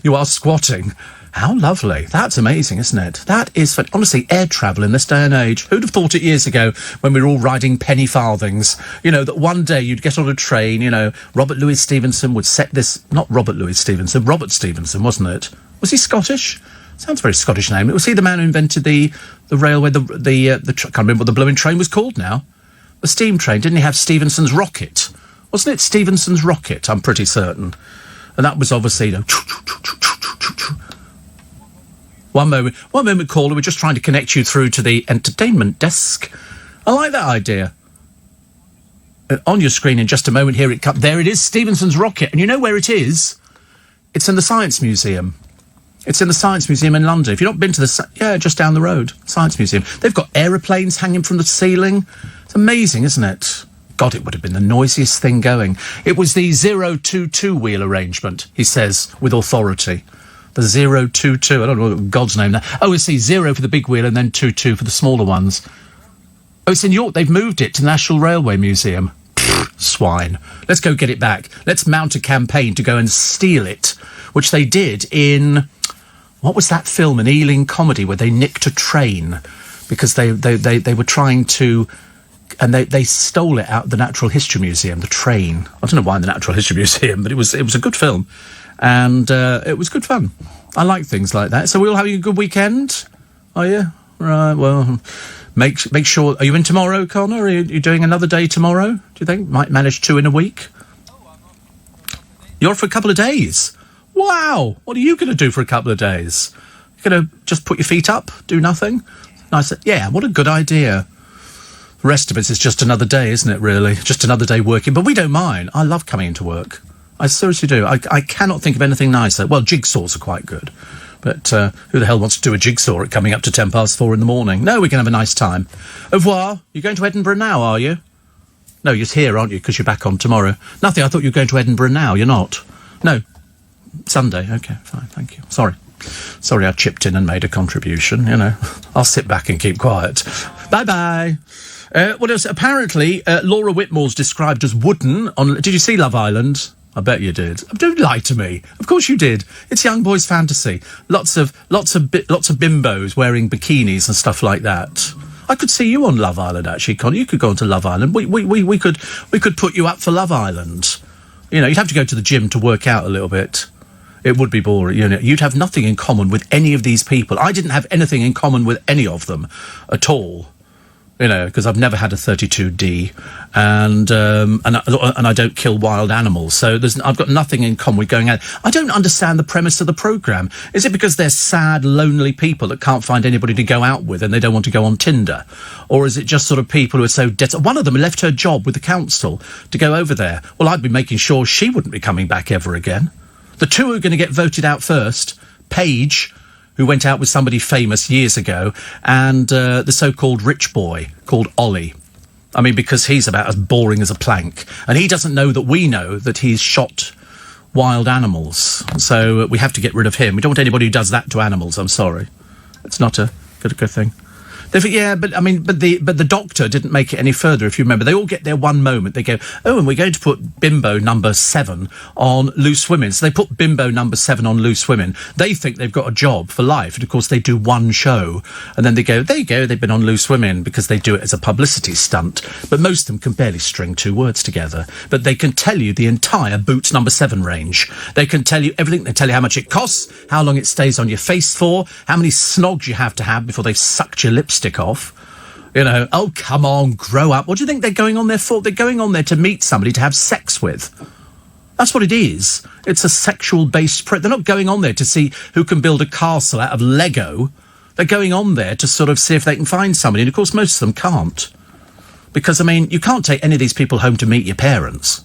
You are squatting. How lovely. That's amazing, isn't it? That is... Honestly, air travel in this day and age. Who'd have thought it years ago when we were all riding penny farthings? That one day you'd get on a train, Robert Louis Stevenson would set this... Not Robert Louis Stevenson, Robert Stevenson, wasn't it? Was he Scottish? Sounds a very Scottish name. Was he the man who invented the railway, I can't remember what the blooming train was called now. The steam train. Didn't he have Stevenson's rocket? Wasn't it Stevenson's rocket? I'm pretty certain. And that was obviously, One moment, caller. We're just trying to connect you through to the entertainment desk. I like that idea. On your screen in just a moment, here it comes. There it is, Stevenson's rocket. And you know where it is? It's in the Science Museum. It's in the Science Museum in London. If you've not been to just down the road, Science Museum. They've got aeroplanes hanging from the ceiling. It's amazing, isn't it? God, it would have been the noisiest thing going. It was the 022 wheel arrangement, he says, with authority. The 022, I don't know God's name now. Oh, it's the 0 for the big wheel and then 22 for the smaller ones. Oh, it's in York. They've moved it to the National Railway Museum. Pfft, swine. Let's go get it back. Let's mount a campaign to go and steal it, which they did in... What was that film, an Ealing comedy, where they nicked a train because they were trying to... And they stole it out of the Natural History Museum, the train. I don't know why in the Natural History Museum, but it was a good film. And it was good fun. I like things like that. So we're all having a good weekend? Are you? Right, well, make sure... Are you in tomorrow, Connor? Are you doing another day tomorrow, do you think? Might manage 2 in a week? You're off for a couple of days? Wow! What are you going to do for a couple of days? You're going to just put your feet up, do nothing? Nice. Yeah, what a good idea. The rest of it is just another day, isn't it, really? Just another day working. But we don't mind. I love coming into work. I seriously do. I cannot think of anything nicer. Well, jigsaws are quite good. But who the hell wants to do a jigsaw at coming up to 4:10 in the morning? No, we can have a nice time. Au revoir. You're going to Edinburgh now, are you? No, you're here, aren't you? Because you're back on tomorrow. Nothing. I thought you were going to Edinburgh now. You're not. No. Sunday. OK, fine. Thank you. Sorry I chipped in and made a contribution, I'll sit back and keep quiet. Bye-bye. What else? Apparently, Laura Whitmore's described as wooden on... Did you see Love Island? I bet you did. Don't lie to me. Of course you did. It's young boys' fantasy. Lots of bimbos wearing bikinis and stuff like that. I could see you on Love Island, actually, Con. You could go on to Love Island. We could put you up for Love Island. You'd have to go to the gym to work out a little bit. It would be boring. You'd have nothing in common with any of these people. I didn't have anything in common with any of them at all. Because I've never had a 32D, and I don't kill wild animals. So I've got nothing in common with going out. I don't understand the premise of the programme. Is it because they're sad, lonely people that can't find anybody to go out with and they don't want to go on Tinder? Or is it just sort of people who are so dead? One of them left her job with the council to go over there. Well, I'd be making sure she wouldn't be coming back ever again. The two who are going to get voted out first, Paige, who went out with somebody famous years ago, and the so-called rich boy called Ollie. I mean, because he's about as boring as a plank. And he doesn't know that we know that he's shot wild animals. So we have to get rid of him. We don't want anybody who does that to animals, I'm sorry. It's not a good thing. Yeah, but the doctor didn't make it any further, if you remember. They all get their one moment. They go, oh, and we're going to put Bimbo number 7 on Loose Women. So they put Bimbo number 7 on Loose Women. They think they've got a job for life. And, of course, they do one show. And then they go, there you go, they've been on Loose Women, because they do it as a publicity stunt. But most of them can barely string 2 words together. But they can tell you the entire Boots number 7 range. They can tell you everything. They tell you how much it costs, how long it stays on your face for, how many snogs you have to have before they've sucked your lipstick off. Oh, come on, grow up. What do you think they're going on there for? They're going on there to meet somebody to have sex with. That's what it is. It's a sexual-based They're not going on there to see who can build a castle out of Lego. They're going on there to sort of see if they can find somebody. And, of course, most of them can't. Because, I mean, you can't take any of these people home to meet your parents.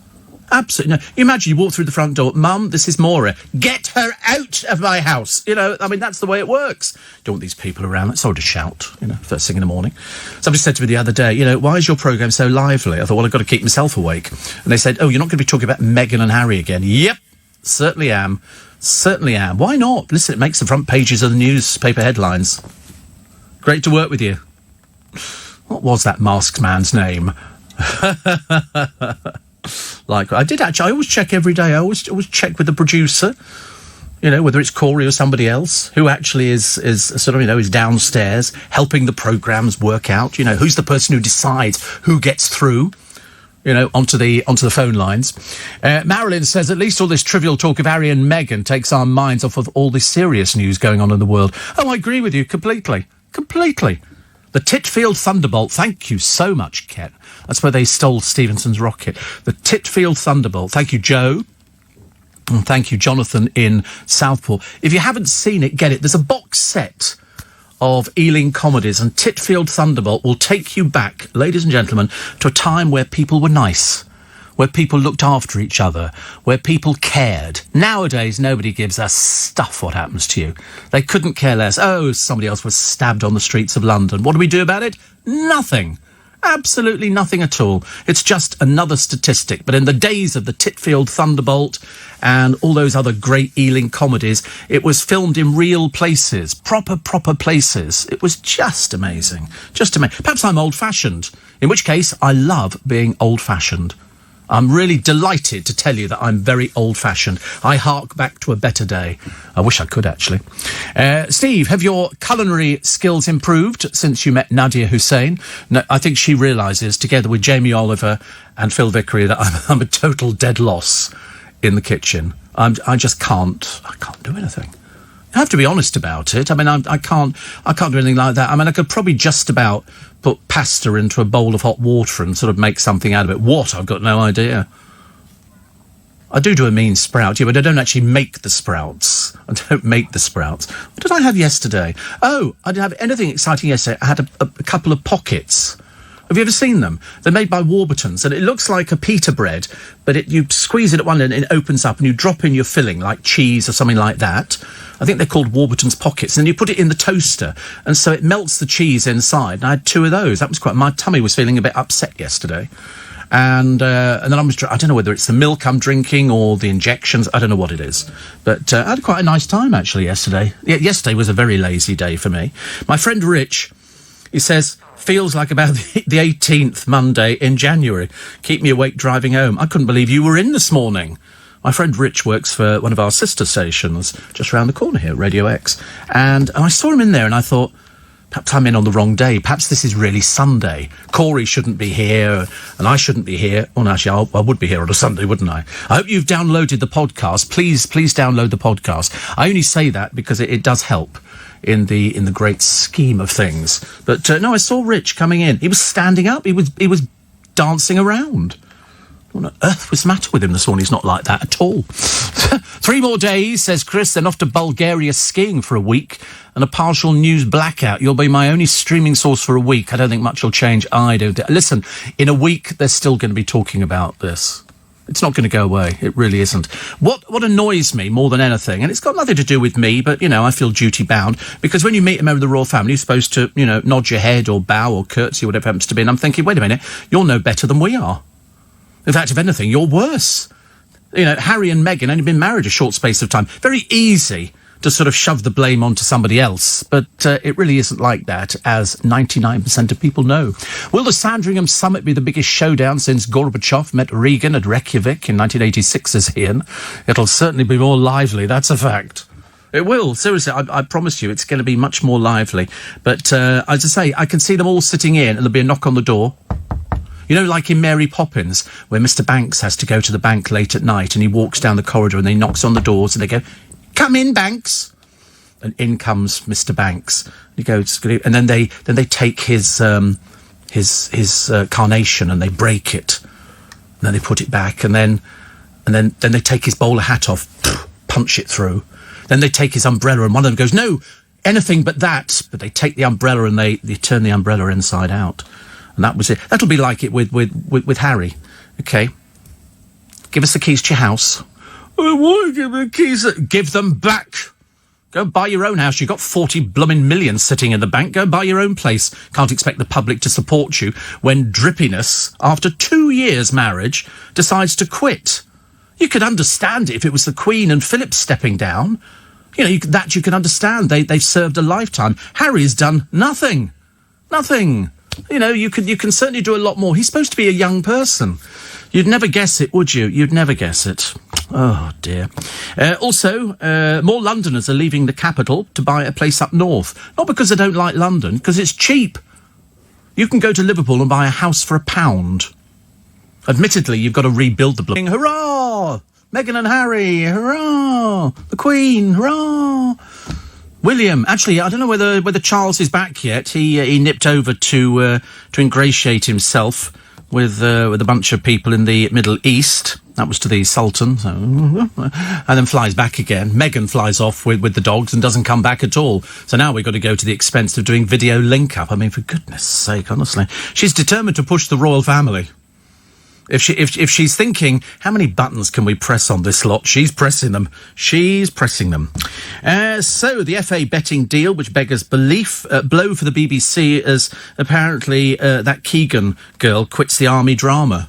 Absolutely no. You imagine you walk through the front door, Mum, this is Maura. Get her out of my house. You know, I mean, that's the way it works. Don't want these people around. That's sort of shout, you know, first thing in the morning. Somebody said to me the other day, you know, why is your programme so lively? I thought, well, I've got to keep myself awake. And they said, oh, you're not going to be talking about Meghan and Harry again. Yep, certainly am. Certainly am. Why not? Listen, it makes the front pages of the newspaper headlines. Great to work with you. What was that masked man's name? Like, I did actually, I always check every day. I always check with the producer, you know, whether it's Corey or somebody else who actually is sort of, you know, is downstairs helping the programmes work out, you know, who's the person who decides who gets through, you know, onto the phone lines. Marilyn says, at least all this trivial talk of Harry and Meghan takes our minds off of all the serious news going on in the world. Oh, I agree with you completely. Completely. The Titfield Thunderbolt, thank you so much, Ken. That's where they stole Stevenson's rocket. The Titfield Thunderbolt. Thank you, Joe. And thank you, Jonathan in Southport. If you haven't seen it, get it. There's a box set of Ealing comedies, and Titfield Thunderbolt will take you back, ladies and gentlemen, to a time where people were nice, where people looked after each other, where people cared. Nowadays, nobody gives a stuff what happens to you. They couldn't care less. Oh, somebody else was stabbed on the streets of London. What do we do about it? Nothing. Absolutely nothing at all. It's just another statistic. But in the days of the Titfield Thunderbolt and all those other great Ealing comedies, it was filmed in real places, proper places. It was just amazing. Just amazing. Perhaps I'm old-fashioned, in which case I love being old-fashioned. I'm really delighted to tell you that I'm very old-fashioned. I hark back to a better day. I wish I could, actually. Steve, have your culinary skills improved since you met Nadia Hussein? No, I think she realises, together with Jamie Oliver and Phil Vickery, that I'm a total dead loss in the kitchen. I just can't. I can't do anything. I have to be honest about it. I mean, I can't do anything like that. I mean, I could probably just about put pasta into a bowl of hot water and sort of make something out of it. What? I've got no idea. I do a mean sprout, yeah, but I don't actually make the sprouts. I don't make the sprouts. What did I have yesterday? Oh, I didn't have anything exciting yesterday. I had a couple of pockets. Have you ever seen them? They're made by Warburton's, and it looks like a pita bread, but you squeeze it at one end and it opens up, and you drop in your filling, like cheese or something like that. I think they're called Warburton's Pockets, and you put it in the toaster, and so it melts the cheese inside. And I had 2 of those. That was my tummy was feeling a bit upset yesterday. And then I don't know whether it's the milk I'm drinking or the injections. I don't know what it is. But I had quite a nice time, actually, yesterday. Yeah, yesterday was a very lazy day for me. My friend Rich, he says, feels like about the 18th Monday in January. Keep me awake driving home. I couldn't believe you were in this morning. My friend Rich works for one of our sister stations just round the corner here, Radio X. And I saw him in there and I thought, perhaps I'm in on the wrong day. Perhaps this is really Sunday. Corey shouldn't be here and I shouldn't be here. Oh, no, actually, I would be here on a Sunday, wouldn't I? I hope you've downloaded the podcast. Please download the podcast. I only say that because it does help in the great scheme of things. But no, I saw Rich coming in. He was standing up. He was dancing around. What on earth was the matter with him this morning? He's not like that at all. 3 more days, says Chris, then off to Bulgaria skiing for a week and a partial news blackout. You'll be my only streaming source for a week. I don't think much will change. I don't. Listen, in a week, they're still going to be talking about this. It's not going to go away. It really isn't. What annoys me more than anything, and it's got nothing to do with me, but, you know, I feel duty-bound, because when you meet a member of the royal family, you're supposed to, you know, nod your head or bow or curtsy or whatever happens to be, and I'm thinking, wait a minute, you're no better than we are. In fact, if anything, you're worse. You know, Harry and Meghan only been married a short space of time. Very easy to sort of shove the blame onto somebody else, but it really isn't like that, as 99% of people know. Will the Sandringham Summit be the biggest showdown since Gorbachev met Reagan at Reykjavik in 1986, says Ian? It'll certainly be more lively, that's a fact. It will, seriously, I promise you, it's going to be much more lively. But, as I say, I can see them all sitting in, and there'll be a knock on the door. You know, like in Mary Poppins, where Mr. Banks has to go to the bank late at night, and he walks down the corridor, and he knocks on the doors, and they go, "Come in, Banks." And in comes Mr. Banks. He goes, and then they take his carnation and they break it, and then they put it back, and then And then they take his bowler hat off, punch it through. Then they take his umbrella, and one of them goes, "No, anything but that." But they take the umbrella and they turn the umbrella inside out. And that was it. That'll be like it with Harry. Okay. Give us the keys to your house. I want to give the keys. Give them back. Go buy your own house. You've got 40 blooming million sitting in the bank. Go buy your own place. Can't expect the public to support you when Drippiness, after 2 years' marriage, decides to quit. You could understand it if it was the Queen and Philip stepping down. You know, you can understand. They've served a lifetime. Harry's done nothing. Nothing. You know, you can certainly do a lot more. He's supposed to be a young person. You'd never guess it, would you? You'd never guess it. Oh, dear. Also, more Londoners are leaving the capital to buy a place up north. Not because they don't like London, because it's cheap. You can go to Liverpool and buy a house for £1. Admittedly, you've got to rebuild the block. Hurrah! Meghan and Harry, hurrah! The Queen, hurrah! William, actually, I don't know whether Charles is back yet. He nipped over to ingratiate himself with a bunch of people in the Middle East. That was to the Sultan, so, and then flies back again. Meghan flies off with the dogs and doesn't come back at all. So now we've got to go to the expense of doing video link-up. I mean, for goodness sake, honestly. She's determined to push the royal family. If she's thinking, how many buttons can we press on this lot? She's pressing them. She's pressing them. So the FA betting deal, which beggars belief, blow for the BBC as apparently that Keegan girl quits the army drama.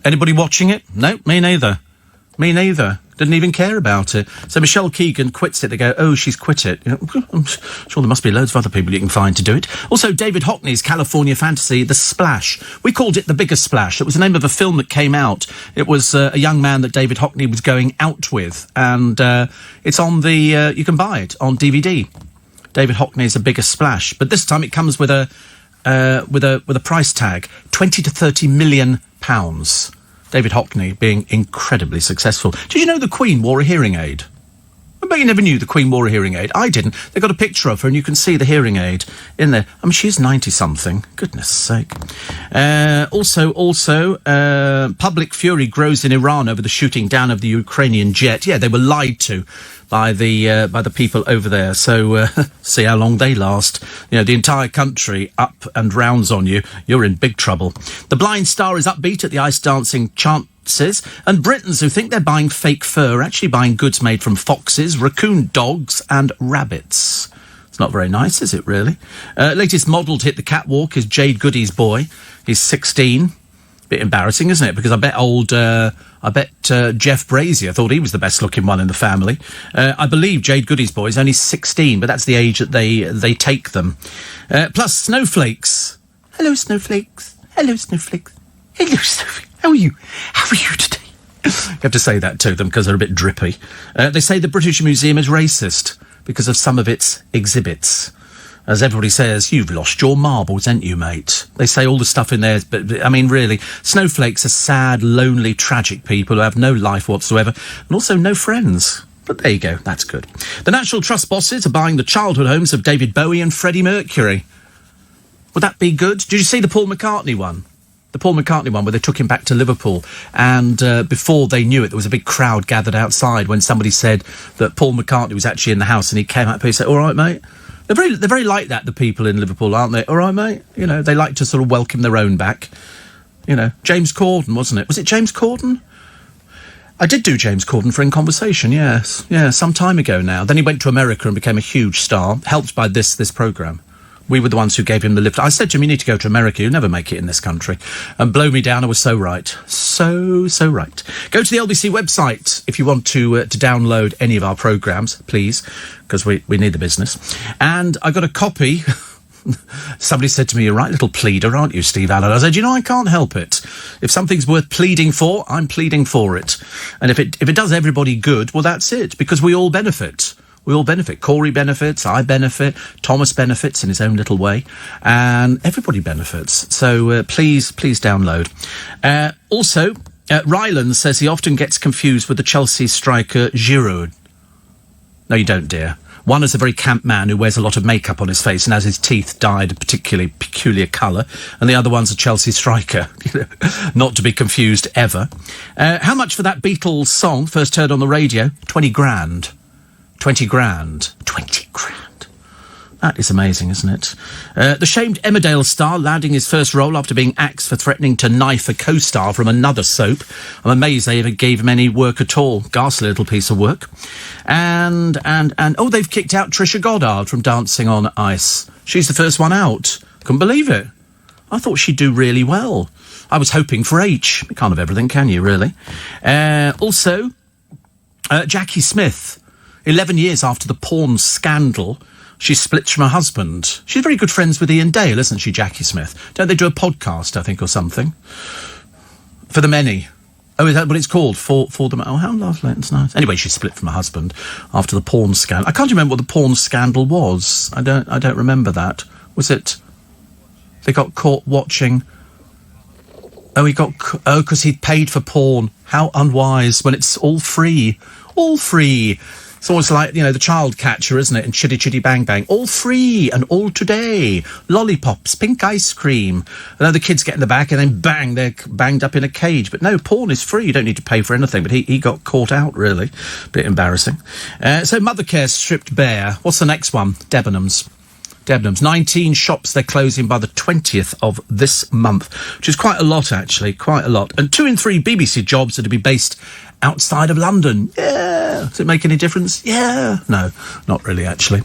Anybody watching it? No, me neither. Me neither. Didn't even care about it. So Michelle Keegan quits it. They go, oh, she's quit it. You know, I'm sure there must be loads of other people you can find to do it. Also, David Hockney's California fantasy, The Splash. We called it The Bigger Splash. It was the name of a film that came out. It was a young man that David Hockney was going out with. And it's on the... you can buy it on DVD. David Hockney's A Bigger Splash. But this time it comes with a price tag. 20 to 30 million pounds. David Hockney being incredibly successful. Did you know the Queen wore a hearing aid? I bet you never knew the Queen wore a hearing aid. I didn't. They got a picture of her and you can see the hearing aid in there. I mean, she's 90-something. Goodness sake. Also, public fury grows in Iran over the shooting down of the Ukrainian jet. Yeah, they were lied to by the people over there. So see how long they last. You know, the entire country up and rounds on you. You're in big trouble. The Blind Star is upbeat at the ice dancing chances, and Britons who think they're buying fake fur are actually buying goods made from foxes, raccoon dogs and rabbits. It's not very nice, is it, really? Latest model to hit the catwalk is Jade Goody's boy. He's 16. Bit embarrassing, isn't it? Because I bet Jeff Brazier thought he was the best-looking one in the family. I believe Jade Goody's boy is only 16, but that's the age that they take them. Plus, snowflakes. Hello, snowflakes. Hello, snowflakes. Hello, snowflakes. How are you? How are you today? You have to say that to them because they're a bit drippy. They say the British Museum is racist because of some of its exhibits. As everybody says, you've lost your marbles, ain't you, mate? They say all the stuff in there, but I mean, really, snowflakes are sad, lonely, tragic people who have no life whatsoever, and also no friends. But there you go, that's good. The National Trust bosses are buying the childhood homes of David Bowie and Freddie Mercury. Would that be good? Did you see the Paul McCartney one? The Paul McCartney one where they took him back to Liverpool, and before they knew it, there was a big crowd gathered outside when somebody said that Paul McCartney was actually in the house, and he came up and he said, all right, mate? They're very like that, the people in Liverpool, aren't they? All right, mate? You know, they like to sort of welcome their own back. You know, James Corden, wasn't it? Was it James Corden? I did do James Corden for In Conversation, yes. Yeah, some time ago now. Then he went to America and became a huge star, helped by this programme. We were the ones who gave him the lift. I said to him, you need to go to America. You'll never make it in this country. And blow me down, I was so right. So right. Go to the LBC website if you want to download any of our programmes, please, because we need the business. And I got a copy. Somebody said to me, you're right little pleader, aren't you, Steve Allen? I said, you know, I can't help it. If something's worth pleading for, I'm pleading for it. And if it does everybody good, well, that's it, because we all benefit. We all benefit. Corey benefits, I benefit, Thomas benefits in his own little way, and everybody benefits. So please download. Also, Ryland says he often gets confused with the Chelsea striker Giroud. No, you don't, dear. One is a very camp man who wears a lot of makeup on his face and has his teeth dyed a particularly peculiar colour. And the other one's a Chelsea striker. Not to be confused ever. How much for that Beatles song, first heard on the radio? 20 grand. 20 grand. 20 grand. That is amazing, isn't it? The shamed Emmerdale star landing his first role after being axed for threatening to knife a co-star from another soap. I'm amazed they ever gave him any work at all. Ghastly little piece of work. And they've kicked out Trisha Goddard from Dancing on Ice. She's the first one out. Couldn't believe it. I thought she'd do really well. I was hoping for H. You can't have everything, can you, really? Also, Jackie Smith, 11 years after the porn scandal, she splits from her husband. She's very good friends with Ian Dale, isn't she, Jackie Smith? Don't they do a podcast, I think, or something? For the Many. Oh, is that what it's called? For the... Oh, how lovely. It's nice. Anyway, she split from her husband after the porn scandal. I can't remember what the porn scandal was. I don't remember that. Was it... They got caught watching... Oh, because he'd paid for porn. How unwise when it's all free. All free. It's always like, the child catcher, isn't it? And Chitty Chitty Bang Bang. All free and all today. Lollipops, pink ice cream. And then the kids get in the back and then bang, they're banged up in a cage. But no, porn is free. You don't need to pay for anything. But he got caught out, really. Bit embarrassing. So Mothercare stripped bare. What's the next one? Debenhams. 19 shops they're closing by the 20th of this month, which is quite a lot, actually, quite a lot. And 2 in 3 BBC jobs are to be based outside of London. Yeah. Does it make any difference? Yeah. No, not really, actually.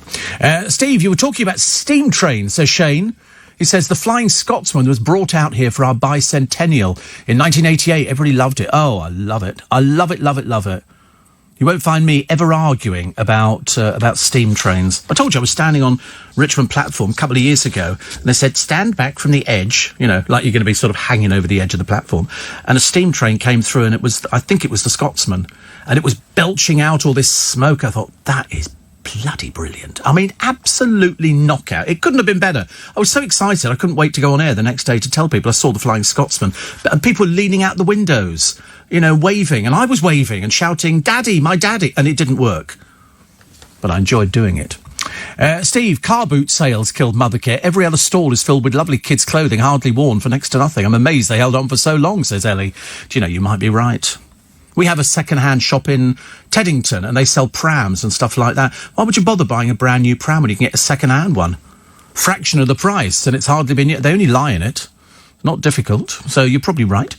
Steve, you were talking about steam trains, says Shane. He says, the Flying Scotsman was brought out here for our bicentennial in 1988. Everybody loved it. Oh, I love it. I love it, love it, love it. You won't find me ever arguing about steam trains. I told you I was standing on Richmond platform a couple of years ago, and they said, stand back from the edge, like you're going to be sort of hanging over the edge of the platform. And a steam train came through, and I think it was the Scotsman, and it was belching out all this smoke. I thought, that is bloody brilliant. I mean, absolutely knockout. It couldn't have been better. I was so excited, I couldn't wait to go on air the next day to tell people I saw the Flying Scotsman. And people were leaning out the windows, waving, and I was waving and shouting, Daddy, my daddy, and it didn't work. But I enjoyed doing it. Steve, car boot sales killed Mothercare. Every other stall is filled with lovely kids' clothing, hardly worn for next to nothing. I'm amazed they held on for so long, says Ellie. Do you know, you might be right. We have a second-hand shop in Teddington, and they sell prams and stuff like that. Why would you bother buying a brand new pram when you can get a second-hand one? Fraction of the price, and it's hardly been... They only lie in it. Not difficult, so you're probably right.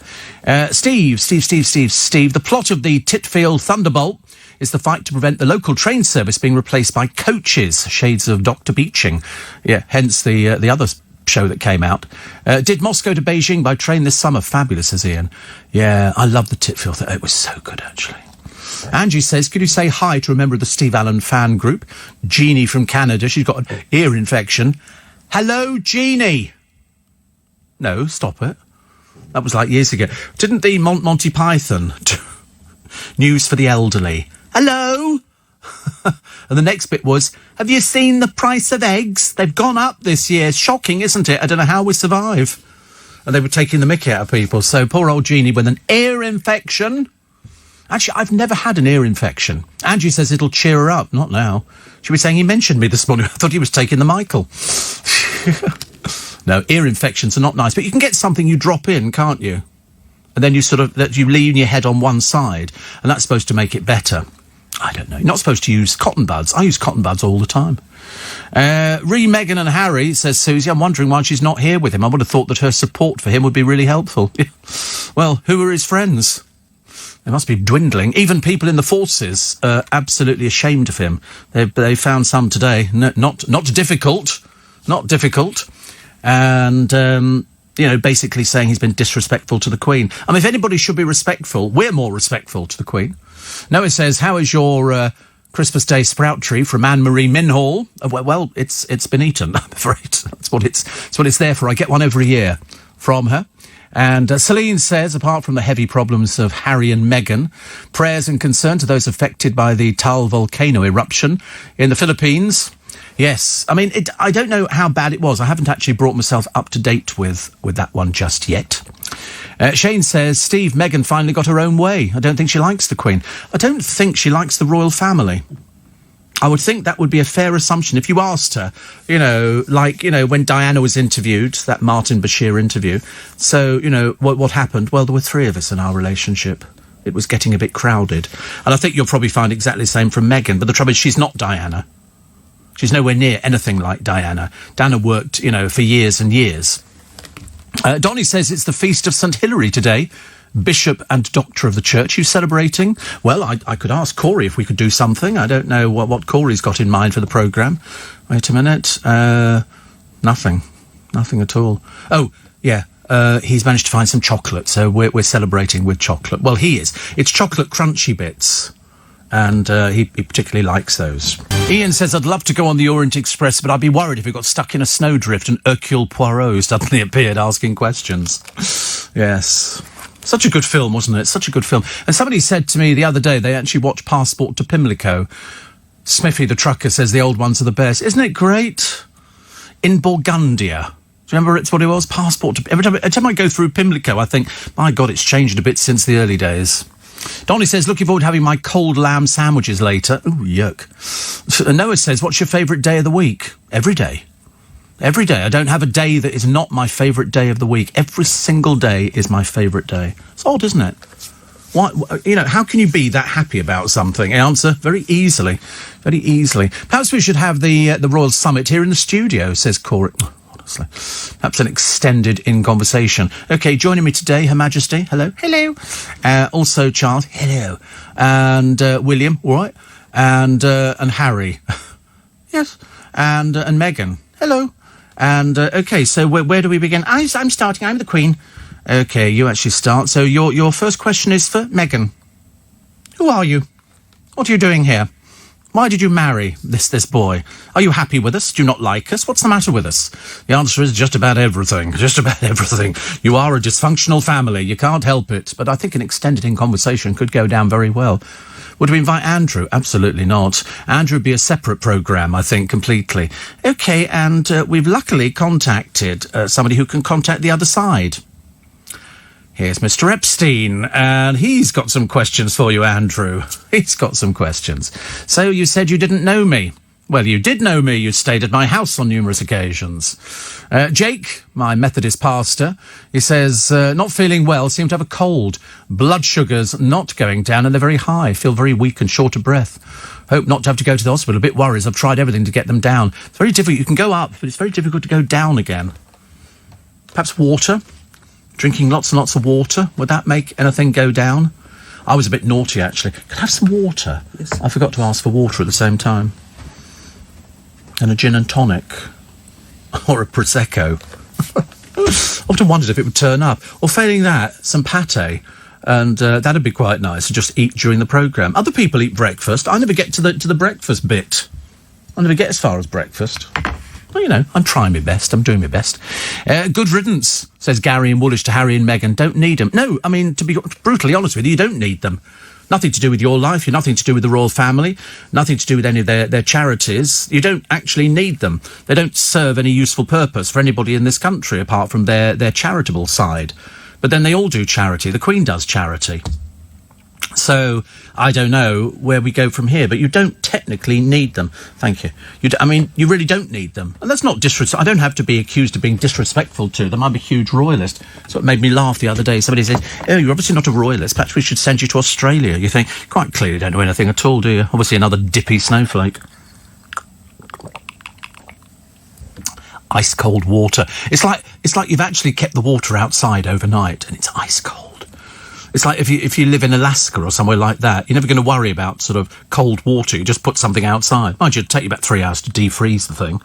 Steve. The plot of the Titfield Thunderbolt is the fight to prevent the local train service being replaced by coaches. Shades of Dr. Beeching. Yeah, hence the other show that came out. Did Moscow to Beijing by train this summer. Fabulous, says Ian. Yeah, I love the Titfield. It was so good, actually. Angie says, could you say hi to a member of the Steve Allen fan group? Jeannie from Canada. She's got an ear infection. Hello, Jeannie. No, stop it. That was like years ago. Didn't the Monty Python news for the elderly? Hello? And the next bit was, have you seen the price of eggs? They've gone up this year. Shocking, isn't it? I don't know how we survive. And they were taking the mickey out of people. So poor old Jeannie with an ear infection. Actually, I've never had an ear infection. Angie says it'll cheer her up. Not now. She was saying he mentioned me this morning. I thought he was taking the Michael. No, ear infections are not nice. But you can get something you drop in, can't you? And then you lean your head on one side. And that's supposed to make it better. I don't know. You're not supposed to use cotton buds. I use cotton buds all the time. Meghan and Harry, says Susie, I'm wondering why she's not here with him. I would have thought that her support for him would be really helpful. Well, who are his friends? They must be dwindling. Even people in the forces are absolutely ashamed of him. They found some today. No, not difficult. Not difficult. And, basically saying he's been disrespectful to the Queen. I mean, if anybody should be respectful, we're more respectful to the Queen. Noah says, how is your Christmas Day sprout tree from Anne-Marie Minhall? Well, it's been eaten, I'm afraid. That's what it's there for. I get one every year from her. And Celine says, apart from the heavy problems of Harry and Meghan, prayers and concern to those affected by the Taal volcano eruption in the Philippines. Yes, I mean, I don't know how bad it was. I haven't actually brought myself up to date with that one just yet. Shane says, Steve, Meghan finally got her own way. I don't think she likes the Queen. I don't think she likes the royal family. I would think that would be a fair assumption if you asked her, when Diana was interviewed, that Martin Bashir interview. So, what happened? Well, there were 3 of us in our relationship. It was getting a bit crowded. And I think you'll probably find exactly the same from Meghan. But the trouble is she's not Diana. She's nowhere near anything like Diana. Diana worked, for years and years. Donnie says it's the feast of St. Hilary today. Bishop and Doctor of the Church. You celebrating? Well, I could ask Corey if we could do something. I don't know what Corey's got in mind for the programme. Wait a minute. Nothing. Nothing at all. Oh, yeah. He's managed to find some chocolate, so we're celebrating with chocolate. Well, he is. It's chocolate crunchy bits. And he particularly likes those. Ian says, I'd love to go on the Orient Express, but I'd be worried if it got stuck in a snowdrift and Hercule Poirot suddenly appeared asking questions. Yes. Such a good film, wasn't it? Such a good film. And somebody said to me the other day they actually watched Passport to Pimlico. Smithy the trucker says the old ones are the best. Isn't it great? In Burgundia. Do you remember it's what it was? Passport to... Every time I go through Pimlico, I think, my God, it's changed a bit since the early days. Donnie says, looking forward to having my cold lamb sandwiches later. Ooh, yuck. And Noah says, what's your favourite day of the week? Every day. Every day. I don't have a day that is not my favourite day of the week. Every single day is my favourite day. It's odd, isn't it? Why, how can you be that happy about something? Answer, very easily. Very easily. Perhaps we should have the Royal Summit here in the studio, says Corey. Honestly. Perhaps an extended in-conversation. OK, joining me today, Her Majesty. Hello. Hello. Also, Charles. Hello. And William. All right. And Harry. Yes. And Meghan. Hello. And, OK, so where do we begin? I'm starting. I'm the Queen. OK, you actually start. So your first question is for Meghan. Who are you? What are you doing here? Why did you marry this boy? Are you happy with us? Do you not like us? What's the matter with us? The answer is just about everything. Just about everything. You are a dysfunctional family. You can't help it. But I think an extended in conversation could go down very well. Would we invite Andrew? Absolutely not. Andrew would be a separate programme, I think, completely. OK, and we've luckily contacted somebody who can contact the other side. Here's Mr. Epstein, and he's got some questions for you, Andrew. He's got some questions. So you said you didn't know me. Well, you did know me. You stayed at my house on numerous occasions. Jake, my Methodist pastor, he says, not feeling well, seem to have a cold. Blood sugars not going down, and they're very high. Feel very weak and short of breath. Hope not to have to go to the hospital. A bit worried. I've tried everything to get them down. It's very difficult. You can go up, but it's very difficult to go down again. Perhaps water? Drinking lots and lots of water. Would that make anything go down? I was a bit naughty, actually. Could I have some water? Yes. I forgot to ask for water at the same time. And a gin and tonic. Or a Prosecco. Often wondered if it would turn up. Or failing that, some pate. And that'd be quite nice to just eat during the programme. Other people eat breakfast. I never get to the breakfast bit. I never get as far as breakfast. Well, I'm trying my best. I'm doing my best. Good riddance, says Gary in Woolwich to Harry and Meghan. Don't need them. No, I mean, to be brutally honest with you, you don't need them. Nothing to do with your life. You're nothing to do with the royal family. Nothing to do with any of their charities. You don't actually need them. They don't serve any useful purpose for anybody in this country apart from their charitable side. But then they all do charity. The Queen does charity. So, I don't know where we go from here, but you don't technically need them. Thank you. You really don't need them. And that's not disrespectful. I don't have to be accused of being disrespectful to them. I'm a huge royalist. So it made me laugh the other day. Somebody said, oh, you're obviously not a royalist. Perhaps we should send you to Australia. You think, quite clearly you don't know anything at all, do you? Obviously another dippy snowflake. Ice cold water. It's like you've actually kept the water outside overnight and it's ice cold. It's like if you live in Alaska or somewhere like that, you're never going to worry about sort of cold water. You just put something outside. Mind you, it'd take you about 3 hours to defreeze the thing.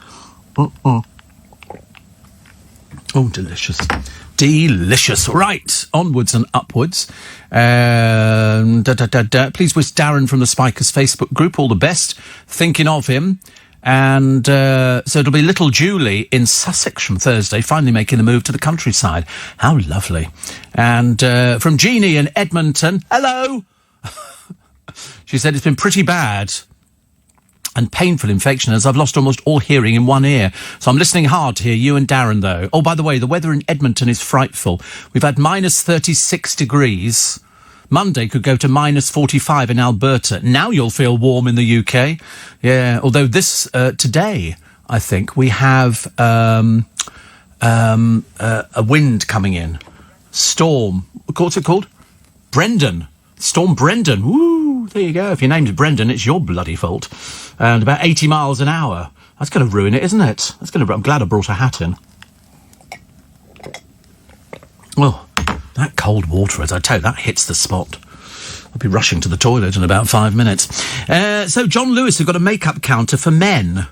Oh, delicious. Delicious. Right, onwards and upwards. Please wish Darren from the Spikers Facebook group all the best. Thinking of him. And so it'll be little Julie in Sussex from Thursday, finally making the move to the countryside. How lovely. And from Jeannie in Edmonton, hello! She said it's been pretty bad and painful infection as I've lost almost all hearing in one ear. So I'm listening hard to hear you and Darren, though. Oh, by the way, the weather in Edmonton is frightful. We've had minus 36 degrees, Monday could go to minus 45 in Alberta. Now you'll feel warm in the UK. Yeah, although this, today, I think, we have a wind coming in. Storm. What's it called? Brendan. Storm Brendan. Woo! There you go. If your name's Brendan, it's your bloody fault. And about 80 miles an hour. That's going to ruin it, isn't it? I'm glad I brought a hat in. Well, that cold water, as I tell you, that hits the spot. I'll be rushing to the toilet in about 5 minutes. So John Lewis have got a makeup counter for men.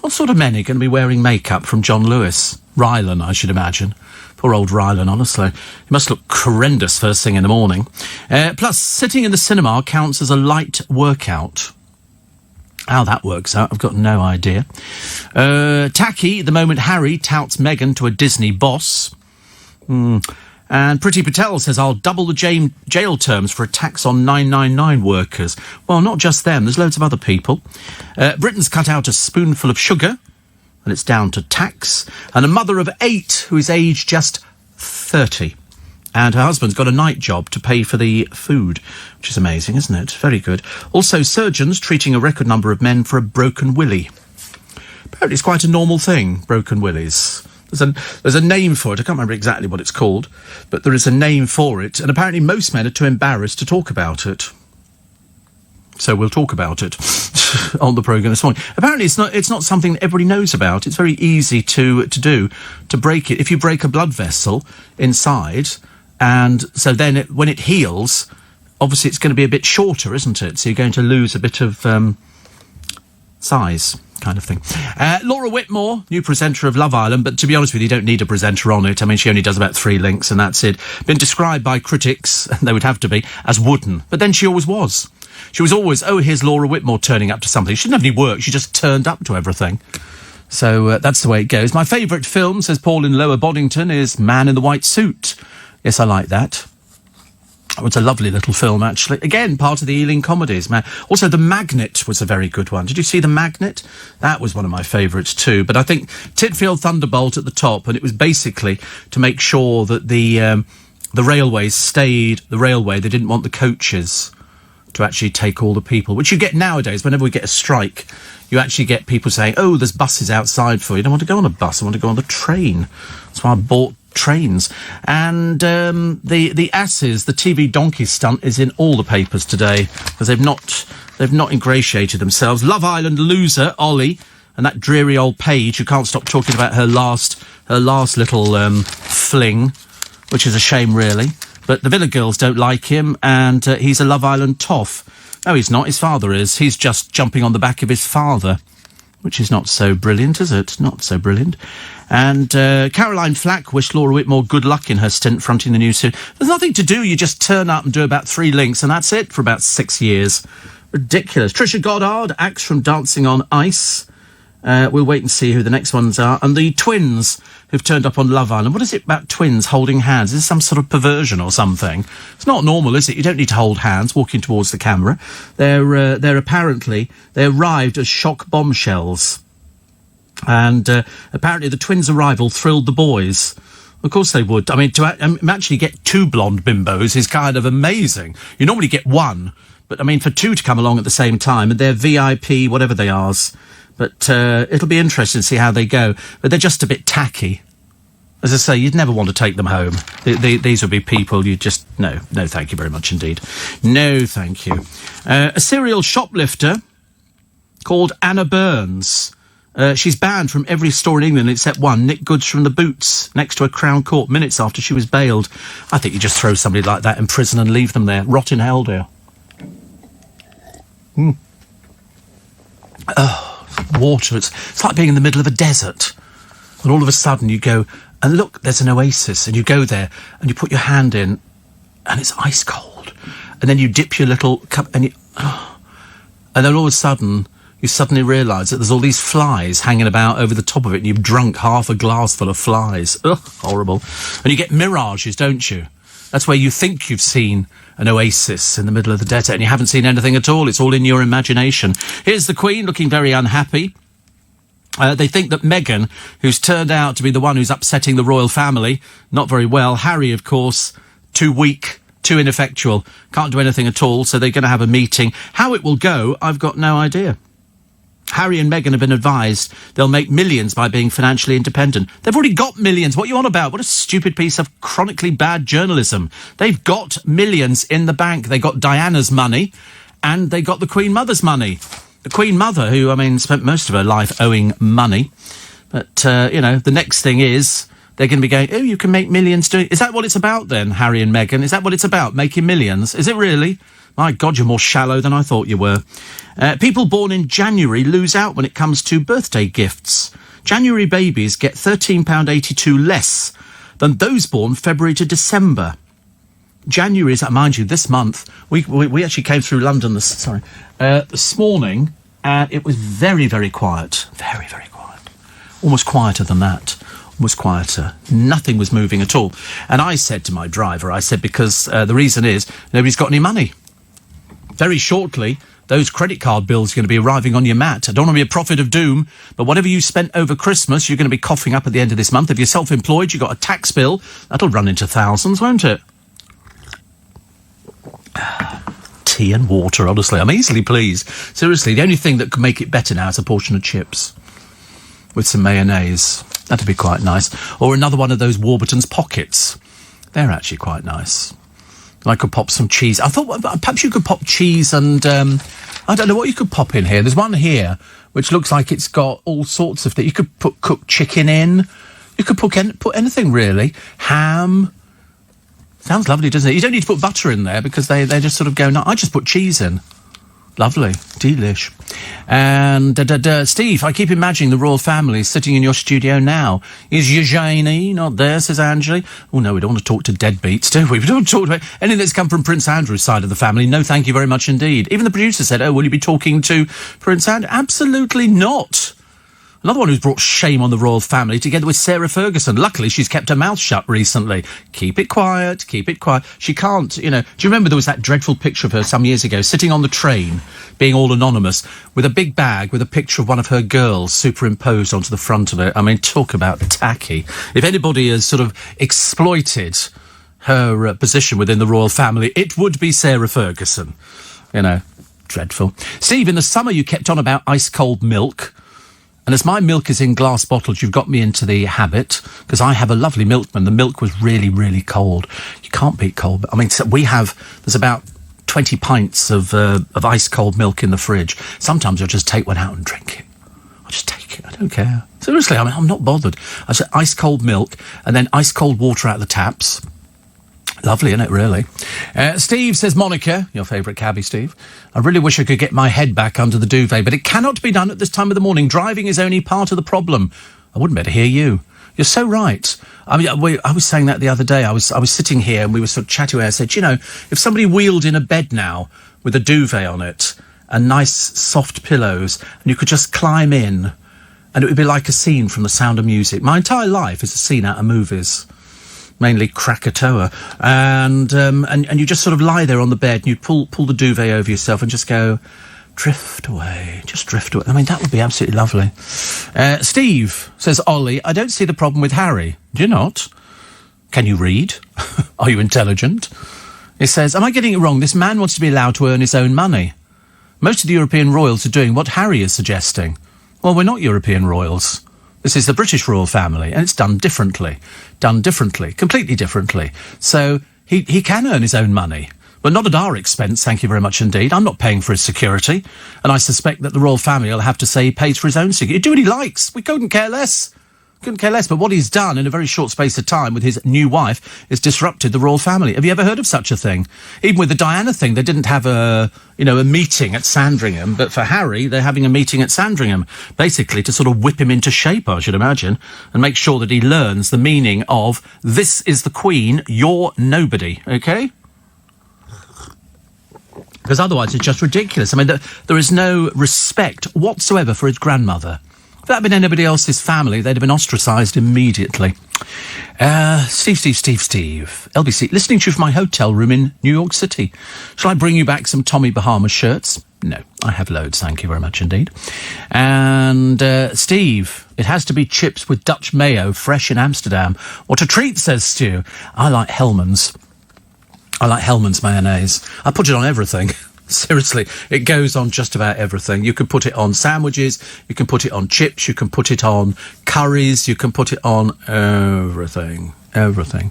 What sort of men are going to be wearing makeup from John Lewis? Rylan, I should imagine. Poor old Rylan, honestly. He must look horrendous first thing in the morning. Plus, sitting in the cinema counts as a light workout. How that works out, I've got no idea. Tacky, the moment Harry touts Meghan to a Disney boss. And Priti Patel says, I'll double the jail terms for attacks on 999 workers. Well, not just them, there's loads of other people. Britain's cut out a spoonful of sugar, and it's down to tax. And a mother of 8 who is aged just 30. And her husband's got a night job to pay for the food, which is amazing, isn't it? Very good. Also, surgeons treating a record number of men for a broken willy. Apparently it's quite a normal thing, broken willies. There's a name for it. I can't remember exactly what it's called, but there is a name for it. And apparently most men are too embarrassed to talk about it. So we'll talk about it on the programme this morning. Apparently it's not something that everybody knows about. It's very easy to do, to break it. If you break a blood vessel inside, and so then when it heals, obviously it's going to be a bit shorter, isn't it? So you're going to lose a bit of size, kind of thing. Laura Whitmore, new presenter of Love Island, but to be honest with you, you don't need a presenter on it. I mean, she only does about 3 links and that's it. Been described by critics, they would have to be, as wooden. But then she always was. She was always, here's Laura Whitmore turning up to something. She didn't have any work, she just turned up to everything. So that's the way it goes. My favourite film, says Paul in Lower Boddington, is Man in the White Suit. Yes, I like that. Oh, it's a lovely little film, actually. Again, part of the Ealing comedies, man. Also, The Magnet was a very good one. Did you see The Magnet? That was one of my favourites too. But I think Titfield Thunderbolt at the top, and it was basically to make sure that the railways stayed the railway. They didn't want the coaches to actually take all the people, which you get nowadays. Whenever we get a strike, you actually get people saying, there's buses outside for you. I don't want to go on a bus, I want to go on the train. That's why I bought trains. And the asses, the TV donkey stunt is in all the papers today, because they've not ingratiated themselves. Love Island loser Ollie, and that dreary old Paige who can't stop talking about her last little fling, which is a shame, really. But the Villa girls don't like him, and he's a Love Island toff. No, he's not. His father is. He's just jumping on the back of his father, which is not so brilliant, is it? Not so brilliant. And Caroline Flack wished Laura Whitmore good luck in her stint fronting the new series. There's nothing to do. You just turn up and do about 3 links, and that's it for about 6 years. Ridiculous. Trisha Goddard, axe from Dancing on Ice. We'll wait and see who the next ones are. And the twins who've turned up on Love Island. What is it about twins holding hands? Is this some sort of perversion or something? It's not normal, is it? You don't need to hold hands walking towards the camera. They're apparently, they arrived as shock bombshells. And apparently the twins' arrival thrilled the boys. Of course they would. I mean, to actually get 2 blonde bimbos is kind of amazing. You normally get 1. But, I mean, for 2 to come along at the same time, and they're VIP, whatever they are. But it'll be interesting to see how they go. But they're just a bit tacky. As I say, you'd never want to take them home. These would be people you just... No, thank you very much indeed. No, thank you. A serial shoplifter called Anna Burns. She's banned from every store in England except one, nicked goods from the Boots next to a Crown Court minutes after she was bailed. I think you just throw somebody like that in prison and leave them there. Rot in hell, dear. Water. It's like being in the middle of a desert. And all of a sudden you go, and look, there's an oasis, and you go there, and you put your hand in, and it's ice cold. And then you dip your little cup, and and then all of a sudden, you suddenly realise that there's all these flies hanging about over the top of it, and you've drunk half a glass full of flies. Ugh, horrible. And you get mirages, don't you? That's where you think you've seen an oasis in the middle of the desert, and you haven't seen anything at all. It's all in your imagination. Here's the Queen looking very unhappy. They think that Meghan, who's turned out to be the one who's upsetting the royal family, not very well. Harry, of course, too weak too ineffectual, can't do anything at all, so they're going to have a meeting. How it will go, I've got no idea. Harry and Meghan have been advised they'll make millions by being financially independent. They've already got millions. What are you on about? What a stupid piece of chronically bad journalism. They've got millions in the bank. They got Diana's money and they got the Queen Mother's money. The Queen Mother, who, I mean, spent most of her life owing money. But, you know, the next thing is they're going to be going, oh, you can make millions doing... Is that what it's about then, Harry and Meghan? Is that what it's about, making millions? Is it really? My God, you're more shallow than I thought you were. People born in January lose out when it comes to birthday gifts. January babies get £13.82 less than those born February to December. January is, mind you, this month. We actually came through London this morning, and it was very, very quiet. Very, very quiet. Almost quieter than that. Was quieter. Nothing was moving at all. And I said to my driver, because the reason is nobody's got any money. Very shortly, those credit card bills are going to be arriving on your mat. I don't want to be a prophet of doom, but whatever you spent over Christmas, you're going to be coughing up at the end of this month. If you're self-employed, you've got a tax bill. That'll run into thousands, won't it? Tea and water, honestly. I'm easily pleased. Seriously, the only thing that could make it better now is a portion of chips with some mayonnaise. That'd be quite nice. Or another one of those Warburton's pockets. They're actually quite nice. I could pop some cheese. I thought perhaps you could pop cheese and... I don't know what you could pop in here. There's one here which looks like it's got all sorts of things. You could put cooked chicken in. You could put anything, really. Ham. Sounds lovely, doesn't it? You don't need to put butter in there because they just sort of go... No, I just put cheese in. Lovely. Delish. And, Steve, I keep imagining the royal family sitting in your studio now. Is Eugenie not there, says Anjali? Oh, no, we don't want to talk to deadbeats, do we? We don't want to talk about anything that's come from Prince Andrew's side of the family. No, thank you very much indeed. Even the producer said, oh, will you be talking to Prince Andrew? Absolutely not. Another one who's brought shame on the royal family, together with Sarah Ferguson. Luckily, she's kept her mouth shut recently. Keep it quiet, keep it quiet. She can't, you know... Do you remember there was that dreadful picture of her some years ago, sitting on the train, being all anonymous, with a big bag with a picture of one of her girls superimposed onto the front of it? I mean, talk about tacky. If anybody has sort of exploited her position within the royal family, it would be Sarah Ferguson. You know, dreadful. Steve, in the summer you kept on about ice-cold milk. And as my milk is in glass bottles, you've got me into the habit, because I have a lovely milkman. The milk was really, really cold. You can't beat cold. I mean, so there's about 20 pints of ice-cold milk in the fridge. Sometimes I'll just take one out and drink it. I'll just take it. I don't care. Seriously, I mean, I'm not bothered. I say ice-cold milk and then ice-cold water out of the taps. Lovely, isn't it, really? Steve says, Monica, your favourite cabbie, Steve, I really wish I could get my head back under the duvet, but it cannot be done at this time of the morning. Driving is only part of the problem. I wouldn't better hear you. You're so right. I mean, I was saying that the other day. I was sitting here and we were sort of chatting away. I said, you know, if somebody wheeled in a bed now with a duvet on it and nice soft pillows and you could just climb in and it would be like a scene from The Sound of Music. My entire life is a scene out of movies. Mainly Krakatoa, and you just sort of lie there on the bed and you pull the duvet over yourself and just go, drift away, just drift away. I mean, that would be absolutely lovely. Steve, says Ollie, I don't see the problem with Harry. Do you not? Can you read? Are you intelligent? He says, am I getting it wrong? This man wants to be allowed to earn his own money. Most of the European royals are doing what Harry is suggesting. Well, we're not European royals. This is the British royal family, and it's done differently, completely differently. So he can earn his own money, but not at our expense, thank you very much indeed. I'm not paying for his security, and I suspect that the royal family will have to say he pays for his own security. He'll do what he likes. We couldn't care less. But what he's done in a very short space of time with his new wife is disrupted the royal family. Have you ever heard of such a thing? Even with the Diana thing, they didn't have a meeting at Sandringham, but for Harry, they're having a meeting at Sandringham, basically to sort of whip him into shape, I should imagine, and make sure that he learns the meaning of, this is the Queen, you're nobody, okay? Because otherwise it's just ridiculous. I mean, there is no respect whatsoever for his grandmother. If that had been anybody else's family, they'd have been ostracised immediately. Steve. LBC, listening to you from my hotel room in New York City. Shall I bring you back some Tommy Bahama shirts? No, I have loads, thank you very much indeed. And, Steve, it has to be chips with Dutch mayo, fresh in Amsterdam. What a treat, says Stu. I like Hellman's. I like Hellmann's mayonnaise. I put it on everything. Seriously, it goes on just about everything. You can put it on sandwiches, you can put it on chips, you can put it on curries, you can put it on everything. Everything.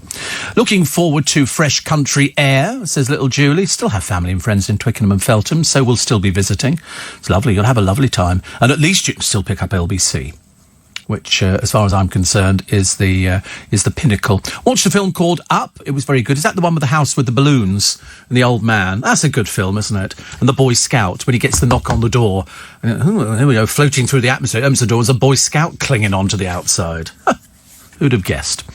Looking forward to fresh country air, says little Julie. Still have family and friends in Twickenham and Feltham, so we'll still be visiting. It's lovely, you'll have a lovely time. And at least you can still pick up LBC, which, as far as I'm concerned, is the pinnacle. Watched a film called Up. It was very good. Is that the one with the house with the balloons and the old man? That's a good film, isn't it? And the Boy Scout, when he gets the knock on the door. And, here we go, floating through the atmosphere. Opens the door, there's a Boy Scout clinging onto the outside. Who'd have guessed?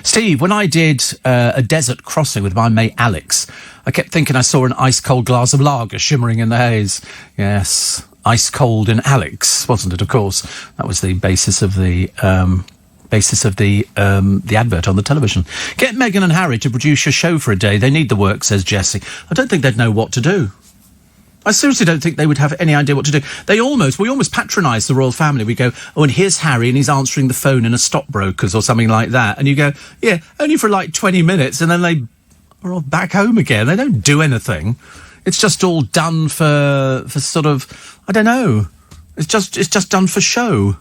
Steve, when I did a desert crossing with my mate Alex, I kept thinking I saw an ice-cold glass of lager shimmering in the haze. Yes, ice cold in Alex, wasn't it? Of course, that was the basis of the advert on the television. Get Meghan and Harry to produce your show for a day. They need the work, says Jessie. I don't think they'd know what to do. I seriously don't think they would have any idea what to do. We almost patronise the royal family. We go, oh, and here's Harry, and he's answering the phone in a stockbroker's or something like that. And you go, yeah, only for like 20 minutes, and then they are all back home again. They don't do anything. It's just all done for sort of, I don't know. It's just done for show.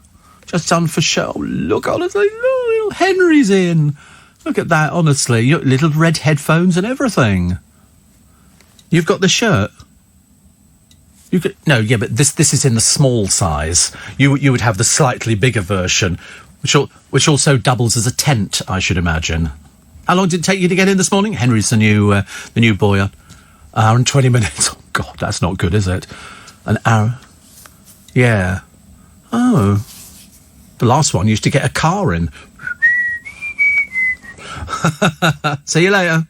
Just done for show. Look, honestly, look, Henry's in. Look at that, honestly. Your little red headphones and everything. You've got the shirt. But this is in the small size. You would have the slightly bigger version, which also doubles as a tent, I should imagine. How long did it take you to get in this morning? Henry's the new boy. An hour and 20 minutes. Oh God, that's not good, is it? An hour. Yeah. Oh. The last one used to get a car in. See you later.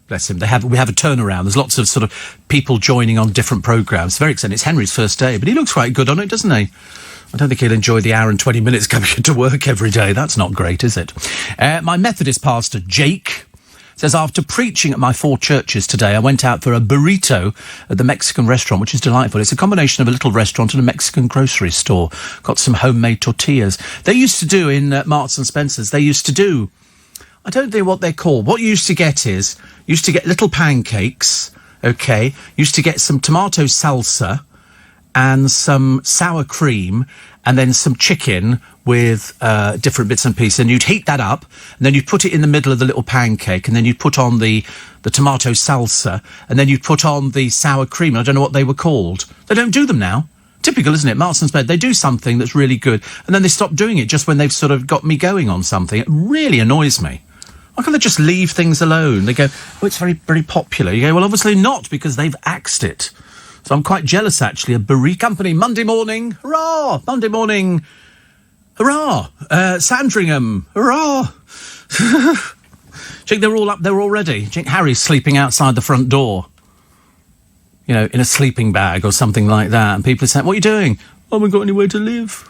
Bless him. We have a turnaround. There's lots of sort of people joining on different programmes. Very exciting. It's Henry's first day, but he looks quite good on it, doesn't he? I don't think he'll enjoy the hour and 20 minutes coming into work every day. That's not great, is it? My Methodist pastor, Jake, says, after preaching at my 4 churches today, I went out for a burrito at the Mexican restaurant, which is delightful. It's a combination of a little restaurant and a Mexican grocery store. Got some homemade tortillas. They used to do in Marks and Spencer's, I don't know what they're called. What you used to get little pancakes, okay? Used to get some tomato salsa and some sour cream and then some chicken with different bits and pieces. And you'd heat that up, and then you'd put it in the middle of the little pancake, and then you'd put on the tomato salsa, and then you'd put on the sour cream. I don't know what they were called. They don't do them now. Typical, isn't it? Marks and Spencer, they do something that's really good, and then they stop doing it just when they've sort of got me going on something. It really annoys me. Why can't they just leave things alone? They go, oh, it's very, very popular. You go, well, obviously not, because they've axed it. So I'm quite jealous, actually. A burrito company, Monday morning, hurrah! Monday morning, hurrah! Sandringham, hurrah! Do you think they're all up there already? Do you think Harry's sleeping outside the front door? You know, in a sleeping bag or something like that. And people are saying, what are you doing? I haven't got anywhere to live.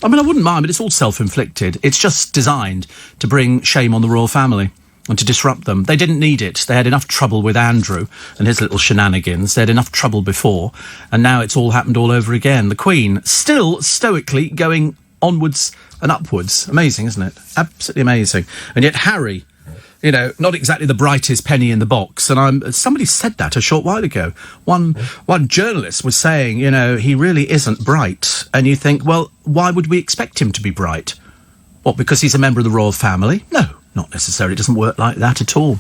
I mean, I wouldn't mind, but it's all self-inflicted. It's just designed to bring shame on the royal family and to disrupt them. They didn't need it. They had enough trouble with Andrew and his little shenanigans. They had enough trouble before, and now it's all happened all over again. The Queen still stoically going onwards and upwards. Amazing, isn't it? Absolutely amazing. And yet Harry, you know, not exactly the brightest penny in the box. And somebody said that a short while ago. One journalist was saying, you know, he really isn't bright. And you think, well, why would we expect him to be bright? What, because he's a member of the royal family? No, not necessarily. It doesn't work like that at all.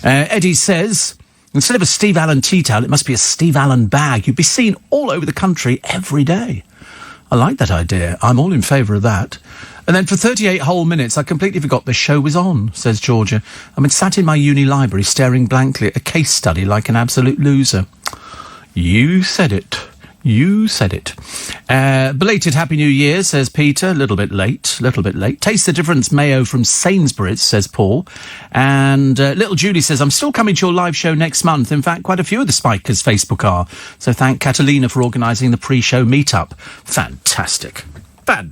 Eddie says, instead of a Steve Allen tea towel, it must be a Steve Allen bag. You'd be seen all over the country every day. I like that idea. I'm all in favour of that. And then for 38 whole minutes, I completely forgot the show was on, says Georgia. I mean, sat in my uni library staring blankly at a case study like an absolute loser. You said it. You said it. Belated Happy New Year, says Peter. A little bit late. Taste the difference mayo from Sainsbury's, says Paul. And little Judy says, I'm still coming to your live show next month. In fact, quite a few of the Spikers Facebook are. So thank Catalina for organising the pre-show meet-up. Fantastic. I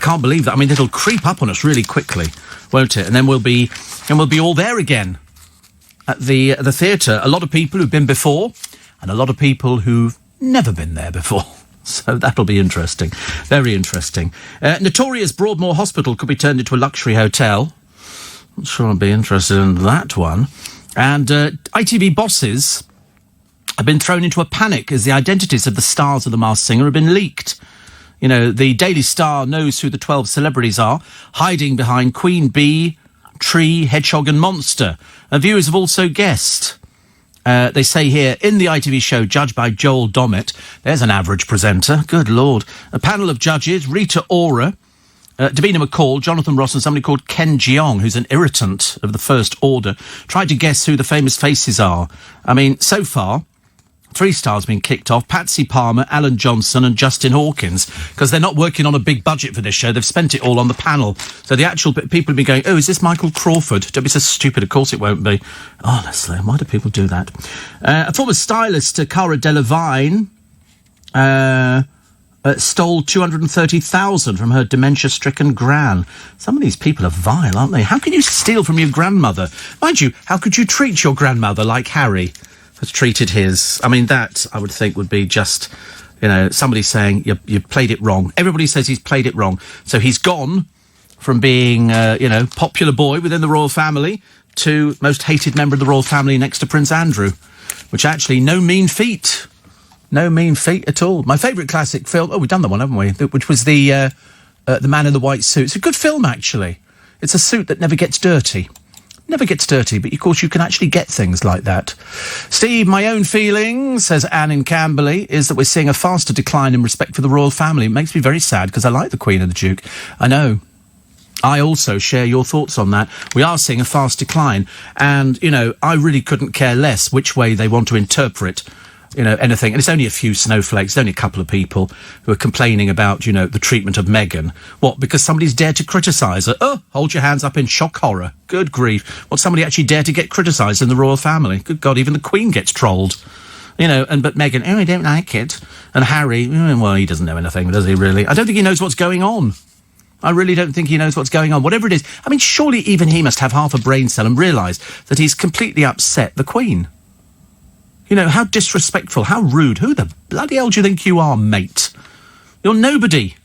can't believe that. I mean, it'll creep up on us really quickly, won't it? And then we'll be all there again at the theatre. A lot of people who've been before and a lot of people who've never been there before. So that'll be interesting. Very interesting. Notorious Broadmoor Hospital could be turned into a luxury hotel. Not sure I'd be interested in that one. And ITV bosses have been thrown into a panic as the identities of the stars of The Masked Singer have been leaked. You know, the Daily Star knows who the 12 celebrities are, hiding behind Queen Bee, Tree, Hedgehog and Monster. And viewers have also guessed. They say here, in the ITV show, judged by Joel Dommett, there's an average presenter, good Lord. A panel of judges, Rita Ora, Davina McCall, Jonathan Ross and somebody called Ken Jeong, who's an irritant of the First Order, tried to guess who the famous faces are. I mean, so far, 3 stars been kicked off: Patsy Palmer, Alan Johnson and Justin Hawkins, because they're not working on a big budget for this show. They've spent it all on the panel. So the actual people have been going, oh, is this Michael Crawford? Don't be so stupid. Of course it won't be. Honestly, why do people do that? A former stylist, Cara Delevingne, stole $230,000 from her dementia-stricken gran. Some of these people are vile, aren't they? How can you steal from your grandmother? Mind you, how could you treat your grandmother like Harry has treated his? I mean, that, I would think, would be just, you know, somebody saying, you played it wrong. Everybody says he's played it wrong. So he's gone from being, popular boy within the royal family to most hated member of the royal family next to Prince Andrew, which actually, no mean feat. No mean feat at all. My favourite classic film, we've done that one, haven't we? Which was the Man in the White Suit. It's a good film, actually. It's a suit that never gets dirty. Never gets dirty, but of course you can actually get things like that. Steve, my own feeling, says Anne in Camberley, is that we're seeing a faster decline in respect for the royal family. It makes me very sad because I like the Queen and the Duke. I know. I also share your thoughts on that. We are seeing a fast decline. And, you know, I really couldn't care less which way they want to interpret anything. And it's only a few snowflakes, it's only a couple of people who are complaining about, the treatment of Meghan. What, because somebody's dared to criticise her? Oh, hold your hands up in shock horror. Good grief. What, somebody actually dared to get criticised in the royal family? Good God, even the Queen gets trolled. But Meghan, I don't like it. And Harry, well, he doesn't know anything, does he, really? I don't think he knows what's going on. I really don't think he knows what's going on. Whatever it is, I mean, surely even he must have half a brain cell and realise that he's completely upset the Queen. How disrespectful, how rude. Who the bloody hell do you think you are, mate? You're nobody.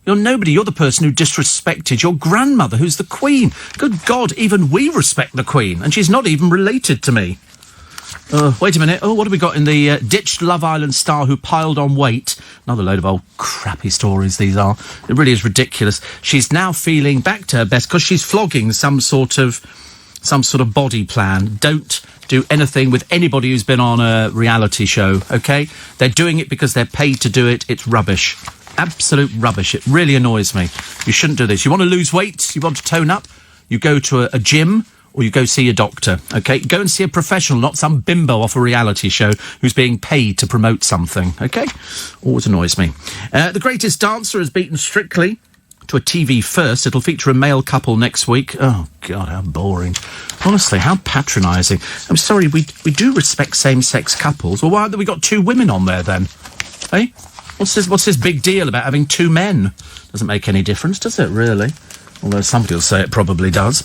You're nobody. You're the person who disrespected your grandmother, who's the Queen. Good God, even we respect the Queen, and she's not even related to me. Wait a minute. What have we got in the ditched Love Island star who piled on weight? Another load of old crappy stories these are. It really is ridiculous. She's now feeling back to her best because she's flogging some sort of body plan. Don't do anything with anybody who's been on a reality show, OK? They're doing it because they're paid to do it. It's rubbish. Absolute rubbish. It really annoys me. You shouldn't do this. You want to lose weight? You want to tone up? You go to a gym or you go see a doctor, OK? Go and see a professional, not some bimbo off a reality show who's being paid to promote something, OK? Always annoys me. The Greatest Dancer has beaten Strictly to a TV first. It'll feature a male couple next week. Oh, God, how boring. Honestly, how patronising. I'm sorry, we do respect same-sex couples. Well, why haven't we got 2 women on there, then? Hey? What's this big deal about having 2 men? Doesn't make any difference, does it, really? Although somebody will say it probably does.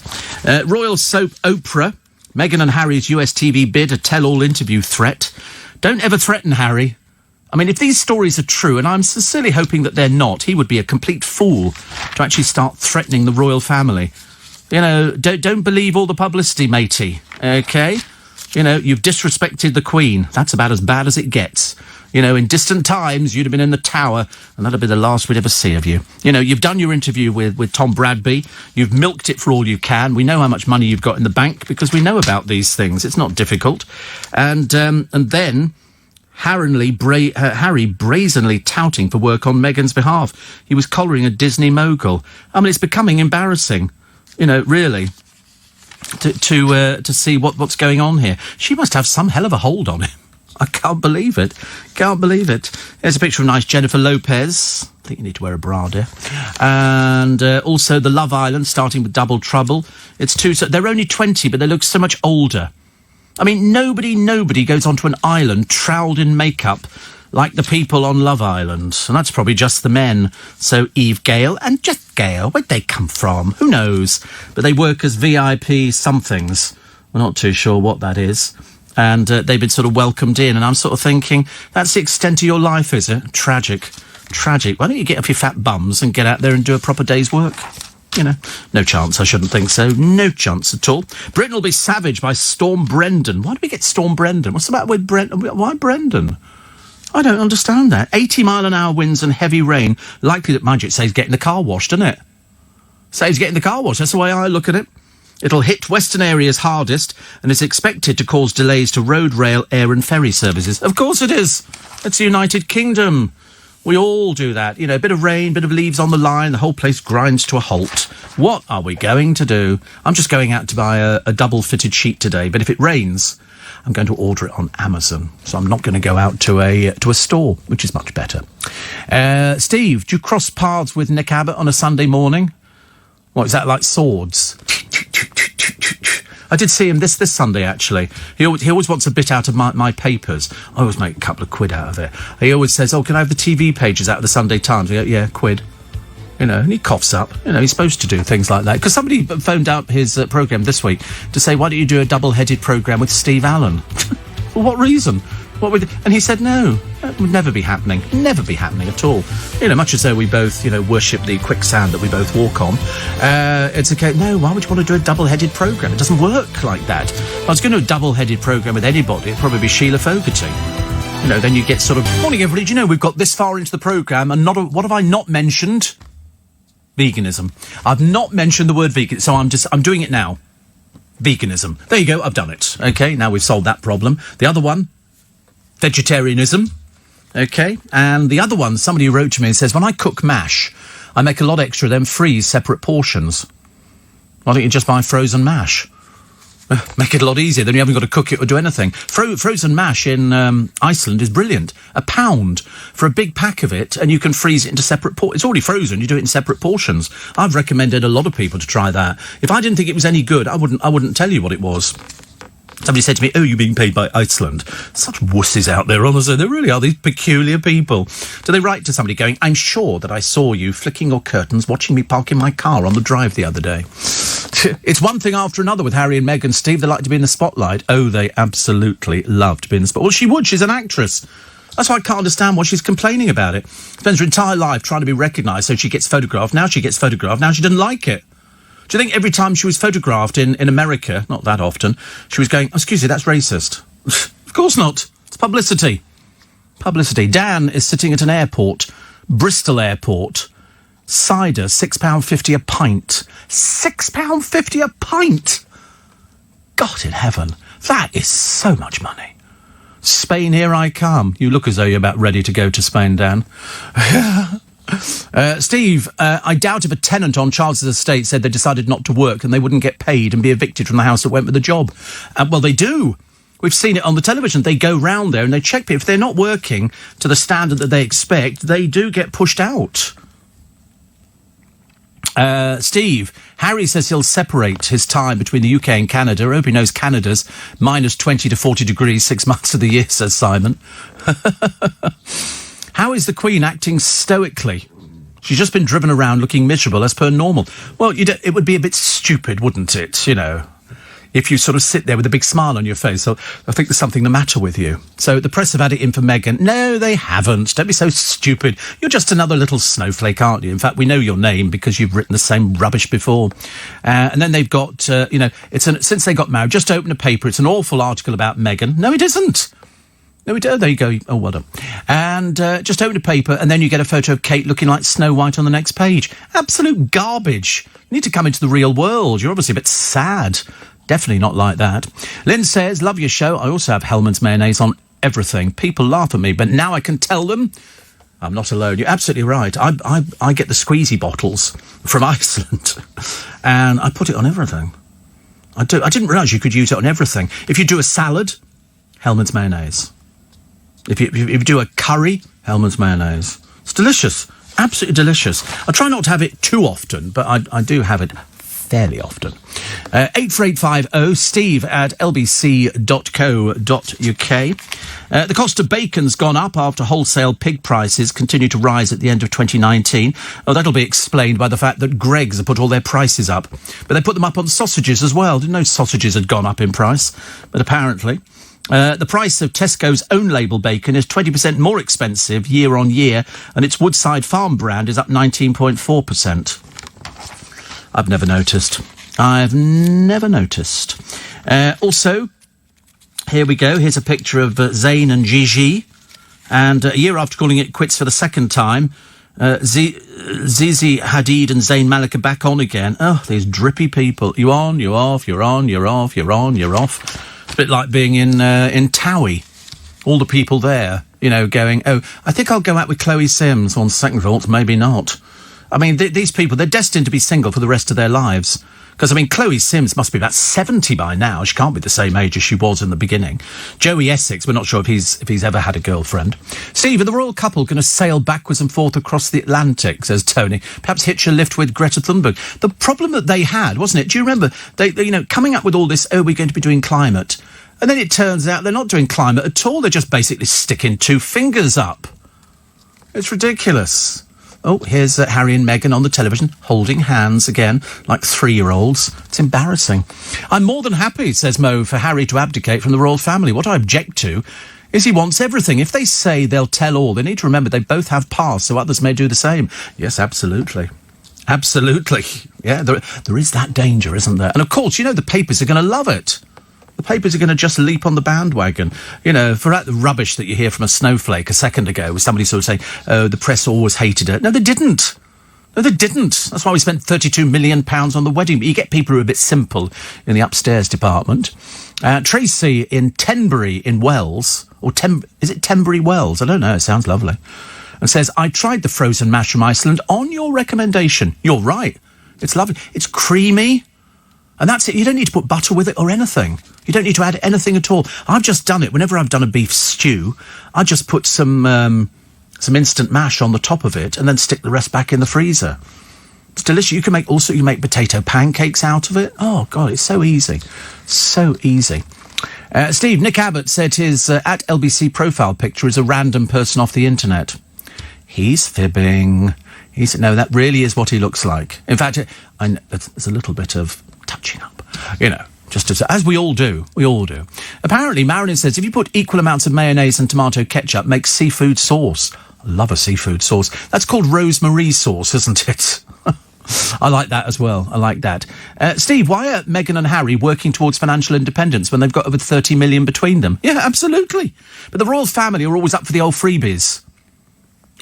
Royal soap Oprah. Meghan and Harry's US TV bid, a tell-all interview threat. Don't ever threaten Harry. I mean, if these stories are true, and I'm sincerely hoping that they're not, he would be a complete fool to actually start threatening the royal family. Don't believe all the publicity, matey, OK? You've disrespected the Queen. That's about as bad as it gets. In distant times, you'd have been in the Tower, and that'll be the last we'd ever see of you. You've done your interview with Tom Bradby. You've milked it for all you can. We know how much money you've got in the bank because we know about these things. It's not difficult. And then Harry brazenly touting for work on Meghan's behalf. He was collaring a Disney mogul. I mean, it's becoming embarrassing, really, to see what's going on here. She must have some hell of a hold on him. I can't believe it. Can't believe it. Here's a picture of nice Jennifer Lopez. I think you need to wear a bra, dear. And also the Love Island, starting with Double Trouble. They're only 20, but they look so much older. I mean, nobody goes onto an island troweled in makeup like the people on Love Island. And that's probably just the men. So Eve Gale and Jeff Gale, where'd they come from? Who knows? But they work as VIP somethings. We're not too sure what that is. And they've been sort of welcomed in. And I'm sort of thinking, that's the extent of your life, is it? Tragic. Why don't you get off your fat bums and get out there and do a proper day's work? no chance. I shouldn't think so. No chance at all. Britain will be savaged by Storm Brendan. Why do we get Storm Brendan? What's the matter with Brendan? Why Brendan? I don't understand that. 80-mile-an-hour winds and heavy rain. Likely that, mind you, it says getting the car washed, doesn't it? Says getting the car washed. That's the way I look at it. It'll hit western areas hardest and is expected to cause delays to road, rail, air and ferry services. Of course it is. It's the United Kingdom. We all do that. A bit of rain, bit of leaves on the line, the whole place grinds to a halt. What are we going to do? I'm just going out to buy a double-fitted sheet today, but if it rains, I'm going to order it on Amazon. So I'm not going to go out to a store, which is much better. Steve, do you cross paths with Nick Abbott on a Sunday morning? What, is that like swords? I did see him this Sunday, actually. He always wants a bit out of my papers. I always make a couple of quid out of it. He always says, can I have the TV pages out of the Sunday Times? I go, yeah, quid. And he coughs up. He's supposed to do things like that. Because somebody phoned out his programme this week to say, why don't you do a double-headed programme with Steve Allen? For what reason? And he said, no, that would never be happening. Never be happening at all. Much as though we both, worship the quicksand that we both walk on. It's okay. No, why would you want to do a double-headed programme? It doesn't work like that. If I was going to do a double-headed programme with anybody, it'd probably be Sheila Fogarty. Then you get sort of, morning everybody, do you know we've got this far into the programme and what have I not mentioned? Veganism. I've not mentioned the word vegan, so I'm doing it now. Veganism. There you go, I've done it. Okay, now we've solved that problem. The other one, vegetarianism. Okay, and the other one, somebody wrote to me and says, when I cook mash, I make a lot extra, then freeze separate portions. Why don't you just buy frozen mash? Make it a lot easier, then you haven't got to cook it or do anything. Frozen mash in Iceland is brilliant. £1 for a big pack of it, and you can freeze it into separate portions. It's already frozen, you do it in separate portions. I've recommended a lot of people to try that. If I didn't think it was any good, I wouldn't tell you what it was. Somebody said to me, you're being paid by Iceland. Such wusses out there, honestly. There really are these peculiar people. Do they write to somebody going, I'm sure that I saw you flicking your curtains watching me park in my car on the drive the other day. It's one thing after another with Harry and Meghan. Steve, they like to be in the spotlight. Oh, they absolutely love to be in the spotlight. Well, she would. She's an actress. That's why I can't understand why she's complaining about it. Spends her entire life trying to be recognised, so she gets photographed. Now she gets photographed. Now she doesn't like it. Do you think every time she was photographed in America, not that often, she was going, excuse me, that's racist? Of course not. It's publicity. Publicity. Dan is sitting at an airport, Bristol Airport. Cider, £6.50 a pint. £6.50 a pint! God in heaven. That is so much money. Spain, here I come. You look as though you're about ready to go to Spain, Dan. Steve, I doubt if a tenant on Charles's estate said they decided not to work and they wouldn't get paid and be evicted from the house that went with the job. Well, they do. We've seen it on the television. They go round there and they check people. If they're not working to the standard that they expect, they do get pushed out. Steve, Harry says he'll separate his time between the UK and Canada. I hope he knows Canada's minus 20 to 40 degrees 6 months of the year, says Simon. How is the Queen acting stoically? She's just been driven around looking miserable as per normal. Well, it would be a bit stupid, wouldn't it, if you sort of sit there with a big smile on your face. So I think there's something the matter with you. So the press have had it in for Meghan. No, they haven't. Don't be so stupid. You're just another little snowflake, aren't you? In fact, we know your name because you've written the same rubbish before. And then they've got, since they got married, just open a paper. It's an awful article about Meghan. No, it isn't. No, there you go. Oh, well done. And just open a paper, and then you get a photo of Kate looking like Snow White on the next page. Absolute garbage. You need to come into the real world. You're obviously a bit sad. Definitely not like that. Lynn says, love your show. I also have Hellmann's mayonnaise on everything. People laugh at me, but now I can tell them I'm not alone. You're absolutely right. I get the squeezy bottles from Iceland, and I put it on everything. I do. I didn't realise you could use it on everything. If you do a salad, Hellmann's mayonnaise. If you do a curry, Hellmann's mayonnaise. It's delicious. Absolutely delicious. I try not to have it too often, but I do have it fairly often. 84850 steve at lbc.co.uk. The cost of bacon's gone up after wholesale pig prices continue to rise at the end of 2019. Oh, that'll be explained by the fact that Greggs have put all their prices up. But they put them up on sausages as well. Didn't know sausages had gone up in price, but apparently. The price of Tesco's own label bacon is 20% more expensive year on year, and its Woodside Farm brand is up 19.4%. I've never noticed. I've never noticed. Also, here we go. Here's a picture of Zayn and Gigi. And a year after calling it quits for the second time, Zizi Hadid and Zayn Malik are back on again. Oh, these drippy people. You on, you off, you're on, you're off, you're on, you're off. It's a bit like being in Towie. All the people there, you know, going, oh, I think I'll go out with Chloe Sims. On second thoughts, maybe not. I mean, these people, they're destined to be single for the rest of their lives. Because, I mean, Chloe Sims must be about 70 by now. She can't be the same age as she was in the beginning. Joey Essex, we're not sure if he's ever had a girlfriend. Steve, are the royal couple going to sail backwards and forth across the Atlantic, says Tony. Perhaps hitch a lift with Greta Thunberg. The problem that they had, wasn't it? Do you remember, they you know, coming up with all this, oh, we're going to be doing climate. And then it turns out they're not doing climate at all. They're just basically sticking two fingers up. It's ridiculous. Oh, here's Harry and Meghan on the television, holding hands again, like 3-year-olds. It's embarrassing. I'm more than happy, says Mo, for Harry to abdicate from the royal family. What I object to is he wants everything. If they say they'll tell all, they need to remember they both have pasts, so others may do the same. Yes, absolutely. Absolutely. Yeah, there is that danger, isn't there? And, of course, you know, the papers are going to love it. The papers are going to just leap on the bandwagon. You know, for the rubbish that you hear from a snowflake a second ago, with somebody sort of saying, oh, the press always hated her. No, they didn't. No, they didn't. That's why we spent £32 million on the wedding. But you get people who are a bit simple in the upstairs department. Tracy in Tenbury in Wells, or is it Tenbury Wells? I don't know. It sounds lovely. And says, I tried the frozen mash from Iceland on your recommendation. You're right. It's lovely. It's creamy. And that's it. You don't need to put butter with it or anything. You don't need to add anything at all. I've just done it. Whenever I've done a beef stew, I just put some instant mash on the top of it and then stick the rest back in the freezer. It's delicious. You can make potato pancakes out of it. Oh, God, it's so easy. So easy. Steve, Nick Abbott said his at LBC profile picture is a random person off the internet. He's fibbing. No, that really is what he looks like. In fact, there's a little bit of touching up, you know, just as we all do. We all do. Apparently, Marilyn says, if you put equal amounts of mayonnaise and tomato ketchup, make seafood sauce. I love a seafood sauce. That's called rosemary sauce, isn't it? I like that as well. I like that. Steve, why are Meghan and Harry working towards financial independence when they've got over 30 million between them? Yeah, absolutely. But the royal family are always up for the old freebies.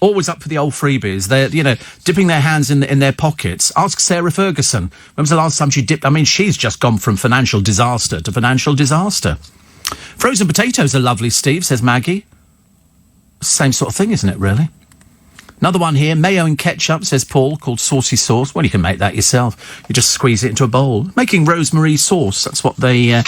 Always up for the old freebies. They're, you know, dipping their hands in their pockets. Ask Sarah Ferguson. When was the last time she dipped? I mean, she's just gone from financial disaster to financial disaster. Frozen potatoes are lovely, Steve, says Maggie. Same sort of thing, isn't it, really? Another one here, mayo and ketchup, says Paul, called saucy sauce. Well, you can make that yourself. You just squeeze it into a bowl. Making rosemary sauce, that's what they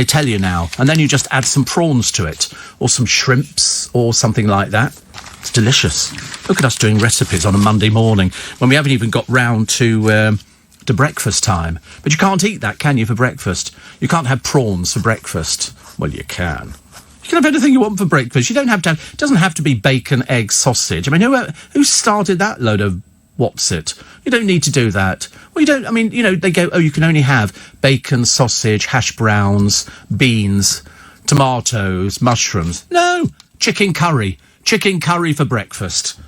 tell you now. And then you just add some prawns to it, or some shrimps, or something like that. It's delicious. Look at us doing recipes on a Monday morning when we haven't even got round to breakfast time. But you can't eat that, can you, for breakfast? You can't have prawns for breakfast. Well, you can. You can have anything you want for breakfast. You don't have to have... It doesn't have to be bacon, egg, sausage. I mean, who started that load of what's-it? You don't need to do that. Well, you don't... I mean, you know, they go, oh, you can only have bacon, sausage, hash browns, beans, tomatoes, mushrooms. No! Chicken curry. Chicken curry for breakfast.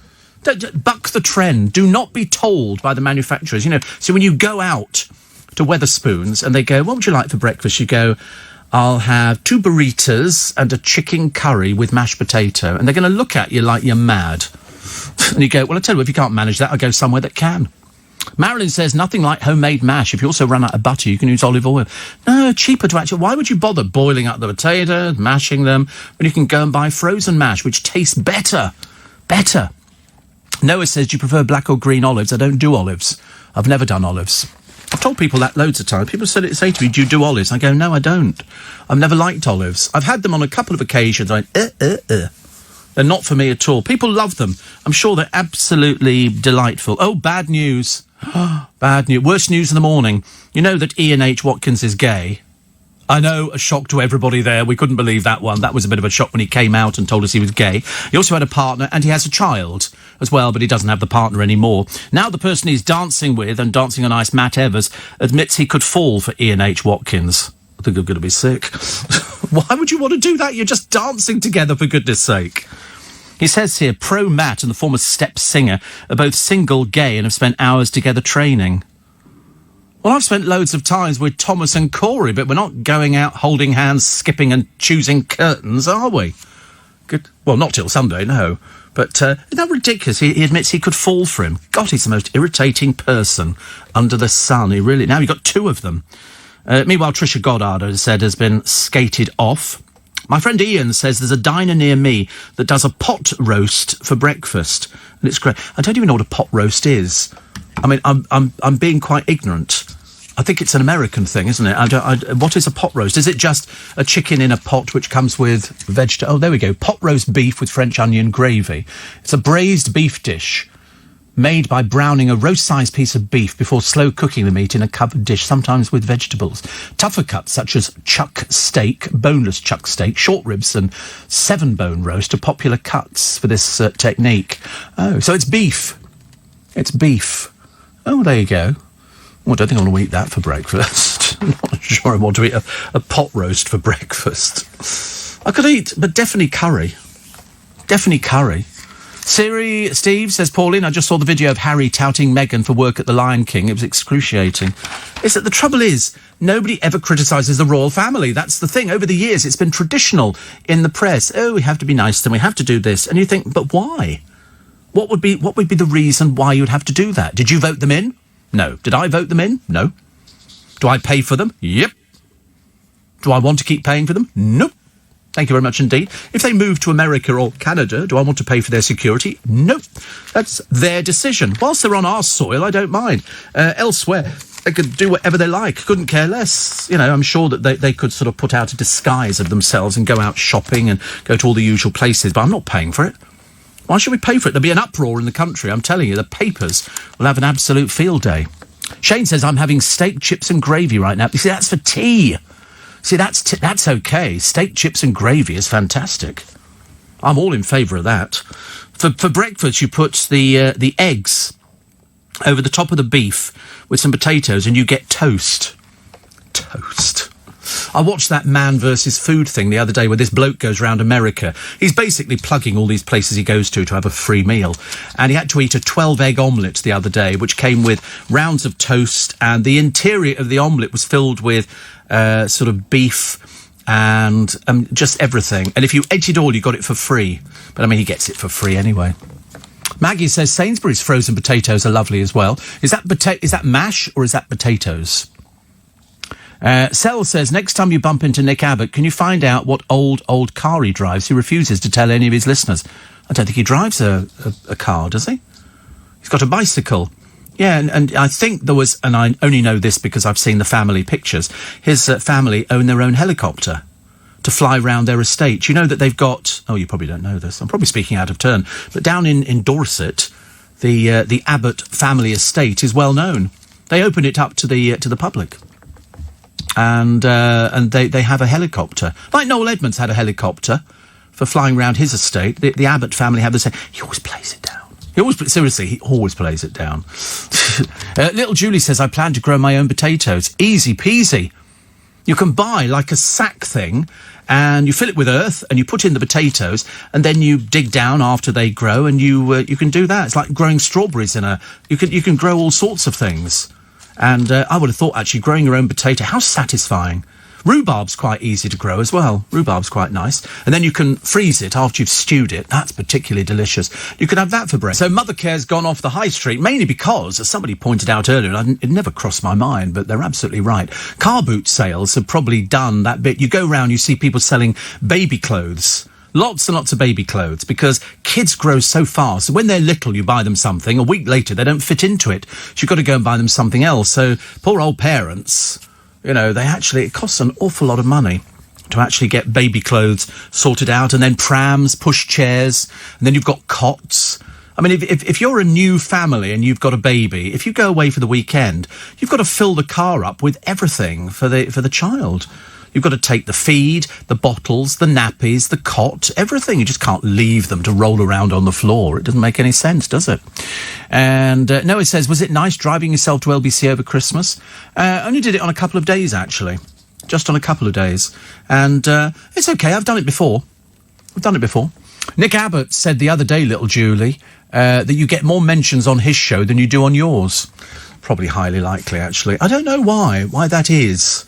Buck the trend. Do not be told by the manufacturers. You know, so when you go out to Wetherspoons and they go, what would you like for breakfast? You go, I'll have 2 burritos and a chicken curry with mashed potato. And they're going to look at you like you're mad. And you go, well, I tell you what, if you can't manage that, I'll go somewhere that can. Marilyn says, nothing like homemade mash. If you also run out of butter, you can use olive oil. No, cheaper to actually... Why would you bother boiling up the potatoes, mashing them, when you can go and buy frozen mash, which tastes better? Better. Noah says, do you prefer black or green olives? I don't do olives. I've never done olives. I've told people that loads of times. People say to me, do you do olives? I go, no, I don't. I've never liked olives. I've had them on a couple of occasions. They're not for me at all. People love them. I'm sure they're absolutely delightful. Oh, bad news. Bad news. Worst news in the morning. You know that Ian H. Watkins is gay? I know, a shock to everybody there. We couldn't believe that one. That was a bit of a shock when he came out and told us he was gay. He also had a partner, and he has a child as well, but he doesn't have the partner anymore. Now the person he's dancing with and dancing on ice, Matt Evers, admits he could fall for Ian H. Watkins. I think I'm going to be sick. Why would you want to do that? You're just dancing together, for goodness sake. He says here, Pro Matt and the former Step singer are both single, gay, and have spent hours together training. Well, I've spent loads of times with Thomas and Corey, but we're not going out holding hands, skipping and choosing curtains, are we? Good. Well, not till Sunday, no. But isn't that ridiculous? He admits he could fall for him. God, he's the most irritating person under the sun. He really... Now, you've got two of them. Meanwhile, Trisha Goddard, as I said, has been skated off. My friend Ian says there's a diner near me that does a pot roast for breakfast. And it's great. I don't even know what a pot roast is. I mean, I'm being quite ignorant. I think it's an American thing, isn't it? What is a pot roast? Is it just a chicken in a pot which comes with vegetable? Oh, there we go. Pot roast beef with French onion gravy. It's a braised beef dish made by browning a roast-sized piece of beef before slow cooking the meat in a covered dish, sometimes with vegetables. Tougher cuts such as chuck steak, boneless chuck steak, short ribs and 7-bone roast are popular cuts for this technique. Oh, so it's beef. It's beef. Oh, there you go. Oh, I don't think I want to eat that for breakfast. I'm not sure I want to eat a pot roast for breakfast. I could eat, but definitely curry. Definitely curry. Siri, Steve, says Pauline, I just saw the video of Harry touting Meghan for work at the Lion King. It was excruciating. Is that the trouble is, nobody ever criticises the royal family. That's the thing. Over the years, it's been traditional in the press. Oh, we have to be nice to them. We have to do this. And you think, but why? What would be the reason why you'd have to do that? Did you vote them in? No. Did I vote them in? No. Do I pay for them? Yep. Do I want to keep paying for them? Nope. Thank you very much indeed. If they move to America or Canada, do I want to pay for their security? Nope. That's their decision. Whilst they're on our soil, I don't mind. Elsewhere, they could do whatever they like. Couldn't care less. You know, I'm sure that they could sort of put out a disguise of themselves and go out shopping and go to all the usual places, but I'm not paying for it. Why should we pay for it? There'll be an uproar in the country. I'm telling you, the papers will have an absolute field day. Shane says, I'm having steak, chips and gravy right now. You see, that's for tea. See, that's okay. Steak, chips and gravy is fantastic. I'm all in favour of that. For breakfast, you put the eggs over the top of the beef with some potatoes and you get toast. Toast. I watched that Man versus Food thing the other day where this bloke goes around America. He's basically plugging all these places he goes to have a free meal. And he had to eat a 12-egg omelette the other day, which came with rounds of toast, and the interior of the omelette was filled with sort of beef and just everything. And if you ate it all, you got it for free. But, I mean, he gets it for free anyway. Maggie says Sainsbury's frozen potatoes are lovely as well. Is that mash or is that potatoes? Sel says, next time you bump into Nick Abbott, can you find out what old car he drives? He refuses to tell any of his listeners. I don't think he drives a car, does he? He's got a bicycle. Yeah, and I think there was, and I only know this because I've seen the family pictures, his family own their own helicopter to fly round their estate. You know that they've got, oh, you probably don't know this, I'm probably speaking out of turn, but down in Dorset, the Abbott family estate is well known. They open it up to the public. And they have a helicopter. Like Noel Edmonds had a helicopter for flying around his estate. The Abbott family have the same. He always plays it down. He always plays it down. Little Julie says, I plan to grow my own potatoes. Easy peasy. You can buy like a sack thing and you fill it with earth and you put in the potatoes and then you dig down after they grow and you can do that. It's like growing strawberries you can grow all sorts of things. And I would have thought, actually, growing your own potato, how satisfying. Rhubarb's quite easy to grow as well. Rhubarb's quite nice. And then you can freeze it after you've stewed it. That's particularly delicious. You can have that for breakfast. So Mothercare's gone off the high street, mainly because, as somebody pointed out earlier, and it never crossed my mind, but they're absolutely right, car boot sales have probably done that bit. You go round, you see people selling baby clothes. Lots and lots of baby clothes, because kids grow so fast. So when they're little, you buy them something. A week later, they don't fit into it. So you've got to go and buy them something else. So poor old parents, you know, it costs an awful lot of money to actually get baby clothes sorted out. And then prams, push chairs, and then you've got cots. I mean, if you're a new family and you've got a baby, if you go away for the weekend, you've got to fill the car up with everything for the child. You've got to take the feed, the bottles, the nappies, the cot, everything. You just can't leave them to roll around on the floor. It doesn't make any sense, does it? And Noah says, was it nice driving yourself to LBC over Christmas? Only did it on a couple of days, actually. Just on a couple of days. And it's okay. I've done it before. Nick Abbott said the other day, little Julie, that you get more mentions on his show than you do on yours. Probably highly likely, actually. I don't know why that is.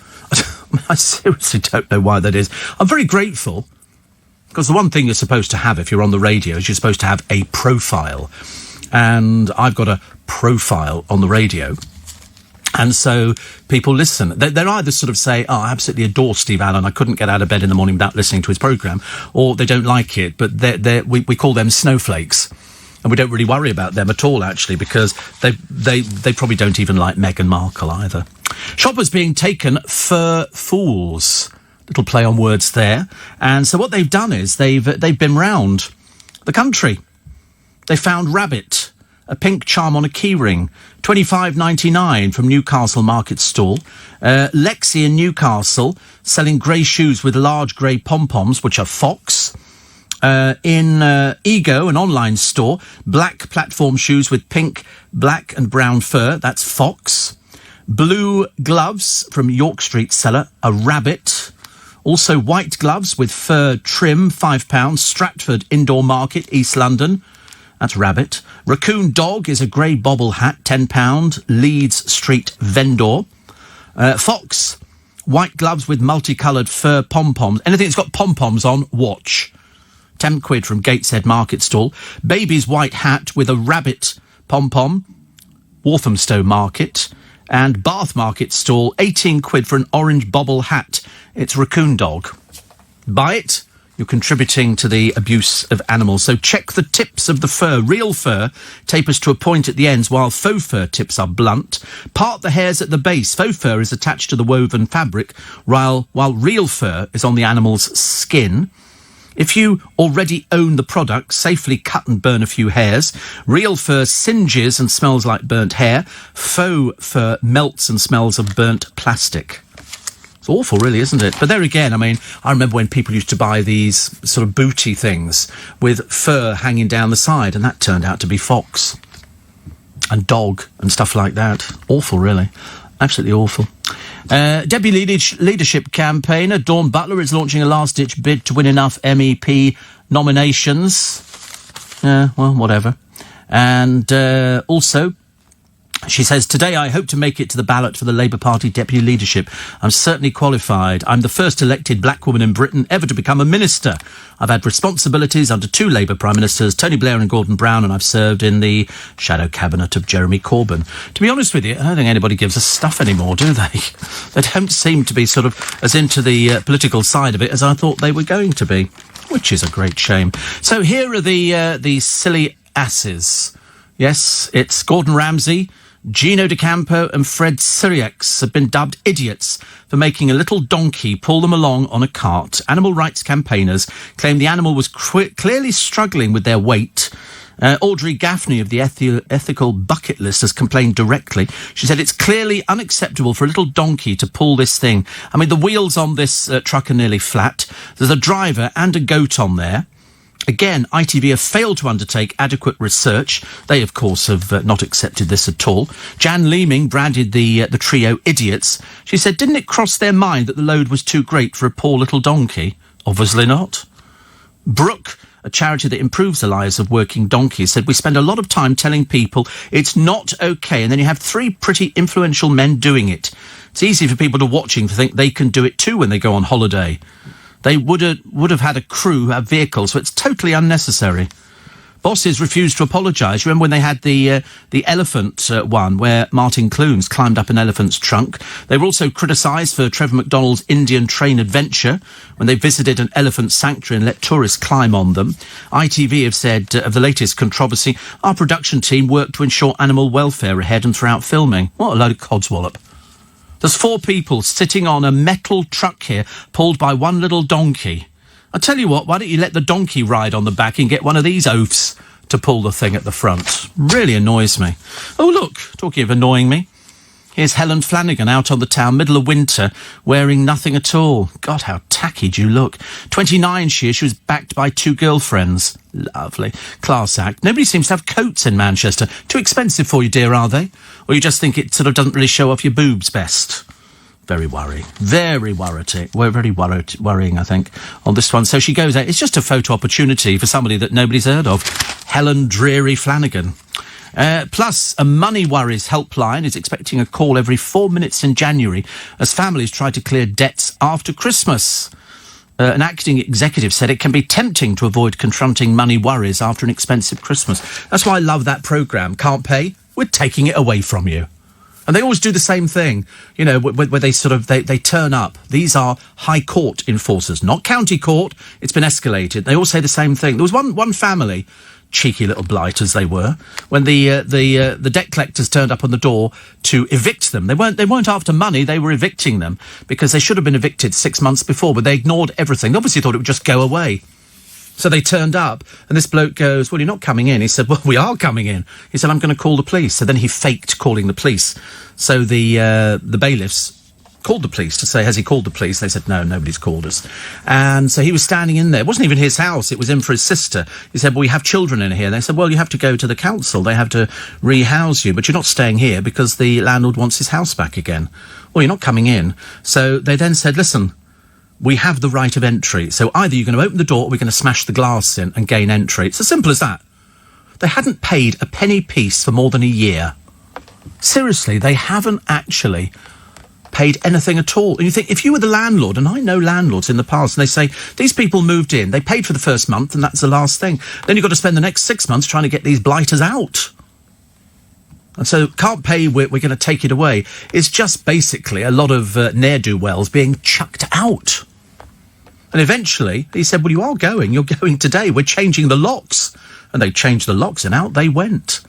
I seriously don't know why that is. I'm very grateful, because the one thing you're supposed to have if you're on the radio is you're supposed to have a profile. And I've got a profile on the radio. And so people listen. They're either sort of say, I absolutely adore Steve Allen, I couldn't get out of bed in the morning without listening to his programme, or they don't like it, but we call them snowflakes. And we don't really worry about them at all, actually, because they probably don't even like Meghan Markle either. Shoppers being taken for fools. Little play on words there. And so what they've done is they've been round the country. They found rabbit, a pink charm on a keyring, $25.99 from Newcastle Market Stall. Lexi in Newcastle selling grey shoes with large grey pom-poms, which are Fox. In Ego, an online store, black platform shoes with pink, black and brown fur, that's Fox. Blue gloves from York Street seller, a rabbit. Also white gloves with fur trim, £5, Stratford Indoor Market, East London, that's rabbit. Raccoon dog is a grey bobble hat, £10, Leeds Street vendor. Fox, white gloves with multicoloured fur pom-poms. Anything that's got pom-poms on, watch. £10 from Gateshead Market Stall. Baby's white hat with a rabbit pom-pom, Walthamstow Market. And Bath Market Stall, £18 for an orange bobble hat. It's Raccoon dog. Buy it, you're contributing to the abuse of animals. So check the tips of the fur. Real fur tapers to a point at the ends, while faux fur tips are blunt. Part the hairs at the base. Faux fur is attached to the woven fabric, while real fur is on the animal's skin. If you already own the product, safely cut and burn a few hairs. Real fur singes and smells like burnt hair. Faux fur melts and smells of burnt plastic. It's awful, really, isn't it? But there again, I mean, I remember when people used to buy these sort of booty things with fur hanging down the side, and that turned out to be fox and dog and stuff like that. Awful, really. Absolutely awful. Deputy Leadership campaigner Dawn Butler is launching a last-ditch bid to win enough MEP nominations. Well, whatever. And also, she says, today I hope to make it to the ballot for the Labour Party deputy leadership. I'm certainly qualified. I'm the first elected black woman in Britain ever to become a minister. I've had responsibilities under two Labour Prime Ministers, Tony Blair and Gordon Brown, and I've served in the shadow cabinet of Jeremy Corbyn. To be honest with you, I don't think anybody gives a stuff anymore, do they? They don't seem to be sort of as into the political side of it as I thought they were going to be, which is a great shame. So here are the silly asses. Yes, it's Gordon Ramsay, Gino D'Acampo and Fred Sirieix have been dubbed idiots for making a little donkey pull them along on a cart. Animal rights campaigners claim the animal was clearly struggling with their weight. Audrey Gaffney of the Ethical Bucket List has complained directly. She said it's clearly unacceptable for a little donkey to pull this thing. I mean, the wheels on this truck are nearly flat. There's a driver and a goat on there. Again, ITV have failed to undertake adequate research. They, of course, have not accepted this at all. Jan Leeming branded the trio idiots. She said, didn't it cross their mind that the load was too great for a poor little donkey? Obviously not. Brooke, a charity that improves the lives of working donkeys, said, we spend a lot of time telling people it's not okay, and then you have three pretty influential men doing it. It's easy for people to watching to think they can do it too when they go on holiday. They would have had a crew, a vehicle, so it's totally unnecessary. Bosses refused to apologise. Remember when they had the elephant one, where Martin Clunes climbed up an elephant's trunk? They were also criticised for Trevor McDonald's Indian train adventure, when they visited an elephant sanctuary and let tourists climb on them. ITV have said of the latest controversy, our production team worked to ensure animal welfare ahead and throughout filming. What a load of codswallop. There's 4 people sitting on a metal truck here, pulled by one little donkey. I tell you what, why don't you let the donkey ride on the back and get one of these oafs to pull the thing at the front? Really annoys me. Oh, look, talking of annoying me, here's Helen Flanagan out on the town, middle of winter, wearing nothing at all. God, how tacky do you look. 29 she is. She was backed by 2 girlfriends. Lovely. Class act. Nobody seems to have coats in Manchester. Too expensive for you, dear, are they? Or you just think it sort of doesn't really show off your boobs best? Very worrying. Very worrying. We're very worrying, I think, on this one. So she goes out. It's just a photo opportunity for somebody that nobody's heard of. Helen Dreary Flanagan. Plus, a Money Worries helpline is expecting a call every 4 minutes in January as families try to clear debts after Christmas. An acting executive said it can be tempting to avoid confronting money worries after an expensive Christmas. That's why I love that programme. Can't pay? We're taking it away from you. And they always do the same thing, you know, where they sort of, they turn up. These are High Court enforcers, not County Court. It's been escalated. They all say the same thing. There was one family, cheeky little blighters they were, when the debt collectors turned up on the door to evict them. They weren't after money, they were evicting them because they should have been evicted 6 months before, but they ignored everything. They obviously thought it would just go away. So they turned up, and this bloke goes, well, you're not coming in. He said, well, we are coming in. He said, I'm going to call the police. So then he faked calling the police. So the bailiffs called the police to say, has he called the police? They said, no, nobody's called us. And so he was standing in there. It wasn't even his house. It was in for his sister. He said, well, we have children in here. They said, well, you have to go to the council. They have to rehouse you, but you're not staying here because the landlord wants his house back again. Well, you're not coming in. So they then said, listen, we have the right of entry. So either you're going to open the door or we're going to smash the glass in and gain entry. It's as simple as that. They hadn't paid a penny piece for more than a year. Seriously, they haven't actually paid anything at all. And you think, if you were the landlord, and I know landlords in the past, and they say, these people moved in, they paid for the first month, and that's the last thing. Then you've got to spend the next 6 months trying to get these blighters out. And so, can't pay, we're going to take it away. It's just basically a lot of ne'er-do-wells being chucked out. And eventually, he said, well, you are going. You're going today. We're changing the locks. And they changed the locks, and out they went.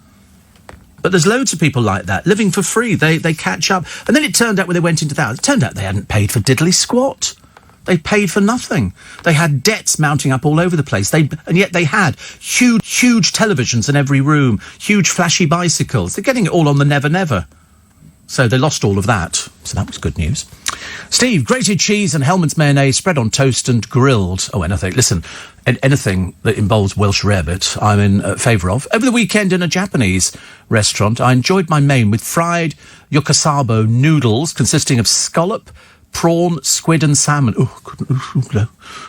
But there's loads of people like that, living for free. They catch up. And then it turned out when they went into that, it turned out they hadn't paid for diddly squat. They paid for nothing. They had debts mounting up all over the place. And yet they had huge televisions in every room, huge flashy bicycles. They're getting it all on the Never Never. So they lost all of that. So that was good news. Steve, grated cheese and Hellmann's mayonnaise spread on toast and grilled. Oh, anything. Listen, anything that involves Welsh rarebit, I'm in favour of. Over the weekend in a Japanese restaurant, I enjoyed my main with fried yokosabo noodles consisting of scallop, prawn, squid and salmon.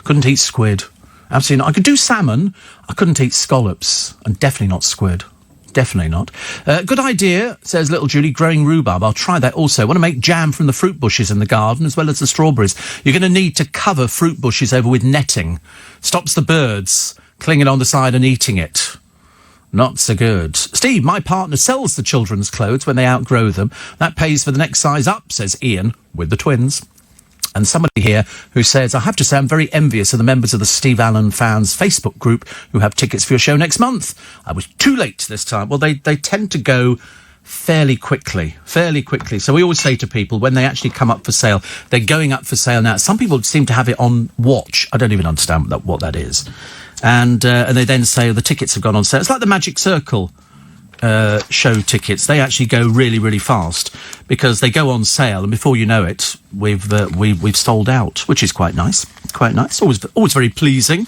Couldn't eat squid. Absolutely not. I could do salmon. I couldn't eat scallops. And definitely not squid. Definitely not. Good idea, says little Julie, growing rhubarb. I'll try that also. Want to make jam from the fruit bushes in the garden as well as the strawberries. You're going to need to cover fruit bushes over with netting. Stops the birds clinging on the side and eating it. Not so good. Steve, my partner sells the children's clothes when they outgrow them. That pays for the next size up, says Ian, with the twins. And somebody here who says, I have to say I'm very envious of the members of the Steve Allen Fans Facebook group who have tickets for your show next month. I was too late this time. Well, they tend to go fairly quickly. So we always say to people, when they actually come up for sale, they're going up for sale now. Some people seem to have it on watch. I don't even understand what that is. And they then say, the tickets have gone on sale. It's like the Magic Circle show tickets. They actually go really, really fast because they go on sale, and before you know it, we've sold out, which is quite nice. Always very pleasing.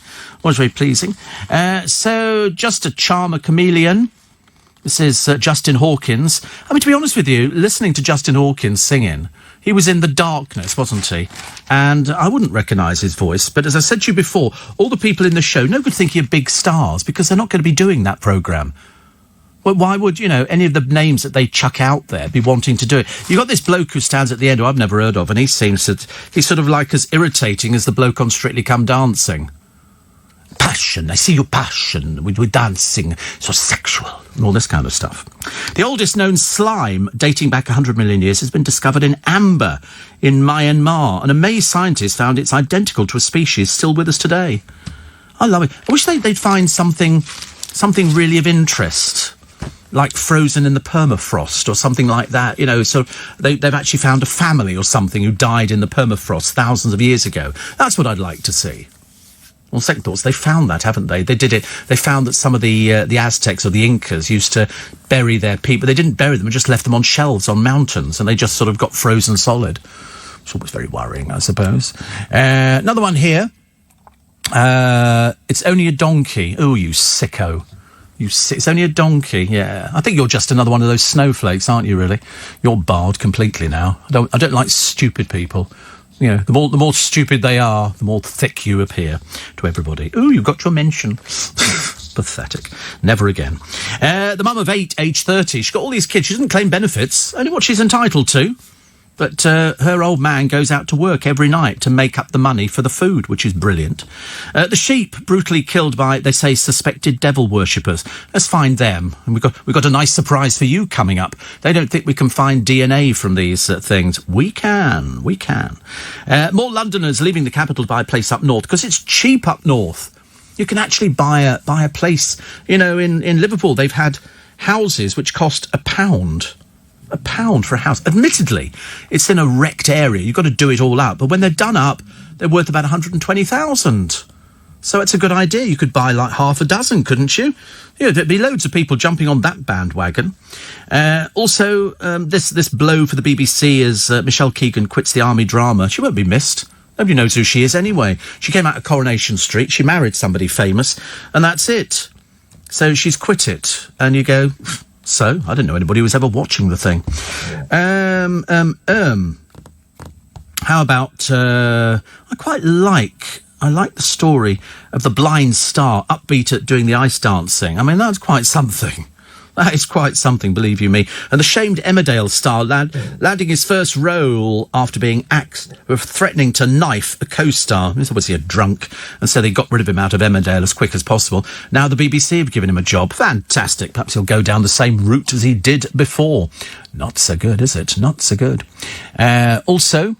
So just a charmer chameleon. This is Justin Hawkins. I mean, to be honest with you, listening to Justin Hawkins singing, he was in the darkness, wasn't he? And I wouldn't recognise his voice. But as I said to you before, all the people in the show, no good thinking of big stars because they're not going to be doing that programme. Well, why would, any of the names that they chuck out there be wanting to do it? You've got this bloke who stands at the end who I've never heard of, and he's sort of like as irritating as the bloke on Strictly Come Dancing. Passion, I see your passion, we're dancing, so sexual, and all this kind of stuff. The oldest known slime, dating back 100 million years, has been discovered in amber in Myanmar. An amazed scientist found it's identical to a species still with us today. I love it. I wish they'd find something really of interest, like frozen in the permafrost or something like that, so they've actually found a family or something who died in the permafrost thousands of years ago. That's what I'd like to see. Well, second thoughts, they found that, haven't they? They did it. They found that some of the Aztecs or the Incas used to bury their people. They didn't bury them, they just left them on shelves on mountains, and they just sort of got frozen solid. It's always very worrying, I suppose. Another one here. It's only a donkey. Oh, you sicko. It's only a donkey, yeah. I think you're just another one of those snowflakes, aren't you, really? You're barred completely now. I don't like stupid people. The more stupid they are, the more thick you appear to everybody. Ooh, you got your mention. Pathetic. Never again. The mum of 8, age 30, she's got all these kids. She doesn't claim benefits, only what she's entitled to. But her old man goes out to work every night to make up the money for the food, which is brilliant. The sheep brutally killed by, they say, suspected devil worshippers. Let's find them. And we've got a nice surprise for you coming up. They don't think we can find DNA from these things. We can. More Londoners leaving the capital to buy a place up north because it's cheap up north. You can actually buy a place. You know, in Liverpool, they've had houses which cost £1. £1 for a house. Admittedly, it's in a wrecked area. You've got to do it all up. But when they're done up, they're worth about 120,000. So it's a good idea. You could buy like half a dozen, couldn't you? Yeah, there'd be loads of people jumping on that bandwagon. Also, this blow for the BBC as Michelle Keegan quits the army drama. She won't be missed. Nobody knows who she is anyway. She came out of Coronation Street. She married somebody famous, and that's it. So she's quit it. And you go... So, I didn't know anybody was ever watching the thing. How about, I like the story of the blind star, upbeat at doing the ice dancing. I mean, that's quite something. That is quite something, believe you me. And the shamed Emmerdale star landing his first role after being axed for threatening to knife a co-star. He's obviously a drunk, and so they got rid of him out of Emmerdale as quick as possible. Now the BBC have given him a job. Fantastic. Perhaps he'll go down the same route as he did before. Not so good, is it? Not so good. Also...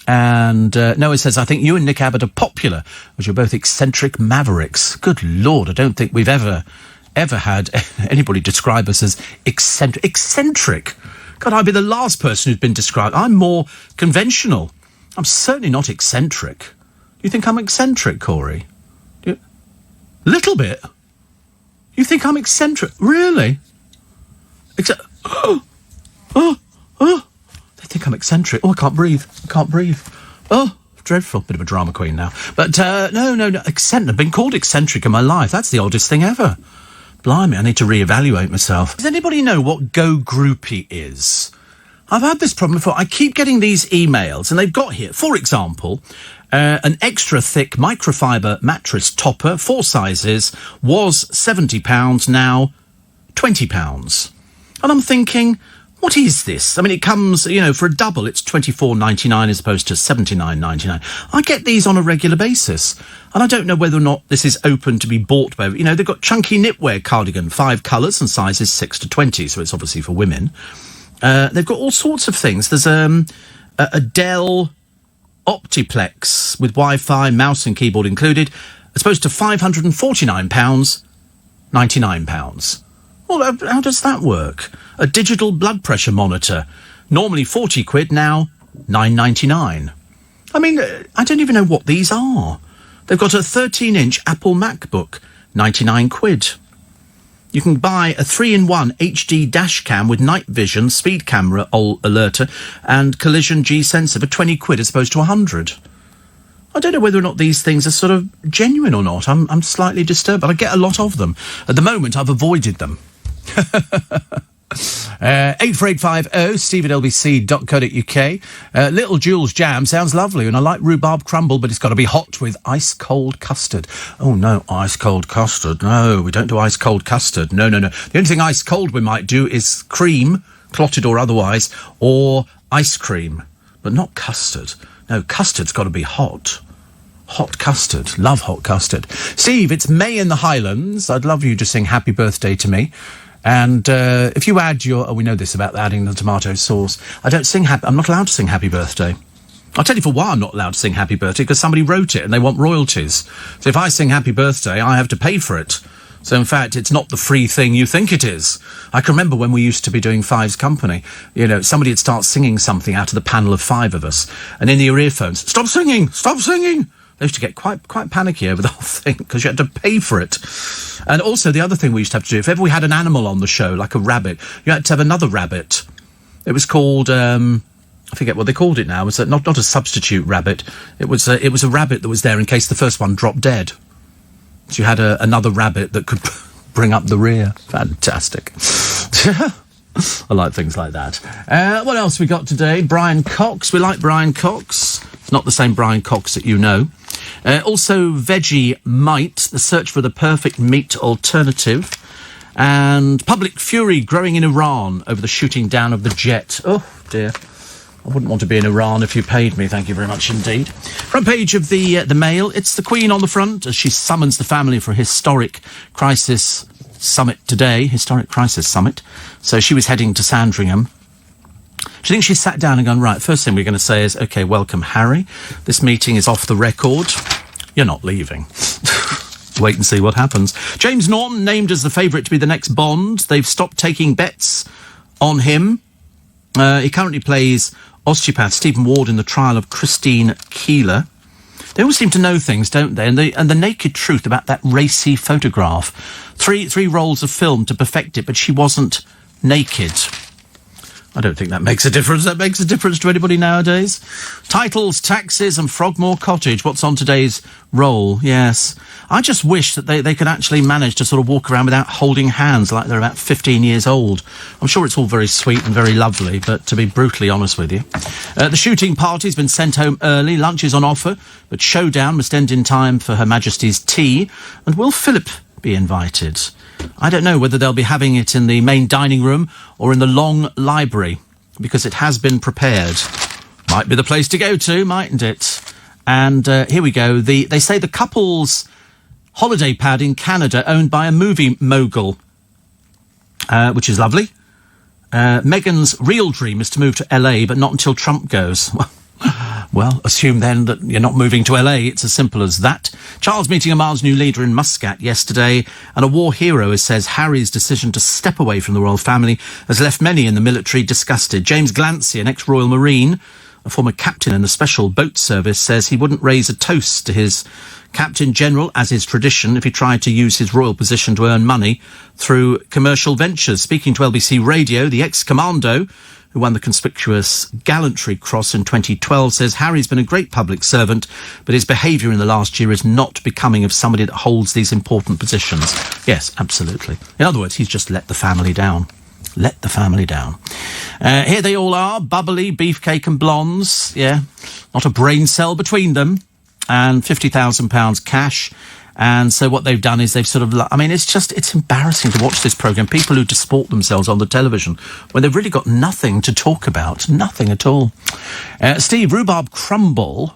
And Noah says, I think you and Nick Abbott are popular, as you're both eccentric mavericks. Good Lord, I don't think we've ever had anybody describe us as eccentric. God, I'd be the last person who's been described. I'm more conventional. I'm certainly not eccentric. Do you think I'm eccentric, Corey? Little bit? You think I'm eccentric? Really? They think I'm eccentric. Oh, I can't breathe. Oh, dreadful. Bit of a drama queen now. But, no. Eccentric. I've been called eccentric in my life. That's the oddest thing ever. Blimey, I need to reevaluate myself. Does anybody know what Go Groupie is? I've had this problem before. I keep getting these emails, and they've got here, for example, an extra thick microfiber mattress topper, 4 sizes, was £70, now £20. And I'm thinking... What is this? I mean, it comes, for a double, it's $24.99 as opposed to $79.99. I get these on a regular basis, and I don't know whether or not this is open to be bought by... they've got chunky knitwear cardigan, 5 colours and sizes 6 to 20, so it's obviously for women. They've got all sorts of things. There's a Dell Optiplex with Wi-Fi, mouse and keyboard included, as opposed to £549, £99. Well, how does that work? A digital blood pressure monitor, normally £40, now $9.99. I mean, I don't even know what these are. They've got a 13-inch Apple MacBook, £99. You can buy a 3-in-1 HD dash cam with night vision, speed camera alerter, and collision G sensor for £20 as opposed to £100. I don't know whether or not these things are sort of genuine or not. I'm slightly disturbed, but I get a lot of them. At the moment, I've avoided them. 84850 steve@lbc.co.uk. Little Jules jam sounds lovely, and I like rhubarb crumble, but it's got to be hot with ice cold custard. Oh no, ice cold custard. No, we don't do ice cold custard. No. The only thing ice cold we might do is cream, clotted or otherwise, or ice cream, but not custard. No, custard's got to be hot. Hot custard. Love hot custard. Steve, it's May in the Highlands. I'd love you to sing happy birthday to me. And if you add your... Oh, we know this about adding the tomato sauce. I'm not allowed to sing happy birthday. I'll tell you for why I'm not allowed to sing happy birthday, because somebody wrote it and they want royalties. So if I sing happy birthday, I have to pay for it. So in fact, it's not the free thing you think it is. I can remember when we used to be doing Fives Company, somebody would start singing something out of the panel of 5 of us. And in your earphones, stop singing! They used to get quite panicky over the whole thing because you had to pay for it. And also the other thing we used to have to do, if ever we had an animal on the show, like a rabbit, you had to have another rabbit. It was called, I forget what they called it now. It was not a substitute rabbit. It was a rabbit that was there in case the first one dropped dead. So you had another rabbit that could bring up the rear. Fantastic. I like things like that. What else we got today? Brian Cox. We like Brian Cox. It's not the same Brian Cox that you know. Also, Vegemite, the search for the perfect meat alternative. And public fury growing in Iran over the shooting down of the jet. Oh, dear. I wouldn't want to be in Iran if you paid me, thank you very much indeed. Front page of the Mail, it's the Queen on the front as she summons the family for a historic crisis summit today. Historic crisis summit. So she was heading to Sandringham. Do you think she sat down and gone, right, first thing we're going to say is, OK, welcome, Harry. This meeting is off the record. You're not leaving. Wait and see what happens. James Norton named as the favourite to be the next Bond. They've stopped taking bets on him. He currently plays osteopath Stephen Ward in the trial of Christine Keeler. They all seem to know things, don't they? And the naked truth about that racy photograph. Three rolls of film to perfect it, but she wasn't naked. I don't think that makes a difference. That makes a difference to anybody nowadays. Titles, taxes and Frogmore Cottage. What's on today's roll? Yes. I just wish that they could actually manage to sort of walk around without holding hands like they're about 15 years old. I'm sure it's all very sweet and very lovely, but to be brutally honest with you. The shooting party's been sent home early. Lunch is on offer, but showdown must end in time for Her Majesty's tea. And will Philip be invited? I don't know whether they'll be having it in the main dining room or in the long library, because it has been prepared. Might be the place to go to, mightn't it? And here we go. They say the couple's holiday pad in Canada owned by a movie mogul, which is lovely. Meghan's real dream is to move to LA, but not until Trump goes. Well, assume then that you're not moving to LA. It's as simple as that. Charles meeting Oman's new leader in Muscat yesterday, and a war hero says Harry's decision to step away from the royal family has left many in the military disgusted. James Glancy, an ex-Royal Marine, a former captain in the Special Boat Service, says he wouldn't raise a toast to his Captain General, as is tradition, if he tried to use his royal position to earn money through commercial ventures. Speaking to LBC Radio, the ex-commando, who won the conspicuous Gallantry Cross in 2012, says Harry's been a great public servant, but his behaviour in the last year is not becoming of somebody that holds these important positions. Yes, absolutely. In other words, he's just let the family down. Let the family down. Here they all are, bubbly, beefcake and blondes. Yeah, not a brain cell between them. And £50,000 cash. And so what they've done is they've sort of... I mean, it's embarrassing to watch this programme. People who disport themselves on the television when they've really got nothing to talk about. Nothing at all. Steve, rhubarb crumble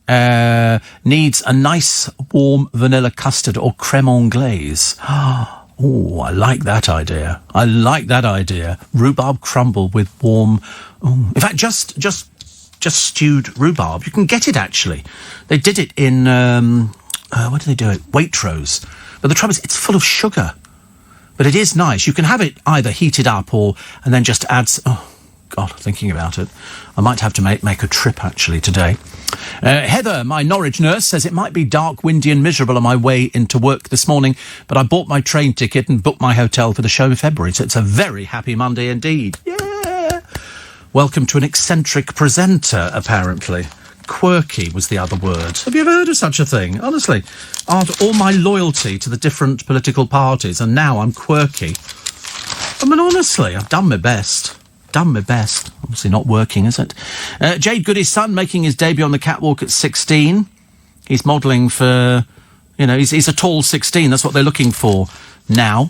needs a nice warm vanilla custard or creme anglaise. Oh, I like that idea. I like that idea. Rhubarb crumble with warm... in fact, just stewed rhubarb. You can get it, actually. They did it in... where do they do it? Waitrose. But the trouble is, it's full of sugar. But it is nice. You can have it either heated up and then just add... Oh, God, thinking about it. I might have to make a trip, actually, today. Heather, my Norwich nurse, says it might be dark, windy and miserable on my way into work this morning, but I bought my train ticket and booked my hotel for the show in February, so it's a very happy Monday indeed. Yeah! Welcome to an eccentric presenter, apparently. Quirky was the other word. Have you ever heard of such a thing? Honestly, after all my loyalty to the different political parties, and now I'm quirky. I mean, honestly, I've done my best. Done my best. Obviously not working, is it? Jade Goody's son making his debut on the catwalk at 16. He's modelling for, he's a tall 16. That's what they're looking for now.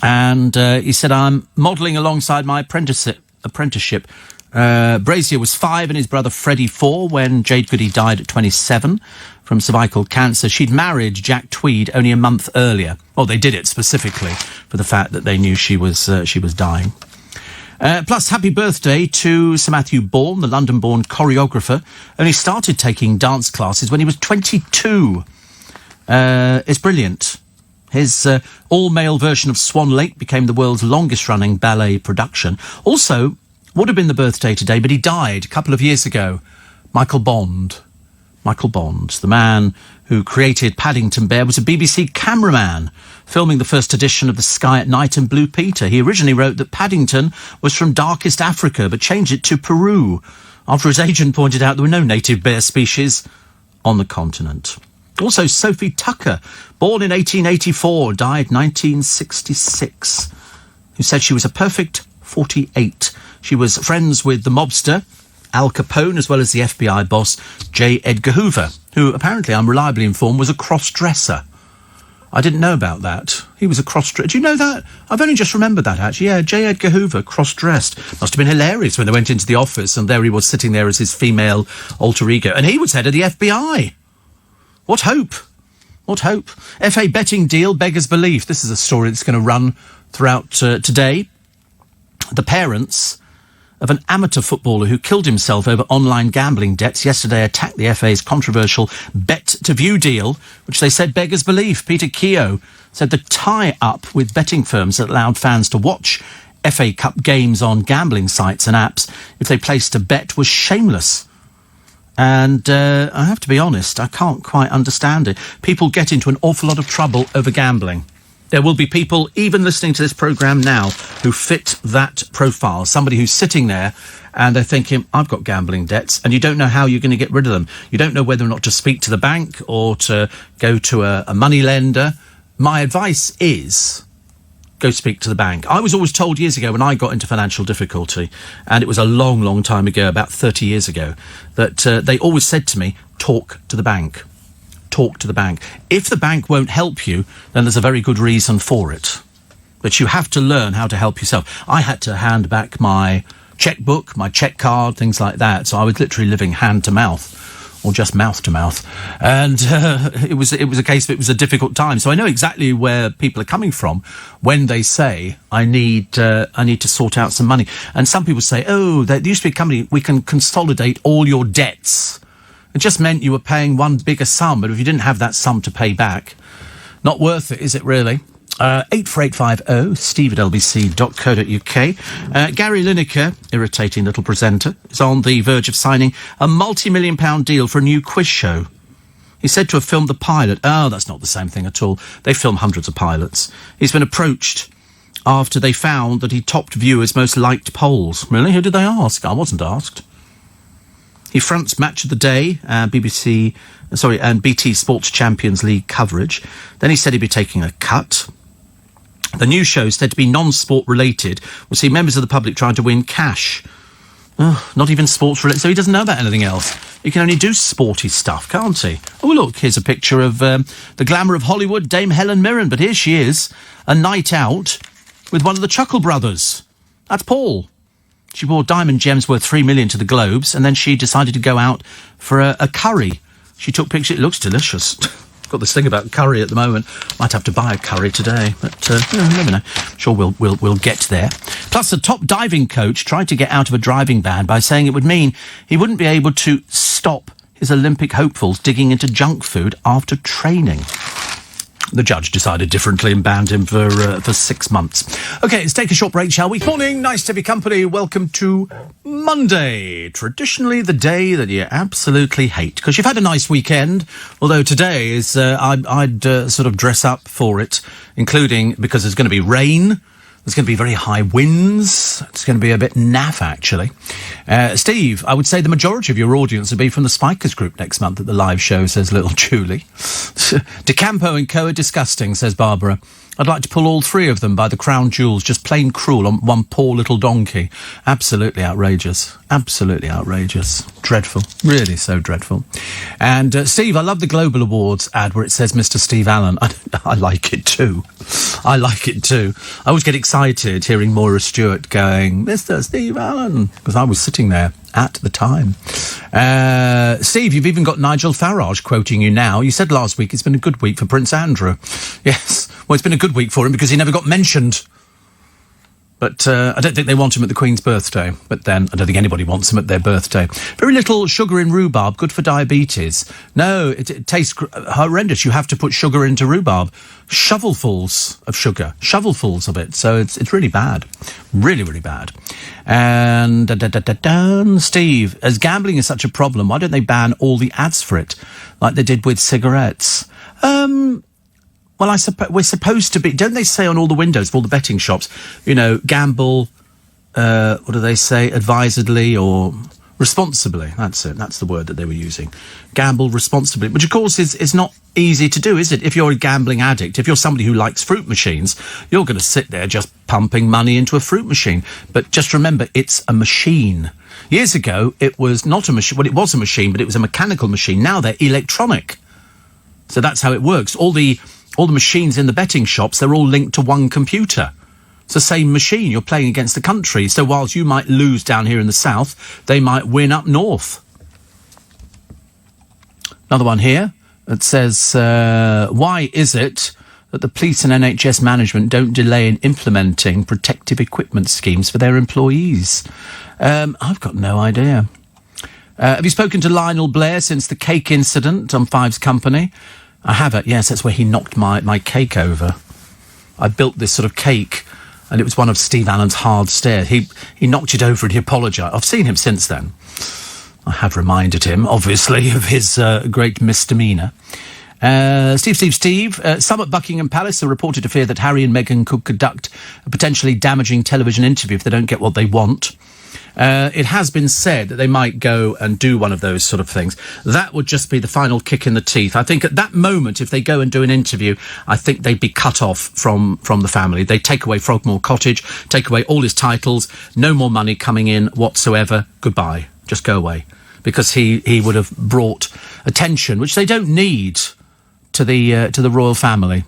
And he said, I'm modelling alongside my apprenticeship. Brazier was 5 and his brother Freddie 4 when Jade Goody died at 27 from cervical cancer. She'd married Jack Tweed only a month earlier. Oh, they did it specifically for the fact that they knew she was dying. Plus, happy birthday to Sir Matthew Bourne, the London-born choreographer. Only started taking dance classes when he was 22. It's brilliant. His all-male version of Swan Lake became the world's longest-running ballet production. Also, would have been the birthday today, but he died a couple of years ago. Michael Bond. Michael Bond, the man who created Paddington Bear, was a BBC cameraman filming the first edition of The Sky at Night and Blue Peter. He originally wrote that Paddington was from darkest Africa, but changed it to Peru after his agent pointed out there were no native bear species on the continent. Also, Sophie Tucker, born in 1884, died 1966, who said she was a perfect 48. She was friends with the mobster Al Capone, as well as the FBI boss J. Edgar Hoover. who apparently, I'm reliably informed, was a cross-dresser. I didn't know about that. He was a cross-dresser. Do you know that? I've only just remembered that, actually. Yeah, J. Edgar Hoover, cross-dressed. Must have been hilarious when they went into the office and there he was sitting there as his female alter ego. And he was head of the FBI. What hope? What hope? FA betting deal beggars belief. This is a story that's going to run throughout today. The parents of an amateur footballer who killed himself over online gambling debts yesterday attacked the FA's controversial bet-to-view deal, which they said beggars belief. Peter Keogh said the tie-up with betting firms that allowed fans to watch FA Cup games on gambling sites and apps if they placed a bet was shameless. And I have to be honest, I can't quite understand it. People get into an awful lot of trouble over gambling. There will be people, even listening to this programme now, who fit that profile. Somebody who's sitting there and they're thinking, I've got gambling debts, and you don't know how you're going to get rid of them. You don't know whether or not to speak to the bank or to go to a money lender. My advice is, go speak to the bank. I was always told years ago when I got into financial difficulty, and it was a long, long time ago, about 30 years ago, that they always said to me, talk to the bank. Talk to the bank. If the bank won't help you, then there's a very good reason for it. But you have to learn how to help yourself. I had to hand back my checkbook, my check card, things like that. So I was literally living hand to mouth, or just mouth to mouth. And it was a case of it was a difficult time. So I know exactly where people are coming from when they say, I need to sort out some money. And some people say, oh, there used to be a company, we can consolidate all your debts. It just meant you were paying one bigger sum, but if you didn't have that sum to pay back, not worth it, is it really? 84850 steve@lbc.co.uk. Gary Lineker, irritating little presenter, is on the verge of signing a multi-million-pound deal for a new quiz show. He's said to have filmed the pilot. Oh, that's not the same thing at all. They film hundreds of pilots. He's been approached after they found that he topped viewers' most liked polls. Really? Who did they ask? I wasn't asked. He fronts Match of the Day, and BT Sports Champions League coverage. Then he said he'd be taking a cut. The new show, said to be non-sport related, will see members of the public trying to win cash. Oh, not even sports related, so he doesn't know about anything else. He can only do sporty stuff, can't he? Oh, look, here's a picture of the glamour of Hollywood, Dame Helen Mirren. But here she is, a night out with one of the Chuckle brothers. That's Paul. She wore diamond gems worth $3 million to the Globes, and then she decided to go out for a curry. She took pictures. It looks delicious. Got this thing about curry at the moment. Might have to buy a curry today, but never know. Sure, we'll get there. Plus, the top diving coach tried to get out of a driving ban by saying it would mean he wouldn't be able to stop his Olympic hopefuls digging into junk food after training. The judge decided differently and banned him for 6 months. OK, let's take a short break, shall we? Morning, nice to have your company. Welcome to Monday. Traditionally the day that you absolutely hate, because you've had a nice weekend, although today is, I'd sort of dress up for it, including because there's going to be rain. There's going to be very high winds. It's going to be a bit naff, actually. Steve, I would say the majority of your audience will be from the Spikers group next month at the live show, says little Julie. DeCampo and Co are disgusting, says Barbara. I'd like to pull all three of them by the crown jewels, just plain cruel on one poor little donkey. Absolutely outrageous. Absolutely outrageous. Dreadful. Really so dreadful. And, Steve, I love the Global Awards ad where it says Mr. Steve Allen. I like it too. I like it too. I always get excited hearing Moira Stewart going, Mr. Steve Allen, because I was sitting there at the time. Steve, you've even got Nigel Farage quoting you now. You said last week it's been a good week for Prince Andrew. Yes, well, it's been a good week for him because he never got mentioned. But I don't think they want him at the Queen's birthday. But then I don't think anybody wants him at their birthday. Very little sugar in rhubarb, good for diabetes. No, it tastes horrendous. You have to put sugar into rhubarb. Shovelfuls of sugar. Shovelfuls of it. So it's really bad. Really, really bad. And Steve, as gambling is such a problem, why don't they ban all the ads for it, like they did with cigarettes? Well, we're supposed to be... Don't they say on all the windows of all the betting shops, you know, gamble, what do they say, advisedly or Responsibly, that's it. That's the word that they were using. Gamble responsibly, which of course is not easy to do, is it? If you're a gambling addict, if you're somebody who likes fruit machines, you're going to sit there just pumping money into a fruit machine. But just remember, it's a machine. Years ago, it was not a machine. Well, it was a machine, but it was a mechanical machine. Now they're electronic. So that's how it works. All the machines in the betting shops, they're all linked to one computer. It's the same machine. You're playing against the country. So whilst you might lose down here in the south, they might win up north. Another one here that says, why is it that the police and NHS management don't delay in implementing protective equipment schemes for their employees? I've got no idea. Have you spoken to Lionel Blair since the cake incident on Fives Company? I haven't. Yes, that's where he knocked my cake over. I built this sort of cake, and it was one of Steve Allen's hard stare. He knocked it over and he apologised. I've seen him since then. I have reminded him, obviously, of his great misdemeanour. Steve. Some at Buckingham Palace are reported to fear that Harry and Meghan could conduct a potentially damaging television interview if they don't get what they want. It has been said that they might go and do one of those sort of things. That would just be the final kick in the teeth. I think at that moment, if they go and do an interview, I think they'd be cut off from the family. They take away Frogmore Cottage, take away all his titles, no more money coming in whatsoever. Goodbye. Just go away. Because he would have brought attention, which they don't need, to the royal family.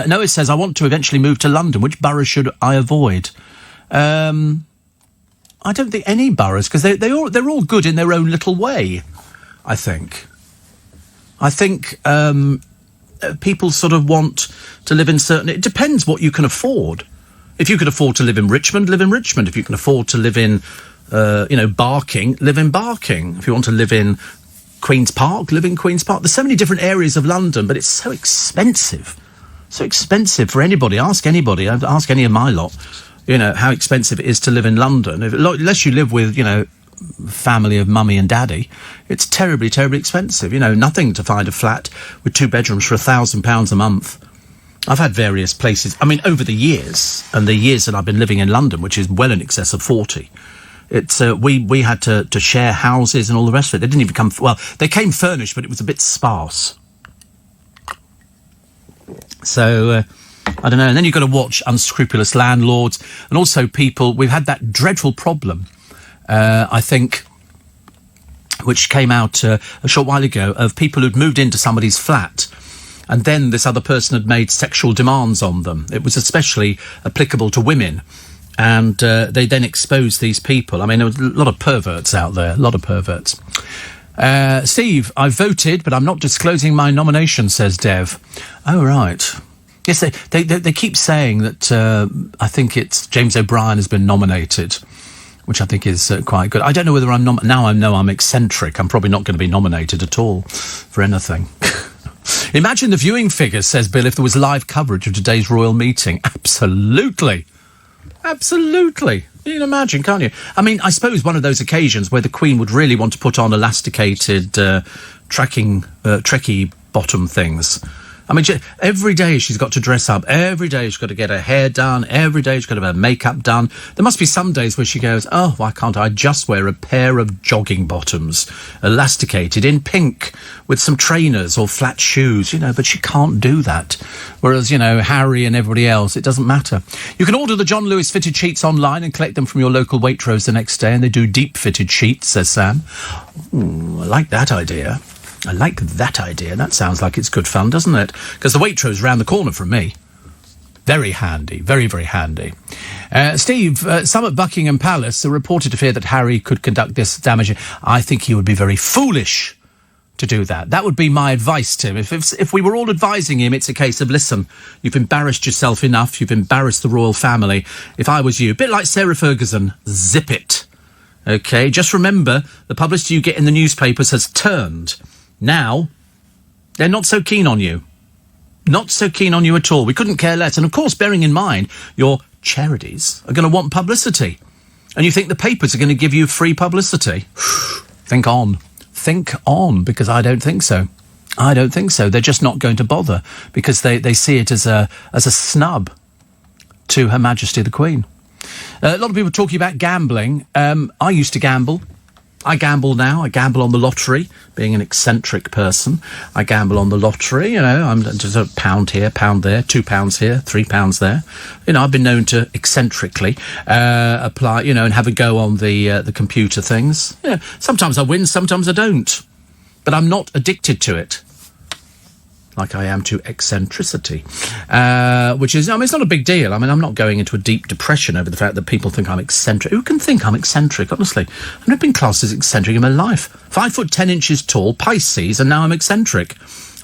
Noah says, I want to eventually move to London. Which borough should I avoid? I don't think any boroughs, because they're all good in their own little way, I think. I think people sort of want to live in certain... It depends what you can afford. If you can afford to live in Richmond, live in Richmond. If you can afford to live in, Barking, live in Barking. If you want to live in Queen's Park, live in Queen's Park. There's so many different areas of London, but it's so expensive. So expensive for anybody. Ask anybody. Ask any of my lot. How expensive it is to live in London. Unless you live with, family of mummy and daddy, it's terribly, terribly expensive. Nothing to find a flat with 2 bedrooms for £1,000 a month. I've had various places, over the years, and the years that I've been living in London, which is well in excess of 40, it's we had to share houses and all the rest of it. They didn't even come... Well, they came furnished, but it was a bit sparse. So... I don't know. And then you've got to watch unscrupulous landlords and also people... We've had that dreadful problem, I think, which came out a short while ago, of people who'd moved into somebody's flat and then this other person had made sexual demands on them. It was especially applicable to women. And they then exposed these people. There was a lot of perverts out there, a lot of perverts. Steve, I voted, but I'm not disclosing my nomination, says Dev. Oh, right. Yes, they keep saying that I think it's James O'Brien has been nominated, which I think is quite good. I don't know whether I'm now I know I'm eccentric. I'm probably not going to be nominated at all for anything. Imagine the viewing figures, says Bill, if there was live coverage of today's royal meeting. Absolutely. Absolutely. You can imagine, can't you? I suppose one of those occasions where the Queen would really want to put on elasticated trekkie bottom things. Every day she's got to dress up. Every day she's got to get her hair done. Every day she's got to have her makeup done. There must be some days where she goes, oh, why can't I just wear a pair of jogging bottoms, elasticated in pink, with some trainers or flat shoes, but she can't do that. Whereas, Harry and everybody else, it doesn't matter. You can order the John Lewis fitted sheets online and collect them from your local Waitrose the next day, and they do deep fitted sheets, says Sam. Ooh, I like that idea. That sounds like it's good fun, doesn't it? Because the Waitrose is round the corner from me. Very handy. Very, very handy. Steve, some at Buckingham Palace are reported to fear that Harry could conduct this damage. I think he would be very foolish to do that. That would be my advice to him. If we were all advising him, it's a case of, listen, you've embarrassed yourself enough. You've embarrassed the royal family. If I was you, a bit like Sarah Ferguson, zip it. OK, just remember, the publicity you get in the newspapers has turned. Now, they're not so keen on you. Not so keen on you at all. We couldn't care less. And, of course, bearing in mind, your charities are going to want publicity. And you think the papers are going to give you free publicity? Think on. Think on, because I don't think so. I don't think so. They're just not going to bother because they see it as a snub to Her Majesty the Queen. A lot of people talking about gambling. I used to gamble. I gamble now. I gamble on the lottery, being an eccentric person. I gamble on the lottery, I'm just a pound here, pound there, £2 here, £3 there. I've been known to eccentrically apply, and have a go on the computer things. Yeah, sometimes I win, sometimes I don't. But I'm not addicted to it, like I am to eccentricity, which is, it's not a big deal. I'm not going into a deep depression over the fact that people think I'm eccentric. Who can think I'm eccentric, honestly? I've never been classed as eccentric in my life. 5 foot 10 inches tall, Pisces, and now I'm eccentric.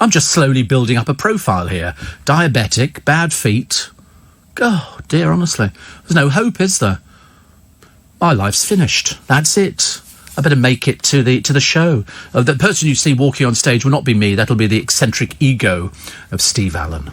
I'm just slowly building up a profile here. Diabetic, bad feet. Oh, dear, honestly. There's no hope, is there? My life's finished. That's it. I better make it to the show. The person you see walking on stage will not be me. That'll be the eccentric ego of Steve Allen.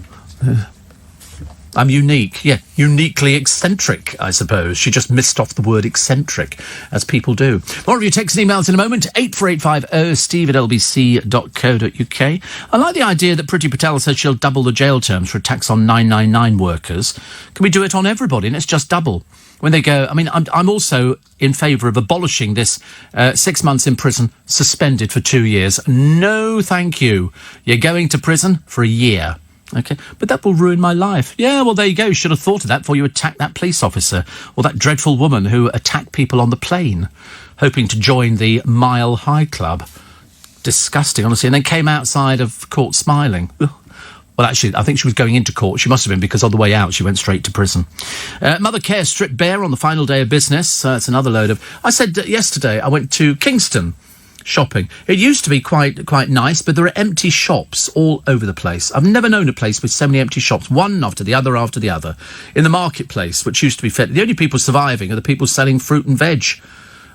I'm unique. Yeah, uniquely eccentric, I suppose. She just missed off the word eccentric, as people do. More of your texts and emails in a moment. 84850 steve@lbc.co.uk. I like the idea that Priti Patel says she'll double the jail terms for attacks on 999 workers. Can we do it on everybody? And it's just double. When they go, I'm also in favour of abolishing this 6 months in prison, suspended for 2 years. No, thank you. You're going to prison for a year. OK, but that will ruin my life. Yeah, well, there you go. You should have thought of that before you attacked that police officer or that dreadful woman who attacked people on the plane, hoping to join the Mile High Club. Disgusting, honestly. And then came outside of court smiling. Ugh. Well, actually, I think she was going into court. She must have been, because on the way out, she went straight to prison. Mother Care stripped bare on the final day of business. It's another load of... I said yesterday I went to Kingston shopping. It used to be quite nice, but there are empty shops all over the place. I've never known a place with so many empty shops, one after the other after the other. In the marketplace, which used to be fit, the only people surviving are the people selling fruit and veg.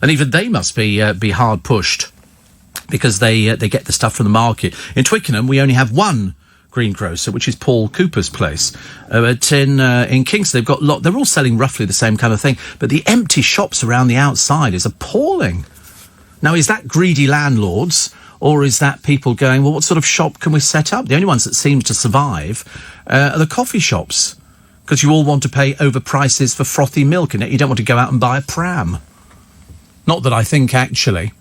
And even they must be hard pushed, because they get the stuff from the market. In Twickenham, we only have one greengrocer, which is Paul Cooper's place. But in Kingston, they've got they're all selling roughly the same kind of thing, but the empty shops around the outside is appalling. Now, is that greedy landlords, or is that people going, well, what sort of shop can we set up? The only ones that seem to survive are the coffee shops, because you all want to pay over prices for frothy milk, and you don't want to go out and buy a pram. Not that I think, actually.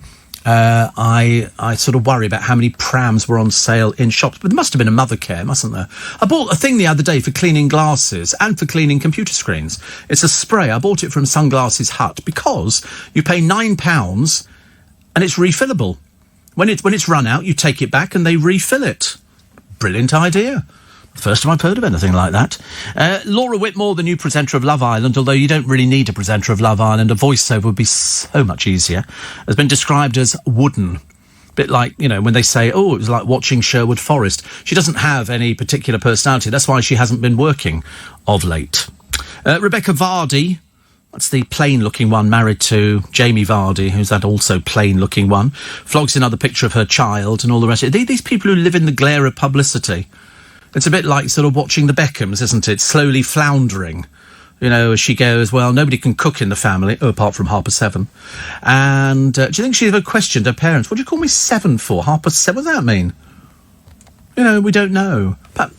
I sort of worry about how many prams were on sale in shops, but there must have been a Mother Care, mustn't there? I bought a thing the other day for cleaning glasses and for cleaning computer screens. It's a spray. I bought it from Sunglasses Hut because you pay £9 and it's refillable. When it's run out, you take it back and they refill it. Brilliant idea. First time I've heard of anything like that. Laura Whitmore, the new presenter of Love Island, although you don't really need a presenter of Love Island, a voiceover would be so much easier, has been described as wooden. A bit like, when they say, oh, it was like watching Sherwood Forest. She doesn't have any particular personality. That's why she hasn't been working of late. Rebecca Vardy, that's the plain-looking one, married to Jamie Vardy, who's that also plain-looking one, flogs another picture of her child and all the rest of it. These people who live in the glare of publicity. It's a bit like sort of watching the Beckhams, isn't it? Slowly floundering. As she goes, well, nobody can cook in the family, apart from Harper Seven. And do you think she ever questioned her parents? What do you call me Seven for? Harper Seven? What does that mean? We don't know. But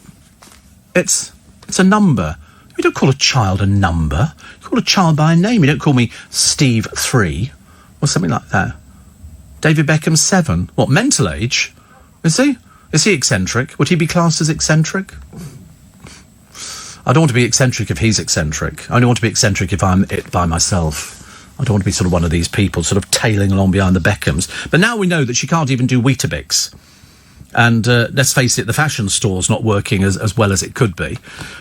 it's a number. You don't call a child a number. You call a child by a name. You don't call me Steve 3 or something like that. David Beckham 7. What, mental age? Is he? Is he eccentric? Would he be classed as eccentric? I don't want to be eccentric if he's eccentric. I only want to be eccentric if I'm it by myself. I don't want to be sort of one of these people sort of tailing along behind the Beckhams. But now we know that she can't even do Weetabix. And let's face it, the fashion store's not working as well as it could be.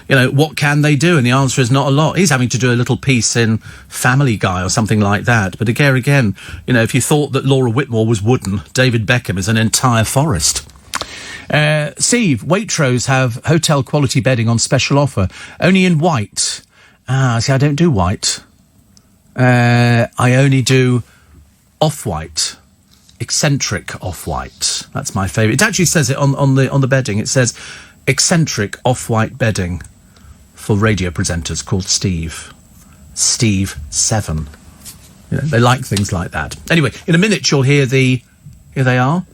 What can they do? And the answer is not a lot. He's having to do a little piece in Family Guy or something like that. But again, if you thought that Laura Whitmore was wooden, David Beckham is an entire forest. Steve, Waitrose have hotel quality bedding on special offer, only in white. See, I don't do white. I only do off-white, eccentric off-white. That's my favourite. It actually says it on the bedding. It says eccentric off-white bedding for radio presenters called Steve 7. They like things like that. Anyway, in a minute you'll hear here they are.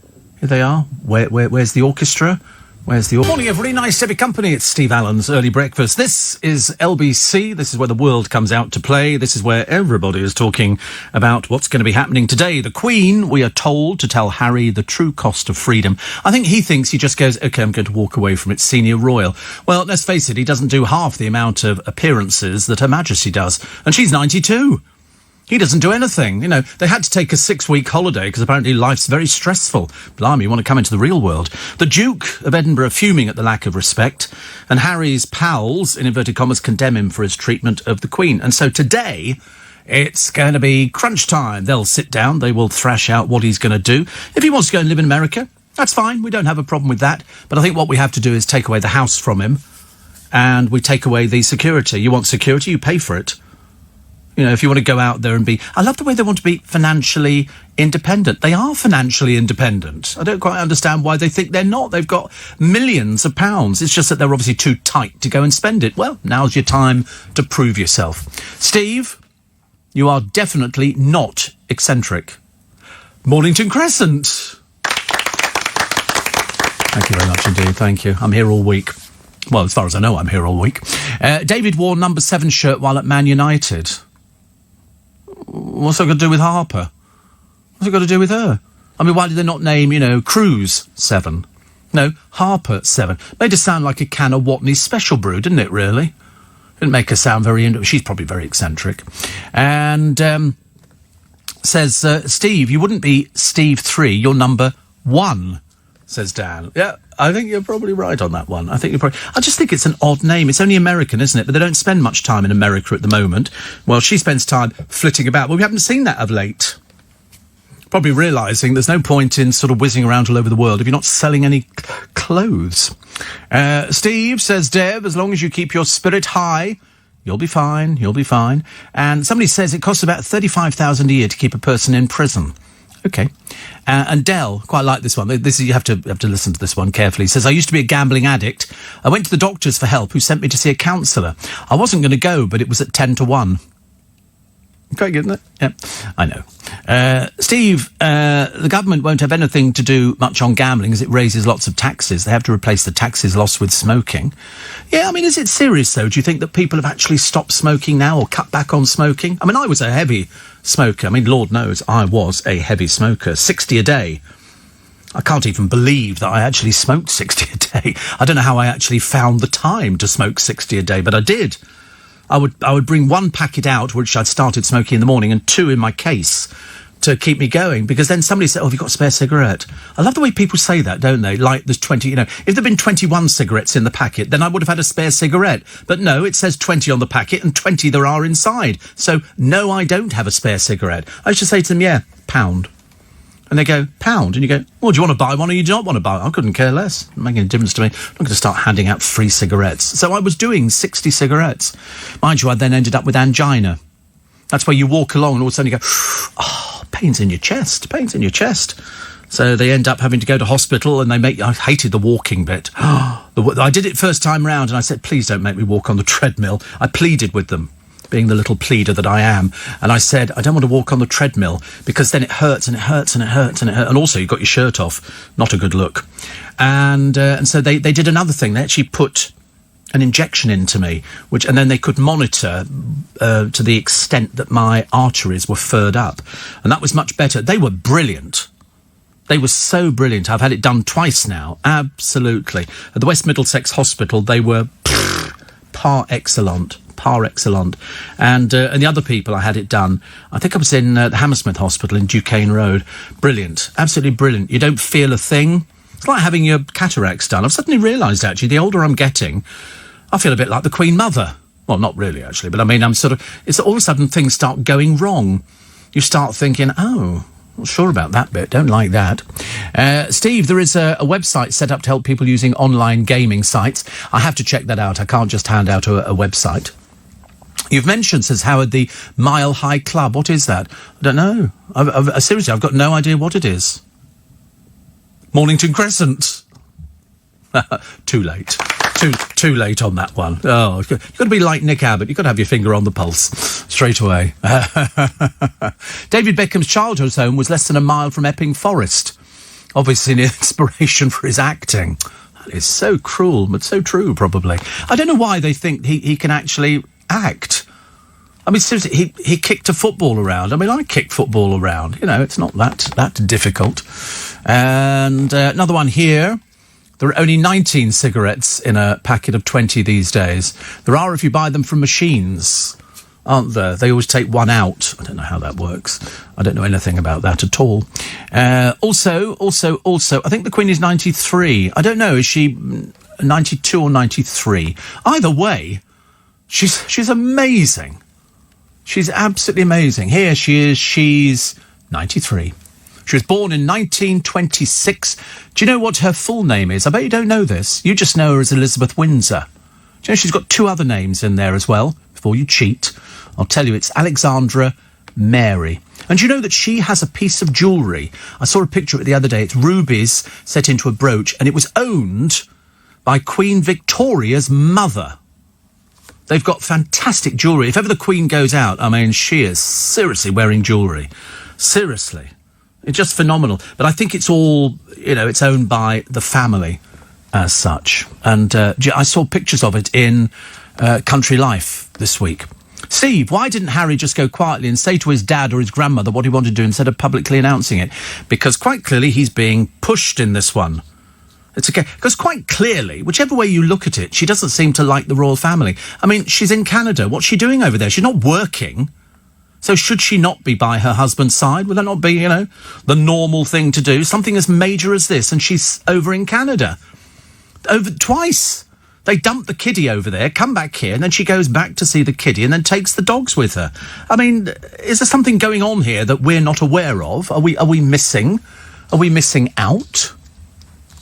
Where's the orchestra? Where's the... Morning, everybody. Nice to have your company. It's Steve Allen's Early Breakfast. This is LBC. This is where the world comes out to play. This is where everybody is talking about what's going to be happening today. The Queen, we are told to tell Harry the true cost of freedom. I think he thinks he just goes, OK, I'm going to walk away from its senior royal. Well, let's face it, he doesn't do half the amount of appearances that Her Majesty does. And she's 92. He doesn't do anything. You know, they had to take a 6-week holiday because apparently life's very stressful. Blimey, you want to come into the real world. The Duke of Edinburgh fuming at the lack of respect, and Harry's pals, in inverted commas, condemn him for his treatment of the Queen. And so today, it's going to be crunch time. They'll sit down, they will thrash out what he's going to do. If he wants to go and live in America, that's fine. We don't have a problem with that. But I think what we have to do is take away the house from him, and we take away the security. You want security, you pay for it. You know, if you want to go out there and be... I love the way they want to be financially independent. They are financially independent. I don't quite understand why they think they're not. They've got millions of pounds. It's just that they're obviously too tight to go and spend it. Well, now's your time to prove yourself. Steve, you are definitely not eccentric. Mornington Crescent. Thank you very much indeed. Thank you. I'm here all week. Well, as far as I know, I'm here all week. David wore number 7 shirt while at Man United. What's that got to do with Harper? What's it got to do with her? I mean, why did they not name, you know, Cruz 7? No, Harper 7. Made her sound like a can of Watney's Special Brew, didn't it, really? Didn't make her sound very... She's probably very eccentric. And says, Steve, you wouldn't be Steve 3, you're number 1, says Dan. Yeah, I think you're probably right on that one. I just think it's an odd name. It's only American, isn't it? But they don't spend much time in America at the moment. Well, she spends time flitting about. Well, we haven't seen that of late. Probably realising there's no point in sort of whizzing around all over the world if you're not selling any clothes. Steve, says Deb, as long as you keep your spirit high, you'll be fine, you'll be fine. And somebody says it costs about $35,000 a year to keep a person in prison. OK. And Dell, quite like this one. You have to listen to this one carefully. He says, I used to be a gambling addict. I went to the doctors for help, who sent me to see a counsellor. I wasn't going to go, but it was at 10 to 1. Quite good, isn't it? Yeah, I know. Steve, the government won't have anything to do much on gambling as it raises lots of taxes. They have to replace the taxes lost with smoking. Yeah, I mean, is it serious, though? Do you think that people have actually stopped smoking now or cut back on smoking? I mean, I was a heavy smoker. I mean, Lord knows I was a heavy smoker. 60 a day. I can't even believe that I actually smoked 60 a day. I don't know how I actually found the time to smoke 60 a day, but I did. I would bring 1 packet out, which I'd started smoking in the morning, and 2 in my case to keep me going, because then somebody said, oh, have you got a spare cigarette? I love the way people say that, don't they? Like there's 20, you know, if there'd been 21 cigarettes in the packet, then I would have had a spare cigarette. But no, it says 20 on the packet and 20 there are inside. So no, I don't have a spare cigarette. I used to say to them, yeah, £1. And they go, £1? And you go, well, do you want to buy one or you don't want to buy one? I couldn't care less. It doesn't make any difference to me. I'm not going to start handing out free cigarettes. So I was doing 60 cigarettes. Mind you, I then ended up with angina. That's where you walk along and all of a sudden you go, oh, pains in your chest, pains in your chest. So they end up having to go to hospital and I hated the walking bit. I did it first time round and I said, please don't make me walk on the treadmill. I pleaded with them, being the little pleader that I am. And I said, I don't want to walk on the treadmill because then it hurts and it hurts and it hurts and it hurts. And also you've got your shirt off. Not a good look. And so they did another thing. They actually put an injection into me, and then they could monitor to the extent that my arteries were furred up. And that was much better. They were brilliant. They were so brilliant. I've had it done twice now. Absolutely. At the West Middlesex Hospital, they were par excellent. And the other people I had it done, I think I was in the Hammersmith Hospital in Duquesne Road. Brilliant. Absolutely brilliant. You don't feel a thing. It's like having your cataracts done. I've suddenly realised, actually, the older I'm getting, I feel a bit like the Queen Mother. Well, not really, actually, but I mean, it's all of a sudden things start going wrong. You start thinking, oh, not sure about that bit, don't like that. Steve, there is a website set up to help people using online gaming sites. I have to check that out. I can't just hand out a website. You've mentioned, says Howard, the Mile High Club. What is that? I don't know. Seriously, I've got no idea what it is. Mornington Crescent. Too late. Too late on that one. Oh, you've got to be like Nick Abbott. You've got to have your finger on the pulse straight away. David Beckham's childhood home was less than a mile from Epping Forest. Obviously an inspiration for his acting. That is so cruel, but so true, probably. I don't know why they think he can actually act. I mean, seriously, he kicked a football around. I mean, I kick football around. You know, it's not that difficult. And another one here. There are only 19 cigarettes in a packet of 20 these days. There are if you buy them from machines, aren't there? They always take one out. I don't know how that works. I don't know anything about that at all. Also, I think the Queen is 93. I don't know, is she 92 or 93? Either way, she's amazing. She's absolutely amazing. Here she is. She's 93. She was born in 1926. Do you know what her full name is? I bet you don't know this. You just know her as Elizabeth Windsor. Do you know she's got two other names in there as well? Before you cheat, I'll tell you it's Alexandra Mary. And you know that she has a piece of jewellery. I saw a picture of it the other day. It's rubies set into a brooch, and it was owned by Queen Victoria's mother. They've got fantastic jewellery. If ever the Queen goes out, I mean, she is seriously wearing jewellery. Seriously. It's just phenomenal. But I think it's all, you know, it's owned by the family as such. And I saw pictures of it in Country Life this week. Steve, why didn't Harry just go quietly and say to his dad or his grandmother what he wanted to do instead of publicly announcing it? Because quite clearly he's being pushed in this one. It's okay. Because quite clearly, whichever way you look at it, she doesn't seem to like the royal family. I mean, she's in Canada. What's she doing over there? She's not working. So should she not be by her husband's side? Would that not be, you know, the normal thing to do? Something as major as this, and she's over in Canada. Over twice. They dump the kiddie over there, come back here, and then she goes back to see the kiddie and then takes the dogs with her. I mean, is there something going on here that we're not aware of? Are we missing? Are we missing out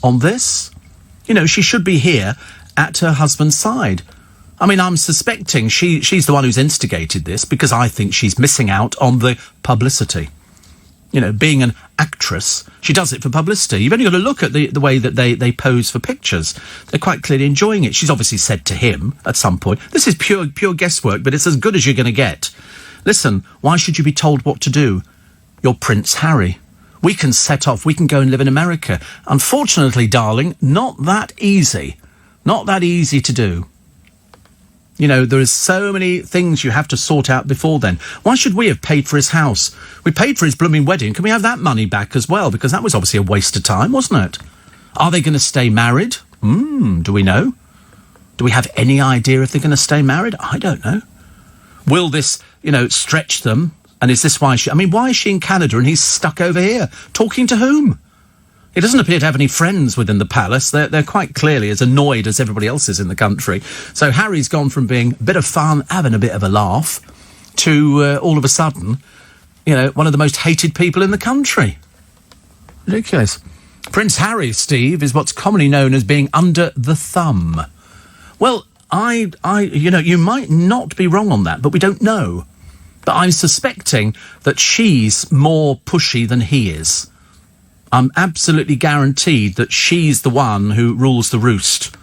on this? You know, she should be here at her husband's side. I mean, I'm suspecting she's the one who's instigated this because I think she's missing out on the publicity. You know, being an actress, she does it for publicity. You've only got to look at the way that they pose for pictures. They're quite clearly enjoying it. She's obviously said to him at some point, this is pure guesswork, but it's as good as you're going to get. Listen, why should you be told what to do? You're Prince Harry. We can set off. We can go and live in America. Unfortunately, darling, not that easy. Not that easy to do. You know, there is so many things you have to sort out before then. Why should we have paid for his house? We paid for his blooming wedding. Can we have that money back as well? Because that was obviously a waste of time, wasn't it? Are they going to stay married? Do we know? Do we have any idea if they're going to stay married? I don't know. Will this, you know, stretch them? And is this why why is she in Canada and he's stuck over here? Talking to whom? He doesn't appear to have any friends within the palace. They're quite clearly as annoyed as everybody else is in the country. So Harry's gone from being a bit of fun, having a bit of a laugh, to all of a sudden, you know, one of the most hated people in the country. Ridiculous. Prince Harry, Steve, is what's commonly known as being under the thumb. Well, you know, you might not be wrong on that, but we don't know. But I'm suspecting that she's more pushy than he is. I'm absolutely guaranteed that she's the one who rules the roost.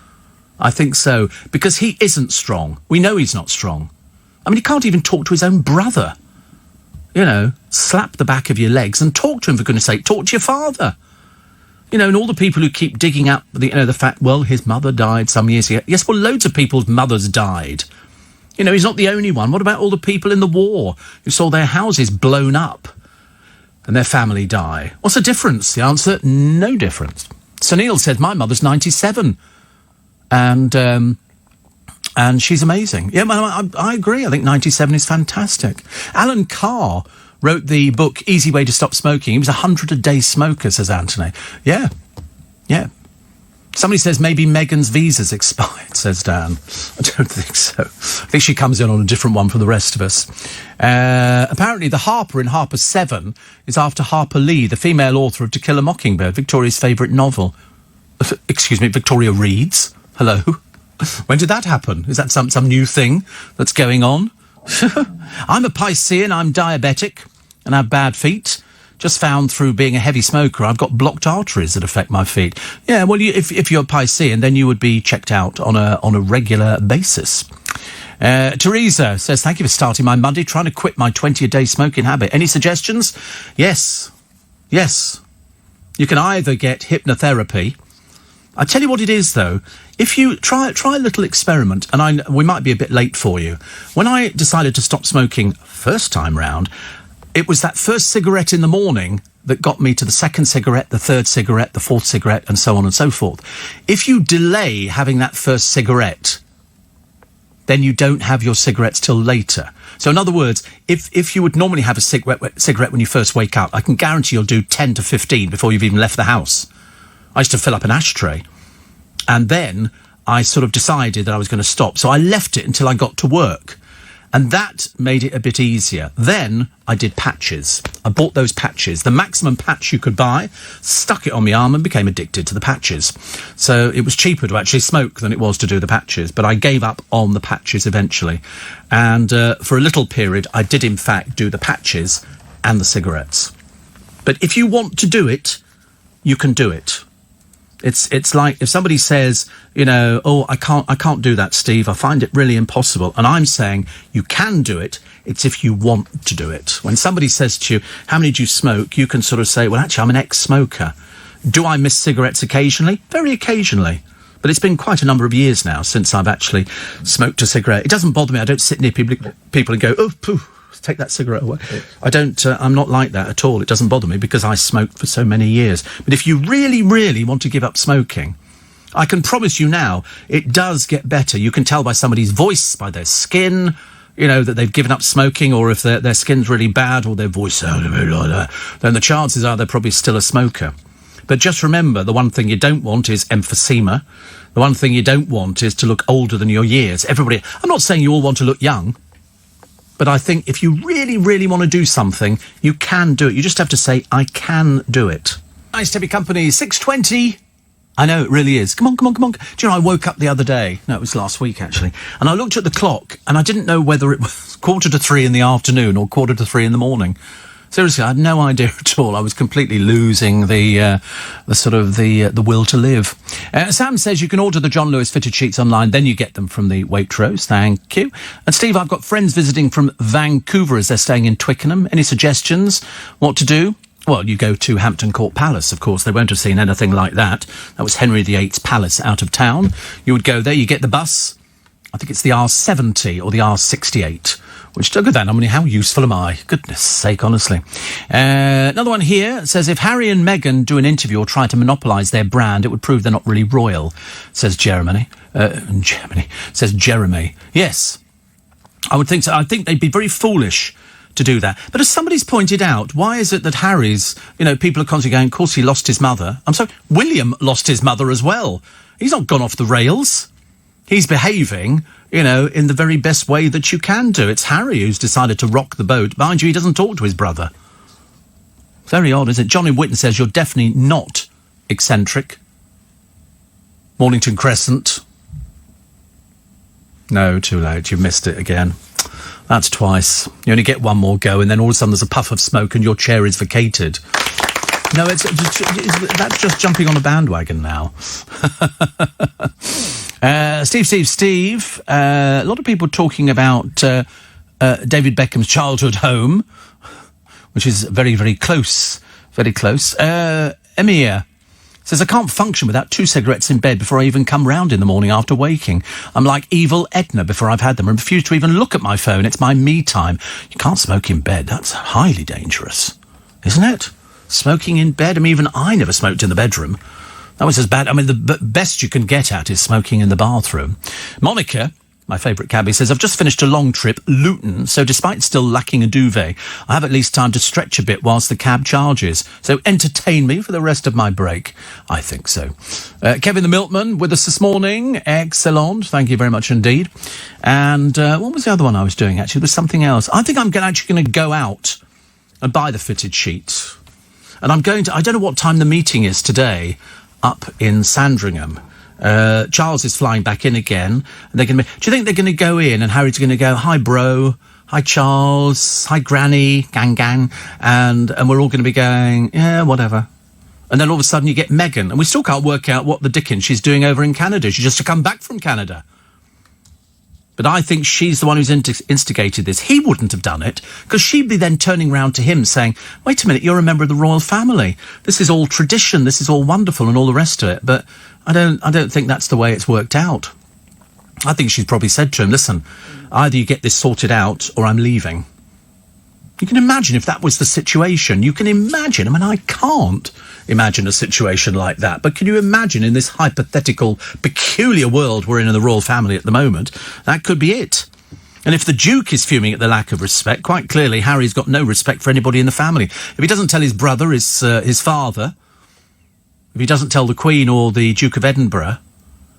I think so. Because he isn't strong. We know he's not strong. I mean, he can't even talk to his own brother. You know, slap the back of your legs and talk to him, for goodness sake. Talk to your father. You know, and all the people who keep digging up the fact, well, his mother died some years ago. Yes, well, loads of people's mothers died. You know, he's not the only one. What about all the people in the war who saw their houses blown up and their family die? What's the difference? The answer, no difference. Sunil said, my mother's 97. And she's amazing. Yeah, I agree. I think 97 is fantastic. Alan Carr wrote the book Easy Way to Stop Smoking. He was 100-a-day smoker, says Anthony. Yeah. Somebody says maybe Meghan's visa's expired, says Dan. I don't think so. I think she comes in on a different one from the rest of us. Apparently, the Harper in Harper 7 is after Harper Lee, the female author of To Kill a Mockingbird, Victoria's favourite novel. Excuse me, Victoria Reads. Hello. When did that happen? Is that some new thing that's going on? I'm a Piscean, I'm diabetic, and have bad feet. Just found through being a heavy smoker, I've got blocked arteries that affect my feet. Yeah, well, if you're Piscean, then you would be checked out on a regular basis. Teresa says, thank you for starting my Monday, trying to quit my 20-a-day smoking habit. Any suggestions? Yes. You can either get hypnotherapy, I tell you what it is, though. If you try a little experiment, and we might be a bit late for you. When I decided to stop smoking first time round, it was that first cigarette in the morning that got me to the second cigarette, the third cigarette, the fourth cigarette, and so on and so forth. If you delay having that first cigarette, then you don't have your cigarettes till later. So in other words, if you would normally have a cigarette when you first wake up, I can guarantee you'll do 10 to 15 before you've even left the house. I used to fill up an ashtray, and then I sort of decided that I was going to stop. So I left it until I got to work, and that made it a bit easier. Then I did patches. I bought those patches, the maximum patch you could buy, stuck it on my arm and became addicted to the patches. So it was cheaper to actually smoke than it was to do the patches, but I gave up on the patches eventually. And for a little period, I did in fact do the patches and the cigarettes. But if you want to do it, you can do it. It's like if somebody says, you know, oh, I can't do that, Steve. I find it really impossible. And I'm saying you can do it. It's if you want to do it. When somebody says to you, how many do you smoke? You can sort of say, well, actually, I'm an ex-smoker. Do I miss cigarettes occasionally? Very occasionally. But it's been quite a number of years now since I've actually smoked a cigarette. It doesn't bother me. I don't sit near people and go, oh, pooh, take that cigarette away. I don't, I'm not like that at all. It doesn't bother me because I smoked for so many years. But if you really, really want to give up smoking, I can promise you now, it does get better. You can tell by somebody's voice, by their skin, you know, that they've given up smoking, or if their skin's really bad or their voice sounds a bit like that, then the chances are they're probably still a smoker. But just remember, the one thing you don't want is emphysema. The one thing you don't want is to look older than your years. Everybody, I'm not saying you all want to look young, but I think if you really, really want to do something, you can do it. You just have to say, I can do it. Nice to be company. 6:20. I know, it really is. Come on. Do you know, I woke up the other day. No, it was last week, actually. And I looked at the clock, and I didn't know whether it was 2:45 in the afternoon or 2:45 in the morning. Seriously, I had no idea at all. I was completely losing the will to live. Sam says you can order the John Lewis fitted sheets online, then you get them from the Waitrose. Thank you. And Steve, I've got friends visiting from Vancouver as they're staying in Twickenham. Any suggestions what to do? Well, you go to Hampton Court Palace, of course. They won't have seen anything like that. That was Henry VIII's palace out of town. You would go there, you get the bus. I think it's the R70 or the R68. Which, look at that, I mean, how useful am I? Goodness sake, honestly. Another one here says, if Harry and Meghan do an interview or try to monopolise their brand, it would prove they're not really royal, says Jeremy. Says Jeremy. Yes, I would think so. I think they'd be very foolish to do that. But as somebody's pointed out, why is it that Harry's, you know, people are constantly going, of course he lost his mother. I'm sorry, William lost his mother as well. He's not gone off the rails. He's behaving, you know, in the very best way that you can do. It's Harry who's decided to rock the boat. Mind you, he doesn't talk to his brother. Very odd, isn't it? Johnny Whitten says you're definitely not eccentric. Mornington Crescent. No, too late. You've missed it again. That's twice. You only get one more go, and then all of a sudden there's a puff of smoke and your chair is vacated. No, that's just jumping on a bandwagon now. Steve. A lot of people talking about David Beckham's childhood home, which is very, very close. Very close. Emir says, I can't function without 2 cigarettes in bed before I even come round in the morning after waking. I'm like evil Edna before I've had them and refuse to even look at my phone. It's my me time. You can't smoke in bed. That's highly dangerous, isn't it? Smoking in bed? I mean, even I never smoked in the bedroom. That was as bad. I mean, the best you can get at is smoking in the bathroom. Monica, my favourite cabbie, says, I've just finished a long trip, Luton, so despite still lacking a duvet, I have at least time to stretch a bit whilst the cab charges. So entertain me for the rest of my break. I think so. Kevin the Milkman with us this morning. Excellent. Thank you very much indeed. And what was the other one I was doing, actually? There was something else. I think I'm actually going to go out and buy the fitted sheet. And I don't know what time the meeting is today up in Sandringham. Charles is flying back in again. And do you think they're going to go in and Harry's going to go, hi, bro, hi, Charles, hi, granny, gang, and we're all going to be going, yeah, whatever. And then all of a sudden you get Meghan, and we still can't work out what the dickens she's doing over in Canada. She's just come back from Canada. But I think she's the one who's instigated this. He wouldn't have done it, because she'd be then turning round to him saying, wait a minute, you're a member of the royal family. This is all tradition, this is all wonderful and all the rest of it. But I don't think that's the way it's worked out. I think she's probably said to him, listen, either you get this sorted out or I'm leaving. You can imagine if that was the situation. You can imagine. I mean, I can't imagine a situation like that. But can you imagine in this hypothetical, peculiar world we're in the royal family at the moment, that could be it. And if the Duke is fuming at the lack of respect, quite clearly Harry's got no respect for anybody in the family. If he doesn't tell his brother, his father, if he doesn't tell the Queen or the Duke of Edinburgh,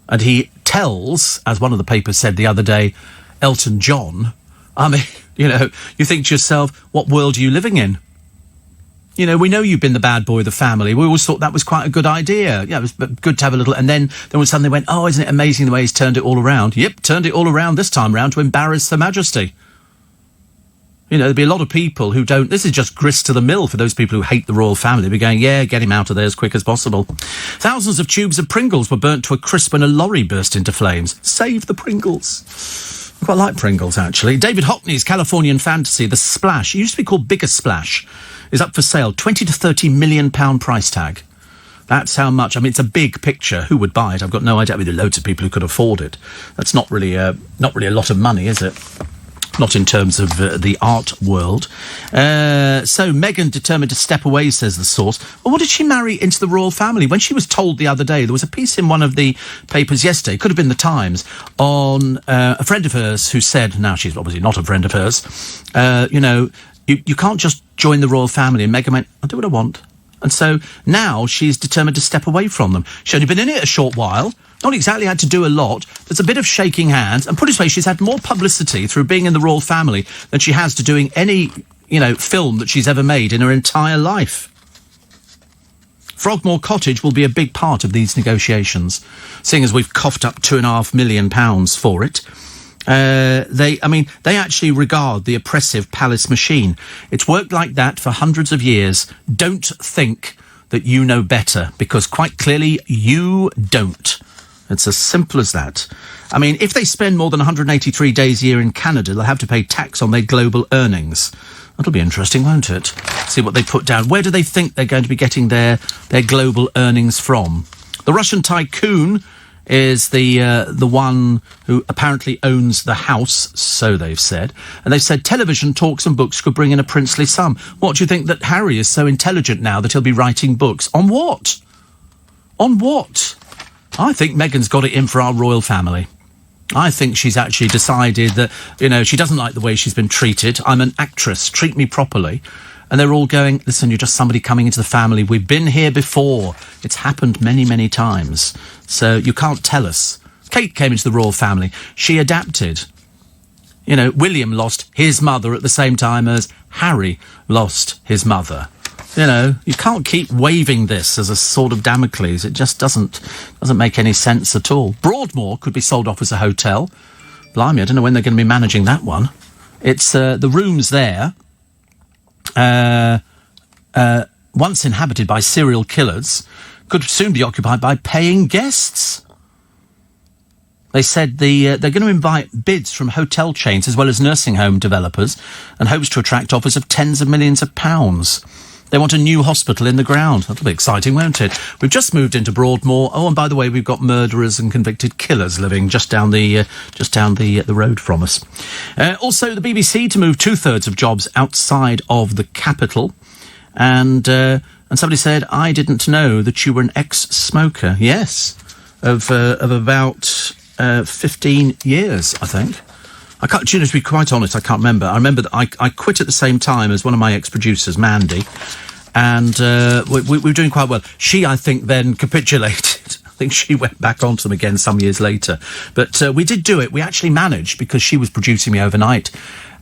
and he tells, as one of the papers said the other day, Elton John, I mean, you know, you think to yourself, what world are you living in? You know, we know you've been the bad boy of the family. We always thought that was quite a good idea. Yeah, it was good to have a little... And then when suddenly went, oh, isn't it amazing the way he's turned it all around? Yep, turned it all around this time round to embarrass Her Majesty. You know, there'd be a lot of people who don't... This is just grist to the mill for those people who hate the royal family. They'd be going, yeah, get him out of there as quick as possible. Thousands of tubes of Pringles were burnt to a crisp when a lorry burst into flames. Save the Pringles. I quite like Pringles, actually. David Hockney's Californian fantasy, The Splash, it used to be called Bigger Splash, is up for sale. 20 to 30 million pound price tag. That's how much. I mean, it's a big picture. Who would buy it? I've got no idea. I mean, there are loads of people who could afford it. That's not really a lot of money, is it? Not in terms of the art world. So Meghan determined to step away, says the source. Well, what did she marry into the royal family? When she was told the other day, there was a piece in one of the papers yesterday, could have been the Times, on a friend of hers who said, now she's obviously not a friend of hers, you know, you can't just join the royal family. And Meghan went, I'll do what I want. And so now she's determined to step away from them. She's only been in it a short while. Not exactly had to do a lot. There's a bit of shaking hands. And put it this way, she's had more publicity through being in the royal family than she has to doing any, you know, film that she's ever made in her entire life. Frogmore Cottage will be a big part of these negotiations, seeing as we've coughed up £2.5 million for it. They actually regard the oppressive palace machine. It's worked like that for hundreds of years. Don't think that you know better, because quite clearly you don't. It's as simple as that. I mean, if they spend more than 183 days a year in Canada, they'll have to pay tax on their global earnings. That'll be interesting, won't it? See what they put down. Where do they think they're going to be getting their global earnings from? The Russian tycoon is the one who apparently owns the house, so they've said. And they've said television, talks and books could bring in a princely sum. What do you think that Harry is so intelligent now that he'll be writing books? On what? On what? I think Meghan's got it in for our royal family. I think she's actually decided that, you know, she doesn't like the way she's been treated. I'm an actress, treat me properly. And they're all going, listen, you're just somebody coming into the family. We've been here before. It's happened many, many times. So you can't tell us. Kate came into the royal family. She adapted. You know, William lost his mother at the same time as Harry lost his mother. You know, you can't keep waving this as a sword of Damocles. It just doesn't make any sense at all. Broadmoor could be sold off as a hotel. Blimey, I don't know when they're going to be managing that one. It's the rooms there, once inhabited by serial killers, could soon be occupied by paying guests. They said they're going to invite bids from hotel chains as well as nursing home developers, and hopes to attract offers of tens of millions of pounds. They want a new hospital in the ground. That'll be exciting, won't it? We've just moved into Broadmoor. Oh, and by the way, we've got murderers and convicted killers living just down the road from us. Also, the BBC to move 2/3 of jobs outside of the capital. And somebody said, I didn't know that you were an ex-smoker. Yes, of about 15 years, I think. I can't, to be quite honest, I can't remember. I remember that I quit at the same time as one of my ex-producers, Mandy, and we were doing quite well. She, I think, then capitulated. I think she went back onto them again some years later. But we did do it. We actually managed, because she was producing me overnight,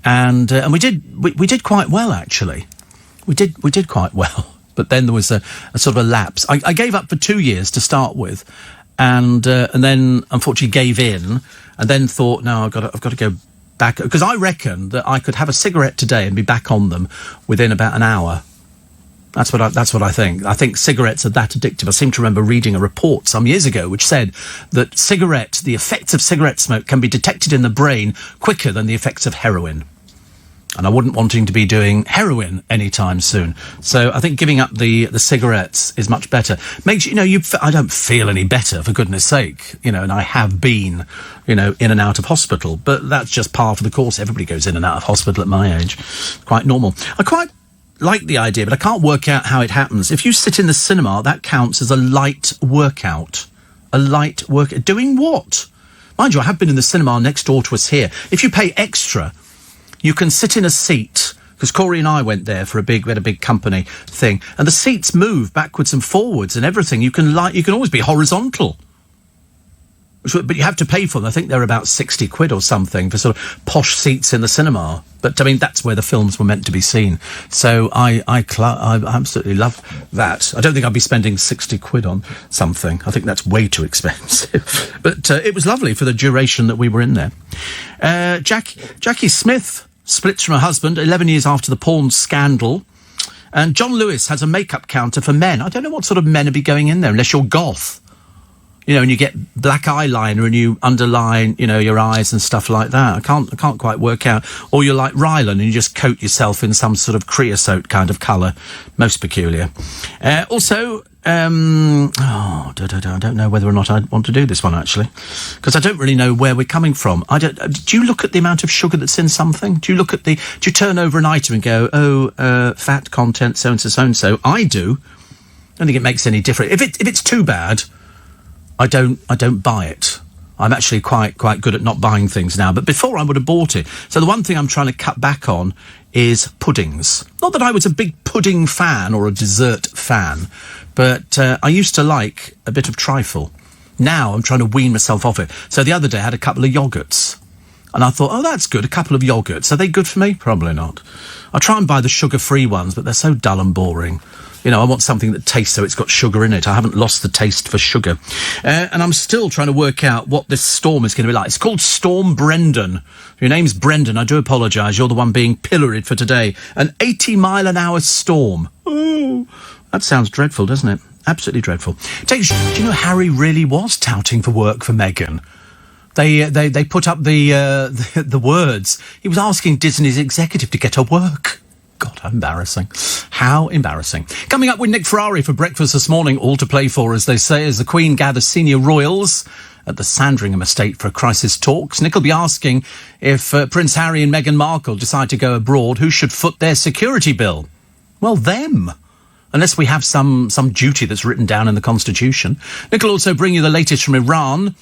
and we did quite well, actually. We did quite well. But then there was a sort of a lapse. I gave up for 2 years to start with, and then unfortunately gave in, and then thought, no, I've got to go back, because I reckon that I could have a cigarette today and be back on them within about an hour. That's what I think. I think cigarettes are that addictive. I seem to remember reading a report some years ago which said that the effects of cigarette smoke can be detected in the brain quicker than the effects of heroin. And I wouldn't wanting to be doing heroin anytime soon. So I think giving up the cigarettes is much better. Makes I don't feel any better, for goodness sake. And I have been, in and out of hospital. But that's just part of the course. Everybody goes in and out of hospital at my age. Quite normal. I quite like the idea, but I can't work out how it happens. If you sit in the cinema, that counts as a light workout. A light workout. Doing what? Mind you, I have been in the cinema next door to us here. If you pay extra, you can sit in a seat, because Corey and I went there we had a big company thing, and the seats move backwards and forwards and everything. You can always be horizontal. But you have to pay for them. I think they're about 60 quid or something for sort of posh seats in the cinema. But, that's where the films were meant to be seen. So I absolutely love that. I don't think I'd be spending 60 quid on something. I think that's way too expensive. But it was lovely for the duration that we were in there. Jackie Smith splits from her husband 11 years after the porn scandal. And John Lewis has a makeup counter for men. I don't know what sort of men would be going in there, unless you're goth. And you get black eyeliner and you underline, your eyes and stuff like that. I can't quite work out. Or you're like Rylan and you just coat yourself in some sort of creosote kind of colour. Most peculiar. I don't know whether or not I want to do this one, actually. Because I don't really know where we're coming from. Do you look at the amount of sugar that's in something? Do you turn over an item and go, fat content, so-and-so, so-and-so? I do. I don't think it makes any difference. If it's too bad, I don't buy it. I'm actually quite good at not buying things now, but before I would have bought it. So the one thing I'm trying to cut back on is puddings. Not that I was a big pudding fan or a dessert fan, but I used to like a bit of trifle. Now I'm trying to wean myself off it. So the other day I had a couple of yoghurts, and I thought, oh, that's good, a couple of yoghurts. Are they good for me? Probably not. I try and buy the sugar-free ones, but they're so dull and boring. I want something that tastes so it's got sugar in it. I haven't lost the taste for sugar. And I'm still trying to work out what this storm is going to be like. It's called Storm Brendan. If your name's Brendan, I do apologise. You're the one being pilloried for today. An 80-mile-an-hour storm. Oh, that sounds dreadful, doesn't it? Absolutely dreadful. Do you know Harry really was touting for work for Meghan? They put up the words. He was asking Disney's executive to get her work. God, how embarrassing. How embarrassing. Coming up with Nick Ferrari for breakfast this morning, all to play for, as they say, as the Queen gathers senior royals at the Sandringham estate for crisis talks. Nick will be asking if Prince Harry and Meghan Markle decide to go abroad, who should foot their security bill? Well, them. Unless we have some duty that's written down in the Constitution. Nick will also bring you the latest from Iran,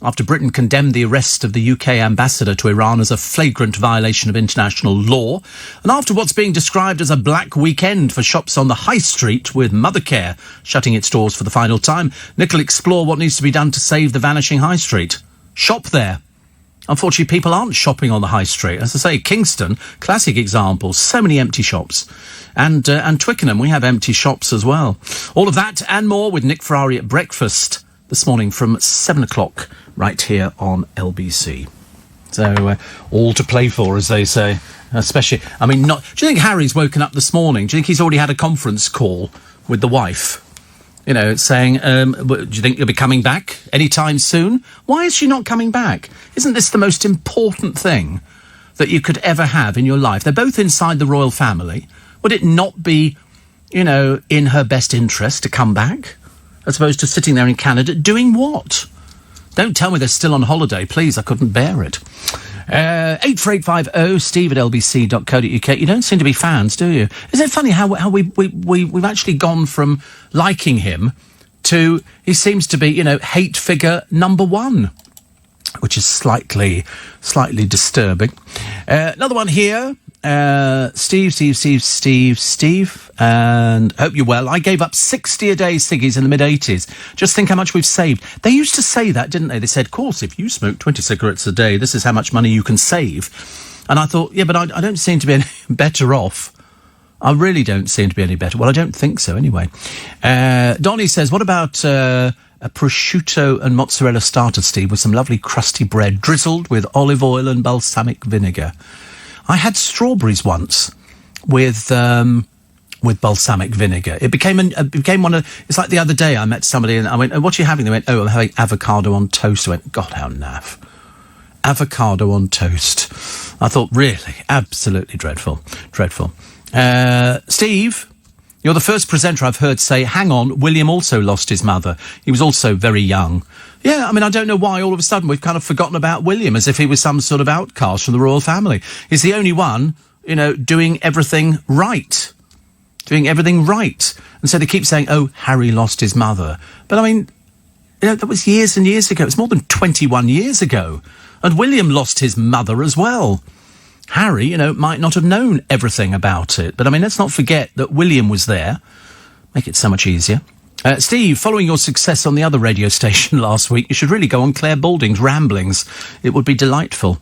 after Britain condemned the arrest of the UK ambassador to Iran as a flagrant violation of international law, and after what's being described as a black weekend for shops on the high street, with Mothercare shutting its doors for the final time, Nick will explore what needs to be done to save the vanishing high street. Shop there. Unfortunately, people aren't shopping on the high street. As I say, Kingston, classic example, so many empty shops. And Twickenham, we have empty shops as well. All of that and more with Nick Ferrari at breakfast this morning from 7 o'clock right here on LBC. So, all to play for, as they say. Especially, do you think Harry's woken up this morning? Do you think he's already had a conference call with the wife? Saying, do you think you'll be coming back anytime soon? Why is she not coming back? Isn't this the most important thing that you could ever have in your life? They're both inside the royal family. Would it not be, in her best interest to come back? As opposed to sitting there in Canada doing what? Don't tell me they're still on holiday, please. I couldn't bear it. 84850 steve@lbc.co.uk. You don't seem to be fans, do you? Isn't it funny how we've actually gone from liking him to he seems to be, hate figure number one, which is slightly disturbing. Another one here. Steve, and hope you're well. I gave up 60 a day ciggies in the mid-80s. Just think how much we've saved. They used to say that, didn't they? They said, of course, if you smoke 20 cigarettes a day, this is how much money you can save. And I thought, yeah, but I don't seem to be any better off. I really don't seem to be any better. Well, I don't think so, anyway. Donnie says, what about a prosciutto and mozzarella starter, Steve, with some lovely crusty bread drizzled with olive oil and balsamic vinegar? I had strawberries once with with balsamic vinegar. It became one of... It's like the other day I met somebody and I went, "Oh, what are you having?" They went, "Oh, I'm having avocado on toast." I went, "God, how naff. Avocado on toast." I thought, really? Absolutely dreadful. Dreadful. Steve, you're the first presenter I've heard say, "Hang on, William also lost his mother. He was also very young." Yeah, I mean, I don't know why all of a sudden we've kind of forgotten about William, as if he was some sort of outcast from the royal family. He's the only one, doing everything right. Doing everything right. And so they keep saying, "Oh, Harry lost his mother." But I mean, that was years and years ago. It's more than 21 years ago. And William lost his mother as well. Harry, might not have known everything about it. But I mean, let's not forget that William was there. Make it so much easier. Steve, following your success on the other radio station last week, you should really go on Claire Balding's Ramblings. It would be delightful.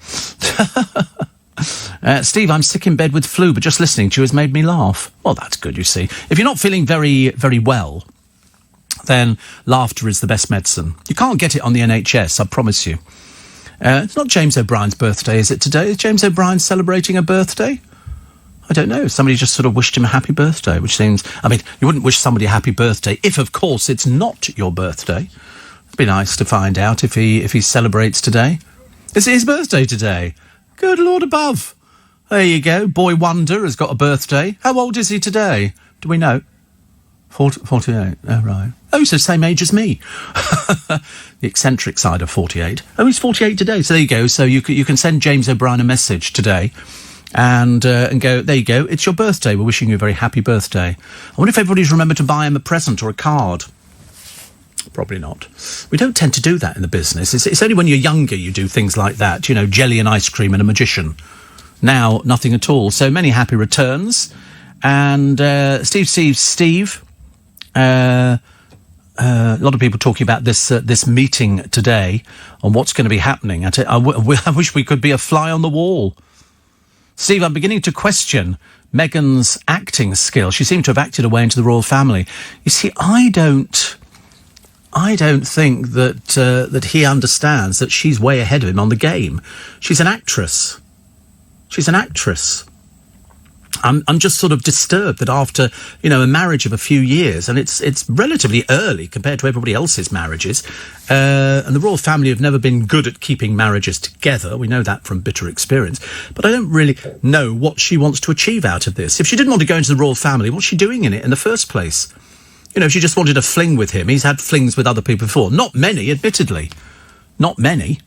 Steve, I'm sick in bed with flu, but just listening to you has made me laugh. Well, that's good, you see. If you're not feeling very, very well, then laughter is the best medicine. You can't get it on the NHS, I promise you. It's not James O'Brien's birthday, is it today? Is James O'Brien celebrating a birthday? I don't know. Somebody just sort of wished him a happy birthday, which seems... I mean, you wouldn't wish somebody a happy birthday if, of course, it's not your birthday. It'd be nice to find out if he celebrates today. Is it his birthday today? Good Lord above. There you go. Boy Wonder has got a birthday. How old is he today? Do we know? 48. Oh, right. Oh, so same age as me. The eccentric side of 48. Oh, he's 48 today. So there you go. So you can send James O'Brien a message today and go, "There you go. It's your birthday. We're wishing you a very happy birthday." I wonder if everybody's remembered to buy him a present or a card. Probably not. We don't tend to do that in the business. It's only when you're younger you do things like that. Jelly and ice cream and a magician. Now, nothing at all. So many happy returns. And Steve, a lot of people talking about this meeting today and what's going to be happening. I wish we could be a fly on the wall. Steve, I'm beginning to question Meghan's acting skill. She seemed to have acted her way into the royal family. You see, I don't think that he understands that she's way ahead of him on the game. She's an actress. I'm just sort of disturbed that after, a marriage of a few years, and it's relatively early compared to everybody else's marriages, and the royal family have never been good at keeping marriages together. We know that from bitter experience. But I don't really know what she wants to achieve out of this. If she didn't want to go into the royal family, what's she doing in it in the first place? If she just wanted a fling with him. He's had flings with other people before. Not many, admittedly. Not many.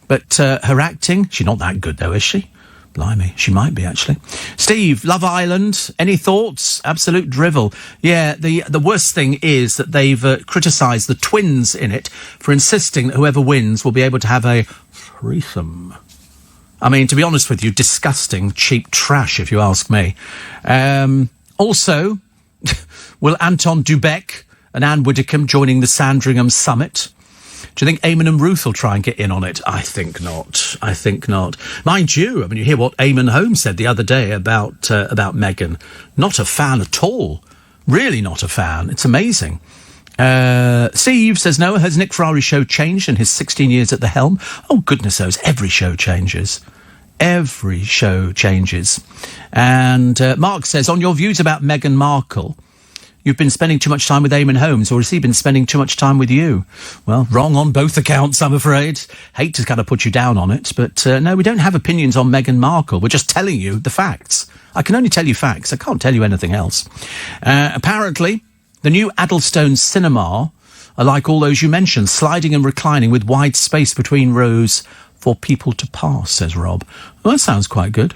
But her acting, she's not that good, though, is she? Blimey, she might be, actually. Steve, Love Island, any thoughts? Absolute drivel. Yeah, the worst thing is that they've criticised the twins in it for insisting that whoever wins will be able to have a threesome. I mean, to be honest with you, disgusting, cheap trash, if you ask me. Also, will Anton Dubek and Anne Widdecombe joining the Sandringham Summit? Do you think Eamon and Ruth will try and get in on it? I think not. Mind you, I mean, you hear what Eamon Holmes said the other day about Meghan. Not a fan at all. Really not a fan. It's amazing. Steve says, "Noah, has Nick Ferrari's show changed in his 16 years at the helm?" Oh, goodness knows, every show changes. Every show changes. And Mark says, "On your views about Meghan Markle, you've been spending too much time with Eamon Holmes, or has he been spending too much time with you?" Well, wrong on both accounts, I'm afraid. Hate to kind of put you down on it, but no, we don't have opinions on Meghan Markle. We're just telling you the facts. I can only tell you facts. I can't tell you anything else. Apparently, the new Addlestone Cinema are like all those you mentioned, sliding and reclining with wide space between rows for people to pass, says Rob. Well, that sounds quite good.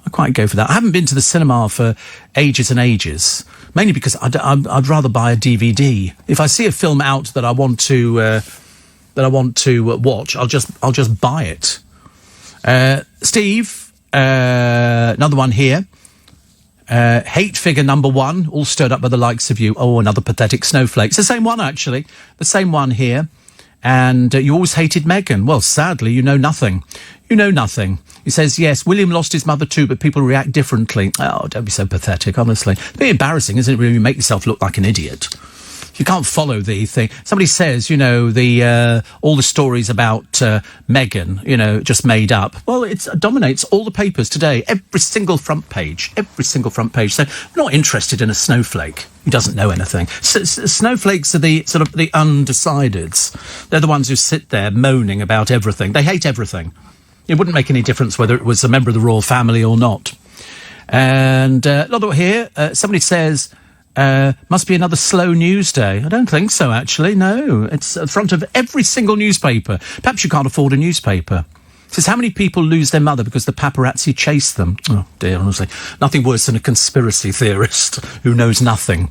I'd quite go for that. I haven't been to the cinema for ages and ages. Mainly because I'd rather buy a DVD. If I see a film out that I want to watch, I'll just buy it. Steve, another one here. Hate figure number 1, all stirred up by the likes of you. Oh, another pathetic snowflake. It's the same one, actually. The same one here. And you always hated Meghan. Well, sadly, you know nothing. You know nothing. He says, yes, William lost his mother too, but people react differently. Oh, don't be so pathetic, honestly. It's a bit embarrassing, isn't it, when you make yourself look like an idiot? You can't follow the thing. Somebody says, all the stories about Meghan, just made up. Well, it dominates all the papers today. Every single front page. So we're not interested in a snowflake who doesn't know anything. Snowflakes are the sort of the undecideds. They're the ones who sit there moaning about everything. They hate everything. It wouldn't make any difference whether it was a member of the royal family or not. And here, somebody says, must be another slow news day. I don't think so, actually. No, it's in front of every single newspaper. Perhaps you can't afford a newspaper. It says, how many people lose their mother because the paparazzi chase them? Oh, dear, honestly. Nothing worse than a conspiracy theorist who knows nothing.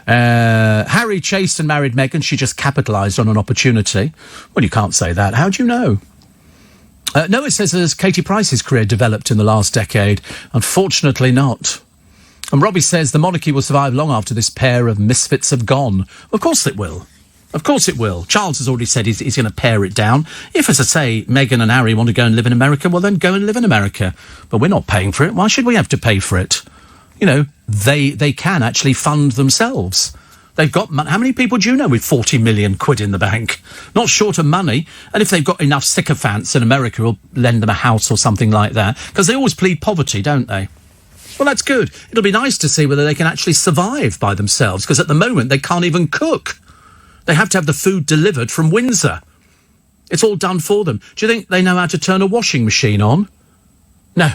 Harry chased and married Meghan. She just capitalised on an opportunity. Well, you can't say that. How do you know? No, it says, has Katie Price's career developed in the last decade? Unfortunately not. And Robbie says the monarchy will survive long after this pair of misfits have gone. Of course it will. Of course it will. Charles has already said he's going to pare it down. If, as I say, Meghan and Harry want to go and live in America, well, then go and live in America. But we're not paying for it. Why should we have to pay for it? They can actually fund themselves. They've got money. How many people do you know with 40 million quid in the bank? Not short of money. And if they've got enough sycophants in America who'll lend them a house or something like that, because they always plead poverty, don't they? Well, that's good. It'll be nice to see whether they can actually survive by themselves, because at the moment they can't even cook. They have to have the food delivered from Windsor. It's all done for them. Do you think they know how to turn a washing machine on? No.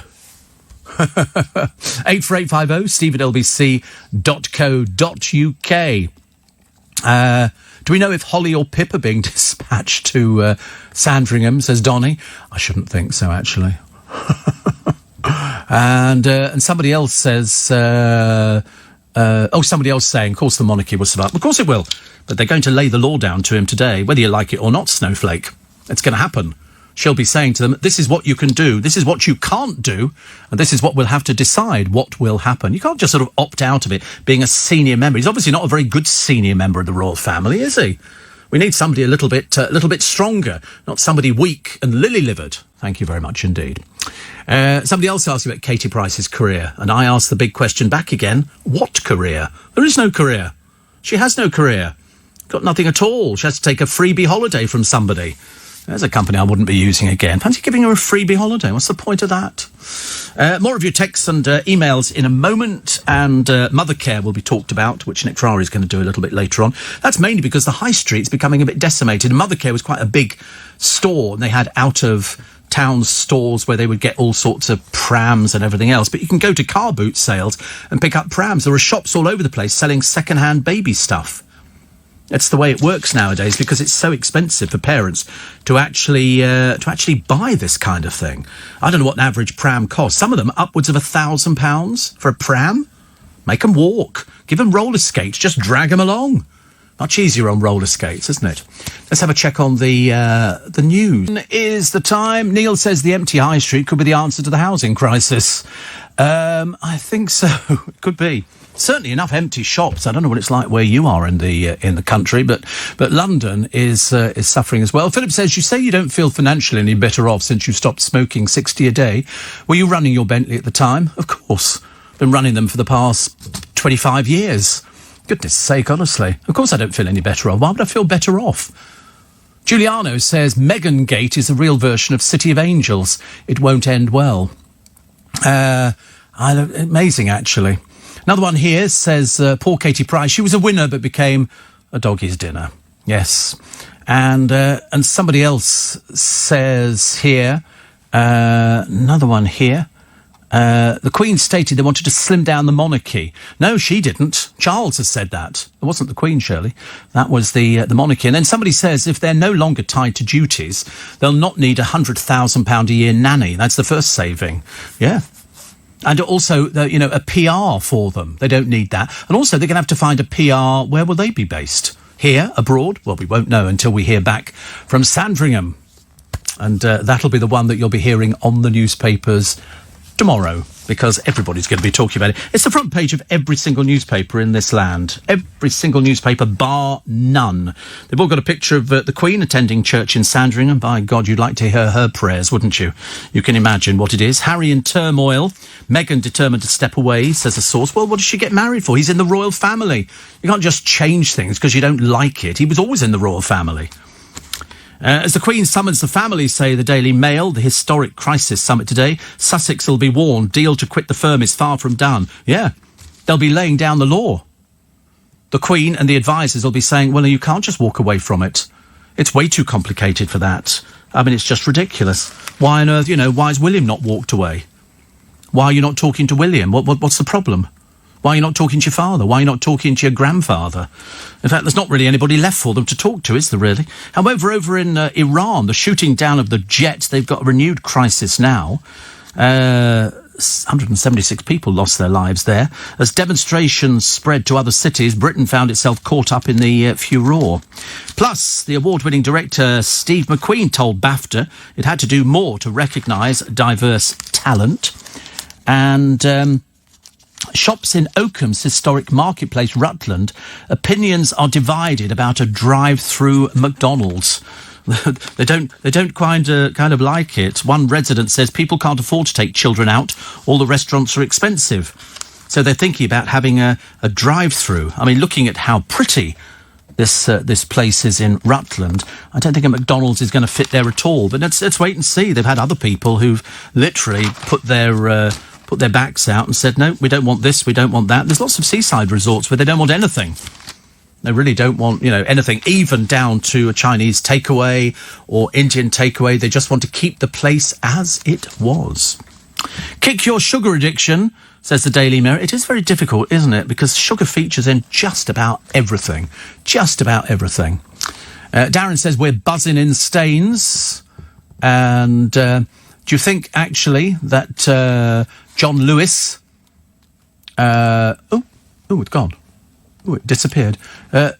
84850 steve@lbc.co.uk. Do we know if Holly or Pip are being dispatched to Sandringham, says Donny? I shouldn't think so, actually. And somebody else says... somebody else saying, of course the monarchy will survive. Of course it will. But they're going to lay the law down to him today, whether you like it or not, Snowflake. It's going to happen. She'll be saying to them, this is what you can do, this is what you can't do, and this is what we'll have to decide what will happen. You can't just sort of opt out of it, being a senior member. He's obviously not a very good senior member of the royal family, is he? We need somebody a little bit stronger, not somebody weak and lily-livered. Thank you very much indeed. Somebody else asked about Katie Price's career, and I asked the big question back again, what career? There is no career. She has no career. Got nothing at all. She has to take a freebie holiday from somebody. There's a company I wouldn't be using again. Fancy giving her a freebie holiday. What's the point of that? More of your texts and emails in a moment, and mother care will be talked about, which Nick Ferrari is going to do a little bit later on. That's mainly because the high street's becoming a bit decimated. Mother care was quite a big store, and they had out-of-town stores where they would get all sorts of prams and everything else. But you can go to car boot sales and pick up prams. There are shops all over the place selling second-hand baby stuff. It's the way it works nowadays because it's so expensive for parents to actually buy this kind of thing. I don't know what an average pram costs. Some of them upwards of £1,000 for a pram. Make them walk. Give them roller skates. Just drag them along. Much easier on roller skates, isn't it? Let's have a check on the news. Is the time. Neil says the empty high street could be the answer to the housing crisis. I think so. It could be. Certainly enough empty shops. I don't know what it's like where you are in the country, but London is suffering as well. Philip says, you say you don't feel financially any better off since you stopped smoking 60 a day. Were you running your Bentley at the time? Of course. Been running them for the past 25 years. Goodness sake, honestly. Of course I don't feel any better off. Why would I feel better off? Giuliano says, Meghan Gate is a real version of City of Angels. It won't end well. Amazing, actually. Another one here says, poor Katie Price, she was a winner but became a doggy's dinner. Yes. And somebody else says here, another one here, the Queen stated they wanted to slim down the monarchy. No, she didn't. Charles has said that. It wasn't the Queen, Shirley. That was the monarchy. And then somebody says if they're no longer tied to duties, they'll not need £100,000 a year nanny. That's the first saving. Yeah. And also, a PR for them. They don't need that. And also, they're going to have to find a PR. Where will they be based? Here? Abroad? Well, we won't know until we hear back from Sandringham. And that'll be the one that you'll be hearing on the newspapers tomorrow. because everybody's going to be talking about it. It's the front page of every single newspaper in this land. Every single newspaper, bar none. They've all got a picture of the Queen attending church in Sandringham. By God, you'd like to hear her prayers, wouldn't you? You can imagine what it is. Harry in turmoil. Meghan determined to step away, says a source. Well, what does she get married for? He's in the royal family. You can't just change things because you don't like it. He was always in the royal family. As the Queen summons the family, say the Daily Mail, the historic crisis summit today, Sussex will be warned, deal to quit the firm is far from done. Yeah, they'll be laying down the law. The Queen and the advisors will be saying, well, you can't just walk away from it. It's way too complicated for that. I mean, it's just ridiculous. Why on earth, why has William not walked away? Why are you not talking to William? What's the problem? Why are you not talking to your father? Why are you not talking to your grandfather? In fact, there's not really anybody left for them to talk to, is there really? However, over in Iran, the shooting down of the jet, they've got a renewed crisis now. 176 people lost their lives there. As demonstrations spread to other cities, Britain found itself caught up in the furore. Plus, the award-winning director Steve McQueen told BAFTA it had to do more to recognise diverse talent. And shops in Oakham's historic marketplace, Rutland, opinions are divided about a drive-through McDonald's. They don't kind of like it. One resident says people can't afford to take children out. All the restaurants are expensive. So they're thinking about having a drive-through. I mean, looking at how pretty this place is in Rutland, I don't think a McDonald's is going to fit there at all. But let's wait and see. They've had other people who've literally put their backs out and said, no, we don't want this, we don't want that. There's lots of seaside resorts where they don't want anything. They really don't want, anything, even down to a Chinese takeaway or Indian takeaway. They just want to keep the place as it was. Kick your sugar addiction, says the Daily Mirror. It is very difficult, isn't it? Because sugar features in just about everything. Just about everything. Darren says we're buzzing in Staines. And do you think, actually, that John Lewis... it's gone. Oh, it disappeared.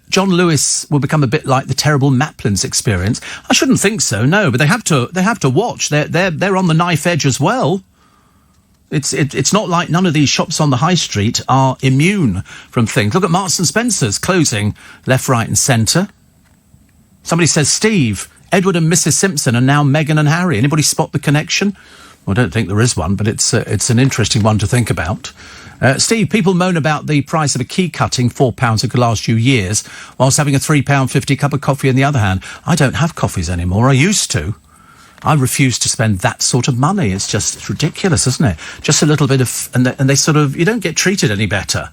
John Lewis will become a bit like the terrible Maplins experience. I shouldn't think so, no, but they have to watch. They're on the knife edge as well. It's not like none of these shops on the high street are immune from things. Look at Marks and Spencer's closing left, right and centre. Somebody says, Steve, Edward and Mrs Simpson are now Meghan and Harry. Anybody spot the connection? Well, I don't think there is one, but it's an interesting one to think about. Steve, people moan about the price of a key cutting, £4 over the last few years, whilst having a £3.50 cup of coffee in the other hand. I don't have coffees anymore. I used to. I refuse to spend that sort of money. It's ridiculous, isn't it? Just a little bit of... And they sort of... You don't get treated any better.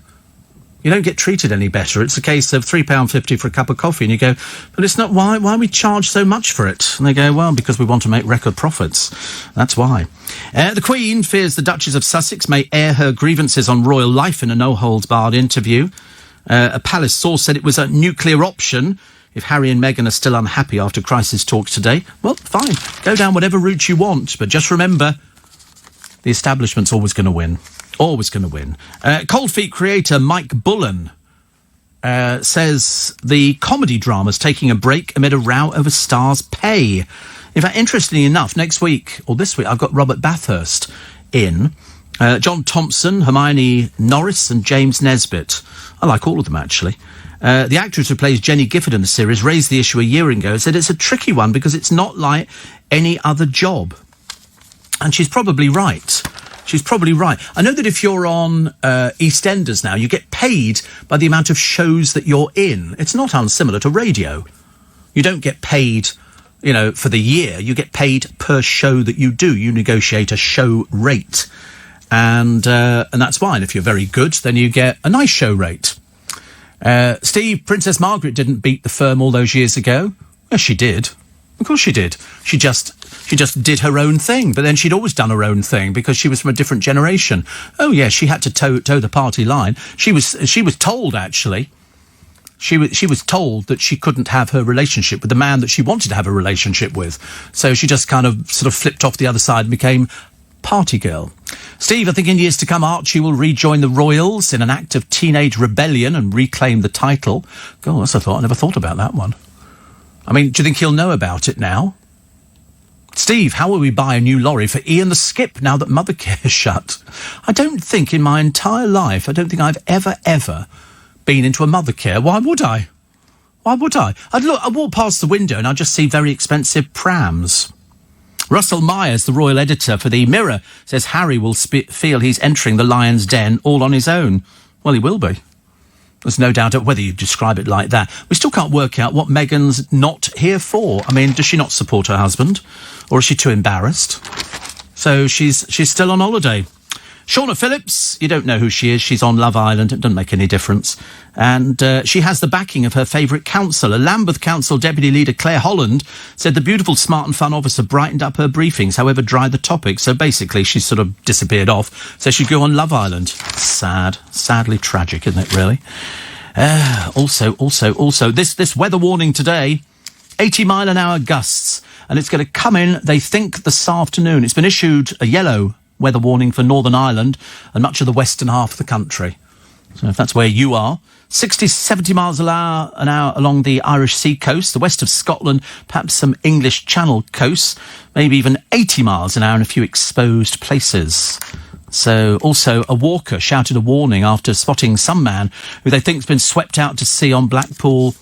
You don't get treated any better. It's a case of £3.50 for a cup of coffee, and you go, but it's not. Why we charge so much for it? And they go, well, because we want to make record profits. That's why. The Queen fears the Duchess of Sussex may air her grievances on royal life in a no-holds-barred interview. A palace source said it was a nuclear option if Harry and Meghan are still unhappy after crisis talks today. Well, fine. Go down whatever route you want, but just remember, the establishment's always going to win. Always going to win. Cold Feet creator Mike Bullen says the comedy drama's taking a break amid a row over stars' pay. In fact, interestingly enough, next week, or this week, I've got Robert Bathurst in, John Thompson, Hermione Norris and James Nesbitt. I like all of them, actually. The actress who plays Jenny Gifford in the series raised the issue a year ago and said it's a tricky one because it's not like any other job. And she's probably right. She's probably right. I know that if you're on EastEnders now, you get paid by the amount of shows that you're in. It's not unsimilar to radio. You don't get paid, for the year. You get paid per show that you do. You negotiate a show rate. And that's fine. If you're very good, then you get a nice show rate. Steve, Princess Margaret didn't beat the firm all those years ago. Yes, she did. Of course she did. She just did her own thing, but then she'd always done her own thing because she was from a different generation. Oh, yeah, she had to toe the party line. She was told, actually, she was told that she couldn't have her relationship with the man that she wanted to have a relationship with. So she just kind of sort of flipped off the other side and became party girl. Steve, I think in years to come, Archie will rejoin the royals in an act of teenage rebellion and reclaim the title. God, that's a thought. I never thought about that one. I mean, do you think he'll know about it now? Steve, how will we buy a new lorry for Ian the Skip now that Mothercare is shut? I don't think in my entire life, I've ever been into a Mothercare. Why would I? I'd walk past the window and I'd just see very expensive prams. Russell Myers, the royal editor for the Mirror, says Harry will feel he's entering the lion's den all on his own. Well, he will be. There's no doubt whether you describe it like that. We still can't work out what Meghan's not here for. I mean, does she not support her husband? Or is she too embarrassed? So she's still on holiday. Shauna Phillips, you don't know who she is. She's on Love Island. It doesn't make any difference. And she has the backing of her favourite councillor. Lambeth Council Deputy Leader Claire Holland said the beautiful, smart and fun officer brightened up her briefings, however dry the topic. So basically, she sort of disappeared off. So she'd go on Love Island. Sadly tragic, isn't it, really? Also, this weather warning today, 80-mile-an-hour gusts. And it's going to come in, they think, this afternoon. It's been issued a yellow weather warning for Northern Ireland and much of the western half of the country. So if that's where you are, 60, 70 miles an hour along the Irish sea coast, the west of Scotland, perhaps some English Channel coasts, maybe even 80 miles an hour in a few exposed places. So also a walker shouted a warning after spotting some man who they think's been swept out to sea on Blackpool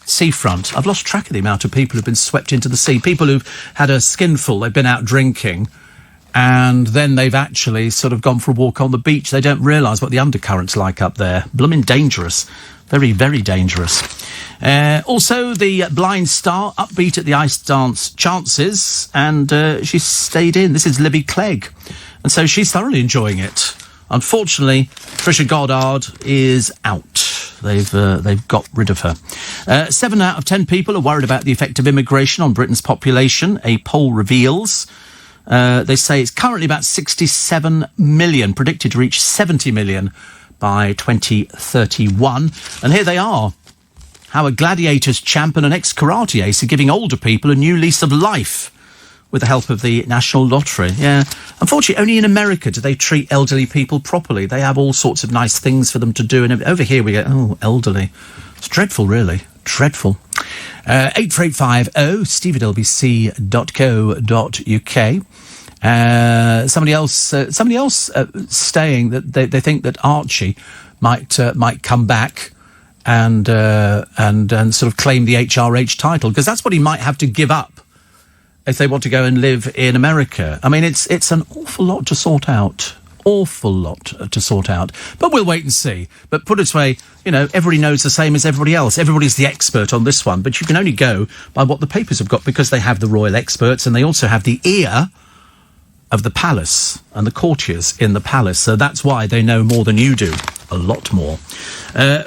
seafront. I've lost track of the amount of people who've been swept into the sea. People who've had a skinful, they've been out drinking, and then they've actually sort of gone for a walk on the beach. They don't realise what the undercurrent's like up there. Blooming dangerous. Very, very dangerous. Also, the Blind Star, upbeat at the ice dance chances, and she stayed in. This is Libby Clegg. And so she's thoroughly enjoying it. Unfortunately, Trisha Goddard is out. They've got rid of her. 7 out of 10 people are worried about the effect of immigration on Britain's population, a poll reveals. They say it's currently about 67 million, predicted to reach 70 million by 2031. And here they are. How a gladiators champ and an ex-karate ace are giving older people a new lease of life with the help of the National Lottery. Yeah. Unfortunately, only in America do they treat elderly people properly. They have all sorts of nice things for them to do. And over here we go, oh, elderly. It's dreadful, really. Dreadful. 84850 steve@lbc.co.uk. Somebody else saying that they think that Archie might come back and sort of claim the HRH title, because that's what he might have to give up if they want to go and live in America. I mean, it's an awful lot to sort out. But we'll wait and see. But put it this way, everybody knows the same as everybody else. Everybody's the expert on this one, but you can only go by what the papers have got, because they have the royal experts and they also have the ear of the palace and the courtiers in the palace. So that's why they know more than you do. A lot more.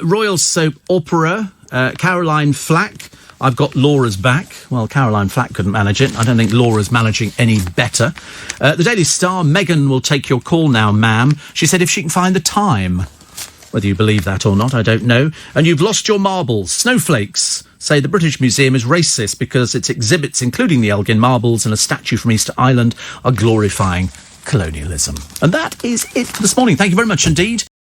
Royal soap opera, Caroline Flack. I've got Laura's back. Well, Caroline Flack couldn't manage it. I don't think Laura's managing any better. The Daily Star, Meghan will take your call now, ma'am. She said if she can find the time. Whether you believe that or not, I don't know. And you've lost your marbles. Snowflakes say the British Museum is racist because its exhibits, including the Elgin marbles and a statue from Easter Island, are glorifying colonialism. And that is it for this morning. Thank you very much indeed.